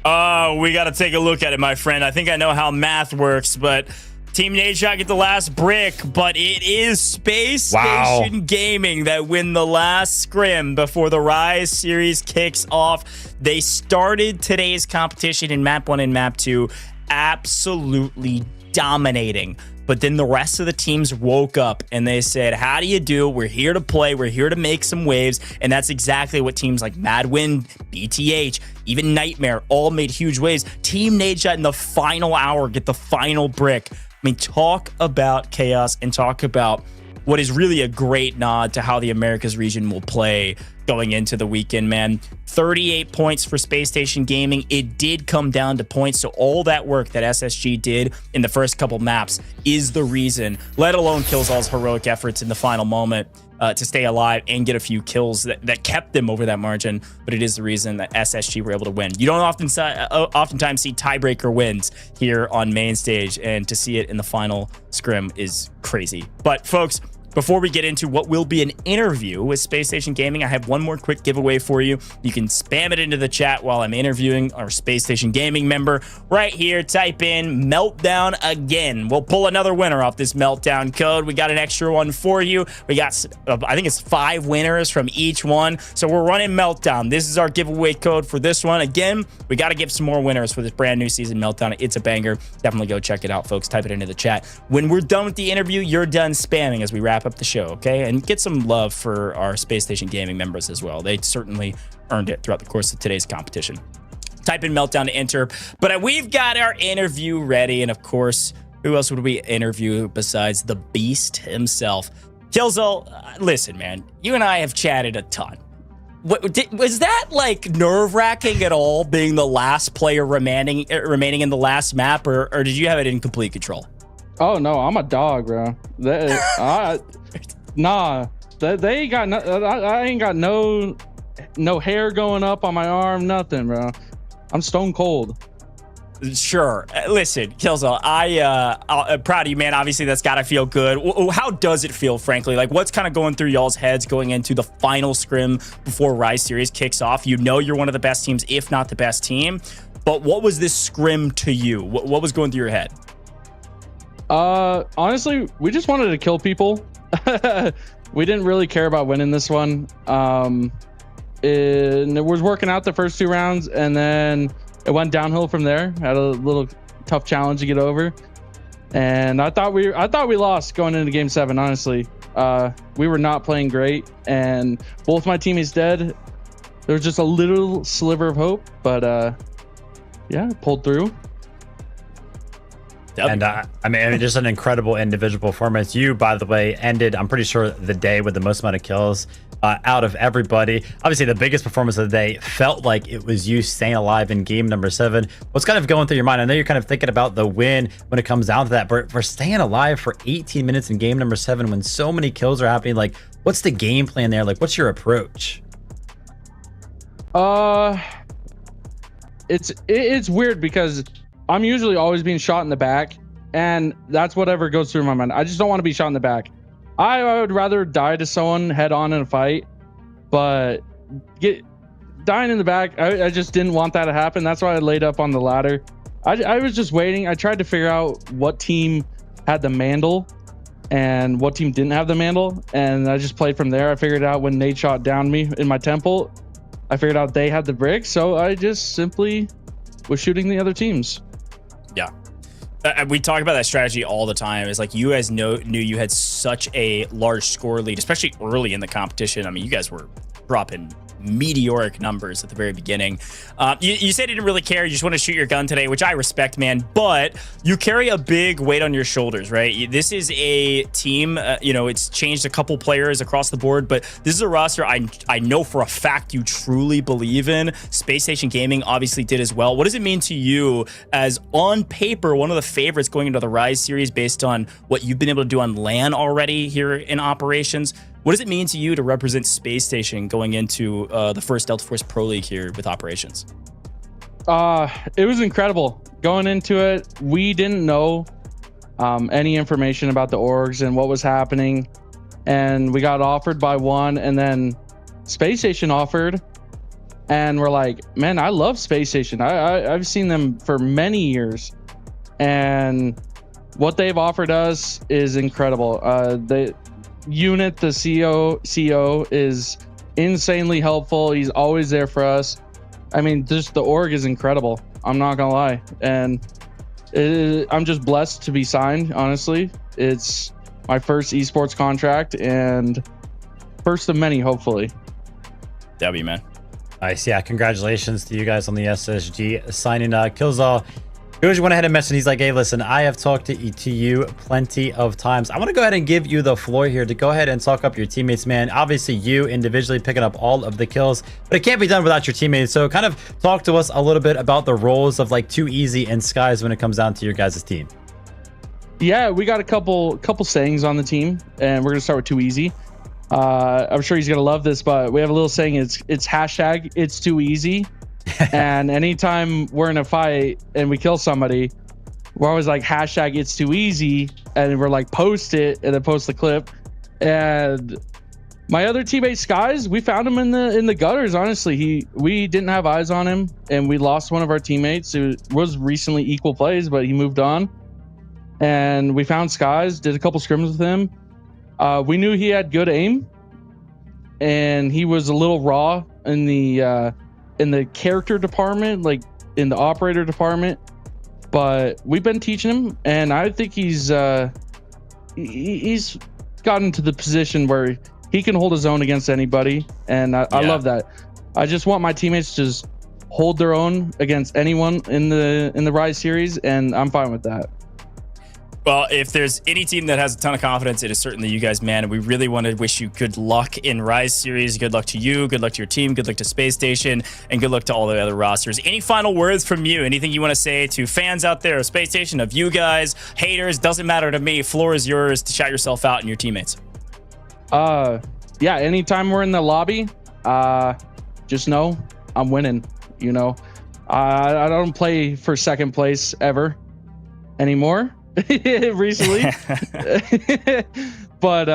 Oh, we got to take a look at it, my friend. I think I know how math works, but Team NADESHOT get the last brick, but it is Space Station Gaming that win the last scrim before the Rise series kicks off. They started today's competition in Map 1 and Map 2 absolutely dominating. But then the rest of the teams woke up and they said, how do you do? We're here to play. We're here to make some waves. And that's exactly what teams like Madwin, BTH, even Nightmare all made huge waves. Team NADESHOT in the final hour get the final brick. I mean, talk about chaos and talk about what is really a great nod to how the Americas region will play going into the weekend, man. 38 points for Space Station Gaming. It did come down to points, so all that work that SSG did in the first couple maps is the reason, let alone Killzone's heroic efforts in the final moment to stay alive and get a few kills that kept them over that margin, but it is the reason that SSG were able to win. You don't oftentimes see tiebreaker wins here on main stage, and to see it in the final scrim is crazy. But folks, before we get into what will be an interview with Space Station Gaming, I have one more quick giveaway for you. You can spam it into the chat while I'm interviewing our Space Station Gaming member. Right here, type in Meltdown again. We'll pull another winner off this Meltdown code. We got an extra one for you. We got, I think it's 5 winners from each one. So we're running Meltdown. This is our giveaway code for this one. Again, we got to give some more winners for this brand new season Meltdown. It's a banger. Definitely go check it out, folks. Type it into the chat. When we're done with the interview, you're done spamming as we wrap up the show, okay? And get some love for our Space Station Gaming members as well. They certainly earned it throughout the course of today's competition. Type in Meltdown to enter. But we've got our interview ready, and of course, who else would we interview besides the Beast himself? Killzone, listen, man, you and I have chatted a ton. Was that like nerve-wracking at all, being the last player remaining in the last map, or did you have it in complete control? Oh no, I'm a dog, bro. They ain't got no. I ain't got no hair going up on my arm, nothing, bro. I'm stone cold. Sure. Listen, Killzone, I'm proud of you, man. Obviously, that's got to feel good. How does it feel, frankly? Like, what's kind of going through y'all's heads going into the final scrim before Rise Series kicks off? You know you're one of the best teams, if not the best team. But what was this scrim to you? What was going through your head? Honestly, we just wanted to kill people. We didn't really care about winning this one. It was working out the first 2 rounds, and then it went downhill from there. Had a little tough challenge to get over, and I thought we lost going into Game 7. Honestly, we were not playing great, and both my teammates dead. There was just a little sliver of hope, but yeah, pulled through. And I mean, just an incredible individual performance. You, by the way, ended, I'm pretty sure, the day with the most amount of kills out of everybody. Obviously, the biggest performance of the day felt like it was you staying alive in game number 7. What's kind of going through your mind? I know you're kind of thinking about the win when it comes down to that, but for staying alive for 18 minutes in game number 7 when so many kills are happening, like, what's the game plan there? Like, what's your approach? It's weird because I'm usually always being shot in the back, and that's whatever goes through my mind. I just don't want to be shot in the back. I would rather die to someone head on in a fight, but dying in the back, I just didn't want that to happen. That's why I laid up on the ladder. I was just waiting. I tried to figure out what team had the mantle and what team didn't have the mantle, and I just played from there. I figured out when NADESHOT downed me in my temple, I figured out they had the brick, so I just simply was shooting the other teams. Yeah. We talk about that strategy all the time. It's like you guys knew you had such a large score lead, especially early in the competition. I mean, you guys were dropping meteoric numbers at the very beginning. You said you didn't really care. You just want to shoot your gun today, which I respect, man. But you carry a big weight on your shoulders, right? This is a team, it's changed a couple players across the board, but this is a roster I know for a fact you truly believe in. Space Station Gaming obviously did as well. What does it mean to you as, on paper, one of the favorites going into the Rise series based on what you've been able to do on LAN already here in operations? What does it mean to you to represent Space Station going into the first Delta Force Pro League here with operations? It was incredible. Going into it, we didn't know any information about the orgs and what was happening. And we got offered by one, and then Space Station offered. And we're like, man, I love Space Station. I've seen them for many years. And what they've offered us is incredible. Unit, the CEO is insanely helpful. He's always there for us. I mean, just the org is incredible. I'm not gonna lie, and I'm just blessed to be signed. Honestly, it's my first esports contract and first of many, hopefully. W, man. Nice. Yeah, congratulations to you guys on the SSG signing. Killzall Goji went ahead and mentioned, he's like, hey, listen, I have talked to you plenty of times. I want to go ahead and give you the floor here to go ahead and talk up your teammates, man. Obviously, you individually picking up all of the kills, but it can't be done without your teammates. So kind of talk to us a little bit about the roles of like Too Easy and Skies when it comes down to your guys' team. Yeah, we got a couple sayings on the team, and we're going to start with Too Easy. I'm sure he's going to love this, but we have a little saying. It's hashtag it's too easy. And anytime we're in a fight and we kill somebody, we're always like hashtag it's too easy, and we're like post it and then post the clip. And my other teammate Skies, we found him in the gutters. Honestly, we didn't have eyes on him, and we lost one of our teammates who was recently equal plays, but he moved on. And we found Skies, did a couple scrims with him. We knew he had good aim, and he was a little raw in the character department, like in the operator department, but we've been teaching him, and I think he's gotten to the position where he can hold his own against anybody, and I love that. I just want my teammates to just hold their own against anyone in the Rise series, and I'm fine with that. Well, if there's any team that has a ton of confidence, it is certainly you guys, man. And we really want to wish you good luck in Rise Series. Good luck to you. Good luck to your team. Good luck to Space Station. And good luck to all the other rosters. Any final words from you? Anything you want to say to fans out there of Space Station, of you guys, haters? Doesn't matter to me. Floor is yours to shout yourself out and your teammates. Yeah, anytime we're in the lobby, just know I'm winning. You know, I don't play for second place ever anymore. Recently. But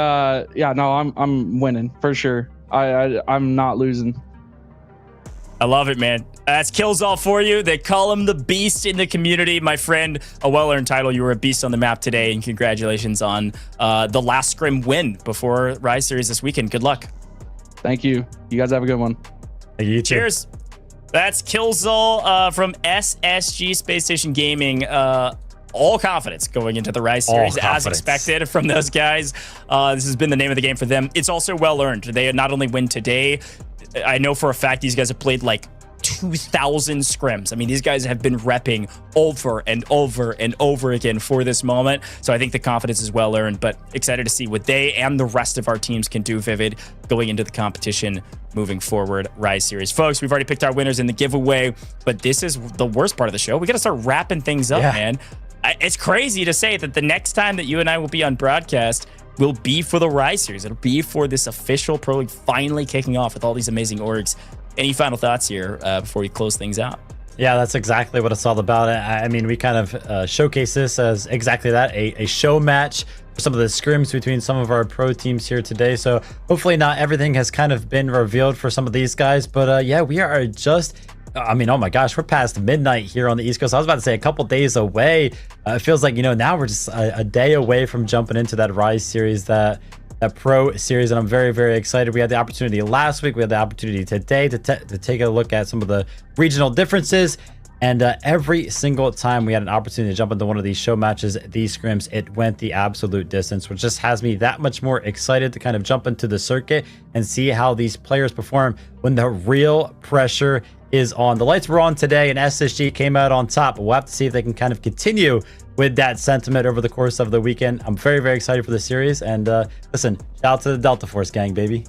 yeah, no, I'm winning for sure. I'm not losing. I love it, man. That's Killzall for you. They call him the Beast in the community. My friend, a well-earned title. You were a beast on the map today, and congratulations on the last scrim win before Rise Series this weekend. Good luck. Thank you. You guys have a good one. Thank you. Cheers. That's Killzall from SSG Space Station Gaming. All confidence going into the Rise Series as expected from those guys. This has been the name of the game for them. It's also well earned. They not only win today, I know for a fact these guys have played like 2,000 scrims. I mean, these guys have been repping over and over and over again for this moment. So I think the confidence is well earned, but excited to see what they and the rest of our teams can do, Vivid, going into the competition moving forward. Rise Series. Folks, we've already picked our winners in the giveaway, but this is the worst part of the show. We got to start wrapping things up, man. It's crazy to say that the next time that you and I will be on broadcast will be for the Rise Series. It'll be for this official Pro League finally kicking off with all these amazing orgs. Any final thoughts here before we close things out? Yeah, that's exactly what it's all about. I mean, we kind of showcase this as exactly that, a show match for some of the scrims between some of our pro teams here today. So hopefully not everything has kind of been revealed for some of these guys. But yeah, we are just... I mean, oh my gosh, we're past midnight here on the East Coast. I was about to say a couple days away. It feels like, you know, now we're just a day away from jumping into that Rise Series, that Pro Series, and I'm very, very excited. We had the opportunity last week. We had the opportunity today to take a look at some of the regional differences. And every single time we had an opportunity to jump into one of these show matches, these scrims, it went the absolute distance, which just has me that much more excited to kind of jump into the circuit and see how these players perform when the real pressure is on. The lights were on today and SSG came out on top. We'll have to see if they can kind of continue with that sentiment over the course of the weekend. I'm very, very excited for the series. And listen, shout out to the Delta Force gang, baby.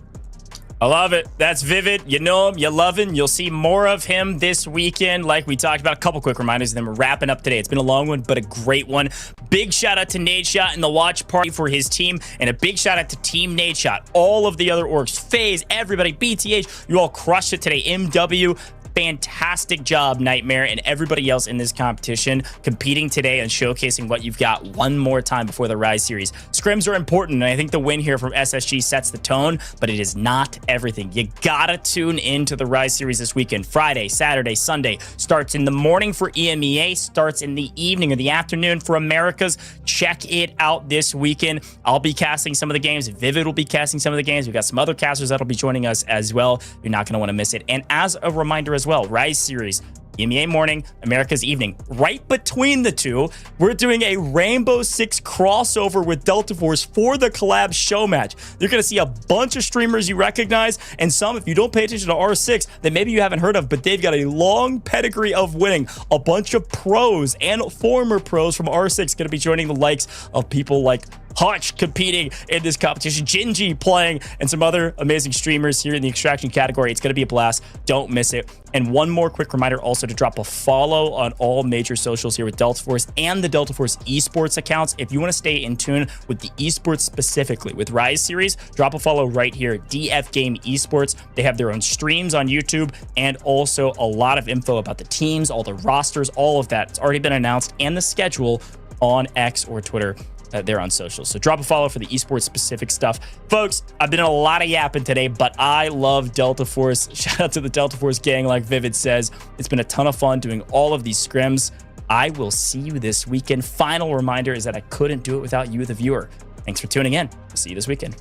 I love it. That's Vivid. You know him, you love him. You'll see more of him this weekend, like we talked about. A couple quick reminders, and then we're wrapping up today. It's been a long one, but a great one. Big shout out to NADESHOT and the watch party for his team, and a big shout out to Team NADESHOT. All of the other orgs, FAZE, everybody, BTH, you all crushed it today. MW, fantastic job, Nightmare, and everybody else in this competition competing today and showcasing what you've got one more time before the Rise Series. Scrims are important, and I think the win here from SSG sets the tone, but it is not everything. You gotta tune into the Rise Series this weekend. Friday, Saturday, Sunday. Starts in the morning for EMEA, starts in the evening or the afternoon for Americas. Check it out this weekend. I'll be casting some of the games. Vivid will be casting some of the games. We've got some other casters that'll be joining us as well. You're not gonna wanna miss it. And as a reminder as well, Rise Series, EMEA morning, America's evening. Right between the two, we're doing a Rainbow Six crossover with Delta Force for the collab show match. You're going to see a bunch of streamers you recognize, and some, if you don't pay attention to R6, that maybe you haven't heard of, but they've got a long pedigree of winning. A bunch of pros and former pros from R6 going to be joining the likes of people like Hutch competing in this competition, Gingy playing, and some other amazing streamers here in the extraction category. It's going to be a blast. Don't miss it. And one more quick reminder also to drop a follow on all major socials here with Delta Force and the Delta Force esports accounts. If you want to stay in tune with the esports specifically with Rise Series, drop a follow right here, DF Game Esports. They have their own streams on YouTube and also a lot of info about the teams, all the rosters, all of that. It's already been announced, and the schedule on X or Twitter. They're on social. So drop a follow for the esports specific stuff. Folks, I've been in a lot of yapping today, but I love Delta Force. Shout out to the Delta Force gang, like Vivid says. It's been a ton of fun doing all of these scrims. I will see you this weekend. Final reminder is that I couldn't do it without you, the viewer. Thanks for tuning in. I'll see you this weekend.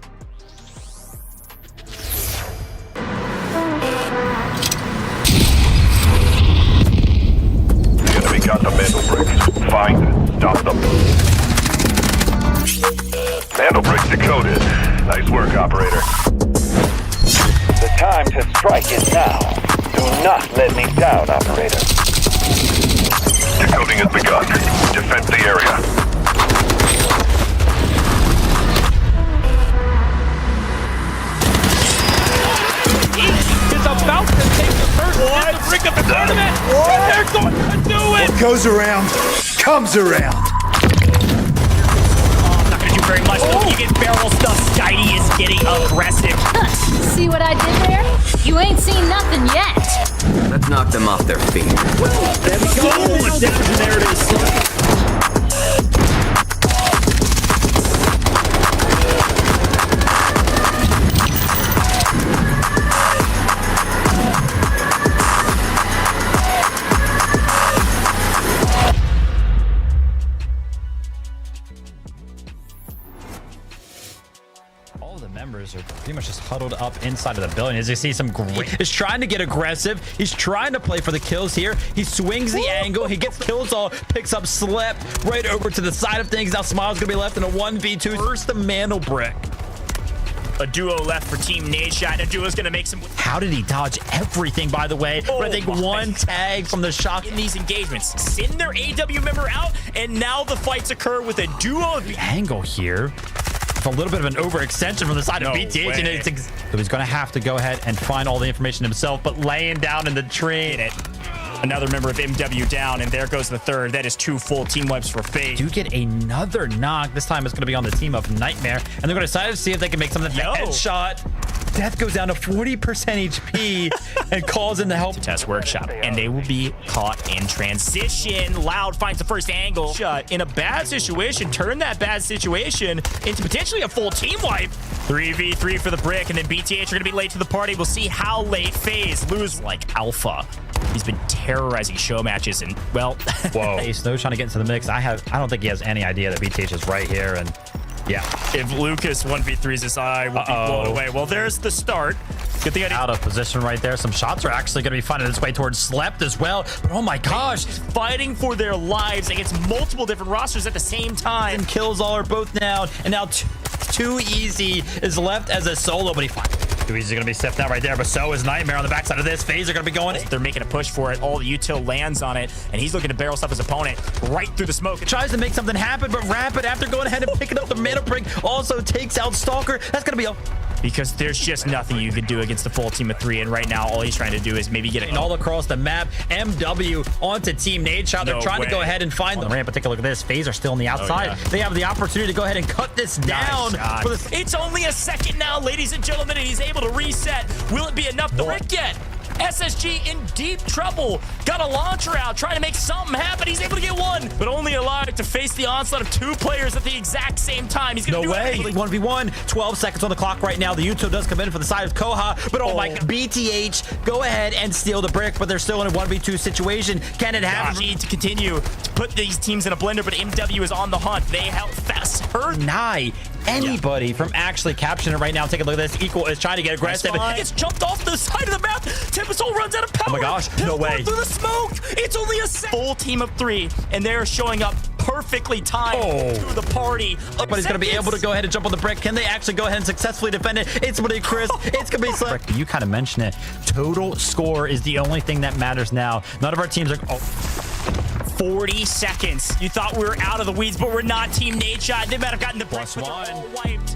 The enemy got the mantle brick. Find it. Stop them. Mantle brick decoded. Nice work, operator. The time to strike is now. Do not let me down, operator. Decoding has begun. Defend the area. Is about to take the first hit to bring up the tournament. And they're going to do it. What goes around comes around. Very much. Oh. You get barrel stuff. Skydie is getting aggressive. See what I did there? You ain't seen nothing yet. Let's knock them off their feet. There we go. Oh, there it is. Are pretty much just huddled up inside of the building. As you see, some great. He's trying to get aggressive. He's trying to play for the kills here. He swings the angle. He gets kills all, picks up Slip right over to the side of things. Now Smile's gonna be left in a 1v2. First the mantle brick. A duo left for Team NADESHOT. A duo's gonna make some. How did he dodge everything, by the way? Oh, I think one tag from the shock. In these engagements, send their AW member out, and now the fights occur with a duo. The angle here. It's a little bit of an overextension from the side of BTH. And so he's going to have to go ahead and find all the information himself, but laying down in the tree. Another member of MW down, and there goes the third. That is 2 full team wipes for FAZE. Do get another knock. This time it's going to be on the team of Nightmare, and they're going to decide to see if they can make something. Headshot. Death goes down to 40% HP and calls in the help. Test workshop, and they will be caught in transition. Loud finds the first angle. Shot in a bad situation. Turn that bad situation into potentially a full team wipe. 3v3 for the brick, and then BTH are going to be late to the party. We'll see how late FAZE lose like Alpha. He's been terrorizing show matches, and well, whoa. Snow's trying to get into the mix. I don't think he has any idea that BTH is right here, and yeah. If Lucas 1v3s his eye, will be blown away. Well, there's the start. Good thing out of position right there. Some shots are actually going to be finding its way towards Slept as well. But oh my gosh, fighting for their lives against multiple different rosters at the same time. And kills all are both down, and now Too Easy is left as a solo, but he finds. Too Easy is going to be stepped out right there, but so is Nightmare on the backside of this. FAZE are going to be going. They're making a push for it. All the util lands on it, and he's looking to barrel stuff his opponent right through the smoke. Tries to make something happen, but Rapid, after going ahead and picking up the mana brick, also takes out Stalker. That's going to be a... Because there's just nothing you can do against the full team of 3, and right now all he's trying to do is maybe get it all across the map. MW onto Team NADESHOT. They're trying to go ahead and find the ramp, but take a look at this. FAZE are still on the outside. They have the opportunity to go ahead and cut this down. It's only a second now, ladies and gentlemen, and he's able to reset. Will it be enough to Rick yet? SSG in deep trouble. Got a launcher out, trying to make something happen. He's able to get one, but only alive to face the onslaught of 2 players at the exact same time. He's gonna do everything. 1v1, 12 seconds on the clock right now. The Uto does come in for the side of Koha, but oh my God, BTH go ahead and steal the brick, but they're still in a 1v2 situation. Can it happen? Need to continue to put these teams in a blender, but MW is on the hunt. They help fast her. Anybody from actually capturing it right now. Take a look at this. Equal is trying to get aggressive. It's jumped off the side of the map. Tempest runs out of power. Oh my gosh, no way. Through the smoke. It's only a full team of 3, and they're showing up perfectly timed to the party. But he's going to be able to go ahead and jump on the brick. Can they actually go ahead and successfully defend it? It's going to be Chris. It's going to be Slip. You kind of mentioned it. Total score is the only thing that matters now. None of our teams are... 40 seconds. You thought we were out of the weeds, but we're not. Team NADESHOT. They might have gotten the +1. wiped.